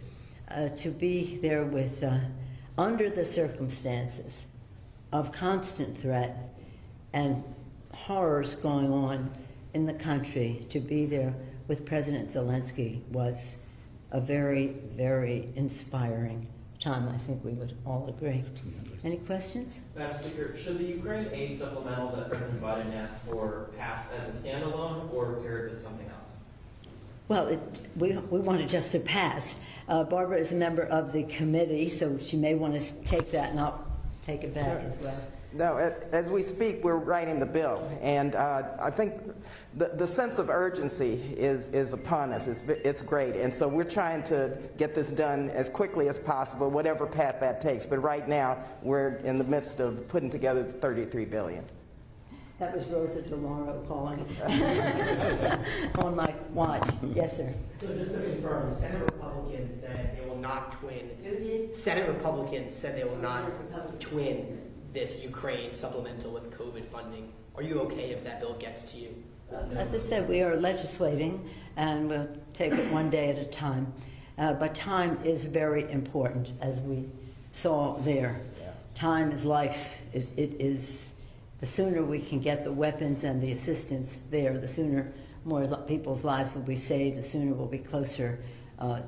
To be there with, under the circumstances of constant threat and horrors going on in the country, to be there with President Zelensky was a very, very inspiring time. I think we would all agree. Any questions? Madam Speaker, should the Ukraine aid supplemental that President Biden asked for pass as a standalone or paired with something else? Well, we want it just to pass. Barbara is a member of the committee, so she may want to take that, and I'll take it back as well. No, as we speak, we're writing the bill, and I think the sense of urgency is upon us. It's great, and so we're trying to get this done as quickly as possible, whatever path that takes. But right now, we're in the midst of putting together the $33 billion. That was Rosa DeLauro calling on my watch. Yes, sir. So just to confirm, Senate Republicans said they will not twin. Senate Republicans said they will not twin this Ukraine supplemental with COVID funding. Are you okay if that bill gets to you? As I said, we are legislating, and we'll take it one day at a time. But time is very important, as we saw there. Yeah. Time is life. It is. The sooner we can get the weapons and the assistance there, the sooner more people's lives will be saved, the sooner we'll be closer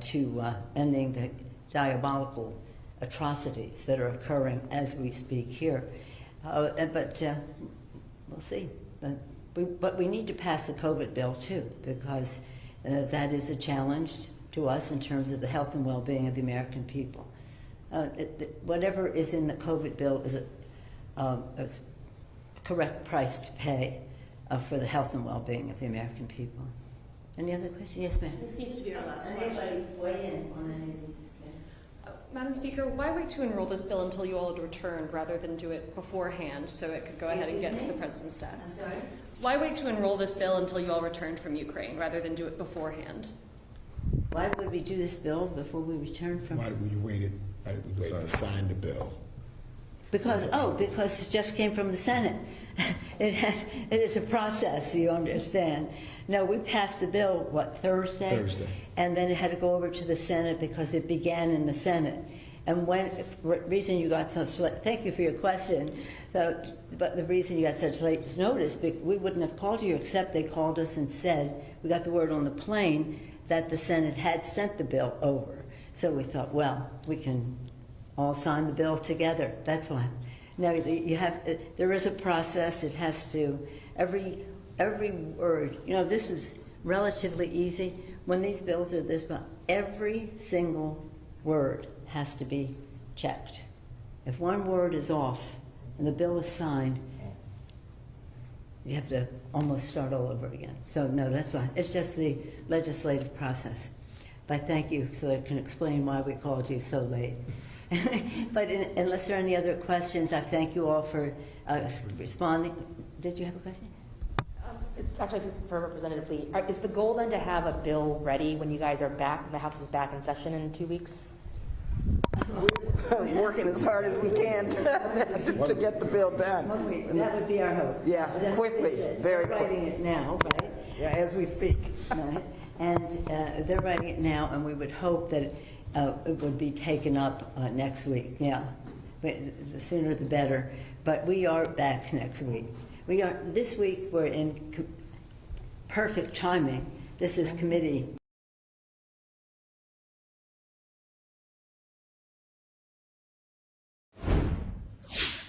to ending the diabolical atrocities that are occurring as we speak here. But we'll see. But we need to pass the COVID bill, too, because that is a challenge to us in terms of the health and well-being of the American people. Whatever is in the COVID bill is a correct price to pay for the health and well-being of the American people. Any other questions? Yes, ma'am. This needs to be our last question. Anybody weigh in on any of these? Madam Speaker, why wait to enroll this bill until you all had returned rather than do it beforehand so it could go ahead and get to the President's desk? I'm sorry? Why wait to enroll this bill until you all returned from Ukraine rather than do it beforehand? Why would we do this bill before we return from? Why did we wait to sign the bill? Because it just came from the Senate. It is a process, you understand. No, we passed the bill, what, Thursday? Thursday. And then it had to go over to the Senate because it began in the Senate. And reason you got such late, thank you for your question, but the reason you got such late notice, we wouldn't have called you except they called us and said, we got the word on the plane that the Senate had sent the bill over. So we thought, well, we can all sign the bill together. That's why. Now there is a process. It has to every word. You know, this is relatively easy. When these bills are this much, every single word has to be checked. If one word is off and the bill is signed, you have to almost start all over again. So no, that's fine. It's just the legislative process. But thank you, so I can explain why we called you so late. But unless there are any other questions, I thank you all for responding. Did you have a question? It's actually for Representative Lee. Is the goal then to have a bill ready when you guys are back, the House is back in session in 2 weeks? We're working as hard as we can to get the bill done. That would be our hope. Yeah, quickly, very quickly. They're writing it now, right? Yeah, as we speak. Right. And they're writing it now, and we would hope that it would be taken up next week. Yeah, but the sooner the better. But we are back next week. We are this week. We're in perfect timing. This is committee.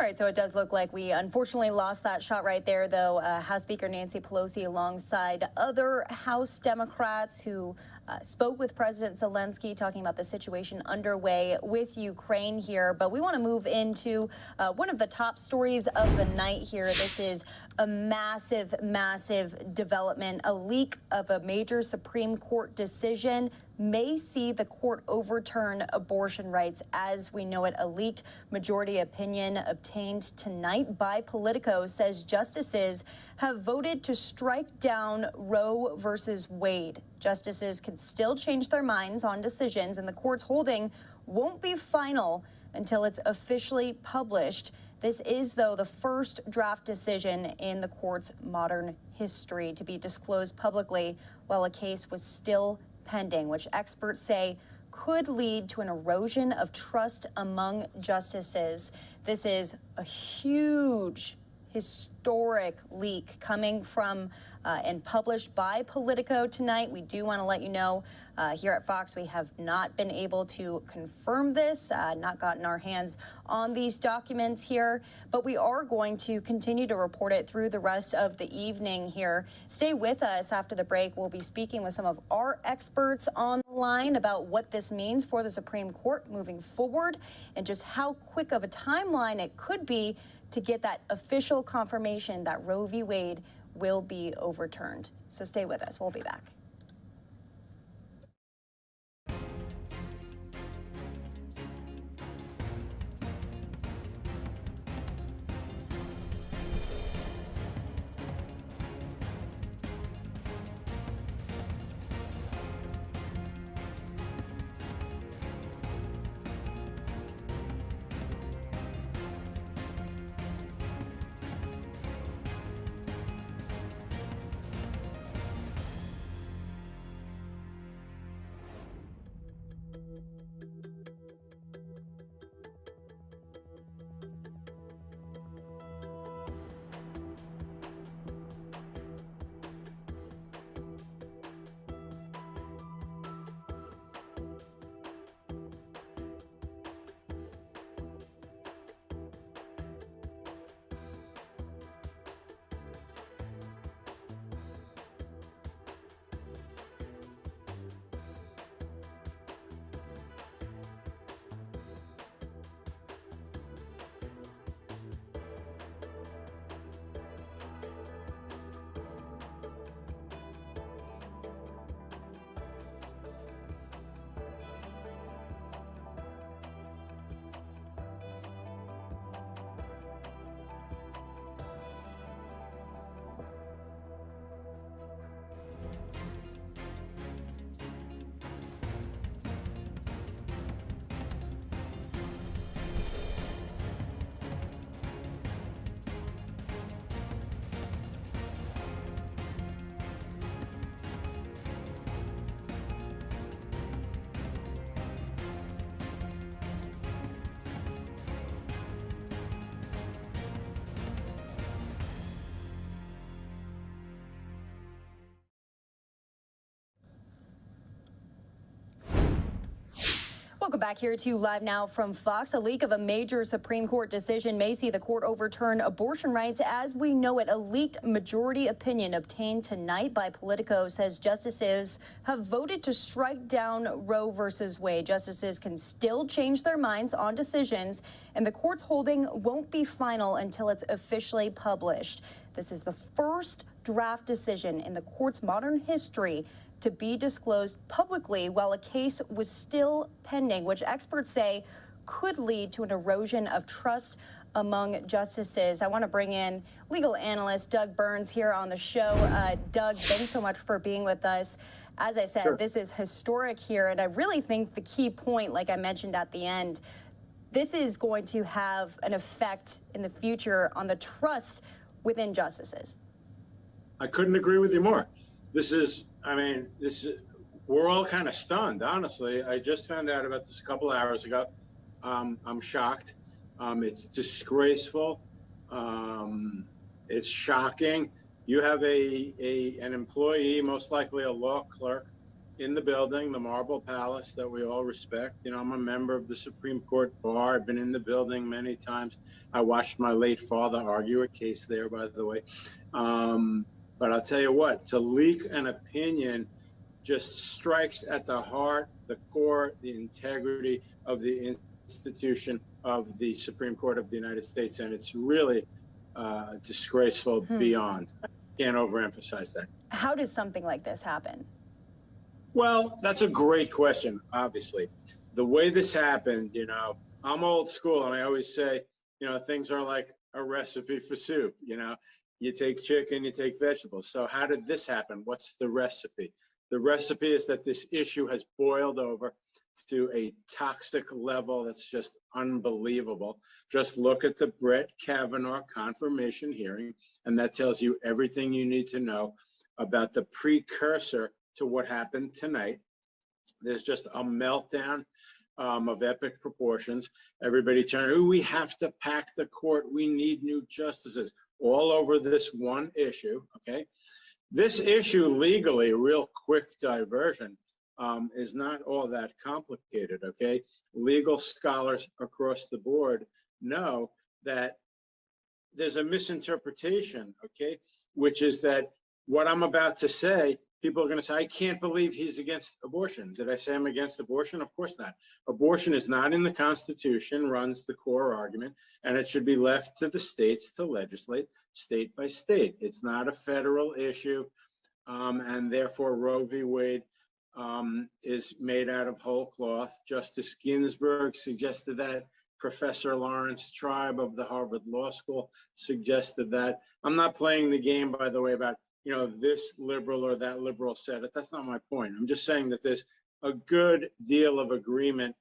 All right, so it does look like we unfortunately lost that shot right there, though. House Speaker Nancy Pelosi, alongside other House Democrats who spoke with President Zelensky, talking about the situation underway with Ukraine here. But we want to move into one of the top stories of the night here. This is a massive, massive development. A leak of a major Supreme Court decision may see the court overturn abortion rights as we know it. A leaked majority opinion obtained tonight by Politico says justices have voted to strike down Roe versus Wade. Justices can still change their minds on decisions, and the court's holding won't be final until it's officially published. This is, though, the first draft decision in the court's modern history to be disclosed publicly while a case was still pending, which experts say could lead to an erosion of trust among justices. This is a huge, historic leak coming from and published by Politico tonight. We do want to let you know here at Fox, we have not been able to confirm this, not gotten our hands on these documents here, but we are going to continue to report it through the rest of the evening here. Stay with us after the break. We'll be speaking with some of our experts on the line about what this means for the Supreme Court moving forward and just how quick of a timeline it could be to get that official confirmation that Roe v. Wade will be overturned. So stay with us. We'll be back. Welcome back here to Live Now from Fox. A leak of a major Supreme Court decision may see the court overturn abortion rights as we know it. A leaked majority opinion obtained tonight by Politico says justices have voted to strike down Roe versus Wade. Justices can still change their minds on decisions, and the court's holding won't be final until it's officially published. This is the first draft decision in the court's modern history to be disclosed publicly while a case was still pending, which experts say could lead to an erosion of trust among justices. I want to bring in legal analyst Doug Burns here on the show. Doug, thanks so much for being with us. As I said, This is historic here, and I really think the key point, like I mentioned at the end, this is going to have an effect in the future on the trust within justices. I couldn't agree with you more. We're all kind of stunned, honestly. I just found out about this a couple hours ago. I'm shocked. It's disgraceful. It's shocking. You have an employee, most likely a law clerk, in the building, the Marble Palace that we all respect. You know, I'm a member of the Supreme Court Bar. I've been in the building many times. I watched my late father argue a case there, by the way. But I'll tell you what, to leak an opinion just strikes at the heart, the core, the integrity of the institution of the Supreme Court of the United States. And it's really disgraceful beyond. I can't overemphasize that. How does something like this happen? Well, that's a great question, obviously. The way this happened, you know, I'm old school, and I always say, you know, things are like a recipe for soup. You know, you take chicken, you take vegetables. So how did this happen? What's the recipe? The recipe is that this issue has boiled over to a toxic level that's just unbelievable. Just look at the Brett Kavanaugh confirmation hearing, and that tells you everything you need to know about the precursor to what happened tonight. There's just a meltdown of epic proportions. Everybody turning, oh, we have to pack the court. We need new justices, all over this one issue, okay? This issue legally, real quick diversion, is not all that complicated, okay? Legal scholars across the board know that there's a misinterpretation, okay? Which is that what I'm about to say, people are going to say, I can't believe he's against abortion. Did I say I'm against abortion? Of course not. Abortion is not in the Constitution, runs the core argument, and it should be left to the states to legislate state by state. It's not a federal issue, and therefore Roe v. Wade is made out of whole cloth. Justice Ginsburg suggested that. Professor Lawrence Tribe of the Harvard Law School suggested that. I'm not playing the game, by the way, about, you know, this liberal or that liberal said it. That's not my point. I'm just saying that there's a good deal of agreement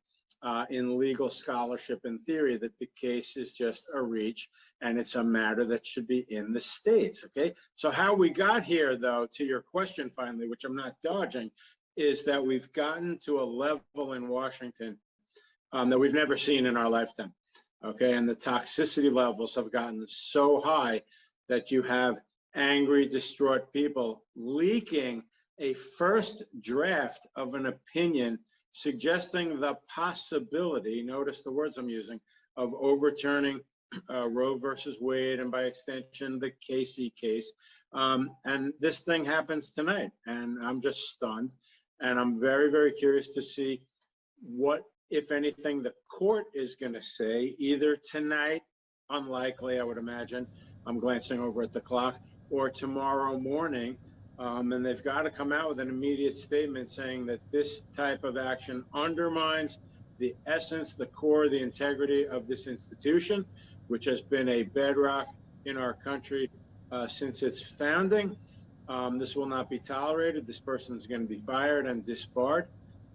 in legal scholarship and theory that the case is just a reach and it's a matter that should be in the states, okay? So how we got here, though, to your question finally, which I'm not dodging, is that we've gotten to a level in Washington that we've never seen in our lifetime, okay? And the toxicity levels have gotten so high that you have angry, distraught people leaking a first draft of an opinion suggesting the possibility, notice the words I'm using, of overturning Roe versus Wade and by extension the Casey case. And this thing happens tonight, and I'm just stunned. And I'm very, very curious to see what, if anything, the court is going to say, either tonight, unlikely, I would imagine, I'm glancing over at the clock, or tomorrow morning. And they've got to come out with an immediate statement saying that this type of action undermines the essence, the core, the integrity of this institution, which has been a bedrock in our country since its founding. This will not be tolerated. This person is going to be fired and disbarred,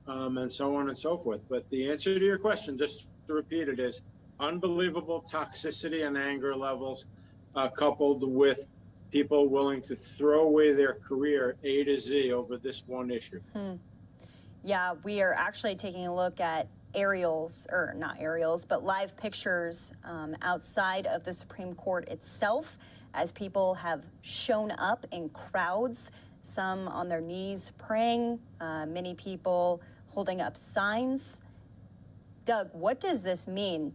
and so on and so forth. But the answer to your question, just to repeat it, is unbelievable toxicity and anger levels coupled with people willing to throw away their career A to Z over this one issue. Yeah, we are actually taking a look at aerials, or not aerials, but live pictures outside of the Supreme Court itself, as people have shown up in crowds, some on their knees praying, many people holding up signs. Doug, what does this mean?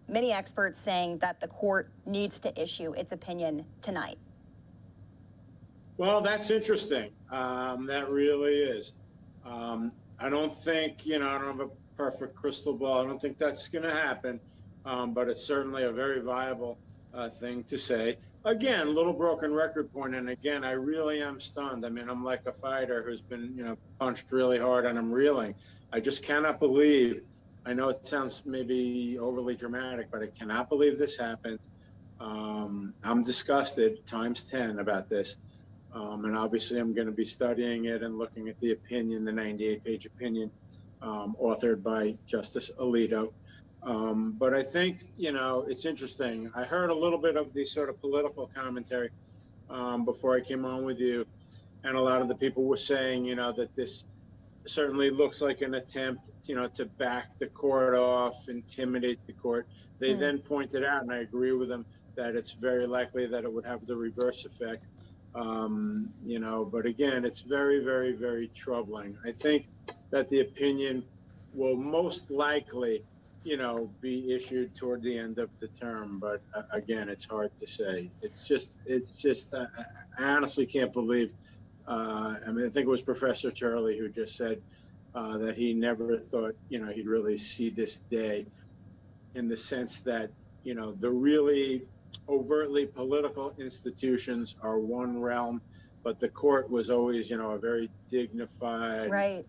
Many experts saying that the court needs to issue its opinion tonight. Well, that's interesting. That really is. I don't think, I don't have a perfect crystal ball. I don't think that's going to happen, but it's certainly a very viable thing to say. Again, little broken record point, and again, I really am stunned. I mean, I'm like a fighter who's been, punched really hard and I'm reeling. I just cannot believe, I know it sounds maybe overly dramatic, but I cannot believe this happened. I'm disgusted times 10 about this. And obviously I'm going to be studying it and looking at the opinion, the 98-page opinion, authored by Justice Alito. But I think, it's interesting. I heard a little bit of the sort of political commentary before I came on with you. And a lot of the people were saying, that this certainly looks like an attempt, to back the court off, intimidate the court. They then pointed out, and I agree with them, that it's very likely that it would have the reverse effect. But again, it's very, very, very troubling. I think that the opinion will most likely, be issued toward the end of the term. But again, it's hard to say. I honestly can't believe. I think it was Professor Turley who just said that he never thought, he'd really see this day, in the sense that, the really overtly political institutions are one realm, but the court was always, a very dignified,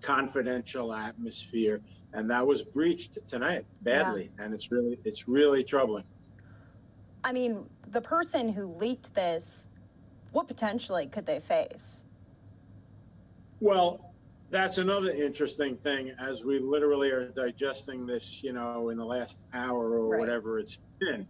confidential atmosphere, and that was breached tonight badly, and it's really troubling. I mean, the person who leaked this, what potentially could they face? Well, that's another interesting thing as we literally are digesting this, in the last hour or whatever it's been.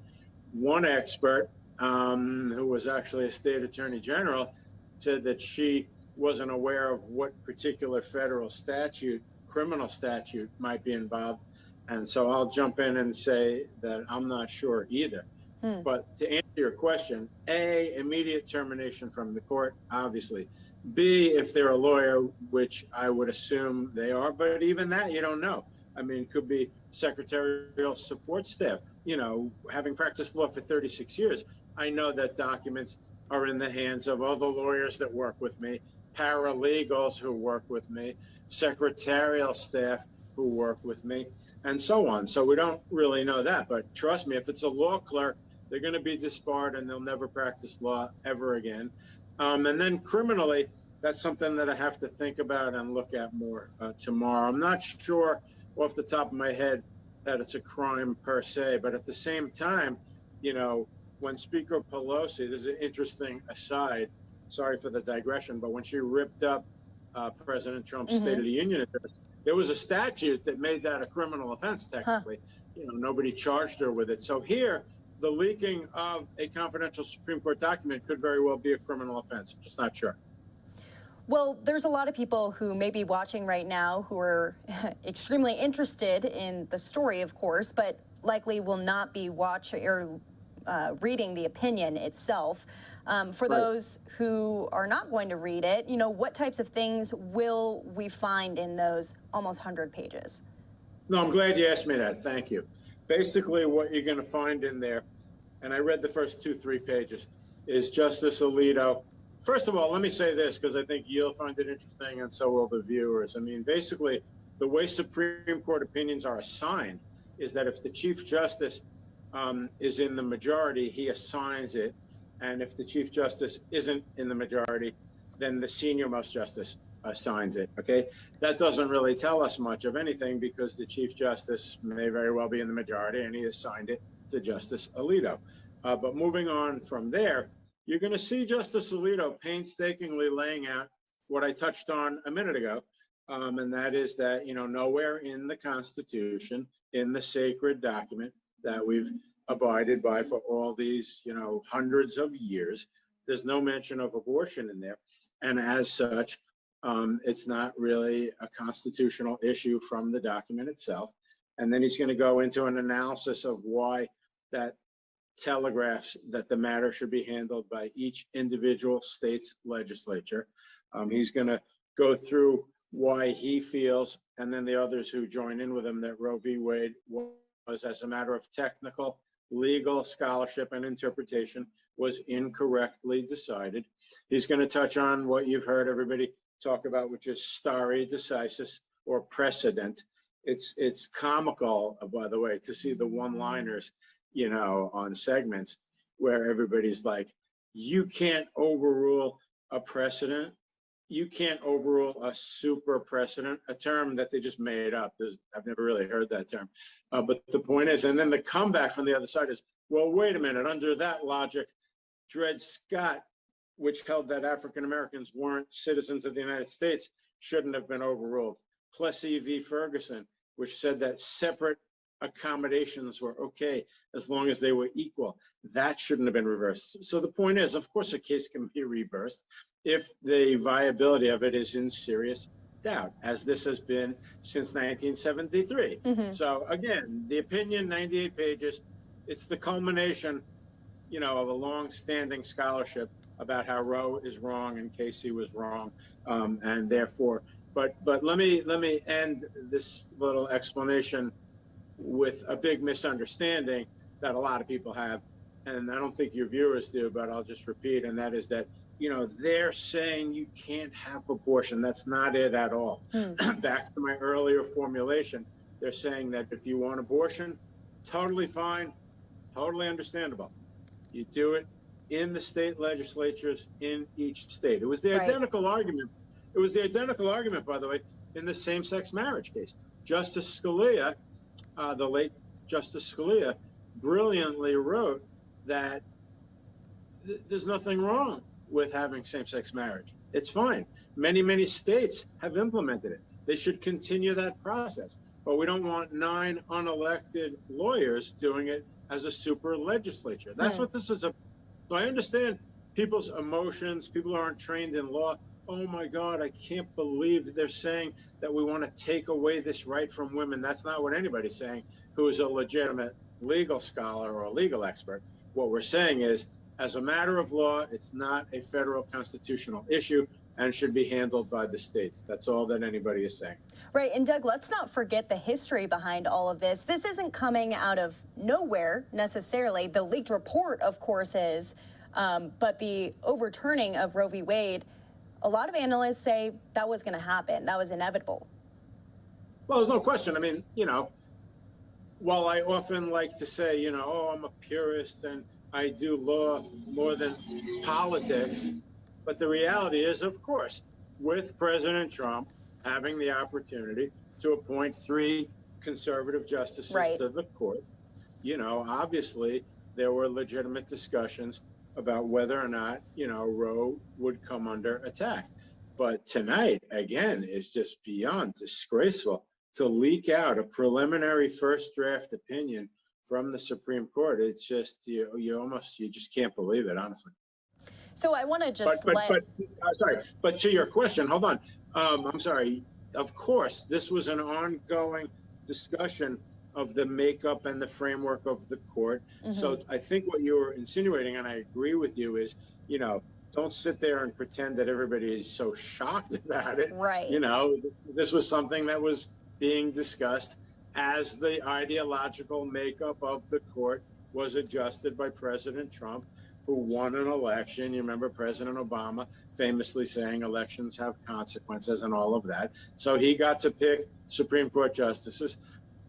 One expert, who was actually a state attorney general, said that she wasn't aware of what particular federal statute, criminal statute, might be involved. And so I'll jump in and say that I'm not sure either. But to answer your question, A, immediate termination from the court, obviously. B, if they're a lawyer, which I would assume they are, but even that you don't know. I mean, it could be secretarial support staff. Having practiced law for 36 years, I know that documents are in the hands of other lawyers that work with me, paralegals who work with me, secretarial staff who work with me, and so on. So we don't really know that. But trust me, if it's a law clerk, they're going to be disbarred and they'll never practice law ever again. And then criminally, that's something that I have to think about and look at more tomorrow. I'm not sure off the top of my head that it's a crime per se, but at the same time, when Speaker Pelosi, there's an interesting aside, sorry for the digression, but when she ripped up President Trump's State of the Union address, there was a statute that made that a criminal offense, technically. Nobody charged her with it. So here, the leaking of a confidential Supreme Court document could very well be a criminal offense. I'm just not sure. Well, there's a lot of people who may be watching right now who are extremely interested in the story, of course, but likely will not be watching or reading the opinion itself. For those who are not going to read it, what types of things will we find in those almost 100 pages? No, I'm glad you asked me that. Thank you. Basically, what you're going to find in there, and I read the first 2-3 pages, is Justice Alito. First of all, let me say this, because I think you'll find it interesting, and so will the viewers. I mean, basically, the way Supreme Court opinions are assigned is that if the Chief Justice is in the majority, he assigns it. And if the Chief Justice isn't in the majority, then the senior most justice assigns it, okay? That doesn't really tell us much of anything because the Chief Justice may very well be in the majority and he assigned it to Justice Alito. But moving on from there, you're gonna see Justice Alito painstakingly laying out what I touched on a minute ago, and that is that, nowhere in the Constitution, in the sacred document that we've abided by for all these, hundreds of years, there's no mention of abortion in there. And as such, it's not really a constitutional issue from the document itself. And then he's going to go into an analysis of why that telegraphs that the matter should be handled by each individual state's legislature. He's going to go through why he feels, and then the others who join in with him, that Roe v. Wade was, as a matter of technical, legal scholarship and interpretation, was incorrectly decided. He's going to touch on what you've heard everybody talk about, which is stare decisis, or precedent. It's comical, by the way, to see the one-liners, on segments. where everybody's like, you can't overrule a precedent. You can't overrule a super precedent, a term that they just made up. I've never really heard that term. But the point is, and then the comeback from the other side is, well, wait a minute, under that logic, Dred Scott, which held that African Americans weren't citizens of the United States, shouldn't have been overruled. Plessy v. Ferguson, which said that separate accommodations were okay as long as they were equal. That shouldn't have been reversed. So the point is, of course, a case can be reversed if the viability of it is in serious doubt, as this has been since 1973. So again, the opinion, 98 pages, it's the culmination, you know, of a long-standing scholarship about how Roe is wrong and Casey was wrong, and therefore, but let me end this little explanation with a big misunderstanding that a lot of people have, and I don't think your viewers do, but I'll just repeat, and that is that, you know, they're saying you can't have abortion. That's not it at all. Back to my earlier formulation, they're saying that if you want abortion, totally fine, totally understandable. You do it in the state legislatures in each state. It was the identical argument. It was the identical argument, by the way, in the same-sex marriage case. Justice Scalia, the late Justice Scalia, brilliantly wrote that there's nothing wrong with having same-sex marriage. It's fine. Many, many states have implemented it. They should continue that process. But we don't want 9 unelected lawyers doing it as a super legislature. That's what this is. So I understand people's emotions. People aren't trained in law. Oh my God, I can't believe they're saying that we want to take away this right from women. That's not what anybody's saying who is a legitimate legal scholar or a legal expert. What we're saying is, as a matter of law, it's not a federal constitutional issue and should be handled by the states. That's all that anybody is saying. Right, and Doug, let's not forget the history behind all of this. This isn't coming out of nowhere necessarily. The leaked report, of course, is, but the overturning of Roe v. Wade, a lot of analysts say that was going to happen. That was inevitable. Well, there's no question. I mean, you know, while I often like to say, you know, oh, I'm a purist and I do law more than politics, but the reality is, of course, with President Trump having the opportunity to appoint 3 conservative justices to the court, you know, obviously there were legitimate discussions about whether or not, you know, Roe would come under attack. But tonight, again, is just beyond disgraceful to leak out a preliminary first draft opinion from the Supreme Court. It's just, you just can't believe it, honestly. So I want to just but to your question, hold on. I'm sorry. Of course, this was an ongoing discussion of the makeup and the framework of the court. So I think what you were insinuating, and I agree with you, is, you know, don't sit there and pretend that everybody is so shocked about it. Right. You know, this was something that was being discussed as the ideological makeup of the court was adjusted by President Trump, who won an election. You remember President Obama famously saying elections have consequences and all of that. So he got to pick Supreme Court justices.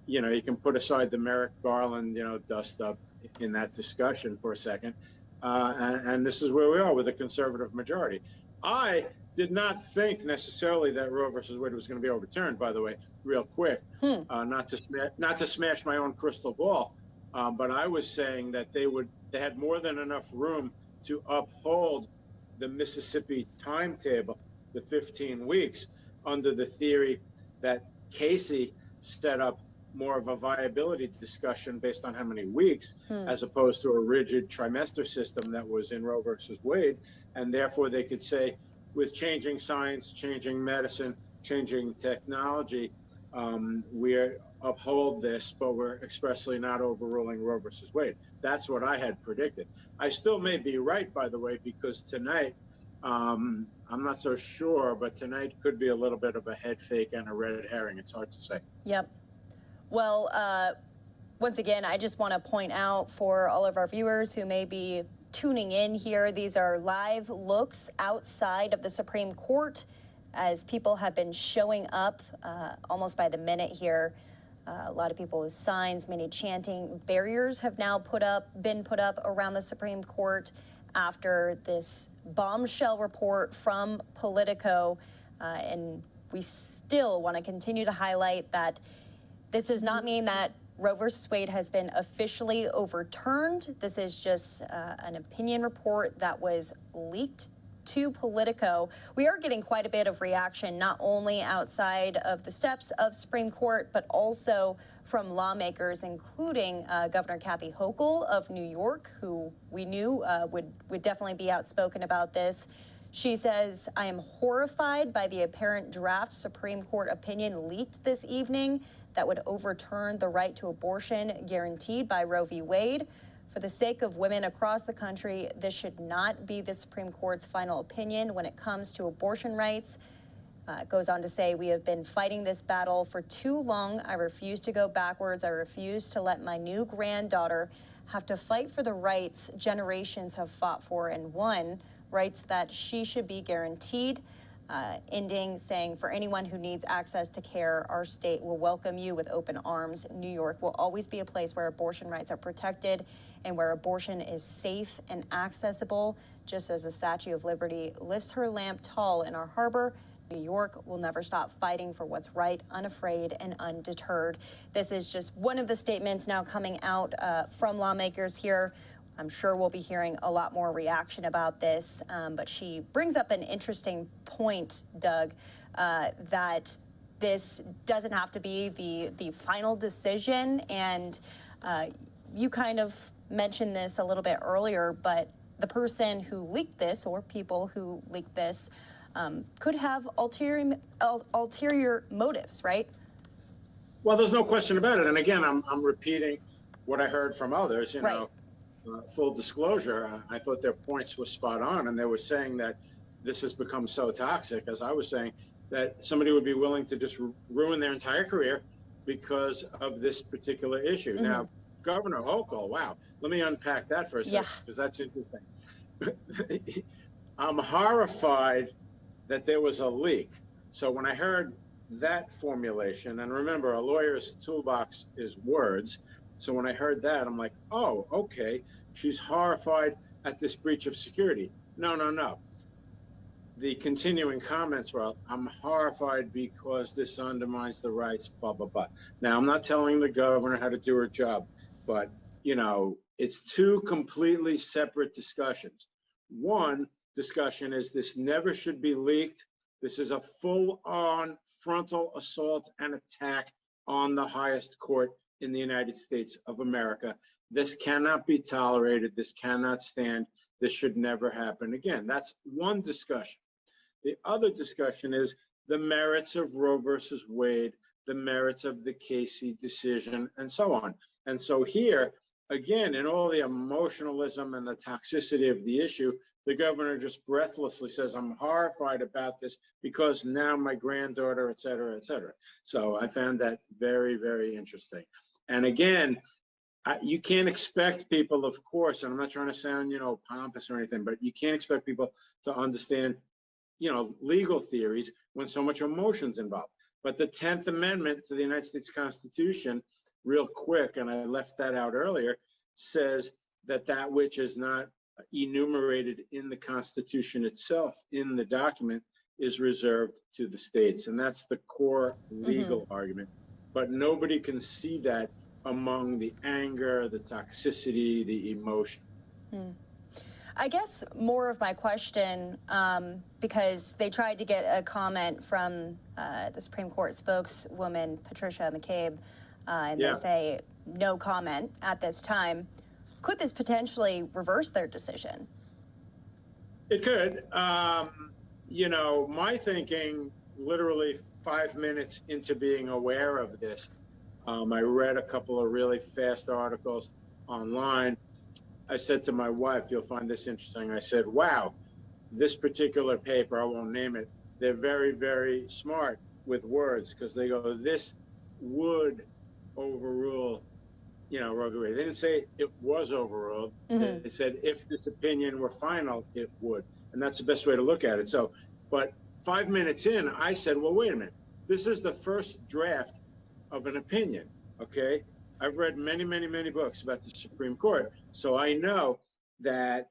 You know, you can put aside the Merrick Garland, you know, dust up in that discussion for a second. And this is where we are with a conservative majority. I did not think necessarily that Roe versus Wade was going to be overturned, by the way, real quick, not to smash my own crystal ball. But I was saying that they had more than enough room to uphold the Mississippi timetable, the 15 weeks, under the theory that Casey set up more of a viability discussion based on how many weeks, as opposed to a rigid trimester system that was in Roe versus Wade. And therefore they could say, with changing science, changing medicine, changing technology, we uphold this, but we're expressly not overruling Roe versus Wade. That's what I had predicted. I still may be right, by the way, because tonight, I'm not so sure, but tonight could be a little bit of a head fake and a red herring. It's hard to say. Yep. Well, once again, I just want to point out for all of our viewers who may be tuning in here, these are live looks outside of the Supreme Court as people have been showing up almost by the minute here. A lot of people with signs, many chanting. Barriers have now been put up around the Supreme Court after this bombshell report from Politico, and we still want to continue to highlight that this does not mean that Roe versus Wade has been officially overturned. This is just an opinion report that was leaked to Politico. We are getting quite a bit of reaction, not only outside of the steps of Supreme Court, but also from lawmakers, including Governor Kathy Hochul of New York, who we knew would definitely be outspoken about this. She says, "I am horrified by the apparent draft Supreme Court opinion leaked this evening that would overturn the right to abortion guaranteed by Roe v. Wade. For the sake of women across the country, this should not be the Supreme Court's final opinion when it comes to abortion rights." It goes on to say, "We have been fighting this battle for too long. I refuse to go backwards. I refuse to let my new granddaughter have to fight for the rights generations have fought for and won, rights that she should be guaranteed." Ending, saying, "For anyone who needs access to care, our state will welcome you with open arms. New York will always be a place where abortion rights are protected and where abortion is safe and accessible. Just as the Statue of Liberty lifts her lamp tall in our harbor, New York will never stop fighting for what's right, unafraid and undeterred." This is just one of the statements now coming out from lawmakers here. I'm sure we'll be hearing a lot more reaction about this, but she brings up an interesting point, Doug, that this doesn't have to be the final decision. And you kind of mentioned this a little bit earlier, but the person who leaked this, or people who leaked this, could have ulterior motives, right? Well, there's no question about it. And again, I'm repeating what I heard from others, you know. Full disclosure, I thought their points were spot on, and they were saying that this has become so toxic, as I was saying, that somebody would be willing to just ruin their entire career because of this particular issue. Mm-hmm. Now, Governor Hochul, wow, let me unpack that for a second, because that's interesting. I'm horrified that there was a leak. So when I heard that formulation, and remember, a lawyer's toolbox is words, so when I heard that, I'm like, oh, okay, she's horrified at this breach of security. No, no, no. The continuing comments were, I'm horrified because this undermines the rights, blah, blah, blah. Now, I'm not telling the governor how to do her job, but, you know, it's two completely separate discussions. One discussion is this never should be leaked. This is a full-on frontal assault and attack on the highest court in the United States of America. This cannot be tolerated. This cannot stand. This should never happen again. That's one discussion. The other discussion is the merits of Roe versus Wade, the merits of the Casey decision, and so on. And so here, again, in all the emotionalism and the toxicity of the issue, the governor just breathlessly says, I'm horrified about this because now my granddaughter, et cetera, et cetera. So I found that very, very interesting. And again, you can't expect people, of course, and I'm not trying to sound, you know, pompous or anything, but you can't expect people to understand, you know, legal theories when so much emotion's involved. But the 10th Amendment to the United States Constitution, real quick, and I left that out earlier, says that that which is not enumerated in the Constitution itself, in the document, is reserved to the states. And that's the core legal argument. But nobody can see that among the anger, the toxicity, the emotion. I guess more of my question, because they tried to get a comment from the Supreme Court spokeswoman, Patricia McCabe, and they say no comment at this time. Could this potentially reverse their decision? It could. You know, my thinking, literally 5 minutes into being aware of this, I read a couple of really fast articles online. I said to my wife, you'll find this interesting. I said, wow, this particular paper, I won't name it, they're very, very smart with words, because they go, this would overrule, you know, Roe v. Wade. They didn't say it was overruled. They said if this opinion were final, it would. And that's the best way to look at it. So, but 5 minutes in, I said, well, wait a minute. This is the first draft of an opinion, okay? I've read many, many, many books about the Supreme Court, so I know that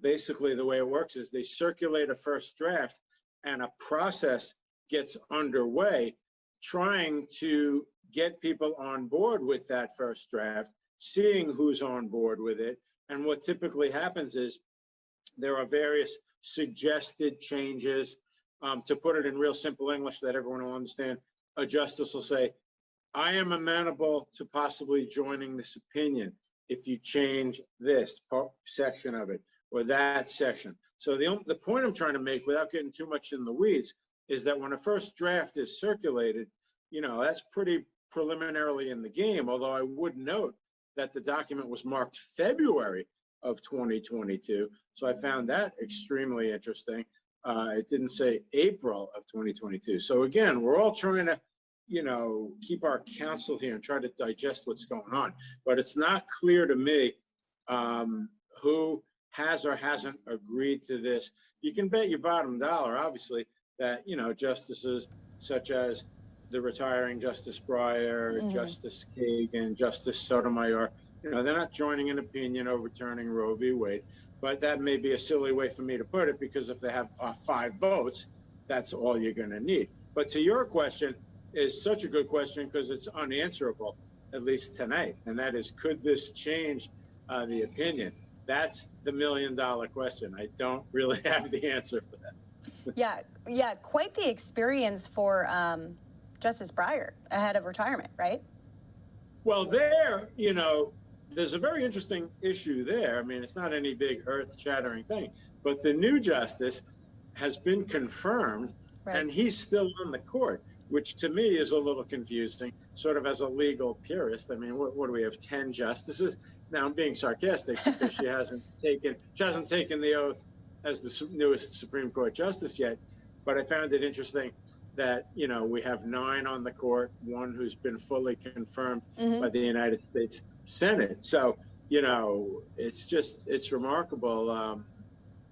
basically the way it works is they circulate a first draft and a process gets underway trying to get people on board with that first draft, seeing who's on board with it. And what typically happens is there are various suggested changes. To put it in real simple English that everyone will understand, a justice will say, I am amenable to possibly joining this opinion if you change this section of it or that section. So the point I'm trying to make, without getting too much in the weeds, is that when a first draft is circulated, you know, that's pretty preliminarily in the game, although I would note that the document was marked February of 2022. So I found that extremely interesting. It didn't say April of 2022. So again, we're all trying to, you know, keep our counsel here and try to digest what's going on. But it's not clear to me who has or hasn't agreed to this. You can bet your bottom dollar, obviously, that, you know, justices such as the retiring Justice Breyer, Justice Kagan, Justice Sotomayor, you know, they're not joining an opinion overturning Roe v. Wade. But that may be a silly way for me to put it, because if they have 5 votes, that's all you're going to need. But to your question, is such a good question because it's unanswerable, at least tonight. And that is, could this change the opinion? That's the $1 million question. I don't really have the answer for that. Yeah, quite the experience for Justice Breyer ahead of retirement, right? Well, there, you know, there's a very interesting issue there. I mean, it's not any big earth-shattering thing, but the new justice has been confirmed, and he's still on the court, which to me is a little confusing, sort of as a legal purist. I mean, what do we have, 10 justices? Now, I'm being sarcastic because she hasn't taken the oath as the newest Supreme Court justice yet, but I found it interesting that, you know, we have 9 on the court, 1 who's been fully confirmed by the United States Senate. So, you know, it's remarkable.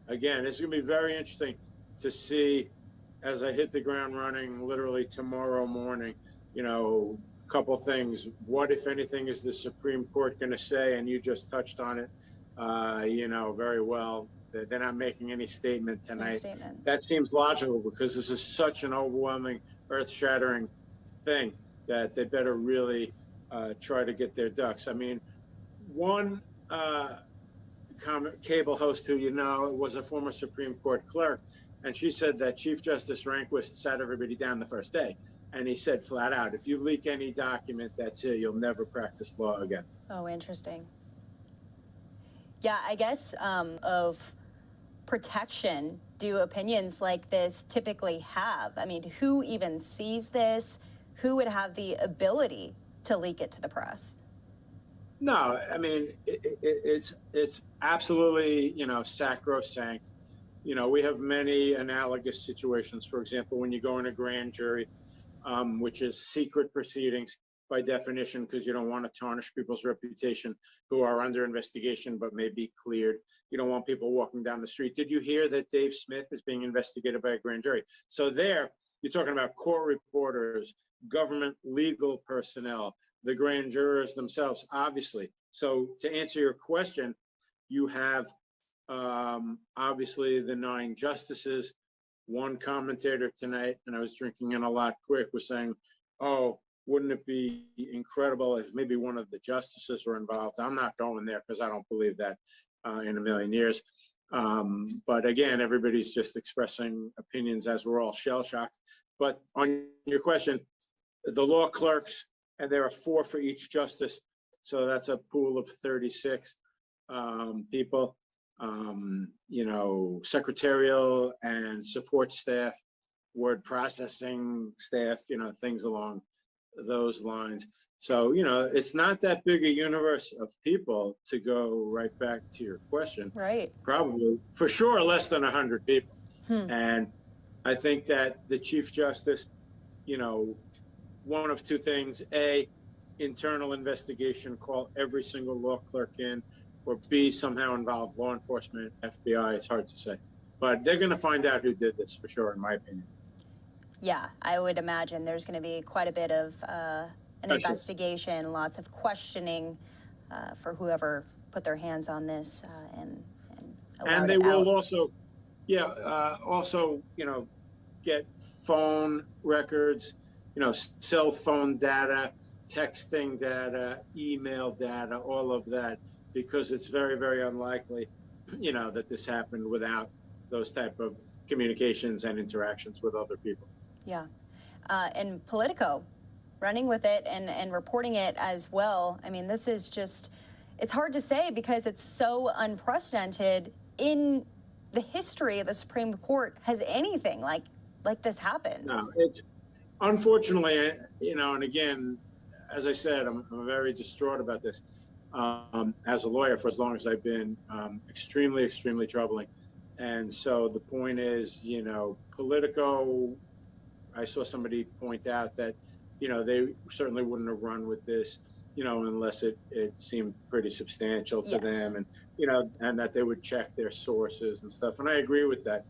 Again, it's going to be very interesting to see as I hit the ground running literally tomorrow morning, you know, a couple things. What, if anything, is the Supreme Court going to say? And you just touched on it, you know, very well. They're not making any statement tonight. That seems logical because this is such an overwhelming, earth-shattering thing that they better really try to get their ducks. I mean, one cable host who, you know, was a former Supreme Court clerk, and she said that Chief Justice Rehnquist sat everybody down the first day. And he said flat out, if you leak any document, that's it. You'll never practice law again. Oh, interesting. Yeah, I guess of protection do opinions like this typically have? I mean, who even sees this? Who would have the ability to leak it to the press? No, I mean, it's absolutely, you know, sacrosanct. You know, we have many analogous situations. For example, when you go in a grand jury, which is secret proceedings by definition, because you don't want to tarnish people's reputation who are under investigation but may be cleared. You don't want people walking down the street. Did you hear that Dave Smith is being investigated by a grand jury? So there, you're talking about court reporters, government legal personnel, the grand jurors themselves, obviously. So to answer your question, you have obviously the 9 justices. One commentator tonight, and I was drinking in a lot quick, was saying, oh, wouldn't it be incredible if maybe one of the justices were involved? I'm not going there because I don't believe that in a million years. But again, everybody's just expressing opinions as we're all shell-shocked. But on your question, the law clerks, and there are 4 for each justice, so that's a pool of 36 people. You know, secretarial and support staff, word processing staff, you know, things along those lines. So, you know, it's not that big a universe of people, to go right back to your question. Right. Probably, for sure, less than 100 people. And I think that the Chief Justice, you know, one of 2 things: A, internal investigation, call every single law clerk in, or B, somehow involve law enforcement, FBI. It's hard to say. But they're going to find out who did this for sure, in my opinion. Yeah, I would imagine there's going to be quite a bit of an investigation, lots of questioning for whoever put their hands on this and allowed they it out. will also, also, get phone records, cell phone data, texting data, email data, all of that, because it's very, very unlikely, that this happened without those type of communications and interactions with other people. Yeah. And Politico running with it and reporting it as well. I mean, this is just, it's hard to say because it's so unprecedented in the history of the Supreme Court. Has anything like this happened? No, unfortunately, and again, as I said, I'm very distraught about this. As a lawyer for as long as I've been, extremely, extremely troubling. And so the point is, Politico, I saw somebody point out that, they certainly wouldn't have run with this, unless it seemed pretty substantial to them, and, and that they would check their sources and stuff. And I agree with that.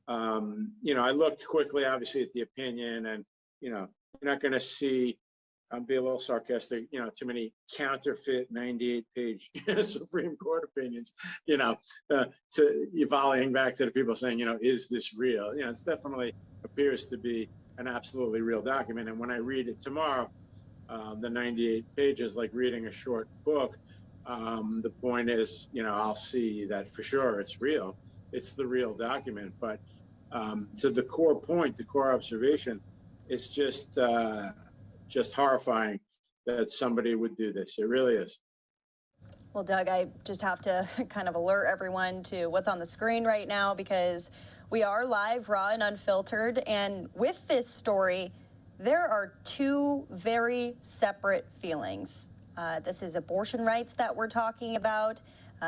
I looked quickly, obviously, at the opinion, and, you're not going to see, I'll be a little sarcastic, too many counterfeit 98-page Supreme Court opinions, to volleying back to the people saying, is this real? It's definitely appears to be an absolutely real document. And when I read it tomorrow, the 98 pages, like reading a short book, the point is, I'll see that for sure it's real. It's the real document. But to the core point, the core observation, it's just horrifying that somebody would do this. It really is. Well, Doug, I just have to kind of alert everyone to what's on the screen right now, because we are live, raw, and unfiltered. And with this story, there are two very separate feelings. This is abortion rights that we're talking about.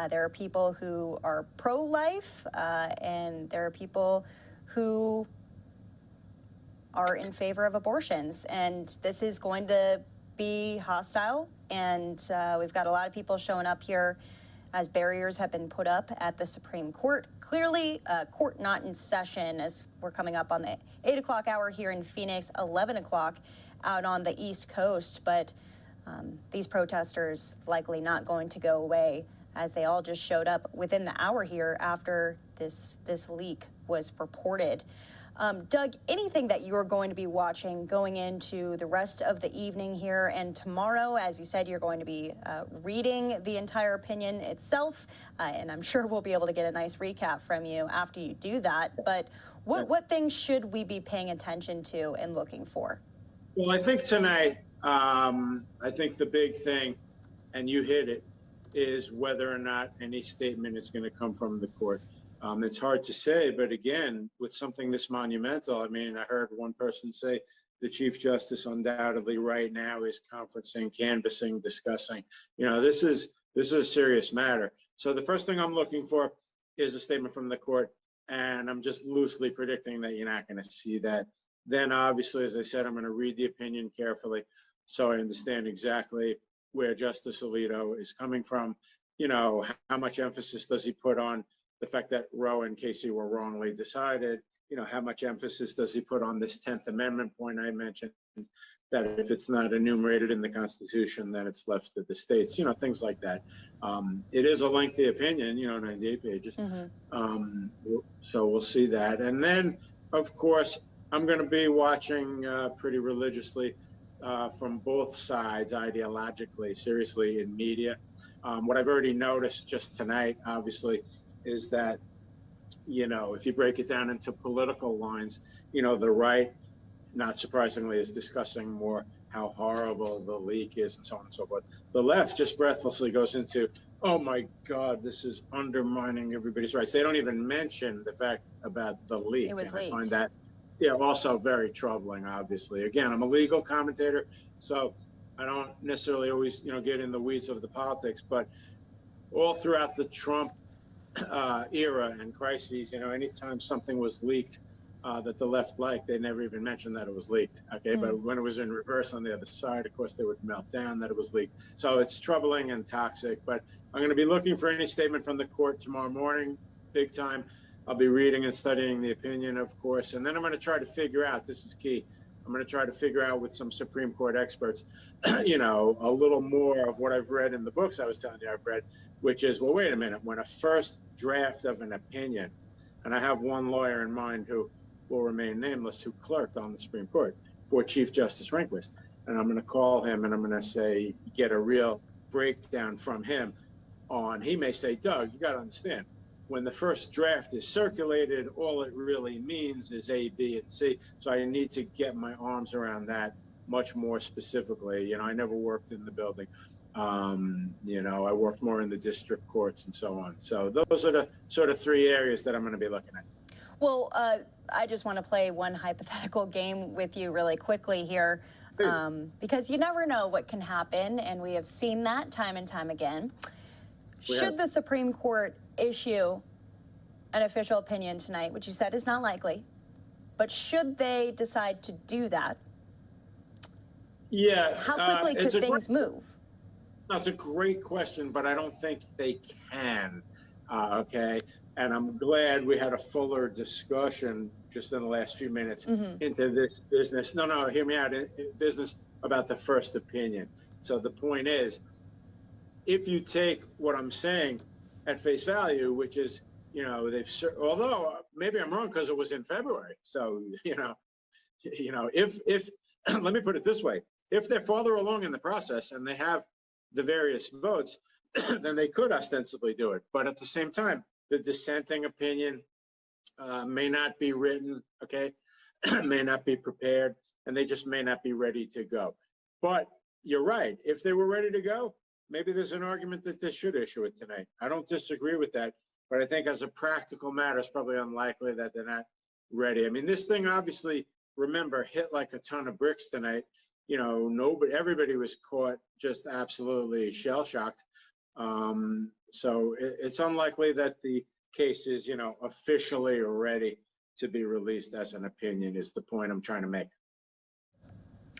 There are people who are pro-life, and there are people who are in favor of abortions. And this is going to be hostile. And we've got a lot of people showing up here as barriers have been put up at the Supreme Court. Clearly, court not in session, as we're coming up on the 8 o'clock hour here in Phoenix, 11 o'clock out on the East Coast. But these protesters likely not going to go away, as they all just showed up within the hour here after this leak was reported. Doug, anything that you're going to be watching going into the rest of the evening here and tomorrow? As you said, you're going to be reading the entire opinion itself, and I'm sure we'll be able to get a nice recap from you after you do that. But what things should we be paying attention to and looking for? Well, I think tonight, I think the big thing, and you hit it, is whether or not any statement is going to come from the court. It's hard to say, but again, with something this monumental, I mean, I heard one person say the Chief Justice undoubtedly right now is conferencing, canvassing, discussing. This is a serious matter. So the first thing I'm looking for is a statement from the court, and I'm just loosely predicting that you're not going to see that. Then obviously, as I said, I'm going to read the opinion carefully so I understand exactly where Justice Alito is coming from. How much emphasis does he put on the fact that Roe and Casey were wrongly decided? How much emphasis does he put on this 10th Amendment point I mentioned, that if it's not enumerated in the Constitution, then it's left to the states, things like that. It is a lengthy opinion, 98 pages. So we'll see that. And then, of course, I'm going to be watching pretty religiously from both sides, ideologically, seriously, in media. What I've already noticed just tonight, obviously, is that, if you break it down into political lines, the right, not surprisingly, is discussing more how horrible the leak is and so on and so forth. The left just breathlessly goes into, oh my God, this is undermining everybody's rights. They don't even mention the fact about the leak. It was leaked. I find that, also very troubling, obviously. Again, I'm a legal commentator, so I don't necessarily always, get in the weeds of the politics, but all throughout the Trump era and crises, anytime something was leaked that the left liked, they never even mentioned that it was leaked. Okay, but when it was in reverse on the other side, of course, they would melt down that it was leaked. So it's troubling and toxic. But I'm going to be looking for any statement from the court tomorrow morning, big time. I'll be reading and studying the opinion, of course, and then I'm going to try to figure out, this is key, I'm going to try to figure out with some Supreme Court experts, you know, a little more of what I've read in the books I was telling you I've read, which is, well, wait a minute, when a first draft of an opinion, and I have one lawyer in mind who will remain nameless, who clerked on the Supreme Court for Chief Justice Rehnquist, and I'm going to call him and I'm going to say, get a real breakdown from him on, he may say, Doug, you got to understand, when the first draft is circulated, all it really means is A, B, and C. So I need to get my arms around that much more specifically. You know, I never worked in the building. You know, I worked more in the district courts and so on. So those are the sort of three areas that I'm going to be looking at. Well, I just want to play one hypothetical game with you really quickly here, because you never know what can happen, and we have seen that time and time again. Should the Supreme Court issue an official opinion tonight, which you said is not likely, but should they decide to do that, how quickly could things move? That's a great question, but I don't think they can, okay? And I'm glad we had a fuller discussion just in the last few minutes into this business. No, hear me out, business about the first opinion. So the point is, if you take what I'm saying at face value, which is, you know, although maybe I'm wrong because it was in February. So, you know, if let me put it this way, if they're farther along in the process and they have the various votes, then they could ostensibly do it. But at the same time, the dissenting opinion may not be written, okay, may not be prepared, and they just may not be ready to go. But you're right. If they were ready to go, maybe there's an argument that they should issue it tonight. I don't disagree with that, but I think as a practical matter, it's probably unlikely that they're not ready. I mean, this thing obviously, remember, hit like a ton of bricks tonight. You know, everybody was caught just absolutely shell-shocked. So it's unlikely that the case is, you know, officially ready to be released as an opinion is the point I'm trying to make.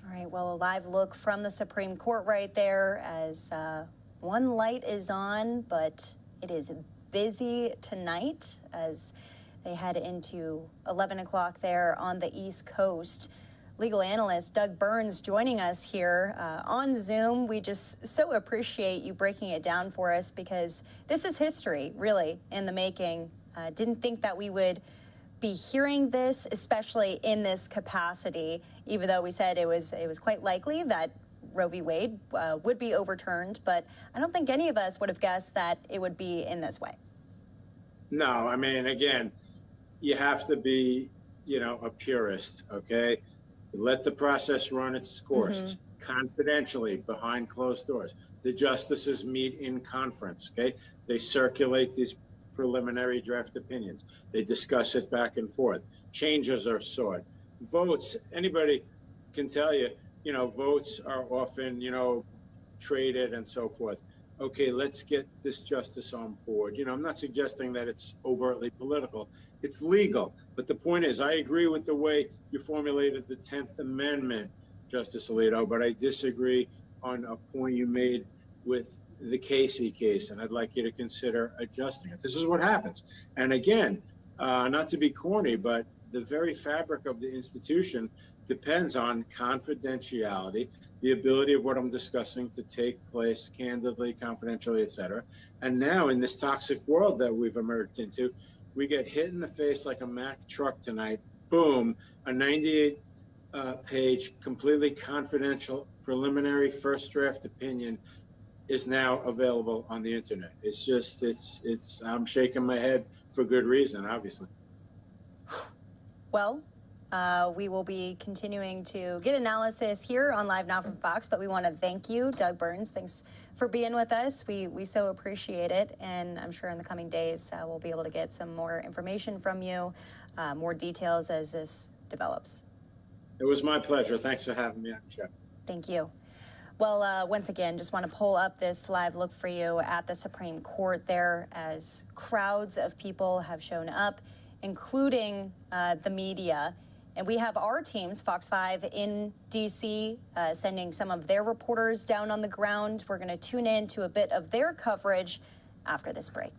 All right, well, a live look from the Supreme Court right there as one light is on, but it is busy tonight as they head into 11 o'clock there on the East Coast. Legal analyst Doug Burns joining us here on Zoom. We just so appreciate you breaking it down for us because this is history, really, in the making. Didn't think that we would be hearing this, especially in this capacity, even though we said it was quite likely that Roe v. Wade would be overturned, but I don't think any of us would have guessed that it would be in this way. No, I mean, again, you have to be, you know, a purist, okay? Let the process run its course confidentially behind closed doors. The justices meet in conference, okay? They circulate these preliminary draft opinions. They discuss it back and forth. Changes are sought. Votes, anybody can tell you, you know, votes are often, you know, traded and so forth. Okay, let's get this justice on board. You know, I'm not suggesting that it's overtly political. It's legal. But the point is, I agree with the way you formulated the 10th Amendment, Justice Alito, but I disagree on a point you made with the Casey case, and I'd like you to consider adjusting it. This is what happens. And again, not to be corny, but the very fabric of the institution depends on confidentiality, the ability of what I'm discussing to take place candidly, confidentially, et cetera. And now in this toxic world that we've emerged into, we get hit in the face like a Mack truck tonight. Boom, a 98-page, completely confidential, preliminary first draft opinion is now available on the internet. It's just, I'm shaking my head for good reason, obviously. Well, we will be continuing to get analysis here on Live Now from Fox, but we want to thank you, Doug Burns. Thanks for being with us. We so appreciate it, and I'm sure in the coming days we'll be able to get some more information from you, more details as this develops. It was my pleasure. Thanks for having me on the show. Thank you. Well, once again, just want to pull up this live look for you at the Supreme Court there as crowds of people have shown up, including the media. And we have our teams, Fox 5 in D.C., sending some of their reporters down on the ground. We're going to tune in to a bit of their coverage after this break.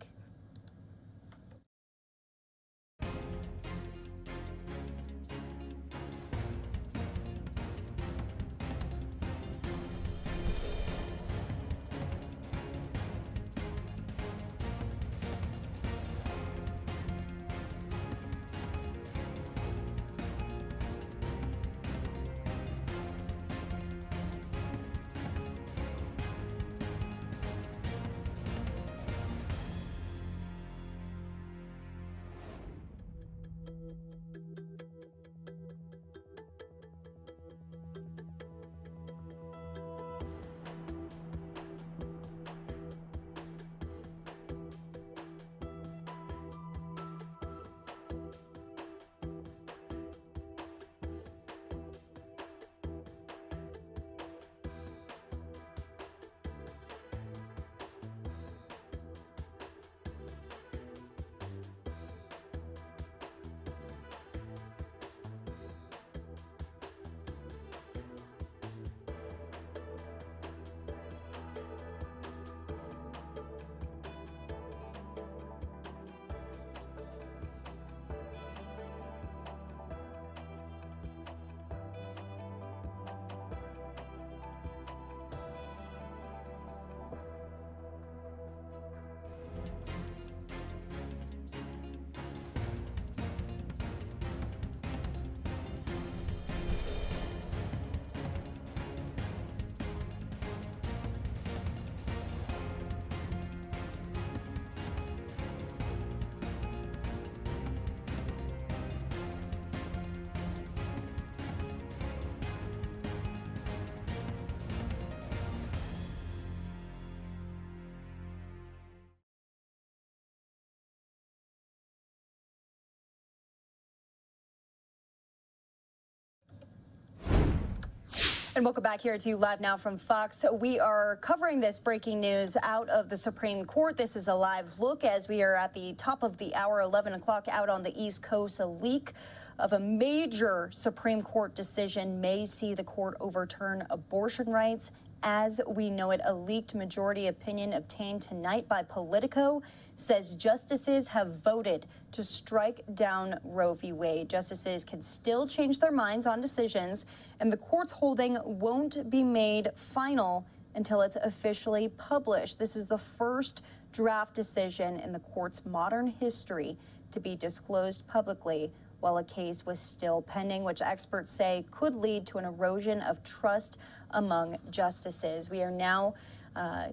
And welcome back here to Live Now from Fox. We are covering this breaking news out of the Supreme Court. This is a live look as we are at the top of the hour, 11 o'clock out on the East Coast. A leak of a major Supreme Court decision may see the court overturn abortion rights as we know it. A leaked majority opinion obtained tonight by Politico says justices have voted to strike down Roe v. Wade. Justices can still change their minds on decisions, and the court's holding won't be made final until it's officially published. This is the first draft decision in the court's modern history to be disclosed publicly while a case was still pending, which experts say could lead to an erosion of trust among justices. We are now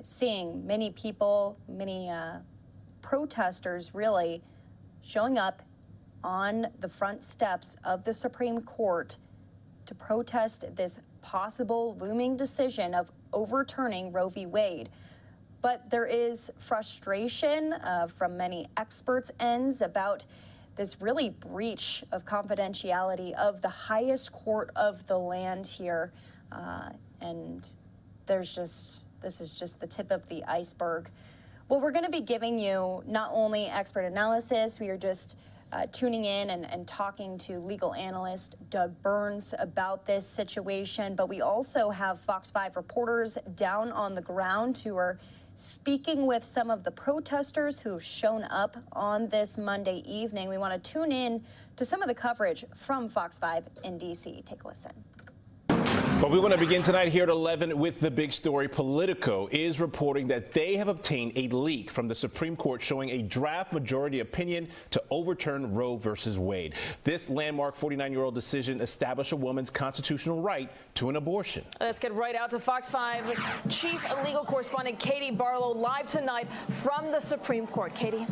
seeing many people, many protesters really showing up on the front steps of the Supreme Court to protest this possible looming decision of overturning Roe v. Wade. But there is frustration from many experts' ends about this really breach of confidentiality of the highest court of the land here. And this is just the tip of the iceberg. Well, we're going to be giving you not only expert analysis, we are just tuning in and talking to legal analyst Doug Burns about this situation, but we also have Fox 5 reporters down on the ground who are speaking with some of the protesters who've shown up on this Monday evening. We want to tune in to some of the coverage from Fox 5 in D.C. Take a listen. But we want to begin tonight here at 11 with the big story. Politico is reporting that they have obtained a leak from the Supreme Court showing a draft majority opinion to overturn Roe versus Wade. This landmark 49-year-old decision established a woman's constitutional right to an abortion. Let's get right out to Fox 5 chief legal correspondent Katie Barlow live tonight from the Supreme Court. Katie.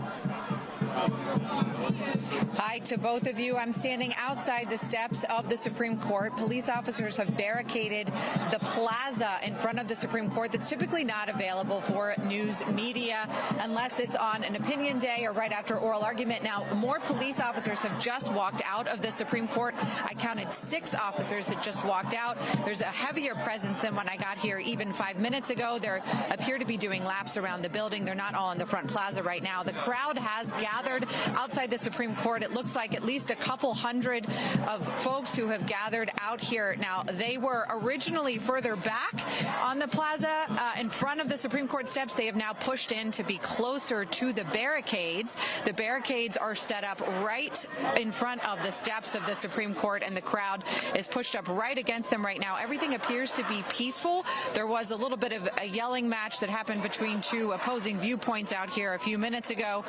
Hi to both of you. I'm standing outside the steps of the Supreme Court. Police officers have barricaded the plaza in front of the Supreme Court that's typically not available for news media unless it's on an opinion day or right after oral argument. Now, more police officers have just walked out of the Supreme Court. I counted 6 officers that just walked out. There's a heavier presence than when I got here even 5 minutes ago. They appear to be doing laps around the building. They're not all in the front plaza right now. The crowd has gathered outside the Supreme Court. It looks like at least a couple hundred of folks who have gathered out here. Now, they were originally further back on the plaza in front of the Supreme Court steps. They have now pushed in to be closer to the barricades. The barricades are set up right in front of the steps of the Supreme Court, and the crowd is pushed up right against them right now. Everything appears to be peaceful. There was a little bit of a yelling match that happened between 2 opposing viewpoints out here a few minutes ago,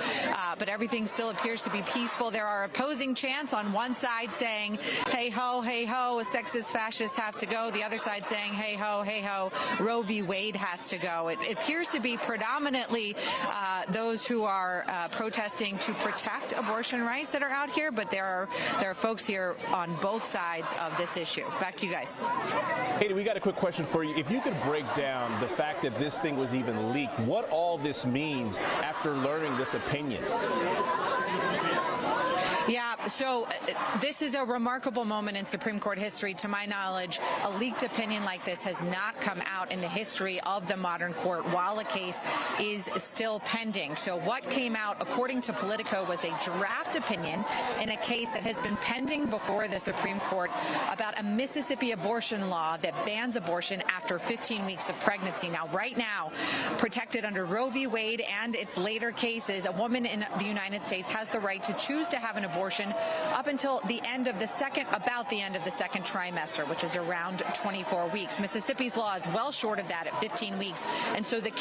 but everything still appears to be peaceful. There are opposing chants on one side saying, hey ho, sexist fascists have to go. The other side saying, hey ho, Roe v. Wade has to go. It appears to be predominantly those who are protesting to protect abortion rights that are out here, but there are folks here on both sides of this issue. Back to you guys. Katie, we got a quick question for you. If you could break down the fact that this thing was even leaked, what all this means after learning this opinion. Yeah, so this is a remarkable moment in Supreme Court history. To my knowledge, a leaked opinion like this has not come out in the history of the modern court while a case is still pending. So what came out, according to Politico, was a draft opinion in a case that has been pending before the Supreme Court about a Mississippi abortion law that bans abortion after 15 weeks of pregnancy. Now, right now, protected under Roe v. Wade and its later cases, a woman in the United States has the right to choose to have an abortion up until the end of the second trimester, which is around 24 weeks. Mississippi's law is well short of that at 15 weeks. And so the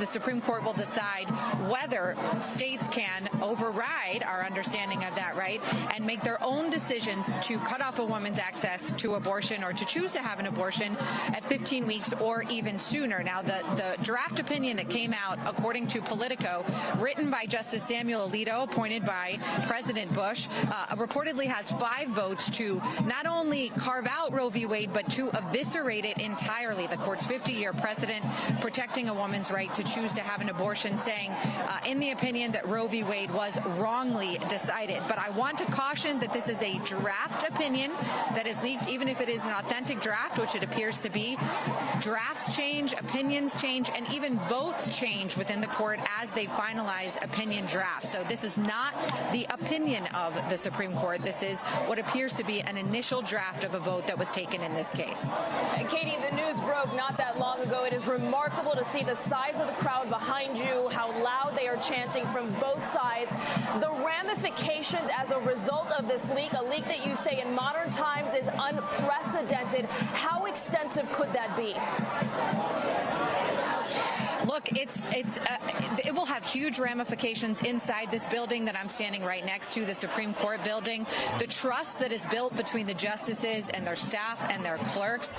Supreme Court will decide whether states can override our understanding of that right and make their own decisions to cut off a woman's access to abortion or to choose to have an abortion at 15 weeks or even sooner. Now, the draft opinion that came out, according to Politico, written by Justice Samuel Alito, appointed by President Bush, Bush reportedly has 5 votes to not only carve out Roe v. Wade, but to eviscerate it entirely. The court's 50-year precedent protecting a woman's right to choose to have an abortion, saying in the opinion that Roe v. Wade was wrongly decided. But I want to caution that this is a draft opinion that is leaked, even if it is an authentic draft, which it appears to be. Drafts change, opinions change, and even votes change within the court as they finalize opinion drafts. So this is not the opinion of the Supreme Court. This is what appears to be an initial draft of a vote that was taken in this case. Katie, the news broke not that long ago. It is remarkable to see the size of the crowd behind you, how loud they are chanting from both sides. The ramifications as a result of this leak, a leak that you say in modern times is unprecedented. How extensive could that be? Look, it will have huge ramifications inside this building that I'm standing right next to, the Supreme Court building. The trust that is built between the justices and their staff and their clerks,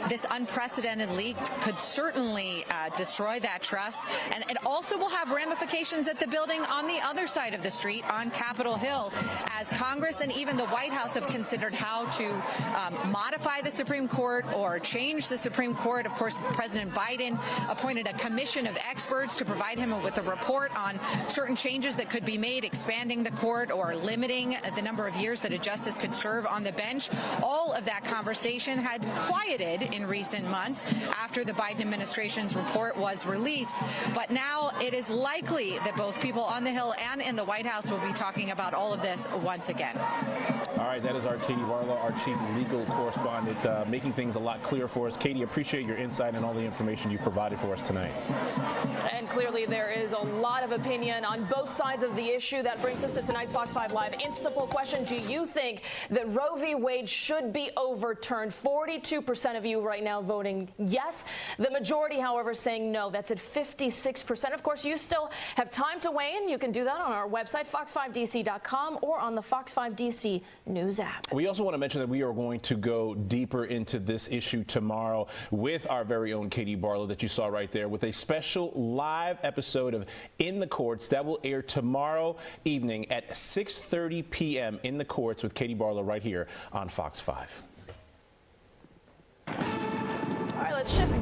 this unprecedented leak could certainly destroy that trust. And it also will have ramifications at the building on the other side of the street on Capitol Hill, as Congress and even the White House have considered how to modify the Supreme Court or change the Supreme Court. Of course, President Biden appointed a commission of experts to provide him with a report on certain changes that could be made, expanding the court or limiting the number of years that a justice could serve on the bench. All of that conversation had quieted in recent months after the Biden administration's report was released. But now it is likely that both people on the Hill and in the White House will be talking about all of this once again. All right, that is our Katie Barlow, our chief legal correspondent, making things a lot clearer for us. Katie, appreciate your insight and all the information you provided for us tonight. And clearly there is a lot of opinion on both sides of the issue. That brings us to tonight's Fox 5 Live Simple question. Do you think that Roe v. Wade should be overturned? 42% of you right now voting yes. The majority, however, saying no. That's at 56%. Of course, you still have time to weigh in. You can do that on our website, fox5dc.com, or on the Fox 5 DC News app. We also want to mention that we are going to go deeper into this issue tomorrow with our very own Katie Barlow that you saw right there, with a special live episode of In the Courts that will air tomorrow evening at 6:30 p.m. in the courts with Katie Barlow right here on Fox 5. All right, let's shift.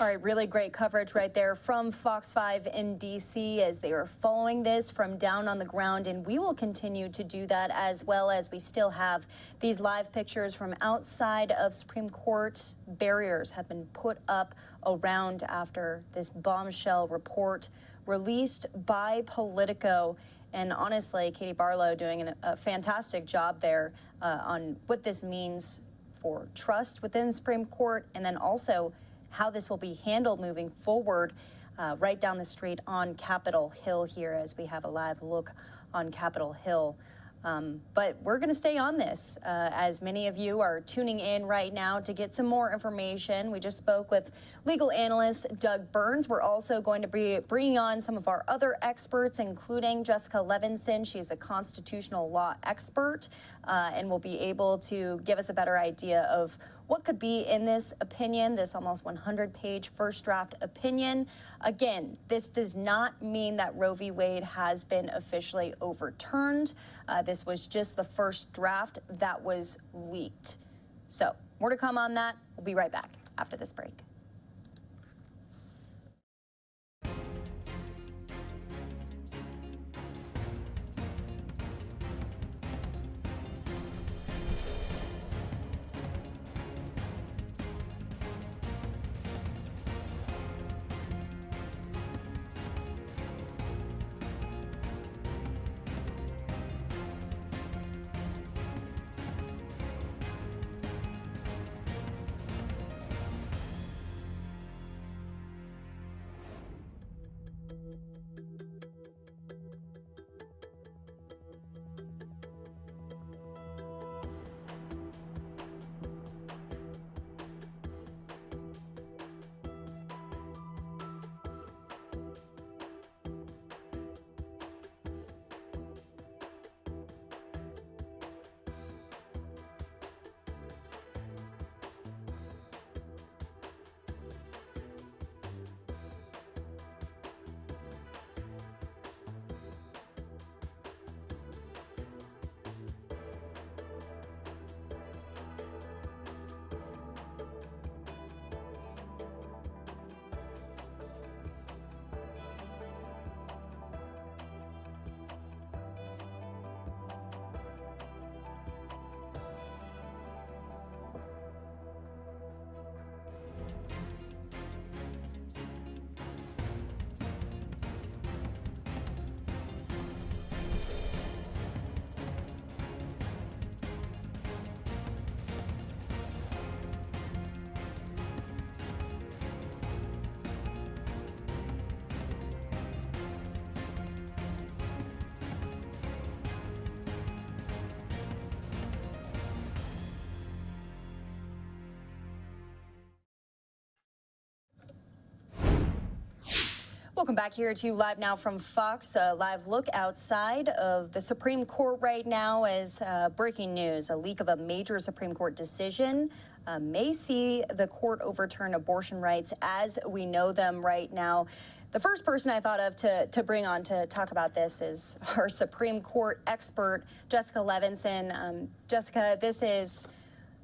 All right, really great coverage right there from Fox 5 in D.C. as they are following this from down on the ground, and we will continue to do that as well as we still have these live pictures from outside of Supreme Court. Barriers have been put up around after this bombshell report released by Politico. And honestly, Katie Barlow doing a fantastic job there on what this means for trust within the Supreme Court, and then also how this will be handled moving forward right down the street on Capitol Hill here, as we have a live look on Capitol Hill. But we're going to stay on this as many of you are tuning in right now to get some more information. We just spoke with legal analyst Doug Burns. We're also going to be bringing on some of our other experts, including Jessica Levinson. She's a constitutional law expert and will be able to give us a better idea of what could be in this opinion, this almost 100-page first draft opinion. Again, this does not mean that Roe v. Wade has been officially overturned. This was just the first draft that was leaked. So more to come on that. We'll be right back after this break. Welcome back here to Live Now from Fox. A live look outside of the Supreme Court right now as breaking news. A leak of a major Supreme Court decision may see the court overturn abortion rights as we know them right now. The first person I thought of to bring on to talk about this is our Supreme Court expert, Jessica Levinson. Jessica, this is,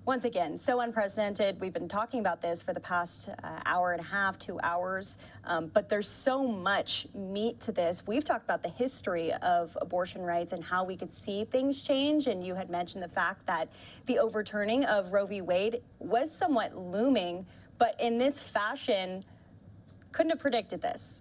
once again, so unprecedented. We've been talking about this for the past hour and a half, 2 hours, but there's so much meat to this. We've talked about the history of abortion rights and how we could see things change, and you had mentioned the fact that the overturning of Roe v. Wade was somewhat looming, but in this fashion, couldn't have predicted this.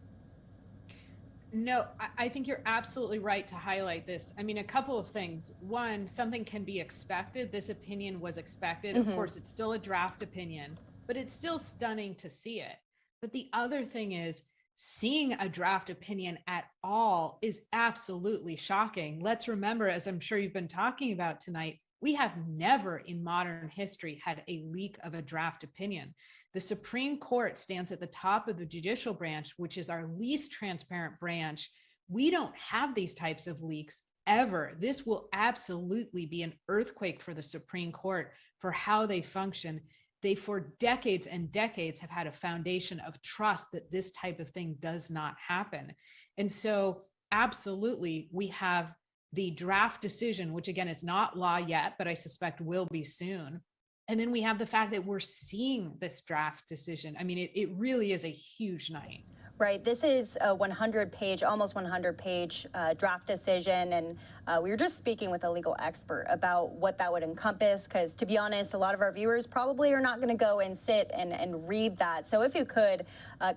No, I think you're absolutely right to highlight this. I mean, a couple of things. One, something can be expected. This opinion was expected. Of course, it's still a draft opinion, but it's still stunning to see it. But the other thing is, seeing a draft opinion at all is absolutely shocking. Let's remember, as I'm sure you've been talking about tonight, we have never in modern history had a leak of a draft opinion. The Supreme Court stands at the top of the judicial branch, which is our least transparent branch. We don't have these types of leaks ever. This will absolutely be an earthquake for the Supreme Court for how they function. They, for decades and decades, have had a foundation of trust that this type of thing does not happen. And so absolutely, we have the draft decision, which again is not law yet, but I suspect will be soon. And then we have the fact that we're seeing this draft decision. I mean, it really is a huge night. Right. This is a 100-page, almost 100-page draft decision. And we were just speaking with a legal expert about what that would encompass, because to be honest, a lot of our viewers probably are not going to go and sit and read that. So if you could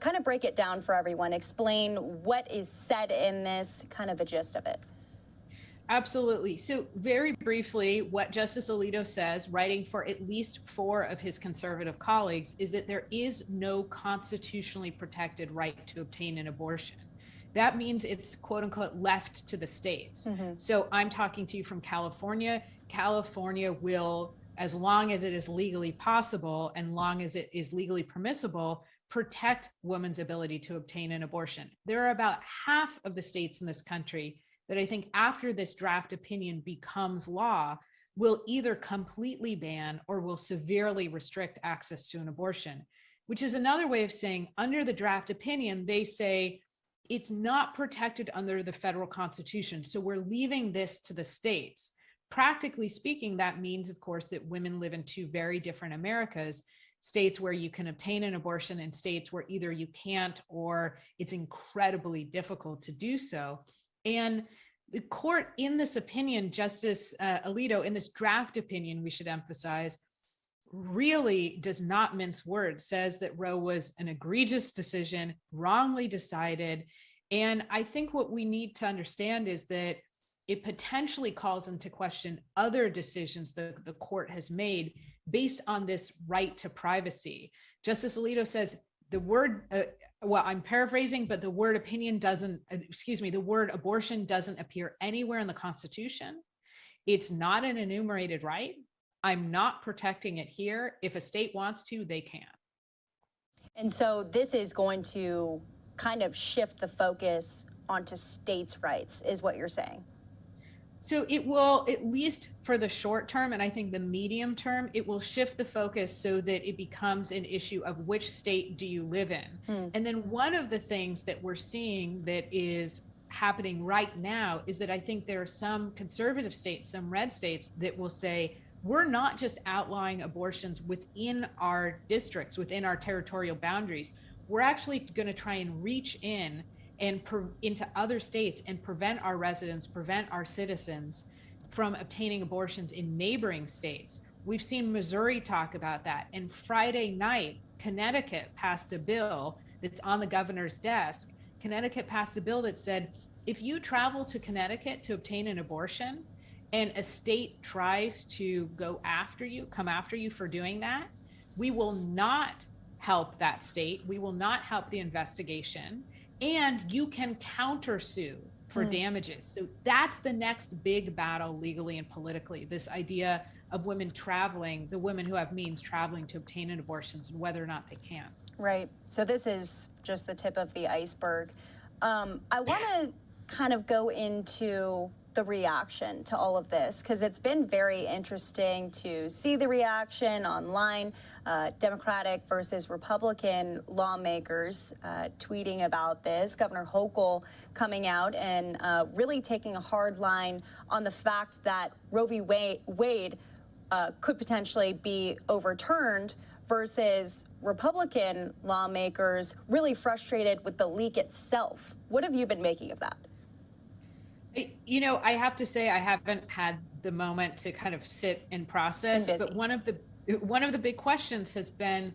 kind of break it down for everyone, explain what is said in this, kind of the gist of it. Absolutely. So very briefly, what Justice Alito says, writing for at least 4 of his conservative colleagues, is that there is no constitutionally protected right to obtain an abortion. That means it's quote unquote left to the states. So I'm talking to you from California. California will, as long as it is legally possible and long as it is legally permissible, protect women's ability to obtain an abortion. There are about half of the states in this country that I think after this draft opinion becomes law, will either completely ban or will severely restrict access to an abortion, which is another way of saying under the draft opinion, they say it's not protected under the federal constitution. So we're leaving this to the states. Practically speaking, that means, of course, that women live in 2 very different Americas, states where you can obtain an abortion and states where either you can't or it's incredibly difficult to do so. And the court in this opinion, Justice Alito, in this draft opinion, we should emphasize, really does not mince words, says that Roe was an egregious decision, wrongly decided. And I think what we need to understand is that it potentially calls into question other decisions that the court has made based on this right to privacy. Justice Alito says the word, well, I'm paraphrasing, but the word opinion doesn't, the word abortion doesn't appear anywhere in the Constitution. It's not an enumerated right. I'm not protecting it here. If a state wants to, they can. And so this is going to kind of shift the focus onto states' rights, is what you're saying. So it will, at least for the short term, and I think the medium term, it will shift the focus so that it becomes an issue of which state do you live in. And then one of the things that we're seeing that is happening right now is that I think there are some conservative states, some red states, that will say, we're not just outlawing abortions within our districts, within our territorial boundaries. We're actually going to try and reach in and into other states and prevent our residents, prevent our citizens from obtaining abortions in neighboring states. We've seen Missouri talk about that. And Friday night, Connecticut passed a bill that's on the governor's desk. Connecticut passed a bill that said, if you travel to Connecticut to obtain an abortion and a state tries to go after you, come after you for doing that, we will not help that state. We will not help the investigation. And you can countersue for damages. So that's the next big battle legally and politically, this idea of women traveling, the women who have means traveling to obtain an abortion, and whether or not they can. Right. So this is just the tip of the iceberg. I want to kind of go into the reaction to all of this, because it's been very interesting to see the reaction online, Democratic versus Republican lawmakers tweeting about this. Governor Hochul coming out and really taking a hard line on the fact that Roe v. Wade could potentially be overturned, versus Republican lawmakers really frustrated with the leak itself. What have you been making of that? You know, I have to say I haven't had the moment to kind of sit and process, but one of the big questions has been,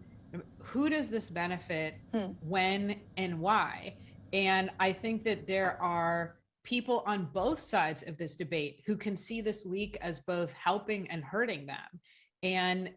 who does this benefit, when and why? And I think that there are people on both sides of this debate who can see this leak as both helping and hurting them. And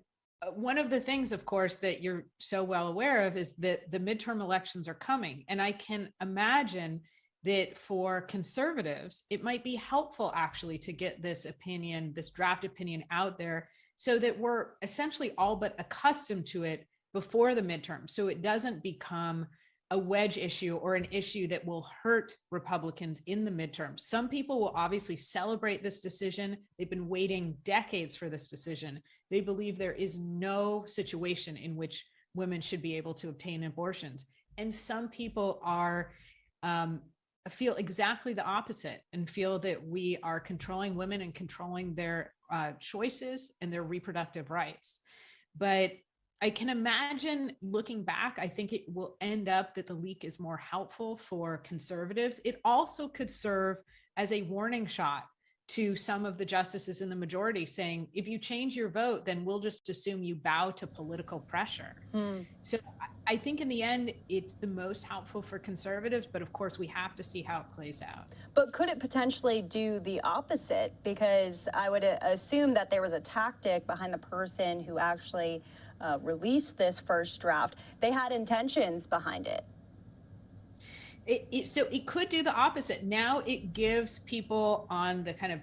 one of the things, of course, that you're so well aware of is that the midterm elections are coming. And I can imagine that for conservatives, it might be helpful actually to get this opinion, this draft opinion out there, so that we're essentially all but accustomed to it before the midterm. So it doesn't become a wedge issue or an issue that will hurt Republicans in the midterm. Some people will obviously celebrate this decision. They've been waiting decades for this decision. They believe there is no situation in which women should be able to obtain abortions. And some people are feel exactly the opposite and feel that we are controlling women and controlling their choices and their reproductive rights. But I can imagine looking back, I think it will end up that the leak is more helpful for conservatives. It also could serve as a warning shot to some of the justices in the majority, saying, if you change your vote, then we'll just assume you bow to political pressure. So I think in the end, it's the most helpful for conservatives, but of course we have to see how it plays out. But could it potentially do the opposite? Because I would assume that there was a tactic behind the person who actually released this first draft. They had intentions behind it. So it could do the opposite. Now it gives people on the kind of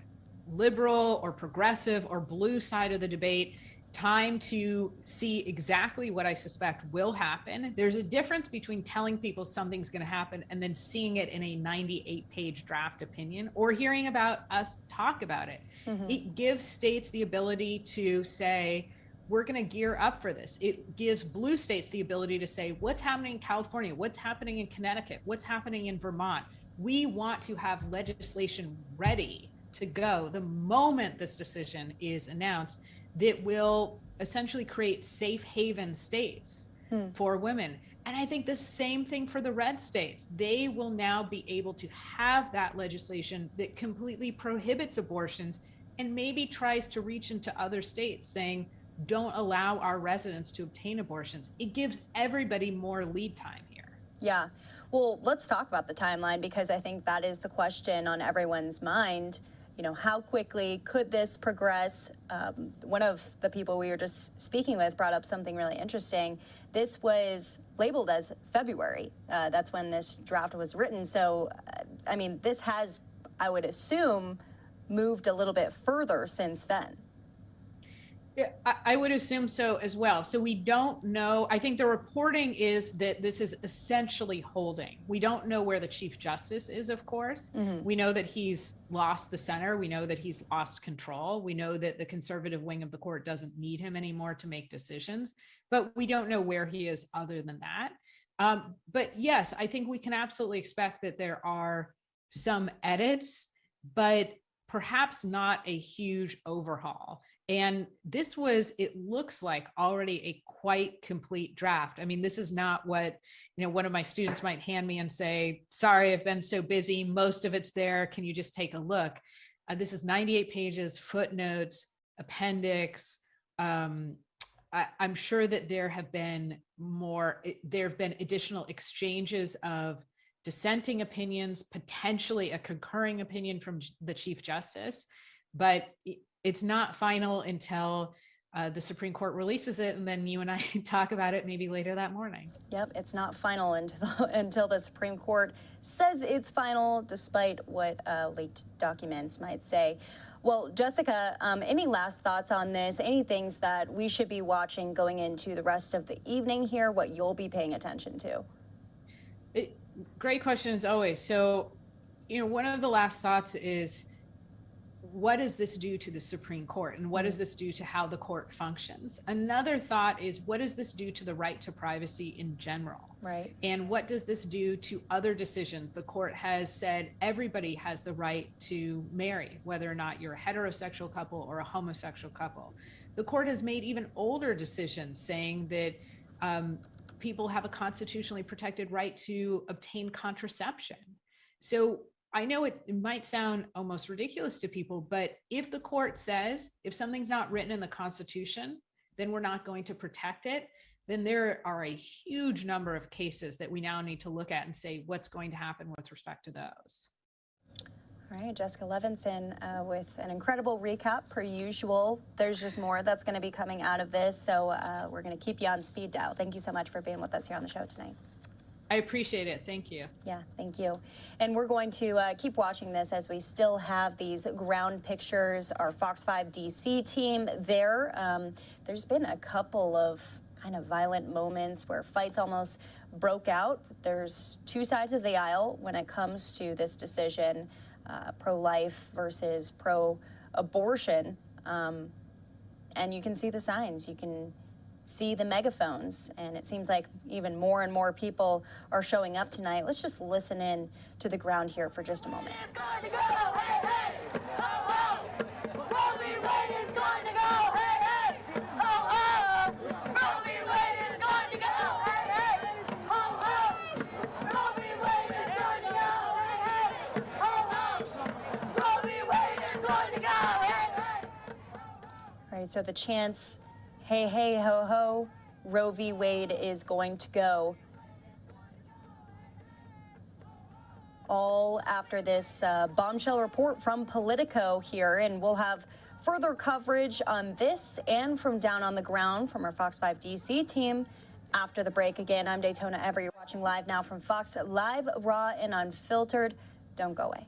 liberal or progressive or blue side of the debate time to see exactly what I suspect will happen. There's a difference between telling people something's going to happen and then seeing it in a 98-page draft opinion or hearing about us talk about it. It gives states the ability to say, we're going to gear up for this. It gives blue states the ability to say, what's happening in California? What's happening in Connecticut? What's happening in Vermont? We want to have legislation ready to go the moment this decision is announced that will essentially create safe haven states for women. And I think the same thing for the red states. They will now be able to have that legislation that completely prohibits abortions and maybe tries to reach into other states saying, don't allow our residents to obtain abortions. It gives everybody more lead time here. Yeah. Well, let's talk about the timeline, because I think that is the question on everyone's mind. You know, how quickly could this progress? One of the people we were just speaking with brought up something really interesting. This was labeled as February. That's when this draft was written. So, I mean, this has, I would assume, moved a little bit further since then. Yeah, I would assume so as well. So we don't know. I think the reporting is that this is essentially holding. We don't know where the Chief Justice is, of course. We know that he's lost the center. We know that he's lost control. We know that the conservative wing of the court doesn't need him anymore to make decisions, but we don't know where he is other than that. But yes, I think we can absolutely expect that there are some edits, but perhaps not a huge overhaul. And this was, it looks like, already a quite complete draft. I mean, this is not what, you know, one of my students might hand me and say, sorry, I've been so busy. Most of it's there. Can you just take a look? This is 98 pages, footnotes, appendix. I'm sure that there have been additional exchanges of dissenting opinions, potentially a concurring opinion from the Chief Justice, but it's not final until the Supreme Court releases it, and then you and I talk about it maybe later that morning. Yep, it's not final until the Supreme Court says it's final, despite what leaked documents might say. Well, Jessica, any last thoughts on this? Any things that we should be watching going into the rest of the evening here, what you'll be paying attention to? Great question as always. So, one of the last thoughts is, what does this do to the Supreme Court, and what does this do to how the court functions? Another thought is, what does this do to the right to privacy in general? Right. And what does this do to other decisions? The court has said everybody has the right to marry, whether or not you're a heterosexual couple or a homosexual couple. The court has made even older decisions saying that people have a constitutionally protected right to obtain contraception. So I know it might sound almost ridiculous to people, but if the court says, if something's not written in the Constitution, then we're not going to protect it, then there are a huge number of cases that we now need to look at and say, what's going to happen with respect to those. All right, Jessica Levinson with an incredible recap per usual. There's just more that's going to be coming out of this, so we're going to keep you on speed dial. Thank you so much for being with us here on the show tonight. I appreciate it. Thank you. Yeah, thank you. And we're going to keep watching this as we still have these ground pictures. Our Fox 5 DC team there. There's been a couple of kind of violent moments where fights almost broke out. There's two sides of the aisle when it comes to this decision, pro-life versus pro-abortion. And you can see the signs. You can see the megaphones, and it seems like even more and more people are showing up tonight. Let's just listen in to the ground here for just a moment. All right, so the chants, hey, hey, ho, ho, Roe v. Wade is going to go. All after this bombshell report from Politico here, and we'll have further coverage on this and from down on the ground from our Fox 5 DC team after the break. Again, I'm Daytona Ever. You're watching Live Now from Fox, live, raw, and unfiltered. Don't go away.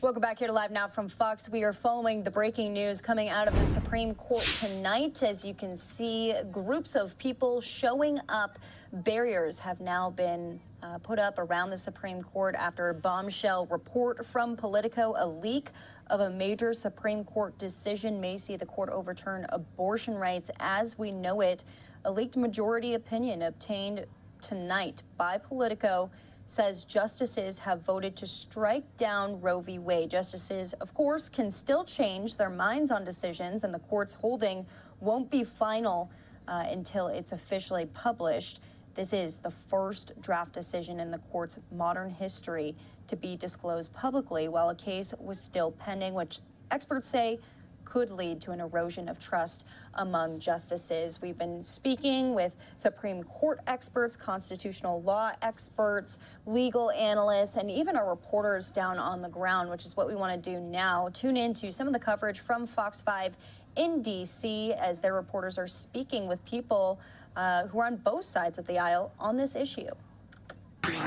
Welcome back here to Live Now from Fox. We are following the breaking news coming out of the Supreme Court tonight. As you can see, groups of people showing up. Barriers have now been put up around the Supreme Court after a bombshell report from Politico, a leak of a major Supreme Court decision may see the court overturn abortion rights as we know it. A leaked majority opinion obtained tonight by Politico says justices have voted to strike down Roe v. Wade. Justices, of course, can still change their minds on decisions, and the court's holding won't be final until it's officially published. This is the first draft decision in the court's modern history to be disclosed publicly while a case was still pending, which experts say could lead to an erosion of trust among justices. We've been speaking with Supreme Court experts, constitutional law experts, legal analysts, and even our reporters down on the ground, which is what we want to do now. Tune in to some of the coverage from Fox 5 in D.C. as their reporters are speaking with people who are on both sides of the aisle on this issue.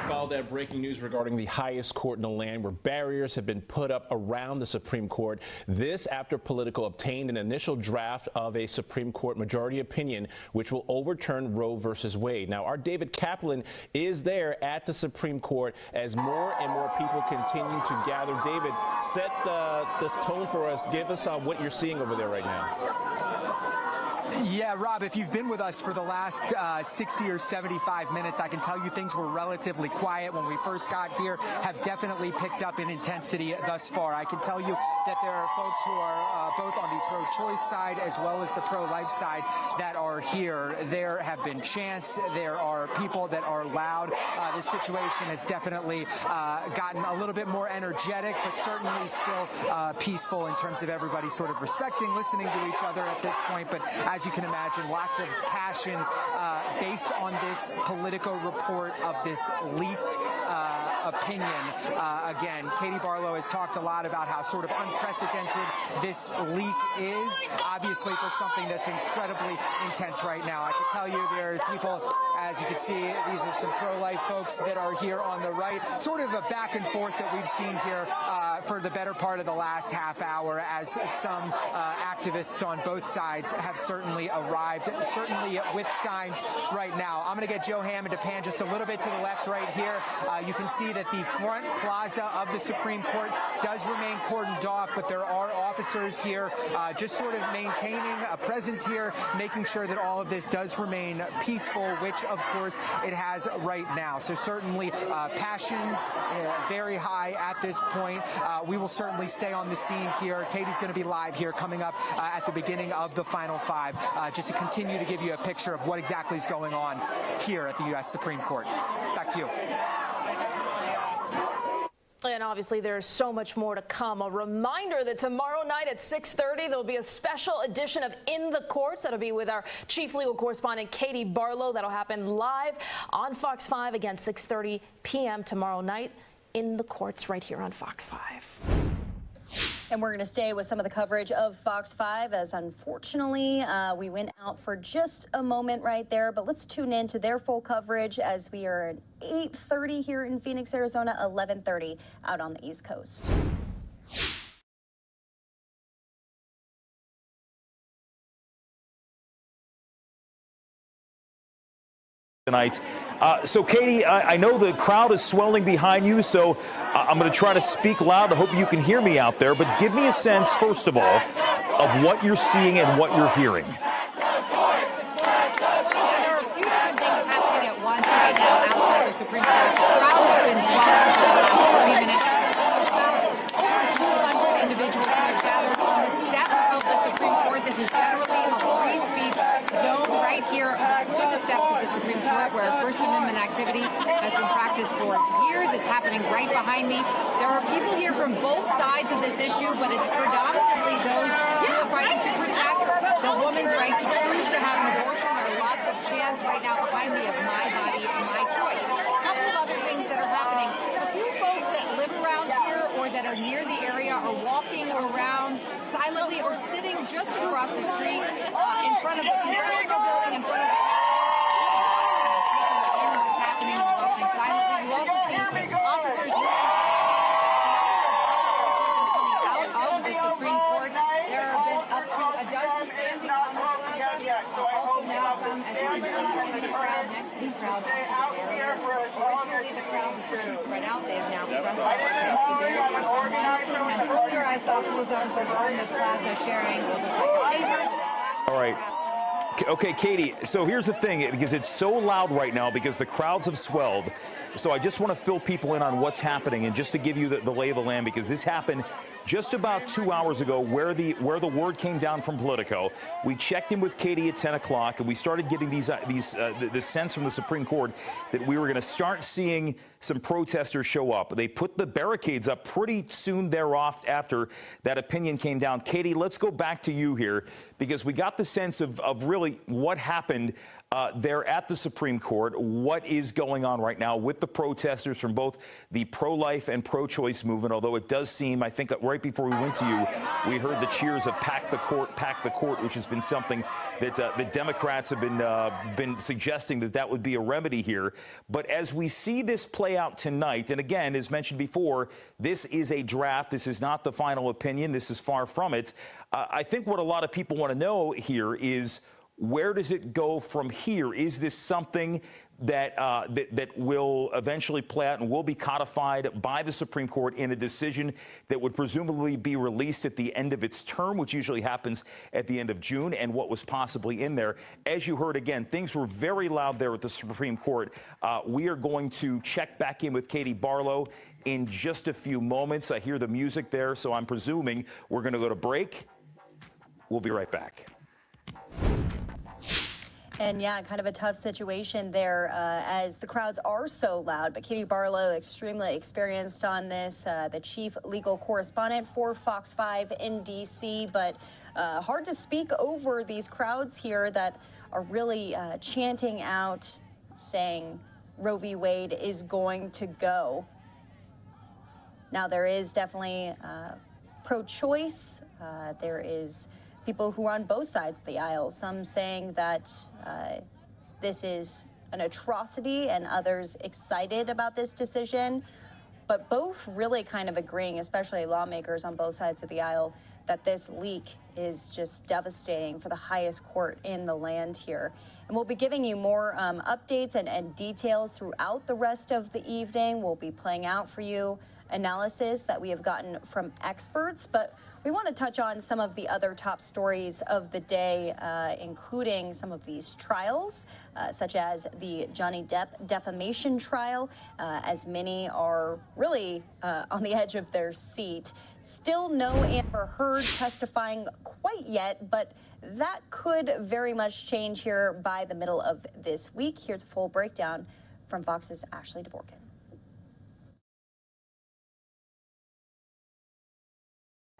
Follow that breaking news regarding the highest court in the land where barriers have been put up around the Supreme Court. This after Politico obtained an initial draft of a Supreme Court majority opinion which will overturn Roe versus Wade. Now, our David Kaplan is there at the Supreme Court as more and more people continue to gather. David, set the tone for us. Give us what you're seeing over there right now. Yeah, Rob, if you've been with us for the last 60 or 75 minutes, I can tell you things were relatively quiet when we first got here, have definitely picked up in intensity thus far. I can tell you that there are folks who are both on the pro-choice side as well as the pro-life side that are here. There have been chants. There are people that are loud. This situation has definitely gotten a little bit more energetic, but certainly still peaceful in terms of everybody sort of respecting, listening to each other at this point. But as you can imagine, lots of passion based on this Politico report of this leaked opinion. Again, Katie Barlow has talked a lot about how sort of unprecedented this leak is, obviously for something that's incredibly intense right now. I can tell you there are people, as you can see, these are some pro-life folks that are here on the right, sort of a back and forth that we've seen here for the better part of the last half hour as some activists on both sides have certainly arrived, certainly with signs right now. I'm going to get Joe Hammond to pan just a little bit to the left right here. You can see that the front plaza of the Supreme Court does remain cordoned off, but there are officers here just sort of maintaining a presence here, making sure that all of this does remain peaceful, which of course it has right now. So certainly passions very high at this point. We will certainly stay on the scene here. Katie's going to be live here coming up at the beginning of the Final Five, just to continue to give you a picture of what exactly is going on here at the U.S. Supreme Court. Back to you. And obviously there's so much more to come. A reminder that tomorrow night at 6:30 there'll be a special edition of In the Courts. That'll be with our chief legal correspondent Katie Barlow. That'll happen live on Fox 5 again 6:30 p.m. tomorrow night. In the Courts right here on Fox 5. And we're going to stay with some of the coverage of Fox 5 as unfortunately we went out for just a moment right there. But let's tune in to their full coverage as we are at 8:30 here in Phoenix, Arizona, 11:30 out on the East Coast. Tonight. So, Katie, I know the crowd is swelling behind you, so I'm going to try to speak loud. I hope you can hear me out there. But give me a sense, first of all, of what you're seeing and what you're hearing. There are a few different things happening at once right now outside the Supreme Court. The crowd has been swelling for the last 40 minutes. About over 200 individuals have gathered on the steps of the Supreme Court. This is generally a free speech zone right here before the steps of the Supreme Court, where First Amendment activity has been practiced for years. It's happening right behind me. There are people here from both sides of this issue, but it's predominantly those who are fighting to protect the woman's right to choose to have an abortion. There are lots of chants right now behind me of my body and my choice. A couple of other things that are happening. A few folks that live around here or that are near the area are walking around silently or sitting just across the street in front of the congressional building, in front of what's happening and watching silently. You also see officers coming out of the Supreme Court. There have been up to a dozen standing on the ground. Also now some, as you can see, crowd next to the crowd originally the crowd was pretty spread out. They have now pressed up against the barriers. And earlier I saw police officers on the plaza sharing what looked like a paper. All right. Okay, Katie, so here's the thing, because it's so loud right now because the crowds have swelled. So I just want to fill people in on what's happening and just to give you the lay of the land, because this happened just about 2 hours ago where the word came down from Politico. We checked in with Katie at 10 o'clock and we started getting the sense from the Supreme Court that we were going to start seeing some protesters show up. They put the barricades up pretty soon thereof after that opinion came down. Katie, let's go back to you here because we got the sense of really what happened there at the Supreme Court, what is going on right now with the protesters from both the pro-life and pro-choice movement, although it does seem, I think right before we went to you, we heard the cheers of pack the court, which has been something that the Democrats have been suggesting that would be a remedy here. But as we see this play out tonight, and again, as mentioned before, this is a draft. This is not the final opinion. This is far from it. I think what a lot of people want to know here is, where does it go from here? Is this something that that will eventually play out and will be codified by the Supreme Court in a decision that would presumably be released at the end of its term, which usually happens at the end of June, and what was possibly in there? As you heard, again, things were very loud there at the Supreme Court. We are going to check back in with Katie Barlow in just a few moments. I hear the music there, so I'm presuming we're going to go to break. We'll be right back. And yeah, kind of a tough situation there as the crowds are so loud. But Katie Barlow, extremely experienced on this, the chief legal correspondent for Fox 5 in D.C. But hard to speak over these crowds here that are really chanting out, saying Roe v. Wade is going to go. Now, there is definitely pro-choice. There is people who are on both sides of the aisle, some saying that this is an atrocity and others excited about this decision, but both really kind of agreeing, especially lawmakers on both sides of the aisle, that this leak is just devastating for the highest court in the land here. And we'll be giving you more updates and details throughout the rest of the evening. We'll be playing out for you analysis that we have gotten from experts, but we want to touch on some of the other top stories of the day, including some of these trials, such as the Johnny Depp defamation trial, as many are really on the edge of their seat. Still no Amber Heard testifying quite yet, but that could very much change here by the middle of this week. Here's a full breakdown from Fox's Ashley Dvorkin.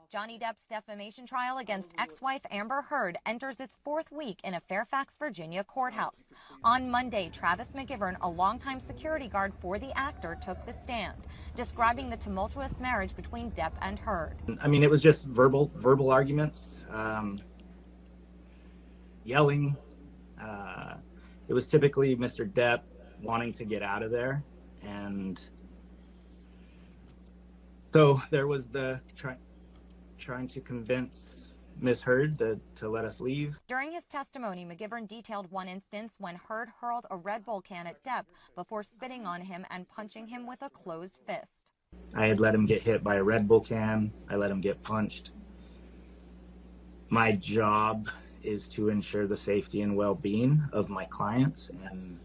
Johnny Depp's defamation trial against ex-wife Amber Heard enters its fourth week in a Fairfax, Virginia courthouse. On Monday, Travis McGivern, a longtime security guard for the actor, took the stand, describing the tumultuous marriage between Depp and Heard. I mean, it was just verbal arguments, yelling. It was typically Mr. Depp wanting to get out of there, and so there was the trying to convince Ms. Heard to let us leave. During his testimony, McGivern detailed one instance when Heard hurled a Red Bull can at Depp before spitting on him and punching him with a closed fist. I had let him get hit by a Red Bull can. I let him get punched. My job is to ensure the safety and well-being of my clients, and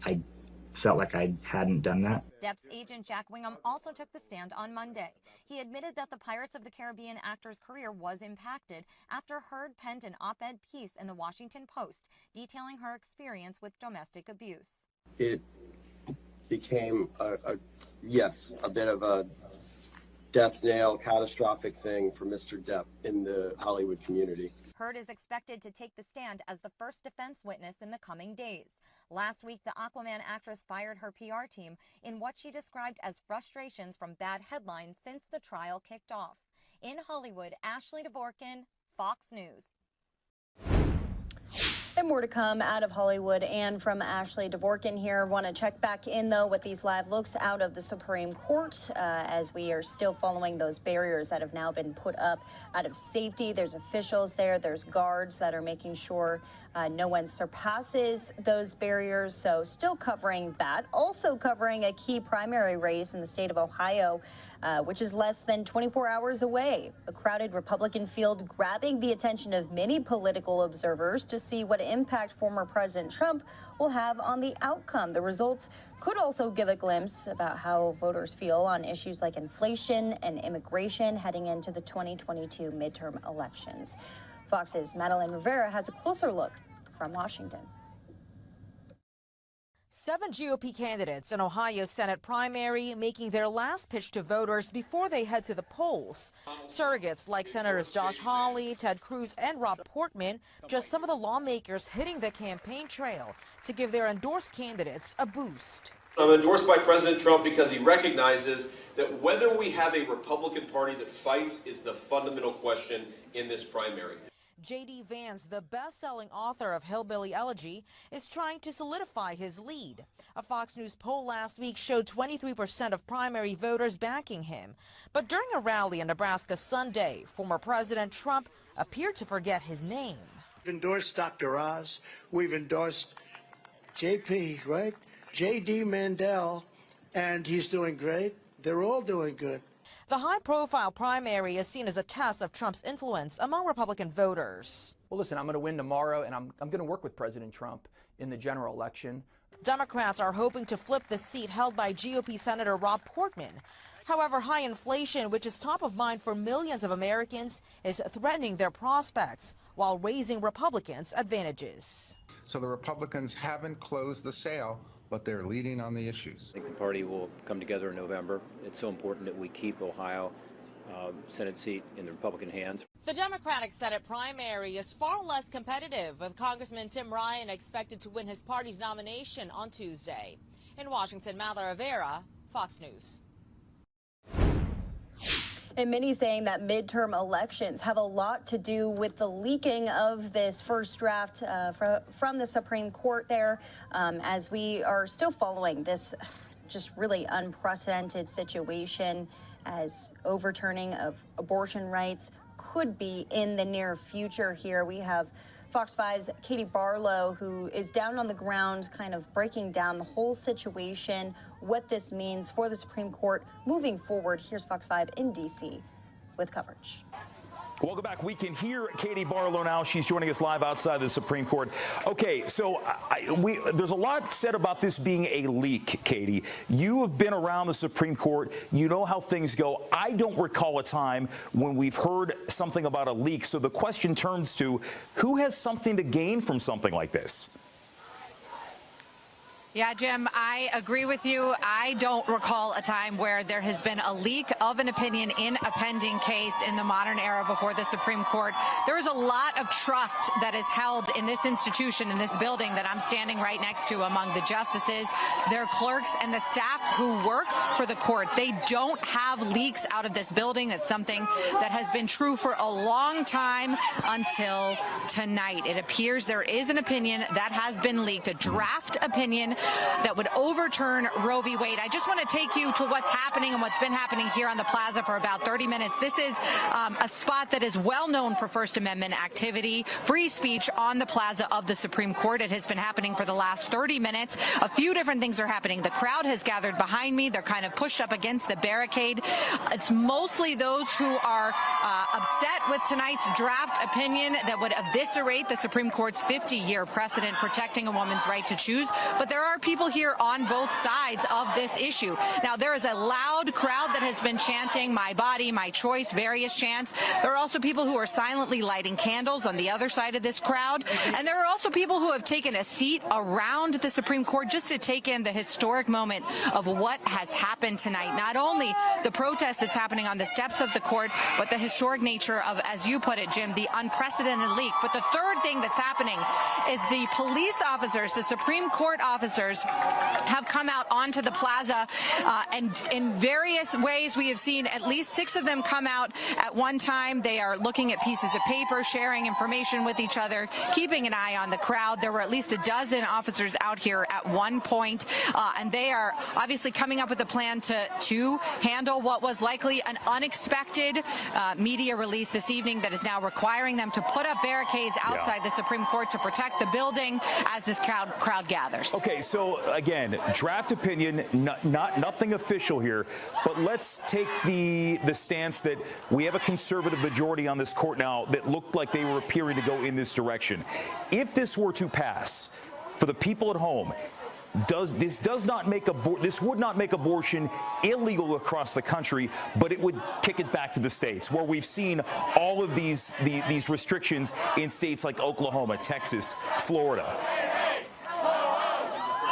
I felt like I hadn't done that. Depp's agent Jack Wingham also took the stand on Monday. He admitted that the Pirates of the Caribbean actor's career was impacted after Heard penned an op-ed piece in the Washington Post detailing her experience with domestic abuse. It became a bit of a death nail, catastrophic thing for Mr. Depp in the Hollywood community. Heard is expected to take the stand as the first defense witness in the coming days. Last week, the Aquaman actress fired her PR team in what she described as frustrations from bad headlines since the trial kicked off. In Hollywood, Ashley Dvorkin, Fox News. And more to come out of Hollywood and from Ashley Dvorkin here. Want to check back in, though, with these live looks out of the Supreme Court as we are still following those barriers that have now been put up out of safety. There's officials there. There's guards that are making sure no one surpasses those barriers. So still covering that. Also covering a key primary race in the state of Ohio, which is less than 24 hours away. A crowded Republican field grabbing the attention of many political observers to see what impact former President Trump will have on the outcome. The results could also give a glimpse about how voters feel on issues like inflation and immigration heading into the 2022 midterm elections. Fox's Madeline Rivera has a closer look from Washington. 7 GOP candidates in Ohio's Senate primary making their last pitch to voters before they head to the polls. Surrogates like Senators Josh Hawley, Ted Cruz, and Rob Portman, just some of the lawmakers hitting the campaign trail to give their endorsed candidates a boost. I'm endorsed by President Trump because he recognizes that whether we have a Republican Party that fights is the fundamental question in this primary. J.D. Vance, the best-selling author of Hillbilly Elegy, is trying to solidify his lead. A Fox News poll last week showed 23% of primary voters backing him. But during a rally in Nebraska Sunday, former President Trump appeared to forget his name. We've endorsed Dr. Oz. We've endorsed J.P., right? J.D. Mandel, and he's doing great. They're all doing good. The high-profile primary is seen as a test of Trump's influence among Republican voters. Well, listen, I'm going to win tomorrow, and I'm going to work with President Trump in the general election. Democrats are hoping to flip the seat held by GOP Senator Rob Portman. However, high inflation, which is top of mind for millions of Americans, is threatening their prospects while raising Republicans' advantages. So the Republicans haven't closed the sale, but they're leading on the issues. I think the party will come together in November. It's so important that we keep Ohio Senate seat in the Republican hands. The Democratic Senate primary is far less competitive, with Congressman Tim Ryan expected to win his party's nomination on Tuesday. In Washington, Madeline Rivera, Fox News. And many saying that midterm elections have a lot to do with the leaking of this first draft from the Supreme Court there, as we are still following this just really unprecedented situation, as overturning of abortion rights could be in the near future here. We have Fox 5's Katie Barlow, who is down on the ground kind of breaking down the whole situation, what this means for the Supreme Court moving forward. Here's Fox 5 in D.C. with coverage. Welcome back. We can hear Katie Barlow now. She's joining us live outside the Supreme Court. Okay, so there's a lot said about this being a leak, Katie. You have been around the Supreme Court. You know how things go. I don't recall a time when we've heard something about a leak. So the question turns to, who has something to gain from something like this? Yeah, Jim, I agree with you. I don't recall a time where there has been a leak of an opinion in a pending case in the modern era before the Supreme Court. There is a lot of trust that is held in this institution, in this building that I'm standing right next to, among the justices, their clerks, and the staff who work for the court. They don't have leaks out of this building. That's something that has been true for a long time until tonight. It appears there is an opinion that has been leaked, a draft opinion that would overturn Roe v. Wade. I just want to take you to what's happening and what's been happening here on the plaza for about 30 minutes. This is a spot that is well known for First Amendment activity, free speech on the plaza of the Supreme Court. It has been happening for the last 30 minutes. A few different things are happening. The crowd has gathered behind me. They're kind of pushed up against the barricade. It's mostly those who are upset with tonight's draft opinion that would eviscerate the Supreme Court's 50-year precedent protecting a woman's right to choose. But there are people here on both sides of this issue. Now, there is a loud crowd that has been chanting, "My body, my choice," various chants. There are also people who are silently lighting candles on the other side of this crowd. And there are also people who have taken a seat around the Supreme Court just to take in the historic moment of what has happened tonight. Not only the protest that's happening on the steps of the court, but the historic nature of, as you put it, Jim, the unprecedented leak. But the third thing that's happening is the police officers, the Supreme Court officers, have come out onto the plaza, and in various ways we have seen at least 6 of them come out at one time. They are looking at pieces of paper, sharing information with each other, keeping an eye on the crowd. There were at least a dozen officers out here at one point, and they are obviously coming up with a plan to handle what was likely an unexpected media release this evening that is now requiring them to put up barricades outside the Supreme Court to protect the building as this crowd gathers. Okay, so again, draft opinion, nothing official here, but let's take the stance that we have a conservative majority on this court now that looked like they were appearing to go in this direction. If this were to pass, for the people at home, this would not make abortion illegal across the country, but it would kick it back to the states where we've seen all of these restrictions in states like Oklahoma, Texas, Florida.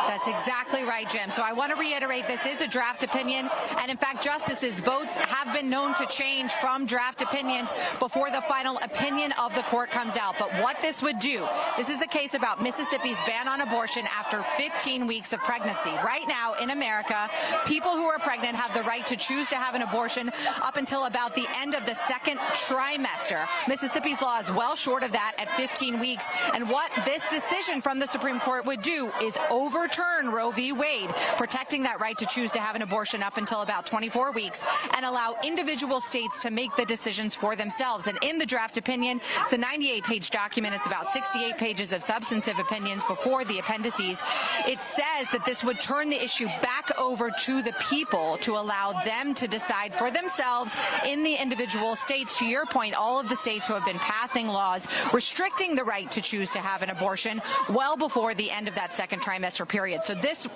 That's exactly right, Jim. So I want to reiterate, this is a draft opinion, and in fact, justices' votes have been known to change from draft opinions before the final opinion of the court comes out. But what this would do, this is a case about Mississippi's ban on abortion after 15 weeks of pregnancy. Right now in America, people who are pregnant have the right to choose to have an abortion up until about the end of the 2nd trimester. Mississippi's law is well short of that at 15 weeks. And what this decision from the Supreme Court would do is overturn Roe v. Wade, protecting that right to choose to have an abortion up until about 24 weeks, and allow individual states to make the decisions for themselves. And in the draft opinion, it's a 98-page document. It's about 68 pages of substantive opinions before the appendices. It says that this would turn the issue back over to the people to allow them to decide for themselves in the individual states. To your point, all of the states who have been passing laws restricting the right to choose to have an abortion well before the end of that 2nd trimester period. So this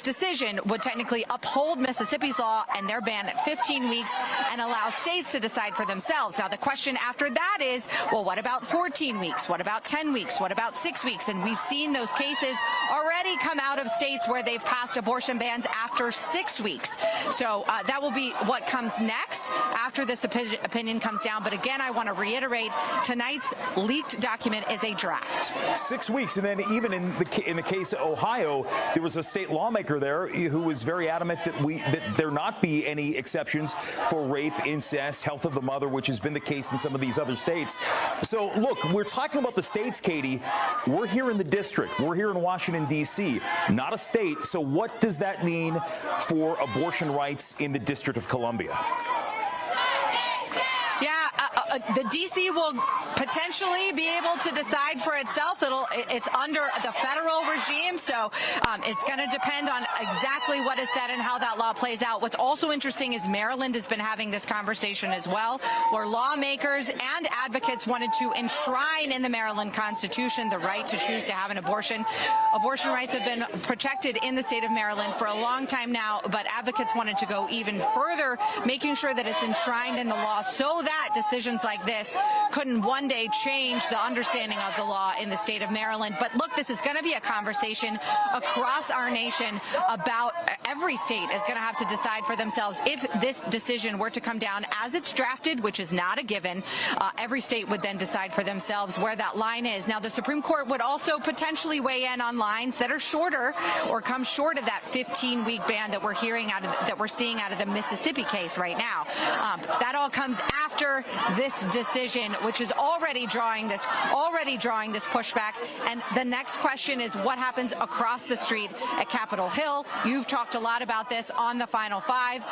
decision would technically uphold Mississippi's law and their ban at 15 weeks and allow states to decide for themselves. Now, the question after that is, well, what about 14 weeks? What about 10 weeks? What about 6 weeks? And we've seen those cases already come out of states where they've passed abortion bans after 6 weeks. So that will be what comes next after this opinion comes down. But again, I want to reiterate, tonight's leaked document is a draft. 6 weeks, and then even in the case of Ohio, there was a state lawmaker there who was very adamant that there not be any exceptions for rape, incest, health of the mother, which has been the case in some of these other states. So, look, we're talking about the states, Katie. We're here in the district. We're here in Washington, D.C., not a state. So what does that mean for abortion rights in the District of Columbia? The D.C. will potentially be able to decide for itself. It's under the federal regime, so it's going to depend on exactly what is said and how that law plays out. What's also interesting is Maryland has been having this conversation as well, where lawmakers and advocates wanted to enshrine in the Maryland Constitution the right to choose to have an abortion. Abortion rights have been protected in the state of Maryland for a long time now, but advocates wanted to go even further, making sure that it's enshrined in the law so that decisions like this couldn't one day change the understanding of the law in the state of Maryland. But look, this is going to be a conversation across our nation about every state is going to have to decide for themselves. If this decision were to come down as it's drafted, which is not a given, every state would then decide for themselves where that line is. Now, the Supreme Court would also potentially weigh in on lines that are shorter or come short of that 15-week ban that we're seeing out of the Mississippi case right now. That all comes after this decision, which is already drawing this pushback. And the next question is what happens across the street at Capitol Hill. You've talked a lot about this on the Final Five.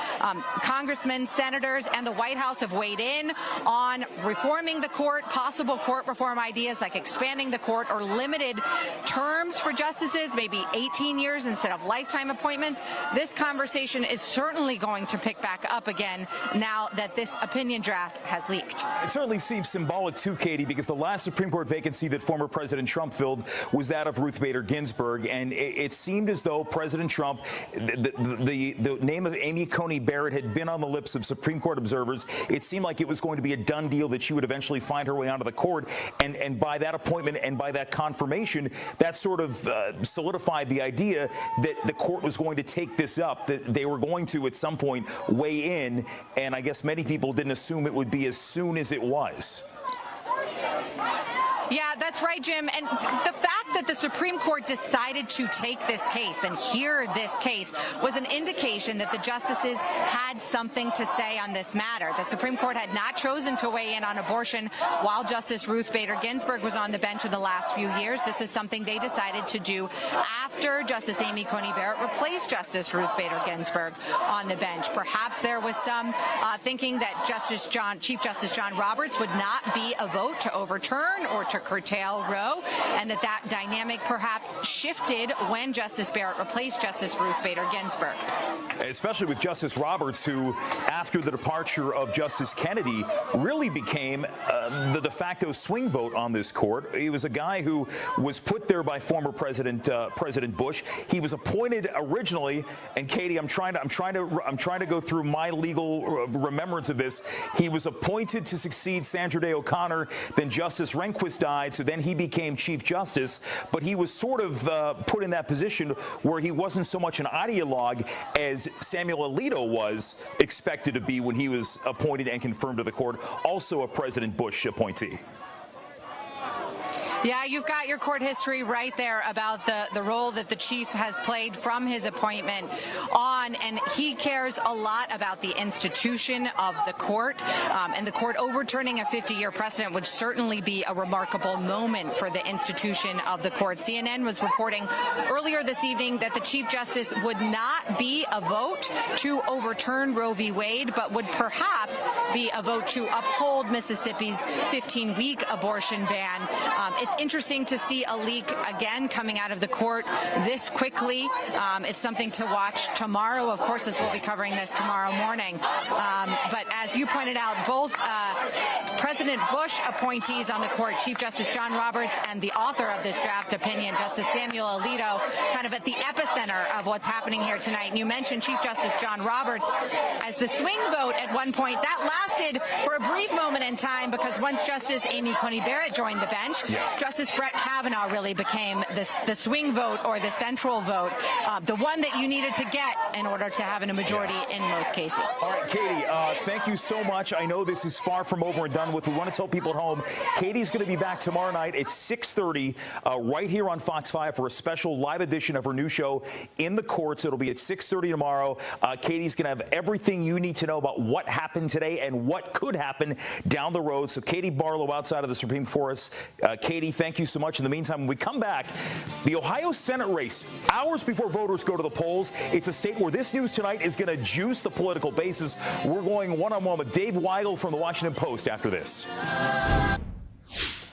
Congressmen, senators, and the White House have weighed in on reforming the court, possible court reform ideas like expanding the court or limited terms for justices, maybe 18 years instead of lifetime appointments. This conversation is certainly going to pick back up again now that this opinion draft has leaked. It certainly seems symbolic too, Katie, because the last Supreme Court vacancy that former President Trump filled was that of Ruth Bader Ginsburg, and it seemed as though President Trump, the name of Amy Coney Barrett had been on the lips of Supreme Court observers. It seemed like it was going to be a done deal that she would eventually find her way onto the court, and by that appointment and by that confirmation, that sort of solidified the idea that the court was going to take this up, that they were going to at some point weigh in, and I guess many people didn't assume it would be as soon as it was. Yeah, that's right, Jim. And the fact that the Supreme Court decided to take this case and hear this case was an indication that the justices had something to say on this matter. The Supreme Court had not chosen to weigh in on abortion while Justice Ruth Bader Ginsburg was on the bench in the last few years. This is something they decided to do after Justice Amy Coney Barrett replaced Justice Ruth Bader Ginsburg on the bench. Perhaps there was some thinking that Chief Justice John Roberts would not be a vote to overturn or to curtail Roe, and that dynamic perhaps shifted when Justice Barrett replaced Justice Ruth Bader Ginsburg. Especially with Justice Roberts, who, after the departure of Justice Kennedy, really became the de facto swing vote on this court. He was a guy who was put there by former President Bush. He was appointed originally, and Katie, I'm trying to go through my legal remembrance of this. He was appointed to succeed Sandra Day O'Connor. Then Justice Rehnquist died, so then he became Chief Justice. But he was sort of put in that position where he wasn't so much an ideologue as Samuel Alito was expected to be when he was appointed and confirmed to the court, also a President Bush appointee. Yeah, you've got your court history right there about the role that the chief has played from his appointment on, and he cares a lot about the institution of the court, and the court overturning a 50-year precedent would certainly be a remarkable moment for the institution of the court. CNN was reporting earlier this evening that the Chief Justice would not be a vote to overturn Roe v. Wade, but would perhaps be a vote to uphold Mississippi's 15-week abortion ban. It's interesting to see a leak again coming out of the court this quickly. It's something to watch tomorrow. Of course, we'll be covering this tomorrow morning. But as you pointed out, both President Bush appointees on the court, Chief Justice John Roberts and the author of this draft opinion, Justice Samuel Alito, kind of at the epicenter of what's happening here tonight. And you mentioned Chief Justice John Roberts as the swing vote at one point. That lasted for a brief moment in time because once Justice Amy Coney Barrett joined the bench, Justice Brett Kavanaugh really became the swing vote or the central vote, the one that you needed to get in order to have a majority in most cases. All right, Katie, thank you so much. I know this is far from over and done with. We want to tell people at home, Katie's going to be back tomorrow night at 6:30 right here on Fox 5 for a special live edition of her new show, In the Courts. It'll be at 6:30 tomorrow. Katie's going to have everything you need to know about what happened today and what could happen down the road. So Katie Barlow outside of the Supreme Court. Katie, thank you so much. In the meantime, when we come back, the Ohio Senate race, hours before voters go to the polls, it's a state where this news tonight is going to juice the political basis. We're going one-on-one with Dave Weigel from the Washington Post after this.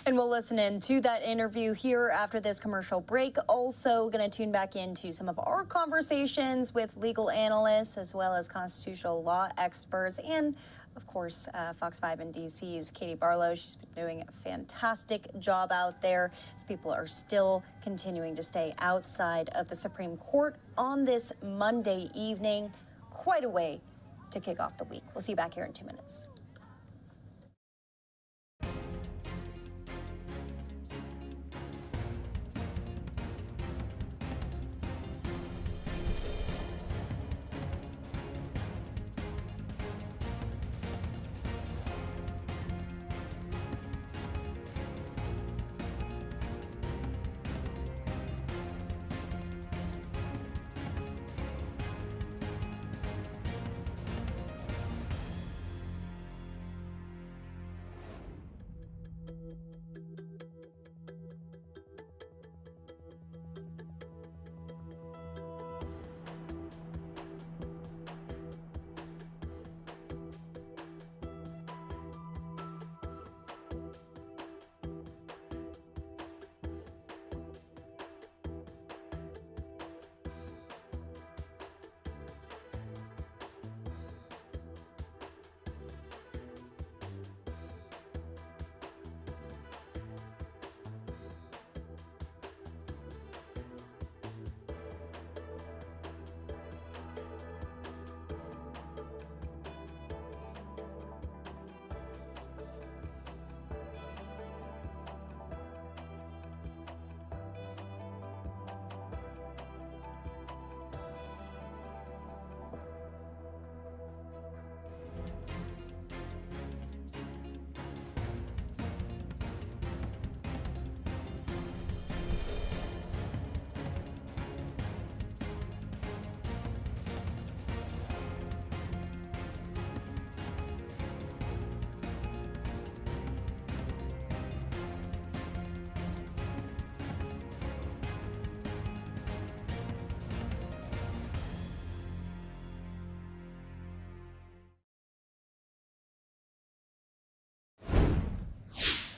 And we'll listen in to that interview here after this commercial break. Also going to tune back into some of our conversations with legal analysts as well as constitutional law experts and, of course, Fox 5 and DC's Katie Barlow. She's been doing a fantastic job out there as people are still continuing to stay outside of the Supreme Court on this Monday evening. Quite a way to kick off the week. We'll see you back here in 2 minutes.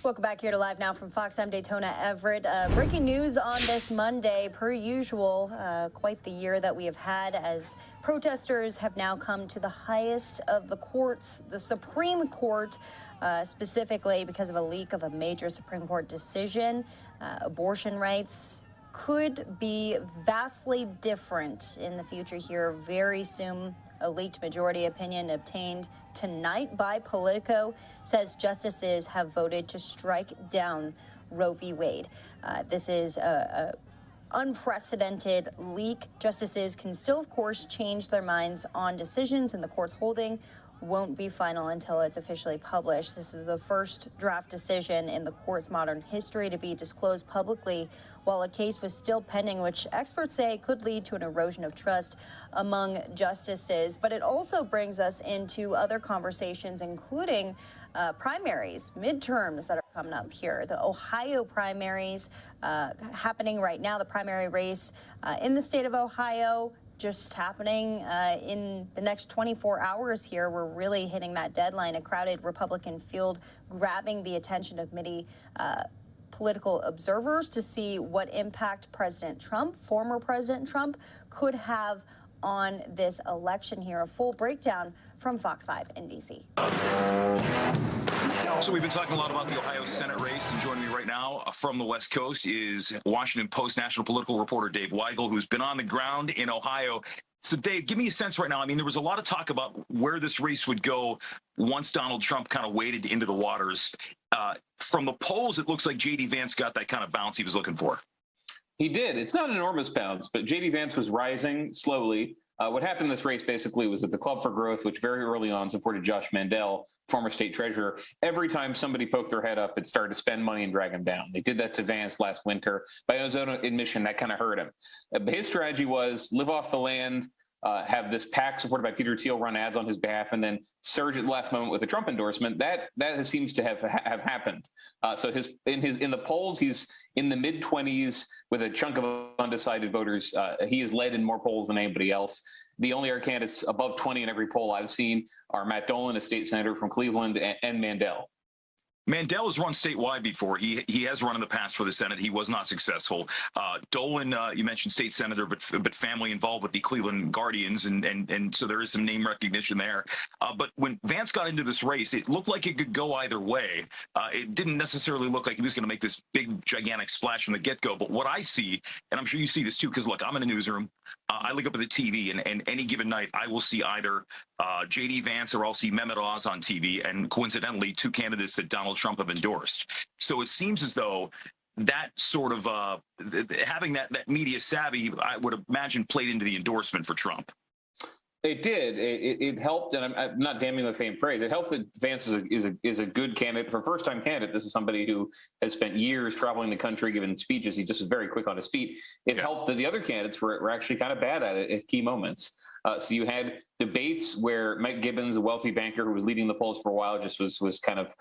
Welcome back here to Live Now from Fox. I'm Daytona Everett. Breaking news on this Monday, per usual, quite the year that we have had as protesters have now come to the highest of the courts, the Supreme Court, specifically because of a leak of a major Supreme Court decision. Abortion rights could be vastly different in the future here very soon. A leaked majority opinion obtained tonight by Politico says justices have voted to strike down Roe v. Wade. This is a unprecedented leak. Justices can still, of course, change their minds on decisions, and the court's holding won't be final until it's officially published. This is the first draft decision in the court's modern history to be disclosed publicly while a case was still pending, which experts say could lead to an erosion of trust among justices. But it also brings us into other conversations, including primaries, midterms that are coming up here. The Ohio primaries happening right now, the primary race in the state of Ohio just happening in the next 24 hours here. We're really hitting that deadline, a crowded Republican field grabbing the attention of many political observers to see what impact President Trump, former President Trump, could have on this election here. A full breakdown from Fox 5 in D.C. So we've been talking a lot about the Ohio Senate race, and joining me right now from the West Coast is Washington Post national political reporter Dave Weigel, who's been on the ground in Ohio. So, Dave, give me a sense right now. I mean, there was a lot of talk about where this race would go once Donald Trump kind of waded into the waters. From the polls, it looks like J.D. Vance got that kind of bounce he was looking for. He did. It's not an enormous bounce, but J.D. Vance was rising slowly. What happened in this race basically was that the Club for Growth, which very early on supported Josh Mandel, former state treasurer, every time somebody poked their head up, it started to spend money and drag him down. They did that to Vance last winter. By his own admission, that kind of hurt him. His strategy was live off the land, have this PAC supported by Peter Thiel run ads on his behalf, and then surge at the last moment with a Trump endorsement. That seems to have happened. So in the polls, he's in the mid-20s with a chunk of undecided voters. He has led in more polls than anybody else. The only other candidates above 20 in every poll I've seen are Matt Dolan, a state senator from Cleveland, and Mandel. Mandel has run statewide before. He has run in the past for the Senate. He was not successful. Dolan, you mentioned state senator, but family involved with the Cleveland Guardians, and so there is some name recognition there. But when Vance got into this race, it looked like it could go either way. It didn't necessarily look like he was going to make this big, gigantic splash from the get-go. But what I see, and I'm sure you see this too, because look, I'm in a newsroom. I look up at the TV, and any given night, I will see either J.D. Vance or I'll see Mehmet Oz on TV, and coincidentally, two candidates that Donald Trump have endorsed. So it seems as though that sort of having that media savvy, I would imagine, played into the endorsement for Trump. It did. It helped, and I'm not damning with faint praise. It helped that Vance is a good candidate. For a first-time candidate, this is somebody who has spent years traveling the country, giving speeches. He just is very quick on his feet. It helped that the other candidates were actually kind of bad at it at key moments. So you had debates where Mike Gibbons, a wealthy banker who was leading the polls for a while, just was kind of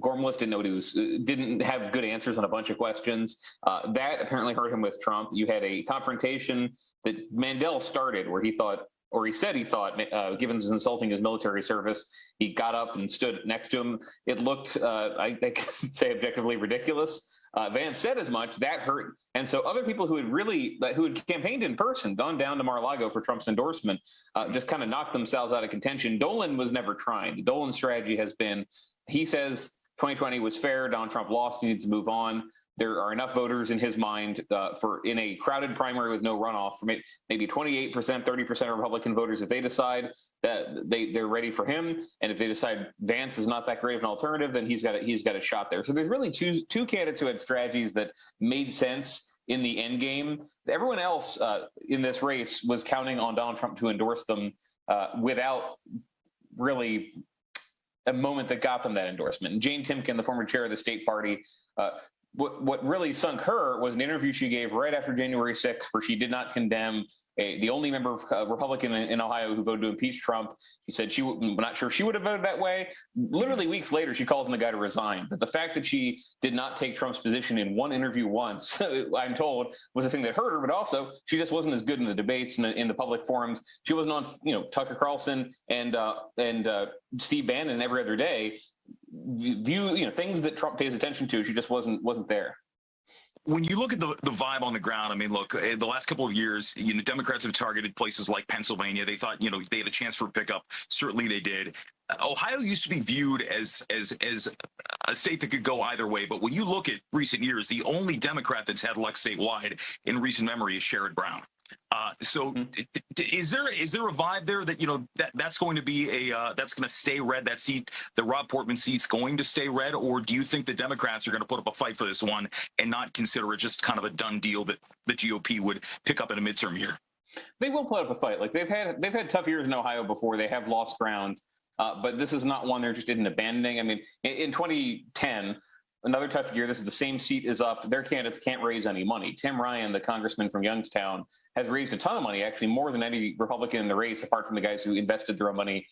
gormless, didn't know what he was, didn't have good answers on a bunch of questions. That apparently hurt him with Trump. You had a confrontation that Mandel started where he thought, or he said he thought Gibbons was insulting his military service. He got up and stood next to him. It looked, I could say, objectively ridiculous. Vance said as much. That hurt. And so other people who had campaigned in person, gone down to Mar-a-Lago for Trump's endorsement, just kind of knocked themselves out of contention. Dolan was never trying. The Dolan strategy has been, he says 2020 was fair. Donald Trump lost. He needs to move on. There are enough voters in his mind for in a crowded primary with no runoff, for maybe 28%, 30% of Republican voters, if they decide that they're ready for him, and if they decide Vance is not that great of an alternative, then he's got a shot there. So there's really two candidates who had strategies that made sense in the end game. Everyone else in this race was counting on Donald Trump to endorse them without really a moment that got them that endorsement. And Jane Timken, the former chair of the state party, what really sunk her was an interview she gave right after January 6th, where she did not condemn the only member of Republican in Ohio who voted to impeach Trump. She said she was not sure she would have voted that way. Literally weeks later, she calls on the guy to resign. But the fact that she did not take Trump's position in one interview once, I'm told, was the thing that hurt her. But also, she just wasn't as good in the debates and in the public forums. She wasn't on, Tucker Carlson and Steve Bannon every other day. view, things that Trump pays attention to. She just wasn't there. When you look at the vibe on the ground, I mean, look, the last couple of years, Democrats have targeted places like Pennsylvania. They thought, they had a chance for a pickup. Certainly they did. Ohio used to be viewed as a state that could go either way. But when you look at recent years, the only Democrat that's had luck statewide in recent memory is Sherrod Brown. Is there a vibe there that that's going to be that's going to stay red? That seat, the Rob Portman seat's going to stay red, or do you think the Democrats are going to put up a fight for this one and not consider it just kind of a done deal that the GOP would pick up in a midterm year? They will put up a fight. Like they've had tough years in Ohio before. They have lost ground, but this is not one they're interested in abandoning. I mean, in 2010. Another tough year. This is the same seat is up. Their candidates can't raise any money. Tim Ryan, the congressman from Youngstown, has raised a ton of money, actually more than any Republican in the race, apart from the guys who invested their own money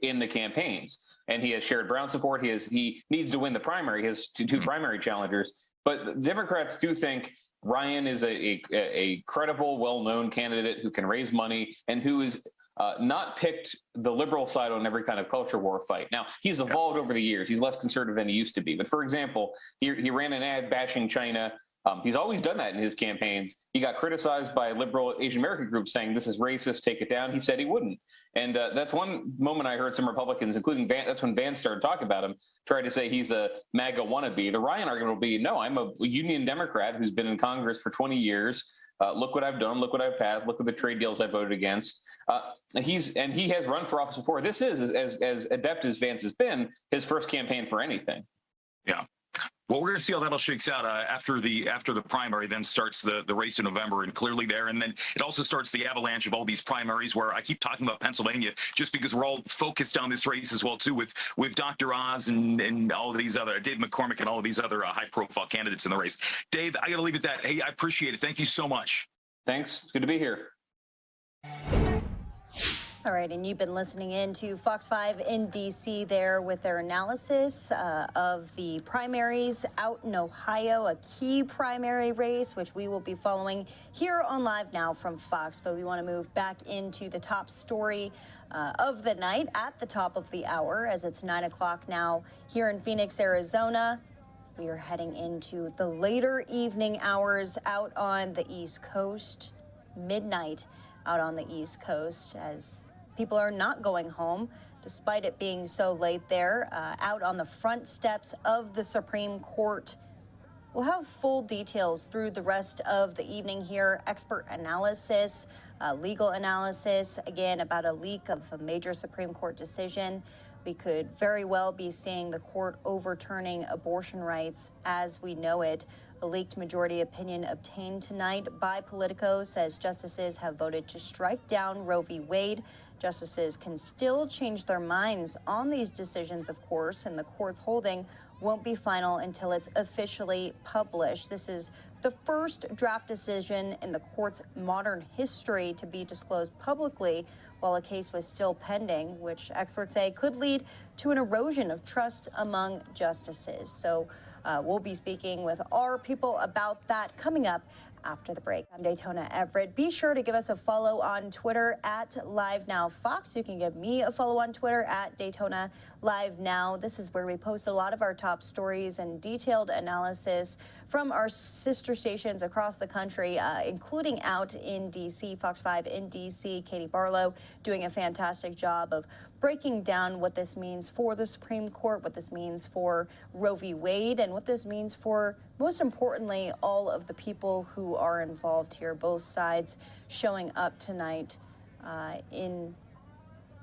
in the campaigns. And he has Sherrod Brown support. He needs to win the primary. He has two primary challengers. But Democrats do think Ryan is a credible, well-known candidate who can raise money and who is not picked the liberal side on every kind of culture war fight. Now, he's evolved over the years. He's less conservative than he used to be. But for example, he ran an ad bashing China. He's always done that in his campaigns. He got criticized by liberal Asian American groups saying this is racist, take it down. He said he wouldn't. And that's one moment I heard some Republicans, including Vance, that's when Vance started talking about him, tried to say he's a MAGA wannabe. The Ryan argument will be, no, I'm a union Democrat who's been in Congress for 20 years. Look what I've done. Look what I've passed. Look at the trade deals I voted against. He has run for office before. This is, as adept as Vance has been, his first campaign for anything. Yeah. Well, we're going to see how that all shakes out after the primary. Then starts the race in November, and clearly there. And then it also starts the avalanche of all these primaries. Where I keep talking about Pennsylvania, just because we're all focused on this race as well too, with Dr. Oz and all of these other Dave McCormick and all of these other high-profile candidates in the race. Dave, I got to leave it at that. Hey, I appreciate it. Thank you so much. Thanks. It's good to be here. All right, and you've been listening in to Fox 5 in D.C. there with their analysis of the primaries out in Ohio, a key primary race, which we will be following here on Live Now from Fox. But we want to move back into the top story of the night at the top of the hour, as it's 9 o'clock now here in Phoenix, Arizona. We are heading into the later evening hours out on the East Coast, midnight out on the East Coast, as people are not going home, despite it being so late there, out on the front steps of the Supreme Court. We'll have full details through the rest of the evening here, expert analysis, legal analysis, again, about a leak of a major Supreme Court decision. We could very well be seeing the court overturning abortion rights as we know it. A leaked majority opinion obtained tonight by Politico says justices have voted to strike down Roe v. Wade. Justices can still change their minds on these decisions, of course, and the court's holding won't be final until it's officially published. This is the first draft decision in the court's modern history to be disclosed publicly while a case was still pending, which experts say could lead to an erosion of trust among justices. So we'll be speaking with our people about that coming up after the break. I'm Daytona Everett. Be sure to give us a follow on Twitter at LiveNowFox. You can give me a follow on Twitter at Daytona Live Now. This is where we post a lot of our top stories and detailed analysis from our sister stations across the country, including out in D.C., Fox 5 in D.C. Katie Barlow doing a fantastic job of breaking down what this means for the Supreme Court, what this means for Roe v. Wade, and what this means for, most importantly, all of the people who are involved here, both sides showing up tonight in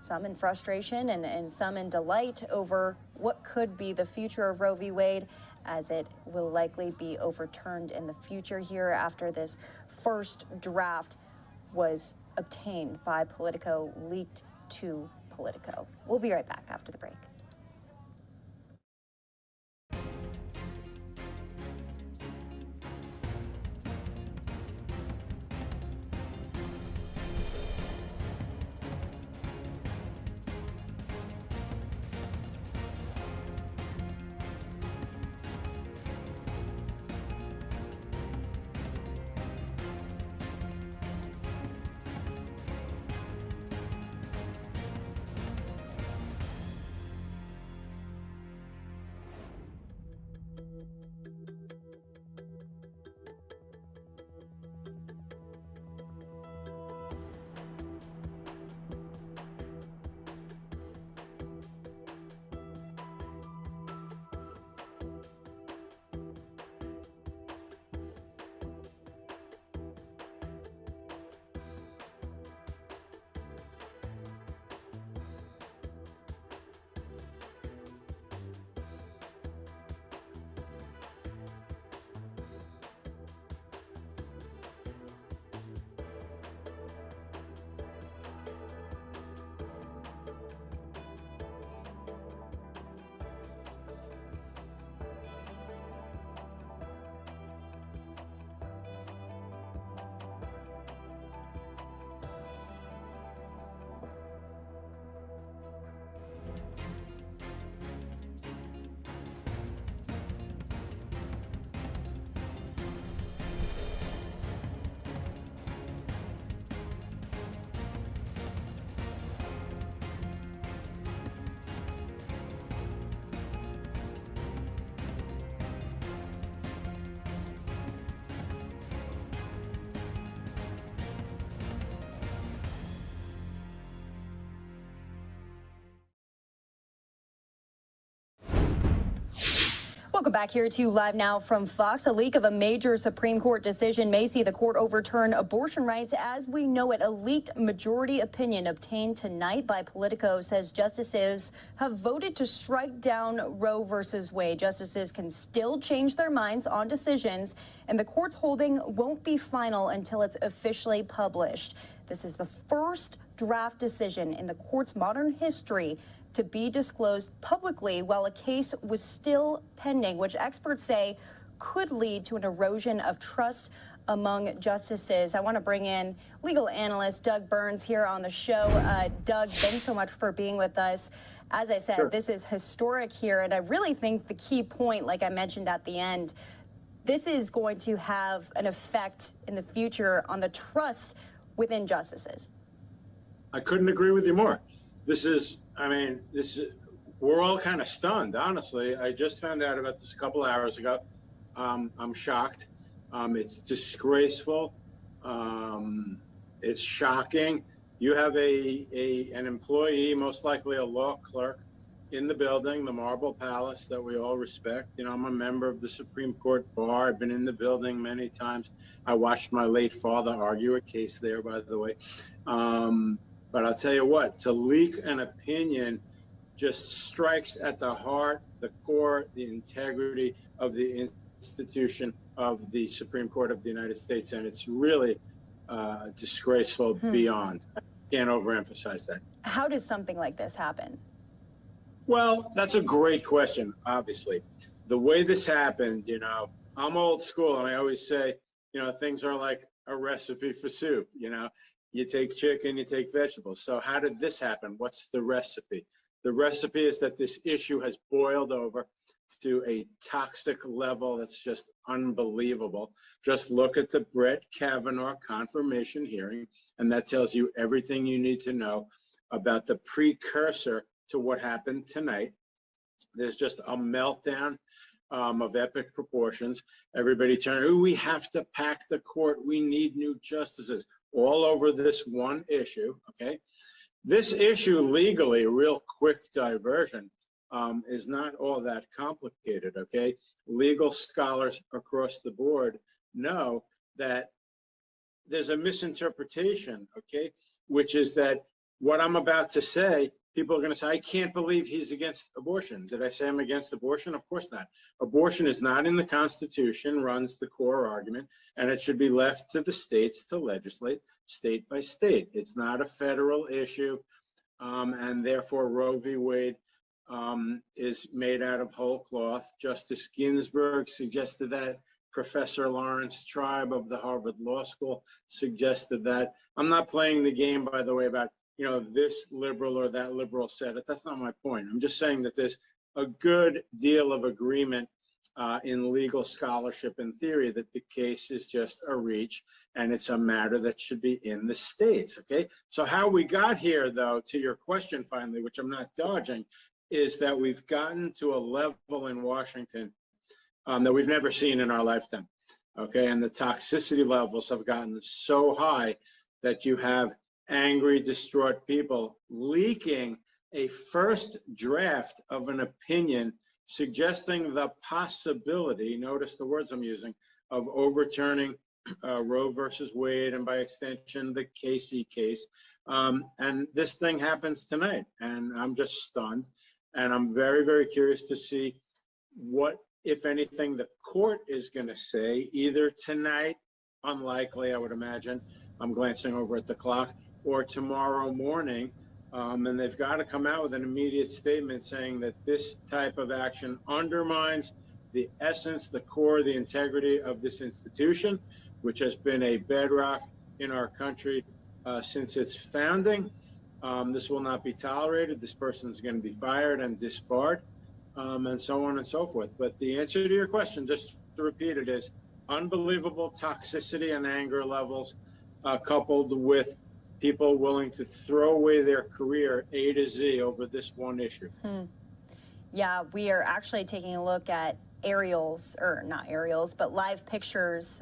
some in frustration and some in delight over what could be the future of Roe v. Wade, as it will likely be overturned in the future here after this first draft was obtained by Politico, leaked to Politico. We'll be right back after the break. Welcome back here to Live Now from Fox. A leak of a major Supreme Court decision may see the court overturn abortion rights as we know it. A leaked majority opinion obtained tonight by Politico says justices have voted to strike down Roe versus Wade. Justices can still change their minds on decisions, and the court's holding won't be final until it's officially published. This is the first draft decision in the court's modern history to be disclosed publicly while a case was still pending, which experts say could lead to an erosion of trust among justices. I want to bring in legal analyst Doug Burns here on the show. Doug, thanks so much for being with us. As I said, This is historic here, and I really think the key point, like I mentioned at the end, this is going to have an effect in the future on the trust within justices. I couldn't agree with you more. We're all kind of stunned, honestly. I just found out about this a couple hours ago. I'm shocked. It's disgraceful. It's shocking. You have an employee, most likely a law clerk, in the building, the Marble Palace that we all respect. You know, I'm a member of the Supreme Court bar. I've been in the building many times. I watched my late father argue a case there, by the way. But I'll tell you what, to leak an opinion just strikes at the heart, the core, the integrity of the institution of the Supreme Court of the United States. And it's really disgraceful beyond. I can't overemphasize that. How does something like this happen? Well, that's a great question, obviously. The way this happened, you know, I'm old school, and I always say, you know, things are like a recipe for soup, you know. You take chicken, you take vegetables. So how did this happen? What's the recipe? The recipe is that this issue has boiled over to a toxic level that's just unbelievable. Just look at the Brett Kavanaugh confirmation hearing, and that tells you everything you need to know about the precursor to what happened tonight. There's just a meltdown of epic proportions. Everybody turn, oh, we have to pack the court. We need new justices. All over this one issue, okay? This issue legally, real quick diversion, is not all that complicated, okay? Legal scholars across the board know that there's a misinterpretation, okay? Which is that what I'm about to say, people are gonna say, I can't believe he's against abortion. Did I say I'm against abortion? Of course not. Abortion is not in the Constitution, runs the core argument, and it should be left to the states to legislate state by state. It's not a federal issue, and therefore Roe v. Wade is made out of whole cloth. Justice Ginsburg suggested that. Professor Lawrence Tribe of the Harvard Law School suggested that. I'm not playing the game, by the way, about, you know, this liberal or that liberal said it. That's not my point. I'm just saying that there's a good deal of agreement in legal scholarship and theory that the case is just a reach, and it's a matter that should be in the states, okay? So how we got here, though, to your question finally, which I'm not dodging, is that we've gotten to a level in Washington that we've never seen in our lifetime, okay? And the toxicity levels have gotten so high that you have angry, distraught people leaking a first draft of an opinion suggesting the possibility, notice the words I'm using, of overturning Roe versus Wade and by extension the Casey case. And this thing happens tonight, and I'm just stunned. And I'm very, very curious to see what, if anything, the court is going to say, either tonight, unlikely, I would imagine, I'm glancing over at the clock, or tomorrow morning. And they've got to come out with an immediate statement saying that this type of action undermines the essence, the core, the integrity of this institution, which has been a bedrock in our country since its founding. This will not be tolerated. This person is going to be fired and disbarred, and so on and so forth. But the answer to your question, just to repeat it, is unbelievable toxicity and anger levels coupled with people willing to throw away their career A to Z over this one issue. Yeah, we are actually taking a look at aerials, or not aerials, but live pictures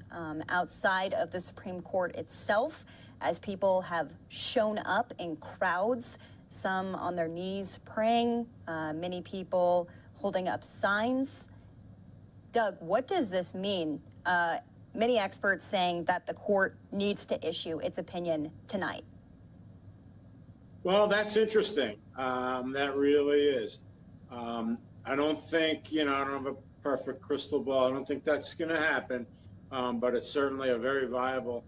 outside of the Supreme Court itself, as people have shown up in crowds, some on their knees praying, many people holding up signs. Doug, what does this mean? Many experts saying that the court needs to issue its opinion tonight. Well, that's interesting. That really is. I don't think, I don't have a perfect crystal ball. I don't think that's going to happen. But it's certainly a very viable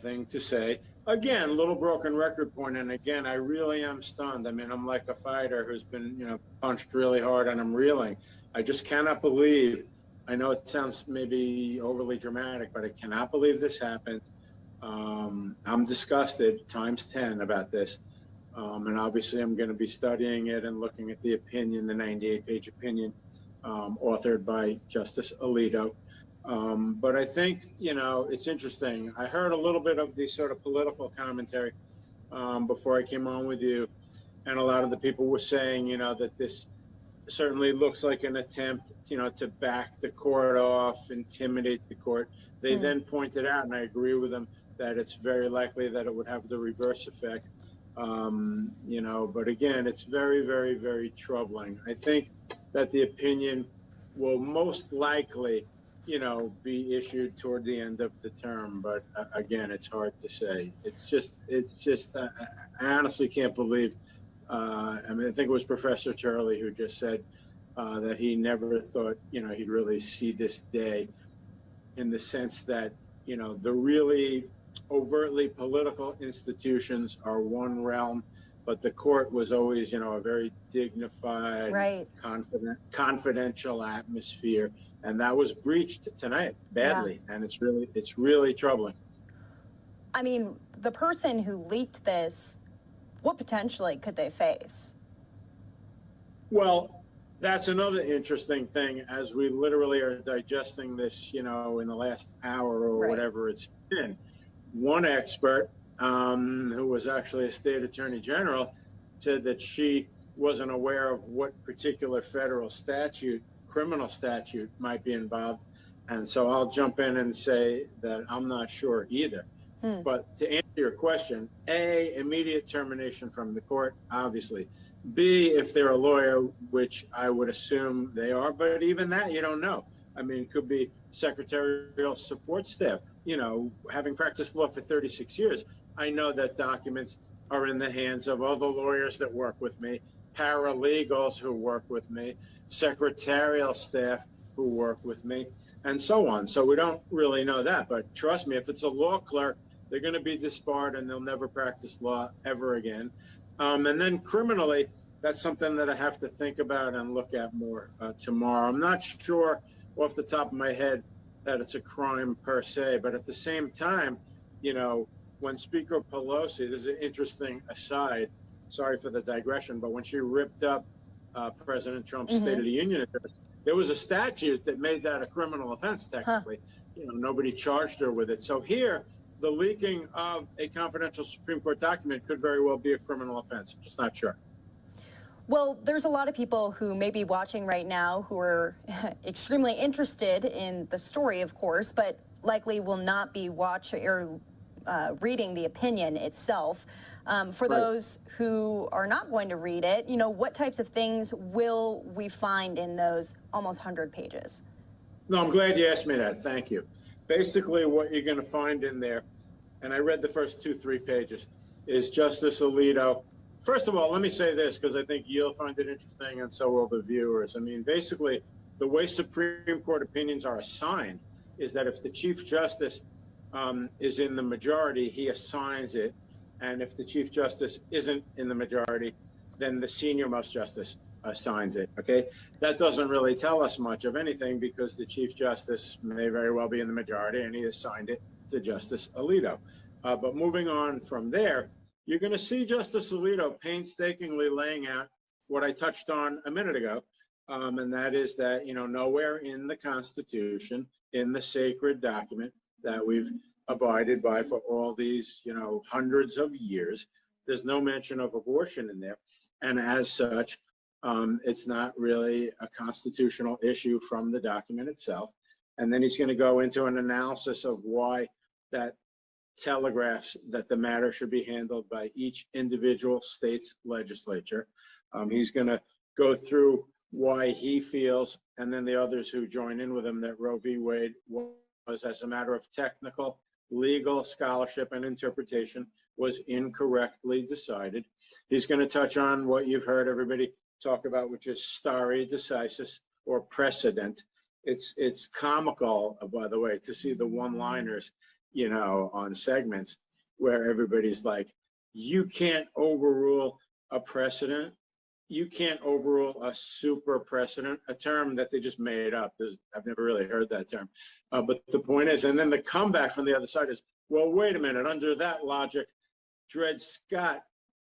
thing to say. Again, little broken record point. And again, I really am stunned. I mean, I'm like a fighter who's been, punched really hard and I'm reeling. I just cannot believe. I know it sounds maybe overly dramatic, but I cannot believe this happened. I'm disgusted times 10 about this. And obviously I'm going to be studying it and looking at the opinion, the 98-page opinion authored by Justice Alito. But I think, it's interesting. I heard a little bit of the sort of political commentary before I came on with you. And a lot of the people were saying, that this certainly looks like an attempt, to back the court off, intimidate the court. They then pointed out, and I agree with them, that it's very likely that it would have the reverse effect. But again, it's very, very, very troubling. I think that the opinion will most likely, be issued toward the end of the term. But again, it's hard to say. I honestly can't believe. I think it was Professor Turley who just said that he never thought, he'd really see this day, in the sense that, the really overtly political institutions are one realm, but the court was always, a very dignified, right, confidential atmosphere, and that was breached tonight badly, and it's really troubling. I mean, the person who leaked this, what potentially could they face? Well, that's another interesting thing as we literally are digesting this, in the last hour or whatever it's been. One expert, who was actually a state attorney general, said that she wasn't aware of what particular federal statute, criminal statute, might be involved. And so I'll jump in and say that I'm not sure either. But to answer your question, A, immediate termination from the court, obviously. B, if they're a lawyer, which I would assume they are, but even that you don't know. I mean, it could be secretarial support staff. Having practiced law for 36 years, I know that documents are in the hands of other lawyers that work with me, paralegals who work with me, secretarial staff who work with me, and so on. So we don't really know that. But trust me, if it's a law clerk, they're going to be disbarred and they'll never practice law ever again. And then criminally, that's something that I have to think about and look at more tomorrow. I'm not sure off the top of my head that it's a crime per se, but at the same time, when Speaker Pelosi, there's an interesting aside, sorry for the digression, but when she ripped up President Trump's State of the Union address, there was a statute that made that a criminal offense, technically. Nobody charged her with it. So here, the leaking of a confidential Supreme Court document could very well be a criminal offense. I'm just not sure. Well, there's a lot of people who may be watching right now who are extremely interested in the story, of course, but likely will not be watching or reading the opinion itself. For those who are not going to read it, what types of things will we find in those almost 100 pages? No, I'm glad you asked me that. Thank you. Basically, what you're going to find in there, and I read the first 2-3 pages, is Justice Alito. First of all, let me say this, because I think you'll find it interesting and so will the viewers. I mean, basically, the way Supreme Court opinions are assigned is that if the Chief Justice is in the majority, he assigns it. And if the Chief Justice isn't in the majority, then the senior most justice assigns it, okay? That doesn't really tell us much of anything because the Chief Justice may very well be in the majority and he assigned it to Justice Alito. But moving on from there, you're going to see Justice Alito painstakingly laying out what I touched on a minute ago, and that is that, nowhere in the Constitution, in the sacred document that we've abided by for all these, hundreds of years, there's no mention of abortion in there. And as such, it's not really a constitutional issue from the document itself. And then he's going to go into an analysis of why that telegraphs that the matter should be handled by each individual state's legislature. He's going to go through why he feels, and then the others who join in with him, that Roe v. Wade was, as a matter of technical, legal scholarship and interpretation, was incorrectly decided. He's going to touch on what you've heard everybody talk about, which is stare decisis, or precedent. It's comical, by the way, to see the one-liners, you know, on segments where everybody's like, you can't overrule a precedent. You can't overrule a super precedent, a term that they just made up. I've never really heard that term. But the point is, and then the comeback from the other side is, well, wait a minute, under that logic, Dred Scott,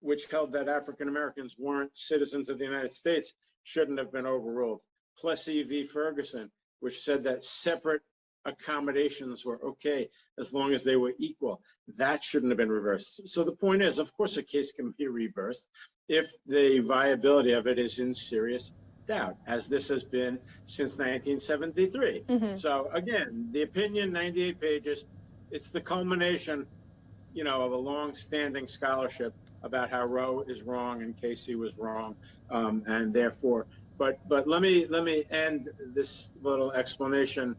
which held that African Americans weren't citizens of the United States, shouldn't have been overruled. Plessy v. Ferguson, which said that separate accommodations were okay as long as they were equal. That shouldn't have been reversed. So the point is, of course, a case can be reversed if the viability of it is in serious doubt, as this has been since 1973. So again, the opinion, 98 pages, it's the culmination, you know, of a long-standing scholarship about how Roe is wrong and Casey was wrong, and therefore, but let me end this little explanation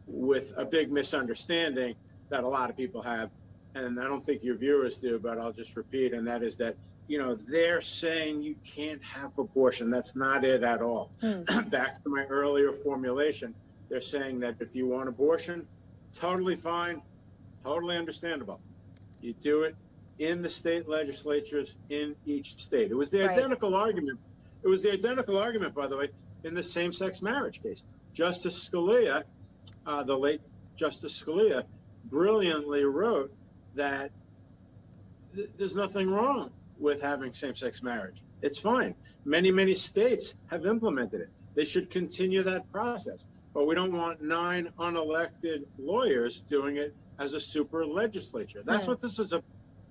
with a big misunderstanding that a lot of people have, and I don't think your viewers do, but I'll just repeat, and that is that, you know, they're saying you can't have abortion. That's not it at all. Back to my earlier formulation, they're saying that if you want abortion, totally fine, totally understandable. You do it in the state legislatures in each state. It was the identical argument. It was the identical argument, by the way, in the same-sex marriage case. Justice Scalia, the late Justice Scalia, brilliantly wrote that there's nothing wrong with having same-sex marriage. It's fine. Many, many states have implemented it. They should continue that process. But we don't want 9 unelected lawyers doing it as a super legislature. That's what this is. So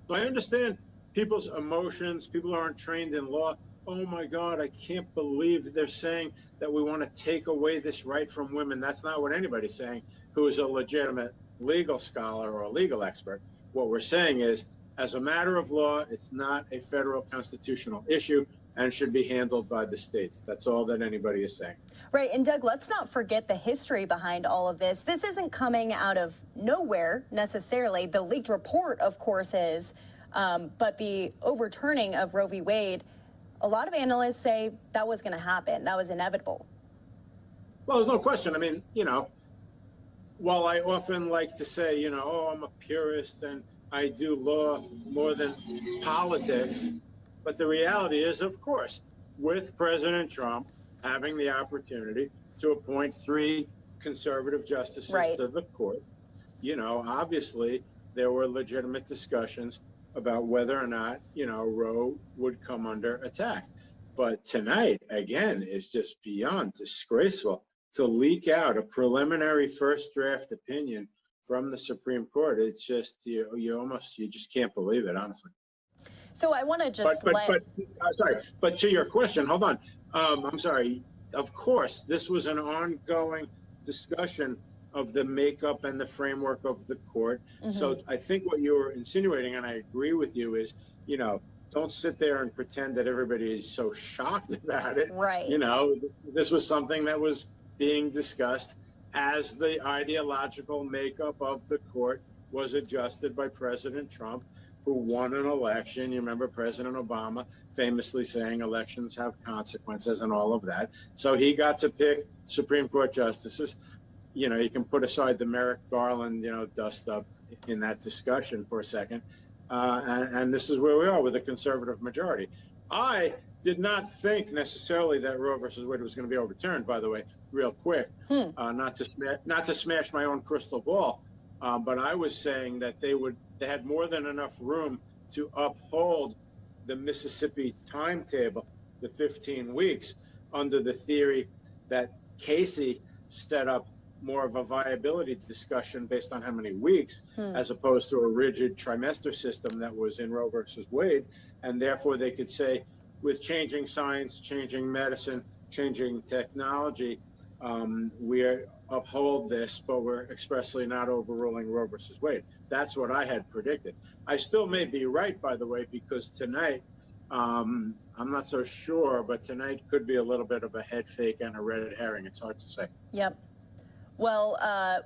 I understand people's emotions. People aren't trained in law. Oh my God, I can't believe they're saying that we want to take away this right from women. That's not what anybody's saying who is a legitimate legal scholar or a legal expert. What we're saying is, as a matter of law, it's not a federal constitutional issue and should be handled by the states. That's all that anybody is saying. Right, and Doug, let's not forget the history behind all of this. This isn't coming out of nowhere necessarily. The leaked report, of course, is, but the overturning of Roe v. Wade, a lot of analysts say that was going to happen. That was inevitable. Well, there's no question. I mean, you know, while I often like to say, you know, oh, I'm a purist and I do law more than politics, but the reality is, of course, with President Trump having the opportunity to appoint 3 conservative justices to the court, you know, obviously there were legitimate discussions about whether or not, you know, Roe would come under attack. But tonight, again, is just beyond disgraceful to leak out a preliminary first draft opinion from the Supreme Court. It's just, you just can't believe it, honestly. So I want to just but to your question, hold on. I'm sorry. Of course, this was an ongoing discussion of the makeup and the framework of the court. So I think what you were insinuating, and I agree with you, is, you know, don't sit there and pretend that everybody is so shocked about it. Right. You know, this was something that was being discussed as the ideological makeup of the court was adjusted by President Trump, who won an election. You remember President Obama famously saying elections have consequences and all of that. So he got to pick Supreme Court justices. You know, you can put aside the Merrick Garland, you know, dust up in that discussion for a second. And this is where we are with a conservative majority. I did not think necessarily that Roe versus Wade was going to be overturned, by the way, real quick, not to smash my own crystal ball. But I was saying that they had more than enough room to uphold the Mississippi timetable, the 15 weeks, under the theory that Casey set up more of a viability discussion based on how many weeks, as opposed to a rigid trimester system that was in Roe versus Wade. And therefore they could say, with changing science, changing medicine, changing technology, we uphold this, but we're expressly not overruling Roe versus Wade. That's what I had predicted. I still may be right, by the way, because tonight I'm not so sure, but tonight could be a little bit of a head fake and a red herring. It's hard to say. Yep. Well,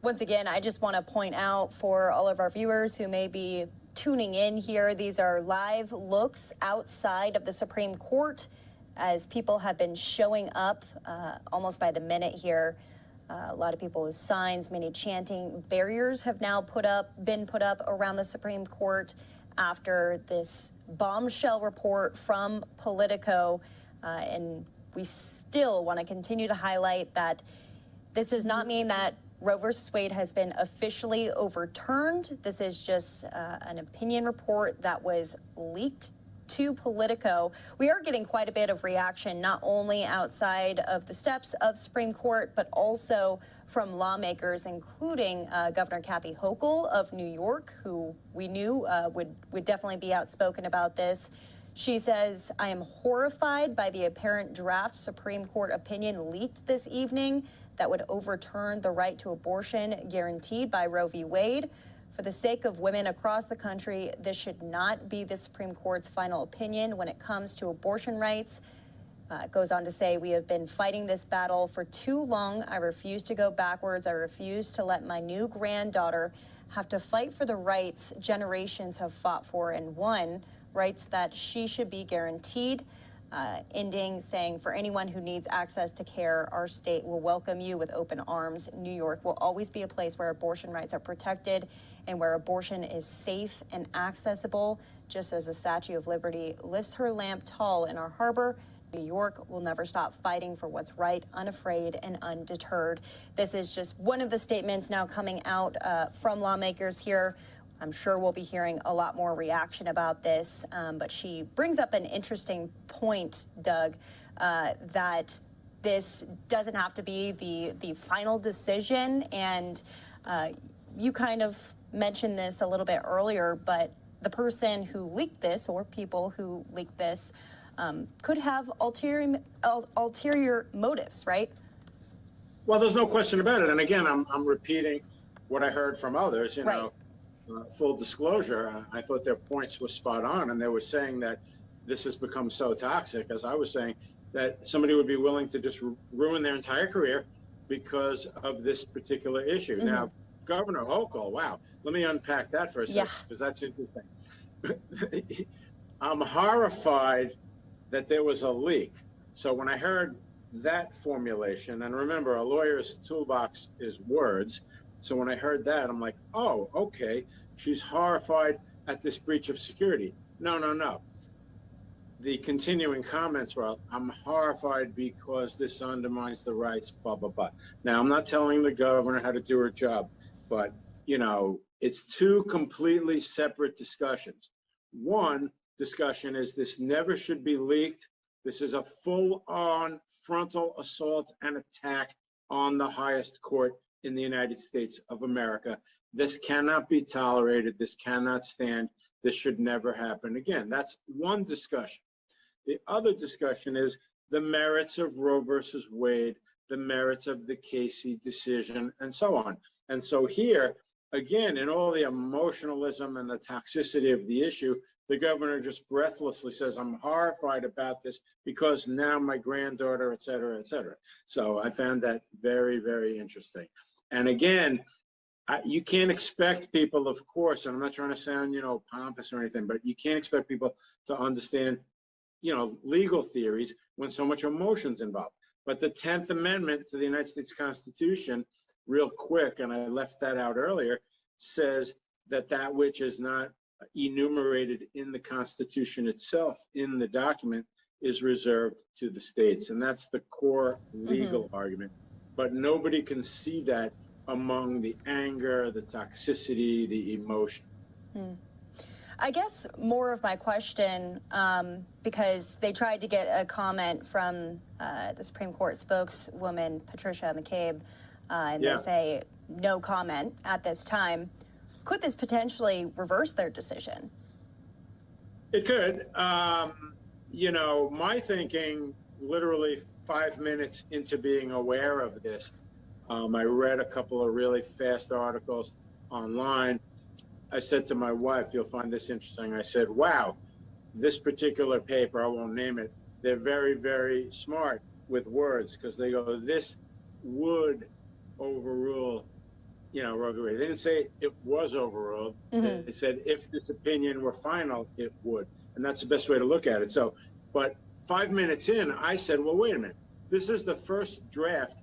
once again, I just want to point out for all of our viewers who may be tuning in here, these are live looks outside of the Supreme Court as people have been showing up almost by the minute here. A lot of people with signs, many chanting. Barriers have now been put up around the Supreme Court after this bombshell report from Politico. And we still want to continue to highlight that this does not mean that Roe versus Wade has been officially overturned. This is just an opinion report that was leaked to Politico. We are getting quite a bit of reaction, not only outside of the steps of Supreme Court, but also from lawmakers, including Governor Kathy Hochul of New York, who we knew would definitely be outspoken about this. She says, "I am horrified by the apparent draft Supreme Court opinion leaked this evening that would overturn the right to abortion guaranteed by Roe v. Wade. For the sake of women across the country, this should not be the Supreme Court's final opinion when it comes to abortion rights." It goes on to say, "We have been fighting this battle for too long. I refuse to go backwards. I refuse to let my new granddaughter have to fight for the rights generations have fought for and won, rights that she should be guaranteed." Ending saying, "For anyone who needs access to care, our state will welcome you with open arms. New York will always be a place where abortion rights are protected and where abortion is safe and accessible. Just as the Statue of Liberty lifts her lamp tall in our harbor, New York will never stop fighting for what's right, unafraid and undeterred." This is just one of the statements now coming out from lawmakers here. I'm sure we'll be hearing a lot more reaction about this, but she brings up an interesting point, Doug, that this doesn't have to be the final decision. And you kind of mentioned this a little bit earlier, but the person who leaked this, or people who leaked this, could have ulterior motives, right? Well, there's no question about it. And again, I'm repeating what I heard from others, you know. Full disclosure, I thought their points were spot on, and they were saying that this has become so toxic, as I was saying, that somebody would be willing to just ruin their entire career because of this particular issue. Now, Governor Hochul, wow, let me unpack that for a second, because that's interesting. I'm horrified that there was a leak. So when I heard that formulation, and remember, a lawyer's toolbox is words. So when I heard that, I'm like, oh, okay, she's horrified at this breach of security. No, no, no. The continuing comments were, I'm horrified because this undermines the rights, blah, blah, blah. Now, I'm not telling the governor how to do her job, but, you know, it's two completely separate discussions. One discussion is this never should be leaked. This is a full-on frontal assault and attack on the highest court in the United States of America. This cannot be tolerated. This cannot stand. This should never happen again. That's one discussion. The other discussion is the merits of Roe versus Wade, the merits of the Casey decision, and so on. And so here, again, in all the emotionalism and the toxicity of the issue, the governor just breathlessly says, I'm horrified about this because now my granddaughter, et cetera, et cetera. So I found that very, very interesting. And again, you can't expect people, of course, and I'm not trying to sound, you know, pompous or anything, but you can't expect people to understand, you know, legal theories when so much emotion's involved. But the 10th Amendment to the United States Constitution, real quick, and I left that out earlier, says that that which is not enumerated in the Constitution itself, in the document, is reserved to the states. And that's the core legal argument. But nobody can see that among the anger, the toxicity, the emotion. I guess more of my question, because they tried to get a comment from the Supreme Court spokeswoman, Patricia McCabe, and they say no comment at this time. Could this potentially reverse their decision? It could. You know, my thinking, literally 5 minutes into being aware of this, I read a couple of really fast articles online. I said to my wife, you'll find this interesting. I said, wow, this particular paper, I won't name it, they're very, very smart with words, because they go, this would overrule, Roe v. Wade. They didn't say it was overruled. Mm-hmm. They said if this opinion were final, it would. And that's the best way to look at it. So, but 5 minutes in, I said, well, wait a minute. This is the first draft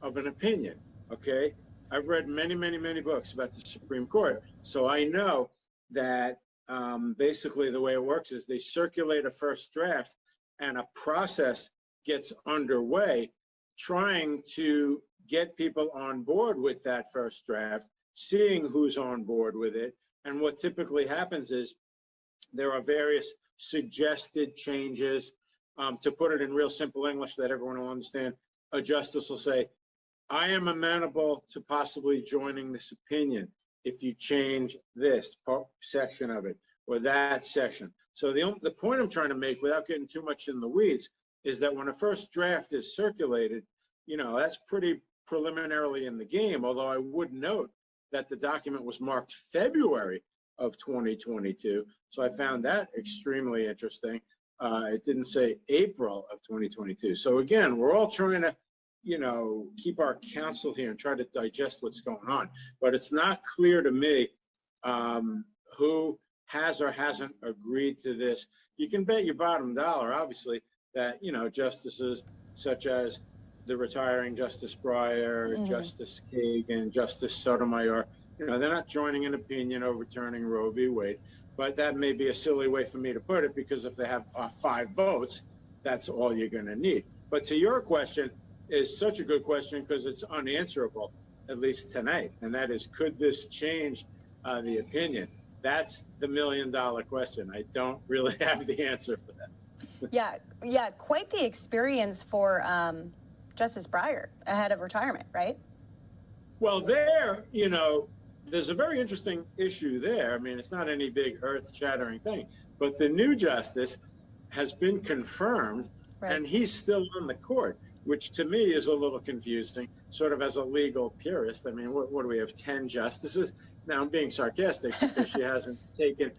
of an opinion, okay? I've read many, many, many books about the Supreme Court. So I know that basically the way it works is they circulate a first draft and a process gets underway trying to get people on board with that first draft, seeing who's on board with it. And what typically happens is there are various suggested changes. To put it in real simple English that everyone will understand, a justice will say, I am amenable to possibly joining this opinion if you change this section of it or that section. So the point I'm trying to make, without getting too much in the weeds, is that when a first draft is circulated, that's pretty preliminarily in the game, although I would note that the document was marked February of 2022. So I found that extremely interesting. It didn't say April of 2022. So again, we're all trying to, keep our counsel here and try to digest what's going on. But it's not clear to me who has or hasn't agreed to this. You can bet your bottom dollar, obviously, that, justices such as the retiring Justice Breyer, Mm-hmm. Justice Kagan, Justice Sotomayor, they're not joining an opinion overturning Roe v. Wade. But that may be a silly way for me to put it, because if they have 5 votes, that's all you're going to need. But to your question is such a good question because it's unanswerable, at least tonight. And that is, could this change the opinion? That's the $1 million question. I don't really have the answer for that. Yeah, quite the experience for Justice Breyer ahead of retirement, right? Well, there's a very interesting issue there. I mean, it's not any big earth-shattering thing, but the new justice has been confirmed, right, and he's still on the court, which to me is a little confusing, sort of as a legal purist. I mean, what do we have, 10 justices? Now, I'm being sarcastic because she hasn't taken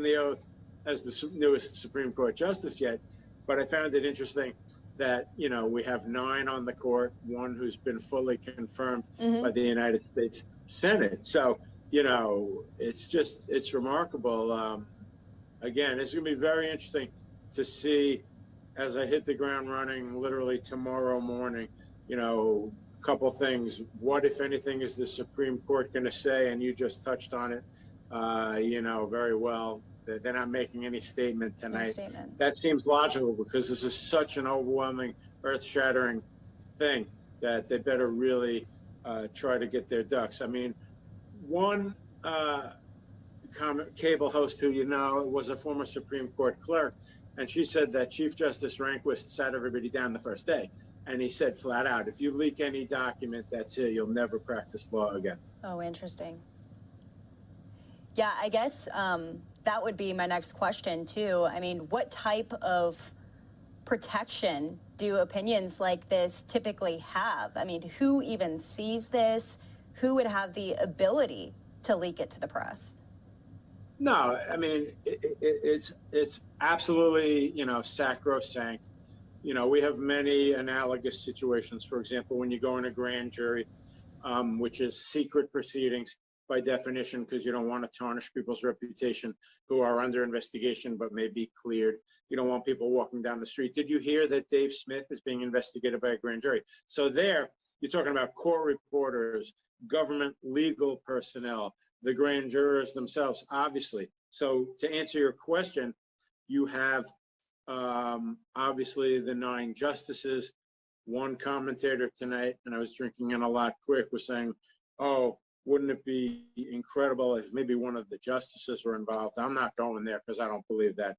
the oath as the newest Supreme Court justice yet, but I found it interesting that, we have 9 on the court, 1 who's been fully confirmed by the United States Senate. So, it's remarkable. Again, it's going to be very interesting to see as I hit the ground running literally tomorrow morning, a couple things. What, if anything, is the Supreme Court going to say? And you just touched on it, very well. They're not making any statement tonight. That seems logical because this is such an overwhelming, earth-shattering thing that they better really try to get their ducks. I mean, one cable host who was a former Supreme Court clerk, and she said that Chief Justice Rehnquist sat everybody down the first day. And he said flat out, if you leak any document, that's it. You'll never practice law again. Oh, interesting. Yeah, I guess that would be my next question, too. I mean, what type of protection do opinions like this typically have? I mean, who even sees this? Who would have the ability to leak it to the press? No, I mean, it's absolutely, sacrosanct. We have many analogous situations. For example, when you go in a grand jury, which is secret proceedings by definition, because you don't want to tarnish people's reputation who are under investigation but may be cleared. You don't want people walking down the street. Did you hear that Dave Smith is being investigated by a grand jury? So there, you're talking about court reporters, government legal personnel, the grand jurors themselves, obviously. So to answer your question, you have obviously the 9 justices. One commentator tonight, and I was drinking in a lot quick, was saying, oh, wouldn't it be incredible if maybe one of the justices were involved? I'm not going there because I don't believe that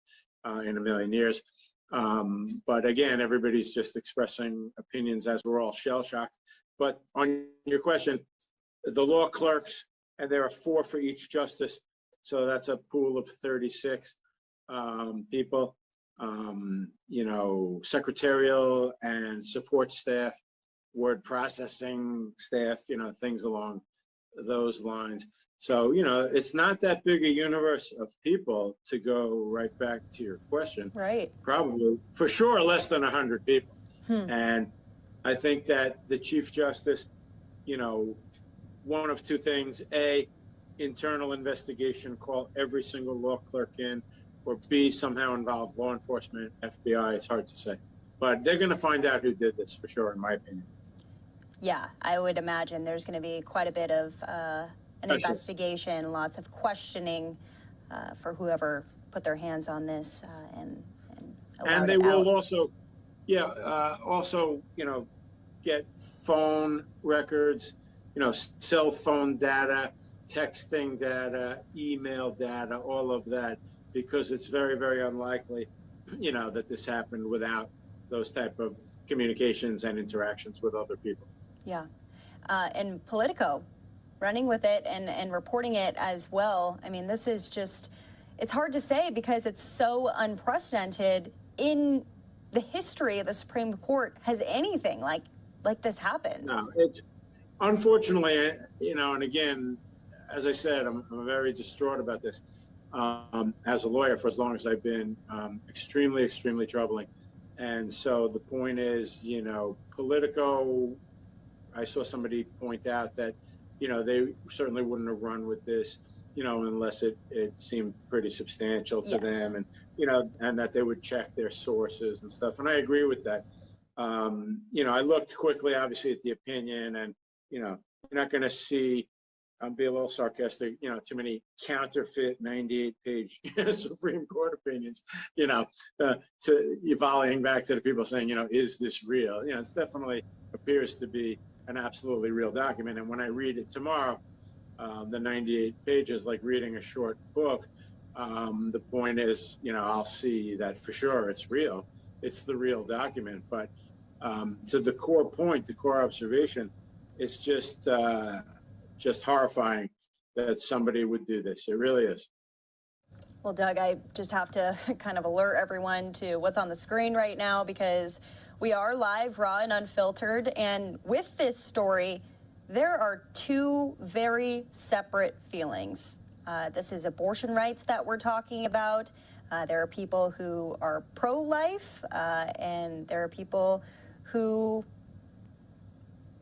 in a million years. But again, everybody's just expressing opinions as we're all shell-shocked. But on your question, the law clerks, and there are 4 for each justice, so that's a pool of 36 people. Secretarial and support staff, word processing staff, things along those lines. So, you know, it's not that big a universe of people, to go right back to your question. Right. Probably, for sure, less than 100 people. And I think that the Chief Justice, you know, one of two things: A, internal investigation, call every single law clerk in, or B, somehow involve law enforcement, FBI. It's hard to say, but they're going to find out who did this for sure, in my opinion. Yeah, I would imagine there's going to be quite a bit of an investigation, lots of questioning for whoever put their hands on this and they will also, also, you know, get phone records, you know, cell phone data, texting data, email data, all of that, because it's very, very unlikely, you know, that this happened without those type of communications and interactions with other people. Yeah. And Politico running with it and reporting it as well. I mean, this is just, it's hard to say because it's so unprecedented in the history of the Supreme Court. Has anything like this happened? No, it, unfortunately, you know, and again, as I said, I'm very distraught about this. As a lawyer for as long as I've been, extremely, extremely troubling. And so the point is, you know, Politico, I saw somebody point out that, you know, they certainly wouldn't have run with this, you know, unless it seemed pretty substantial to them, and, you know, and that they would check their sources and stuff. And I agree with that. You know, I looked quickly, obviously, at the opinion, and, you know, you're not going to see, I'll be a little sarcastic, you know, too many counterfeit 98-page Supreme Court opinions, you know, to you volleying back to the people saying, you know, is this real? You know, it's definitely appears to be an absolutely real document. And when I read it tomorrow, the 98 pages, like reading a short book, the point is, you know, I'll see that for sure it's real. It's the real document. But to the core point, the core observation, it's just horrifying that somebody would do this. It really is. Well, Doug, I just have to kind of alert everyone to what's on the screen right now, because we are live, raw, and unfiltered. And with this story, there are two very separate feelings. This is abortion rights that we're talking about. There are people who are pro-life, and there are people who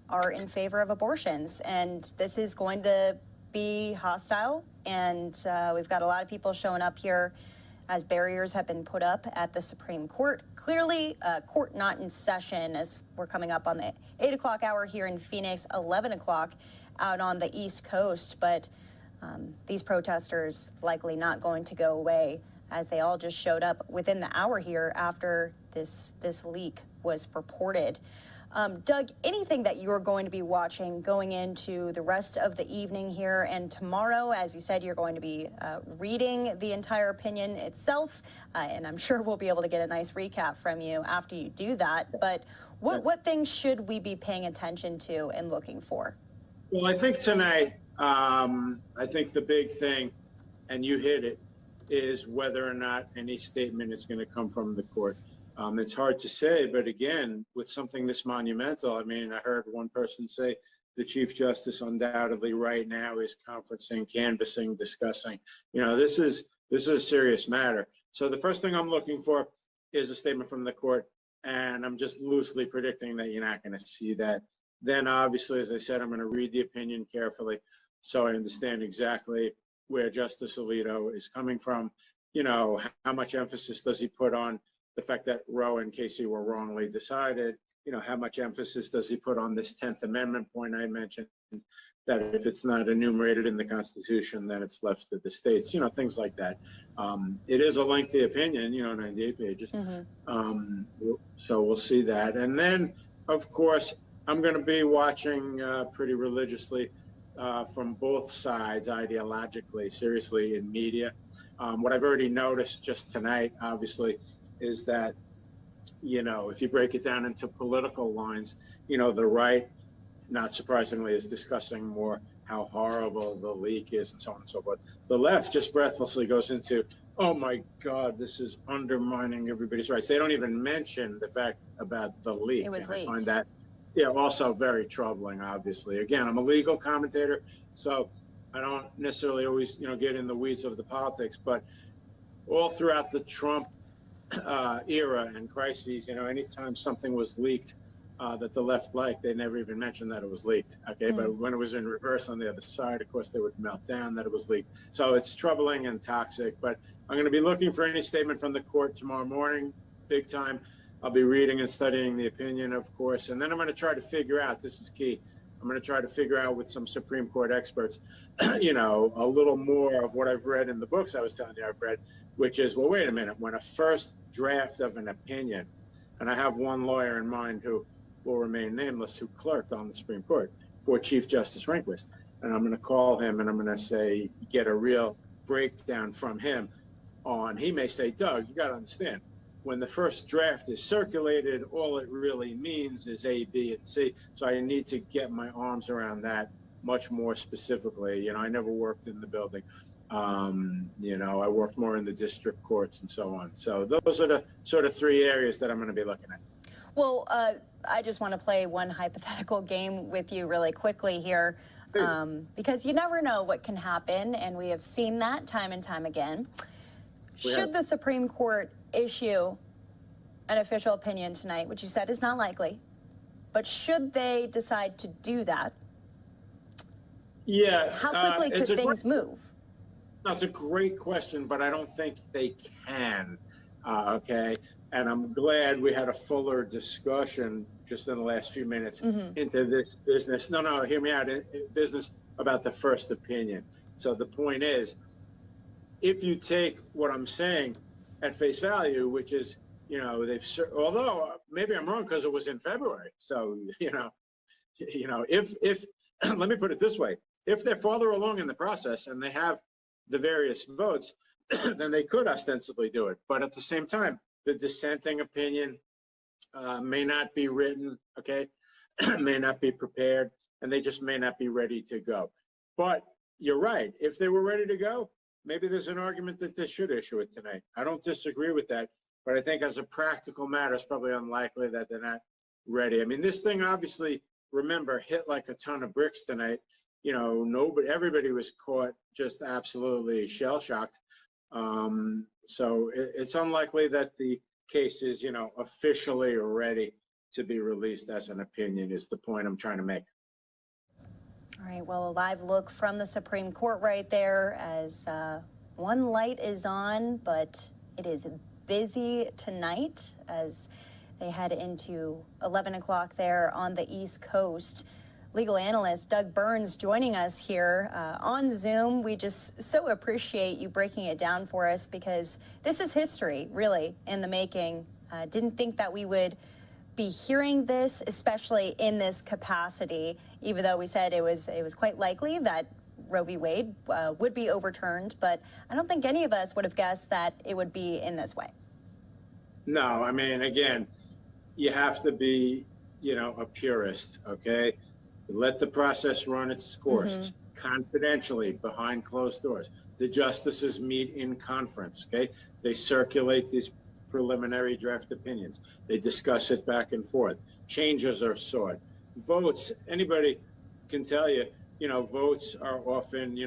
are in favor of abortions. And this is going to be hostile. And we've got a lot of people showing up here as barriers have been put up at the Supreme Court. Clearly, court not in session, as we're coming up on the 8 o'clock hour here in Phoenix, 11 o'clock out on the East Coast. But these protesters likely not going to go away, as they all just showed up within the hour here after this leak was reported. Doug, anything that you're going to be watching going into the rest of the evening here and tomorrow? As you said, you're going to be reading the entire opinion itself, and I'm sure we'll be able to get a nice recap from you after you do that. But what things should we be paying attention to and looking for? Well, I think tonight, I think the big thing, and you hit it, is whether or not any statement is going to come from the court. It's hard to say, but again, with something this monumental, I mean, I heard one person say the Chief Justice undoubtedly right now is conferencing, canvassing, discussing. You know, this is a serious matter. So the first thing I'm looking for is a statement from the court, and I'm just loosely predicting that you're not going to see that. Then obviously, as I said, I'm going to read the opinion carefully so I understand exactly where Justice Alito is coming from. You know, how much emphasis does he put on the fact that Roe and Casey were wrongly decided? You know, how much emphasis does he put on this 10th Amendment point I mentioned, that if it's not enumerated in the Constitution, then it's left to the states, you know, things like that. It is a lengthy opinion, you know, 98 pages. So we'll see that. And then, of course, I'm going to be watching pretty religiously from both sides, ideologically, seriously, in media. What I've already noticed just tonight, obviously, is that, you know, if you break it down into political lines, you know, the right, not surprisingly, is discussing more how horrible the leak is and so on and so forth. The left just breathlessly goes into, oh my God, this is undermining everybody's rights. They don't even mention the fact about the leak. It was leaked. I find that Yeah, also very troubling, obviously. Again, I'm a legal commentator, so I don't necessarily always, get in the weeds of the politics, but all throughout the Trump era and crises, anytime something was leaked that the left liked, they never even mentioned that it was leaked. Okay, but when it was in reverse on the other side, of course, they would melt down that it was leaked. So it's troubling and toxic, but I'm going to be looking for any statement from the court tomorrow morning, big time. I'll be reading and studying the opinion, of course, and then I'm going to try to figure out, this is key, I'm going to try to figure out with some Supreme Court experts, a little more of what I've read in the books I was telling you I've read, which is, well, wait a minute, when a first draft of an opinion, and I have one lawyer in mind who will remain nameless, who clerked on the Supreme Court for Chief Justice Rehnquist, and I'm going to call him and I'm going to say, get a real breakdown from him on, he may say, Doug, you got to understand, when the first draft is circulated, all it really means is A, B, and C. So I need to get my arms around that much more specifically. I never worked in the building. I worked more in the district courts and so on. So those are the sort of three areas that I'm going to be looking at. Well, I just want to play one hypothetical game with you really quickly here, because you never know what can happen, and we have seen that time and time again. Should the Supreme Court issue an official opinion tonight, which you said is not likely, but should they decide to do that, how quickly could things move? That's a great question, but I don't think they can, okay? And I'm glad we had a fuller discussion just in the last few minutes into this business. No, hear me out, business about the first opinion. So the point is, if you take what I'm saying at face value, which is, although maybe I'm wrong because it was in February. So, if let me put it this way, if they're farther along in the process and they have the various votes, then they could ostensibly do it. But at the same time, the dissenting opinion may not be written, okay, may not be prepared, and they just may not be ready to go. But you're right. If they were ready to go, maybe there's an argument that they should issue it tonight. I don't disagree with that, but I think as a practical matter, it's probably unlikely that they're not ready. I mean, this thing obviously, remember, hit like a ton of bricks tonight. Everybody was caught just absolutely shell-shocked. So it's unlikely that the case is, officially ready to be released as an opinion is the point I'm trying to make. All right, well, a live look from the Supreme Court right there as one light is on, but it is busy tonight as they head into 11 o'clock there on the East Coast. Legal analyst Doug Burns joining us here on Zoom. We just so appreciate you breaking it down for us because this is history, really, in the making. Didn't think that we would be hearing this, especially in this capacity, even though we said it was quite likely that Roe v. Wade would be overturned. But I don't think any of us would have guessed that it would be in this way. No, I mean, again, you have to be, a purist, okay? Let the process run its course confidentially behind closed doors. The justices meet in conference, okay? They circulate these preliminary draft opinions. They discuss it back and forth. Changes are sought. Votes, anybody can tell you, votes are often,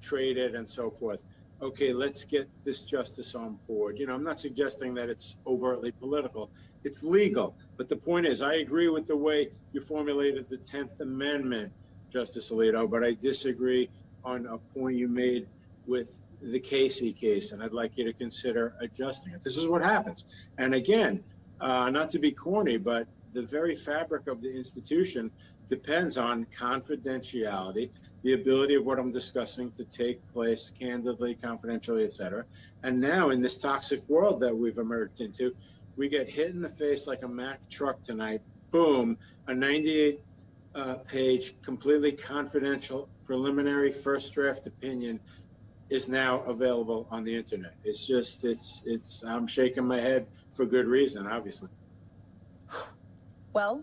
traded and so forth. Okay, let's get this justice on board. I'm not suggesting that it's overtly political. It's legal. But the point is, I agree with the way you formulated the 10th Amendment, Justice Alito, but I disagree on a point you made with the Casey case, and I'd like you to consider adjusting it. This is what happens. And again, not to be corny, but the very fabric of the institution depends on confidentiality, the ability of what I'm discussing to take place candidly, confidentially, et cetera. And now in this toxic world that we've emerged into, we get hit in the face like a Mack truck tonight. Boom, a 98-page, completely confidential, preliminary first draft opinion is now available on the internet. It's just, I'm shaking my head for good reason, obviously. Well,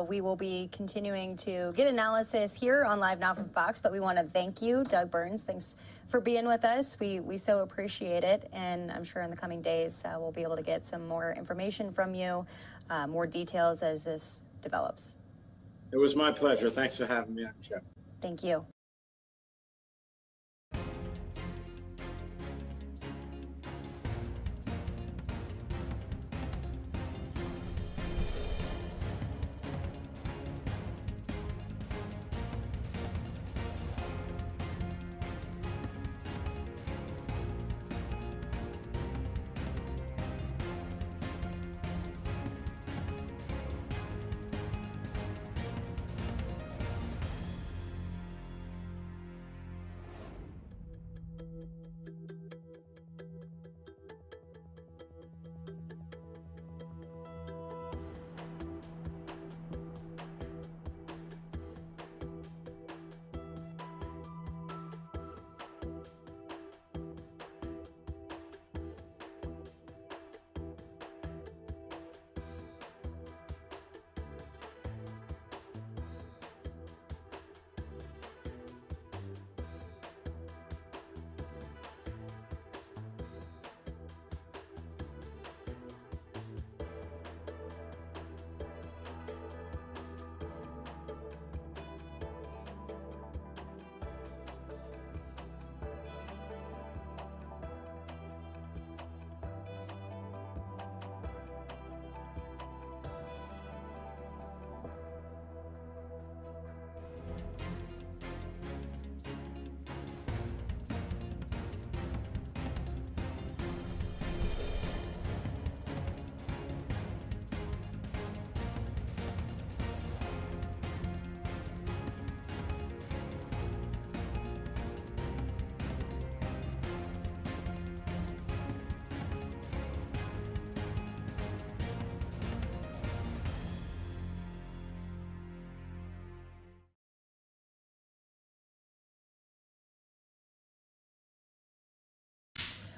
we will be continuing to get analysis here on Live Now from Fox, but we want to thank you, Doug Burns. Thanks for being with us. We so appreciate it, and I'm sure in the coming days we'll be able to get some more information from you, more details as this develops. It was my pleasure. Thanks for having me on the show. Thank you.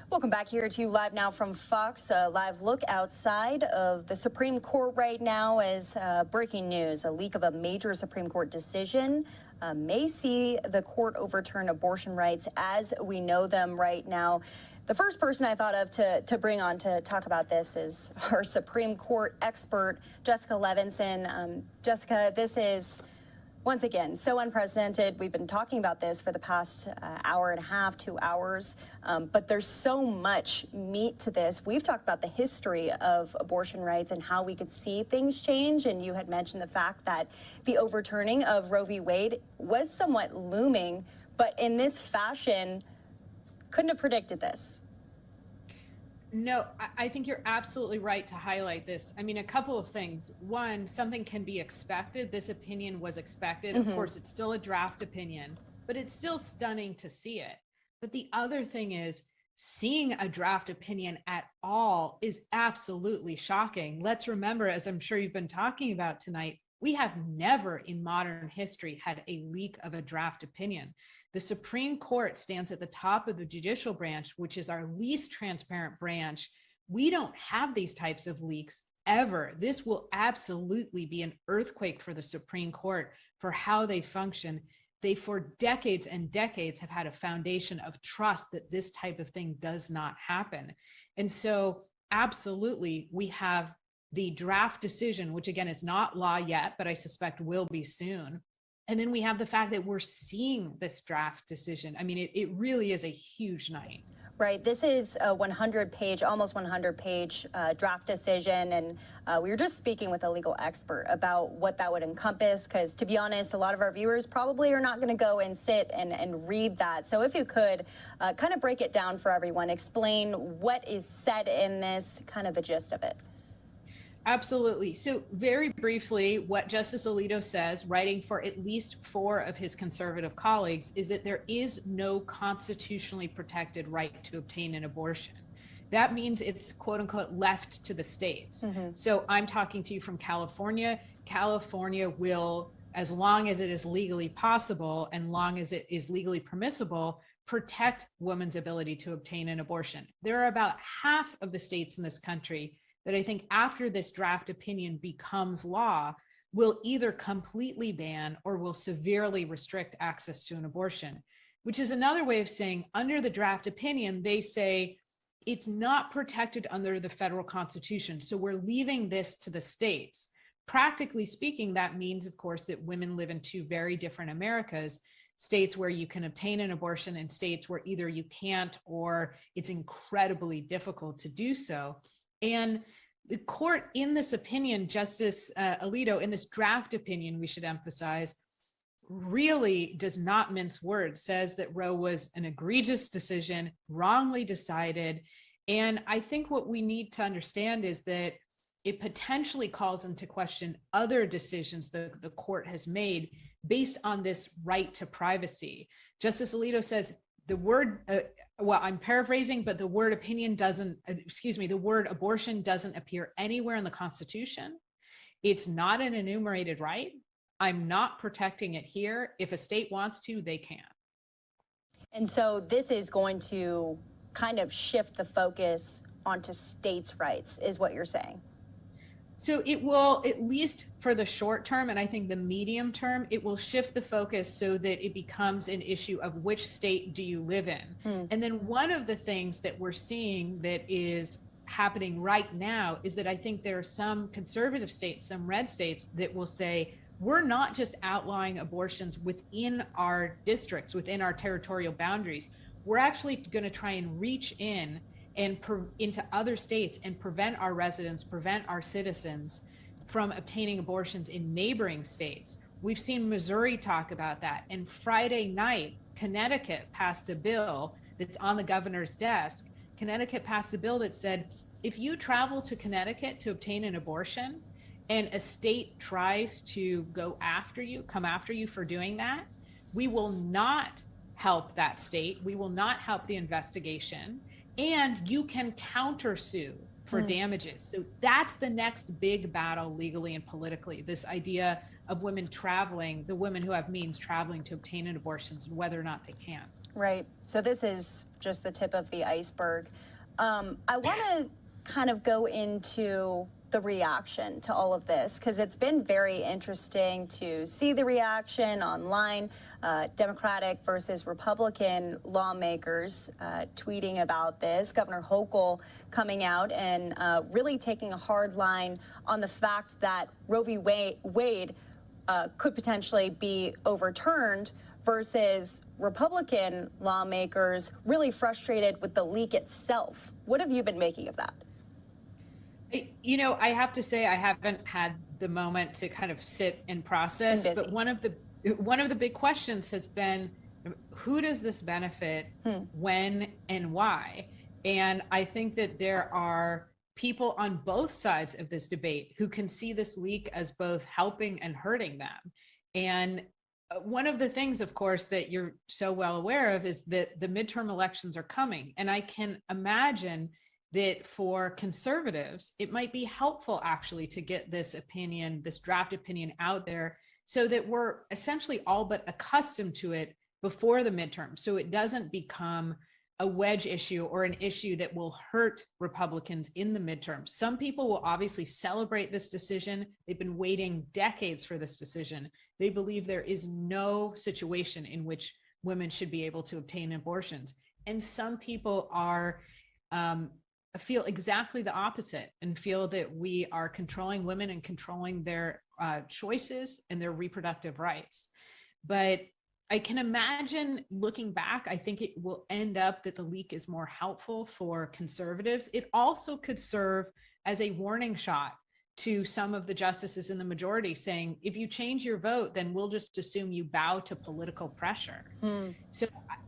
Welcome back here to Live Now from Fox. A live look outside of the Supreme Court right now as breaking news. A leak of a major Supreme Court decision may see the court overturn abortion rights as we know them right now. The first person I thought of to bring on to talk about this is our Supreme Court expert, Jessica Levinson. Jessica, this is once again so unprecedented. We've been talking about this for the past hour and a half, 2 hours, but there's so much meat to this. We've talked about the history of abortion rights and how we could see things change, and you had mentioned the fact that the overturning of Roe v. Wade was somewhat looming, but in this fashion, couldn't have predicted this. No, I think you're absolutely right to highlight this. I mean, a couple of things. One, something can be expected. This opinion was expected. Of course, it's still a draft opinion, but it's still stunning to see it. But the other thing is, seeing a draft opinion at all is absolutely shocking. Let's remember, as I'm sure you've been talking about tonight, we have never in modern history had a leak of a draft opinion. The Supreme Court stands at the top of the judicial branch, which is our least transparent branch. We don't have these types of leaks ever. This will absolutely be an earthquake for the Supreme Court for how they function. They, for decades and decades, have had a foundation of trust that this type of thing does not happen. And so absolutely, we have the draft decision, which again is not law yet, but I suspect will be soon. And then we have the fact that we're seeing this draft decision. I mean, it really is a huge night. Right. This is a 100-page, almost 100-page draft decision. And we were just speaking with a legal expert about what that would encompass, because to be honest, a lot of our viewers probably are not going to go and sit and read that. So if you could kind of break it down for everyone, explain what is said in this, kind of the gist of it. Absolutely. So very briefly, what Justice Alito says, writing for at least 4 of his conservative colleagues, is that there is no constitutionally protected right to obtain an abortion. That means it's quote unquote left to the states. So I'm talking to you from California. California will, as long as it is legally possible and long as it is legally permissible, protect women's ability to obtain an abortion. There are about half of the states in this country that I think after this draft opinion becomes law, will either completely ban or will severely restrict access to an abortion, which is another way of saying under the draft opinion, they say it's not protected under the federal constitution. So we're leaving this to the states. practically speaking, that means, of course, that women live in two very different Americas, states where you can obtain an abortion and states where either you can't or it's incredibly difficult to do so. And the court, in this opinion, Justice Alito, in this draft opinion, we should emphasize, really does not mince words, says that Roe was an egregious decision, wrongly decided. And I think what we need to understand is that it potentially calls into question other decisions the court has made based on this right to privacy. Justice Alito says the word, well, I'm paraphrasing, but the word opinion doesn't, the word abortion doesn't appear anywhere in the Constitution. It's not an enumerated right. I'm not protecting it here. If a state wants to, they can. And so this is going to kind of shift the focus onto states' rights, is what you're saying. So it will, at least for the short term, and I think the medium term, it will shift the focus so that it becomes an issue of which state do you live in. And then one of the things that we're seeing that is happening right now is that I think there are some conservative states, some red states, that will say, we're not just outlawing abortions within our districts, within our territorial boundaries. We're actually going to try and reach in and into other states and prevent our residents, prevent our citizens from obtaining abortions in neighboring states. We've seen Missouri talk about that. And Friday night, Connecticut passed a bill that's on the governor's desk. Connecticut passed a bill that said, if you travel to Connecticut to obtain an abortion and a state tries to go after you, come after you for doing that, we will not help that state. We will not help the investigation. And you can countersue for damages. So that's the next big battle legally and politically, this idea of women traveling, the women who have means traveling to obtain an abortion, and whether or not they can. Right. So this is just the tip of the iceberg. I want to kind of go into the reaction to all of this, because it's been very interesting to see the reaction online. Democratic versus Republican lawmakers tweeting about this. Governor Hochul coming out and really taking a hard line on the fact that Roe v. Wade could potentially be overturned, versus Republican lawmakers really frustrated with the leak itself. What have you been making of that? You know, I have to say I haven't had the moment to kind of sit and process, but one of the big questions has been, who does this benefit, when and why? And I think that there are people on both sides of this debate who can see this leak as both helping and hurting them. And one of the things, of course, that you're so well aware of is that the midterm elections are coming. And I can imagine that for conservatives, it might be helpful actually to get this opinion, this draft opinion out there, so that we're essentially all but accustomed to it before the midterm, so it doesn't become a wedge issue or an issue that will hurt Republicans in the midterm. Some people will obviously celebrate this decision. They've been waiting decades for this decision. They believe there is no situation in which women should be able to obtain abortions. And some people are feel exactly the opposite and feel that we are controlling women and controlling their choices and their reproductive rights. But I can imagine looking back, I think it will end up that the leak is more helpful for conservatives. It also could serve as a warning shot to some of the justices in the majority, saying, if you change your vote, then we'll just assume you bow to political pressure. So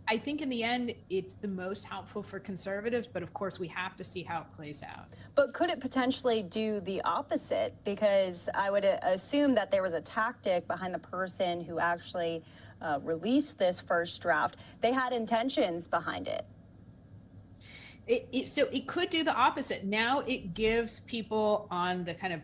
I think in the end, it's the most helpful for conservatives, but of course we have to see how it plays out. But could it potentially do the opposite? Because I would assume that there was a tactic behind the person who actually released this first draft. They had intentions behind it. So it could do the opposite. Now it gives people on the kind of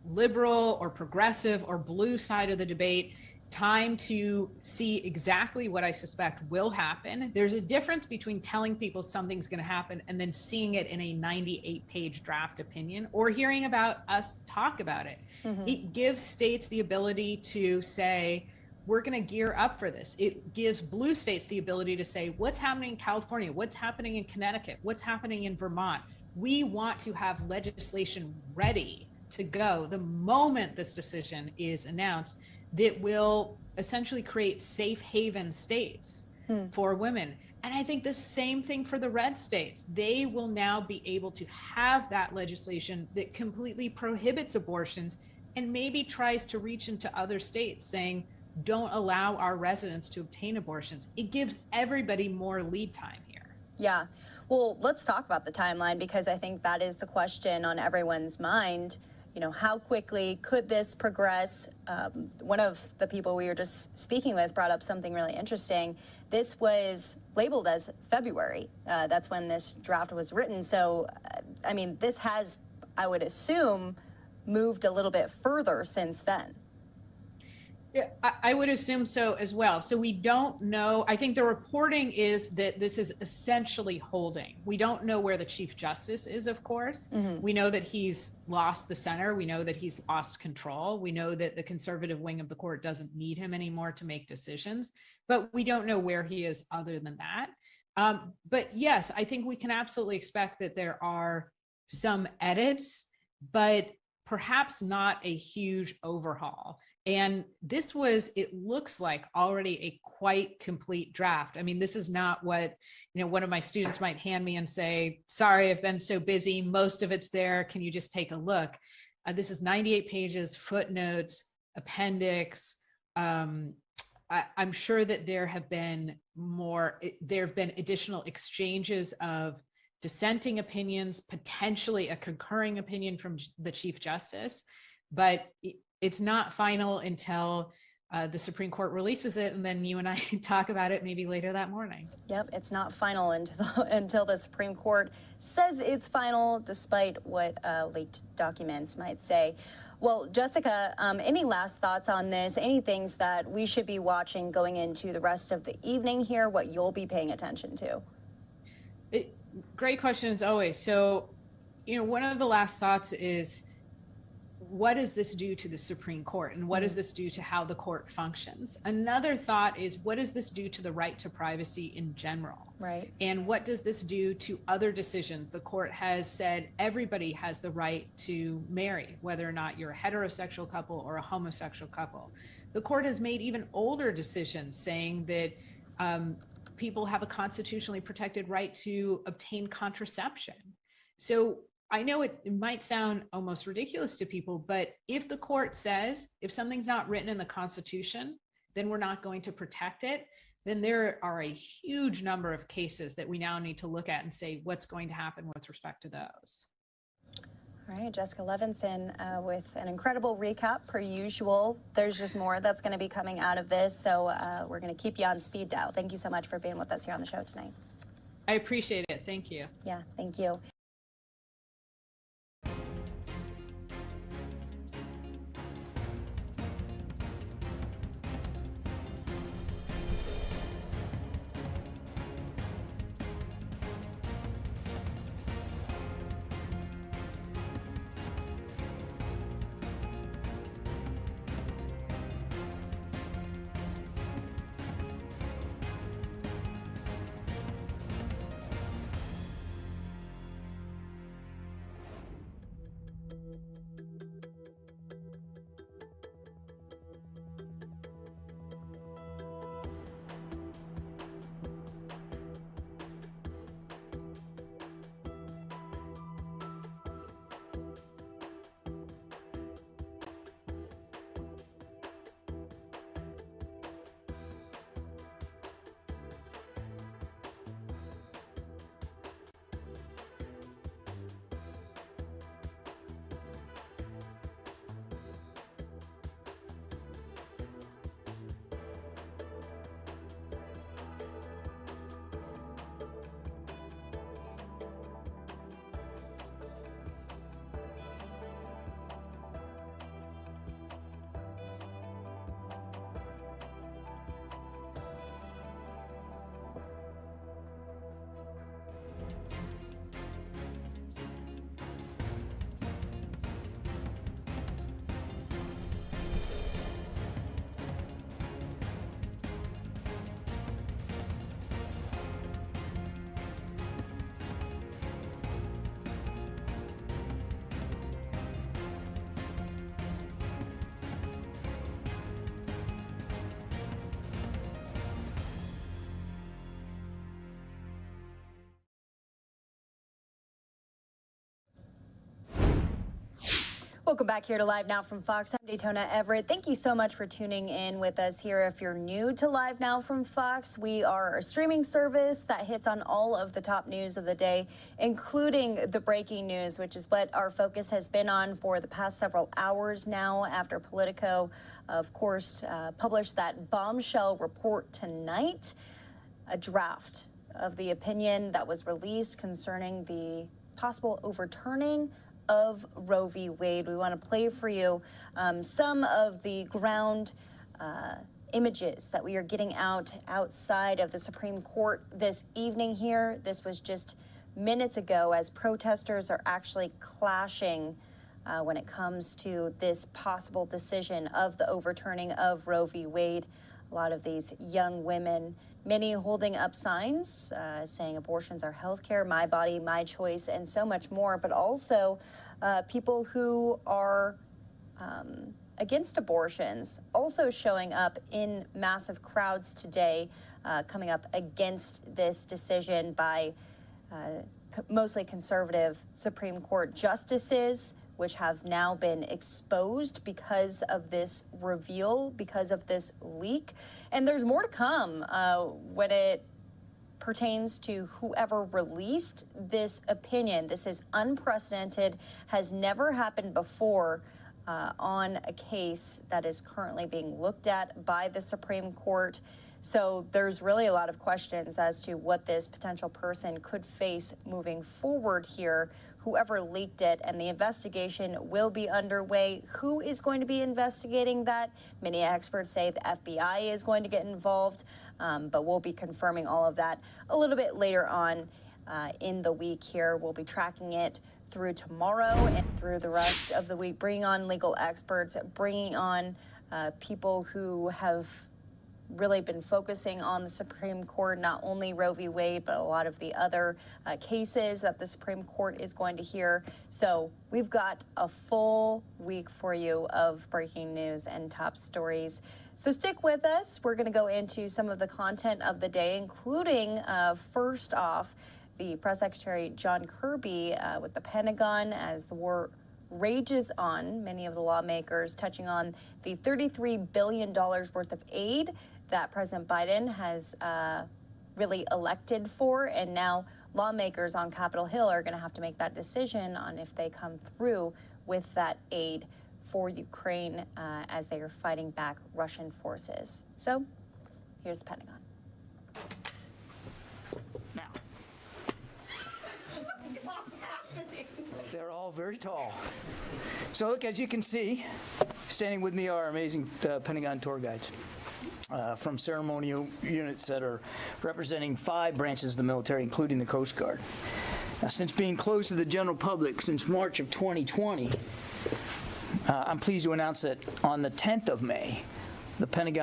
liberal or progressive or blue side of the debate time to see exactly what I suspect will happen. There's a difference between telling people something's going to happen and then seeing it in a 98-page draft opinion or hearing about us talk about it. It gives states the ability to say, we're going to gear up for this. It gives blue states the ability to say, what's happening in California? What's happening in Connecticut? What's happening in Vermont? We want to have legislation ready to go. The moment this decision is announced, that will essentially create safe haven states for women. And I think the same thing for the red states. They will now be able to have that legislation that completely prohibits abortions and maybe tries to reach into other states saying, don't allow our residents to obtain abortions. It gives everybody more lead time here. Yeah. Well, let's talk about the timeline, because I think that is the question on everyone's mind. You know, how quickly could this progress? One of the people we were just speaking with brought up something really interesting. This was labeled as February. That's when this draft was written. So, I mean, this has, I would assume, moved a little bit further since then. Yeah, I would assume so as well. So we don't know. I think the reporting is that this is essentially holding. We don't know where the Chief Justice is, of course. We know that he's lost the center. We know that he's lost control. We know that the conservative wing of the court doesn't need him anymore to make decisions, but we don't know where he is other than that. But yes, I think we can absolutely expect that there are some edits, but perhaps not a huge overhaul. And this was, it looks like, already a quite complete draft. I mean, this is not what, you know, one of my students might hand me and say, sorry, I've been so busy, most of it's there, can you just take a look? This is 98 pages, footnotes, appendix. I'm sure that there have been additional exchanges of dissenting opinions, potentially a concurring opinion from the Chief Justice, but it's not final until the Supreme Court releases it, and then you and I talk about it maybe later that morning. Yep, it's not final until the Supreme Court says it's final, despite what leaked documents might say. Well, Jessica, any last thoughts on this? Any things that we should be watching going into the rest of the evening here, what you'll be paying attention to? Great question as always. So, you know, one of the last thoughts is, what does this do to the Supreme Court, and what does this do to how the court functions? Another thought is, what does this do to the right to privacy in general? Right. And what does this do to other decisions? The court has said everybody has the right to marry, whether or not you're a heterosexual couple or a homosexual couple. The court has made even older decisions saying that people have a constitutionally protected right to obtain contraception. So I know it might sound almost ridiculous to people, but if the court says, if something's not written in the Constitution, then we're not going to protect it, then there are a huge number of cases that we now need to look at and say, what's going to happen with respect to those. All right, Jessica Levinson with an incredible recap per usual. There's just more that's going to be coming out of this, so we're going to keep you on speed dial. Thank you so much for being with us here on the show tonight. I appreciate it. Thank you. Yeah, thank you. Welcome back here to Live Now from Fox. I'm Daytona Everett. Thank you so much for tuning in with us here. If you're new to Live Now from Fox, we are a streaming service that hits on all of the top news of the day, including the breaking news, which is what our focus has been on for the past several hours now after Politico, of course, published that bombshell report tonight, a draft of the opinion that was released concerning the possible overturning of Roe v. Wade. We want to play for you some of the ground images that we are getting outside of the Supreme Court this evening here. This was just minutes ago as protesters are actually clashing when it comes to this possible decision of the overturning of Roe v. Wade. A lot of these young women, many holding up signs saying abortions are healthcare, my body, my choice, and so much more, but also people who are against abortions also showing up in massive crowds today, coming up against this decision by mostly conservative Supreme Court justices, which have now been exposed because of this reveal, because of this leak. And there's more to come when it pertains to whoever released this opinion. This is unprecedented, has never happened before on a case that is currently being looked at by the Supreme Court. So there's really a lot of questions as to what this potential person could face moving forward here, whoever leaked it, and the investigation will be underway. Who is going to be investigating that? Many experts say the FBI is going to get involved, but we'll be confirming all of that a little bit later on in the week here. We'll be tracking it through tomorrow and through the rest of the week, bringing on legal experts, bringing on people who have really been focusing on the Supreme Court, not only Roe v. Wade, but a lot of the other cases that the Supreme Court is going to hear. So we've got a full week for you of breaking news and top stories. So stick with us. We're going to go into some of the content of the day, including first off, the Press Secretary John Kirby with the Pentagon as the war rages on. Many of the lawmakers touching on the $33 billion worth of aid that President Biden has really elected for. And now lawmakers on Capitol Hill are going to have to make that decision on if they come through with that aid for Ukraine as they are fighting back Russian forces. So here's the Pentagon. They're all very tall. So look, as you can see, standing with me are amazing Pentagon tour guides from ceremonial units that are representing 5 branches of the military, including the Coast Guard. Now, since being closed to the general public since March of 2020, I'm pleased to announce that on the 10th of May, the Pentagon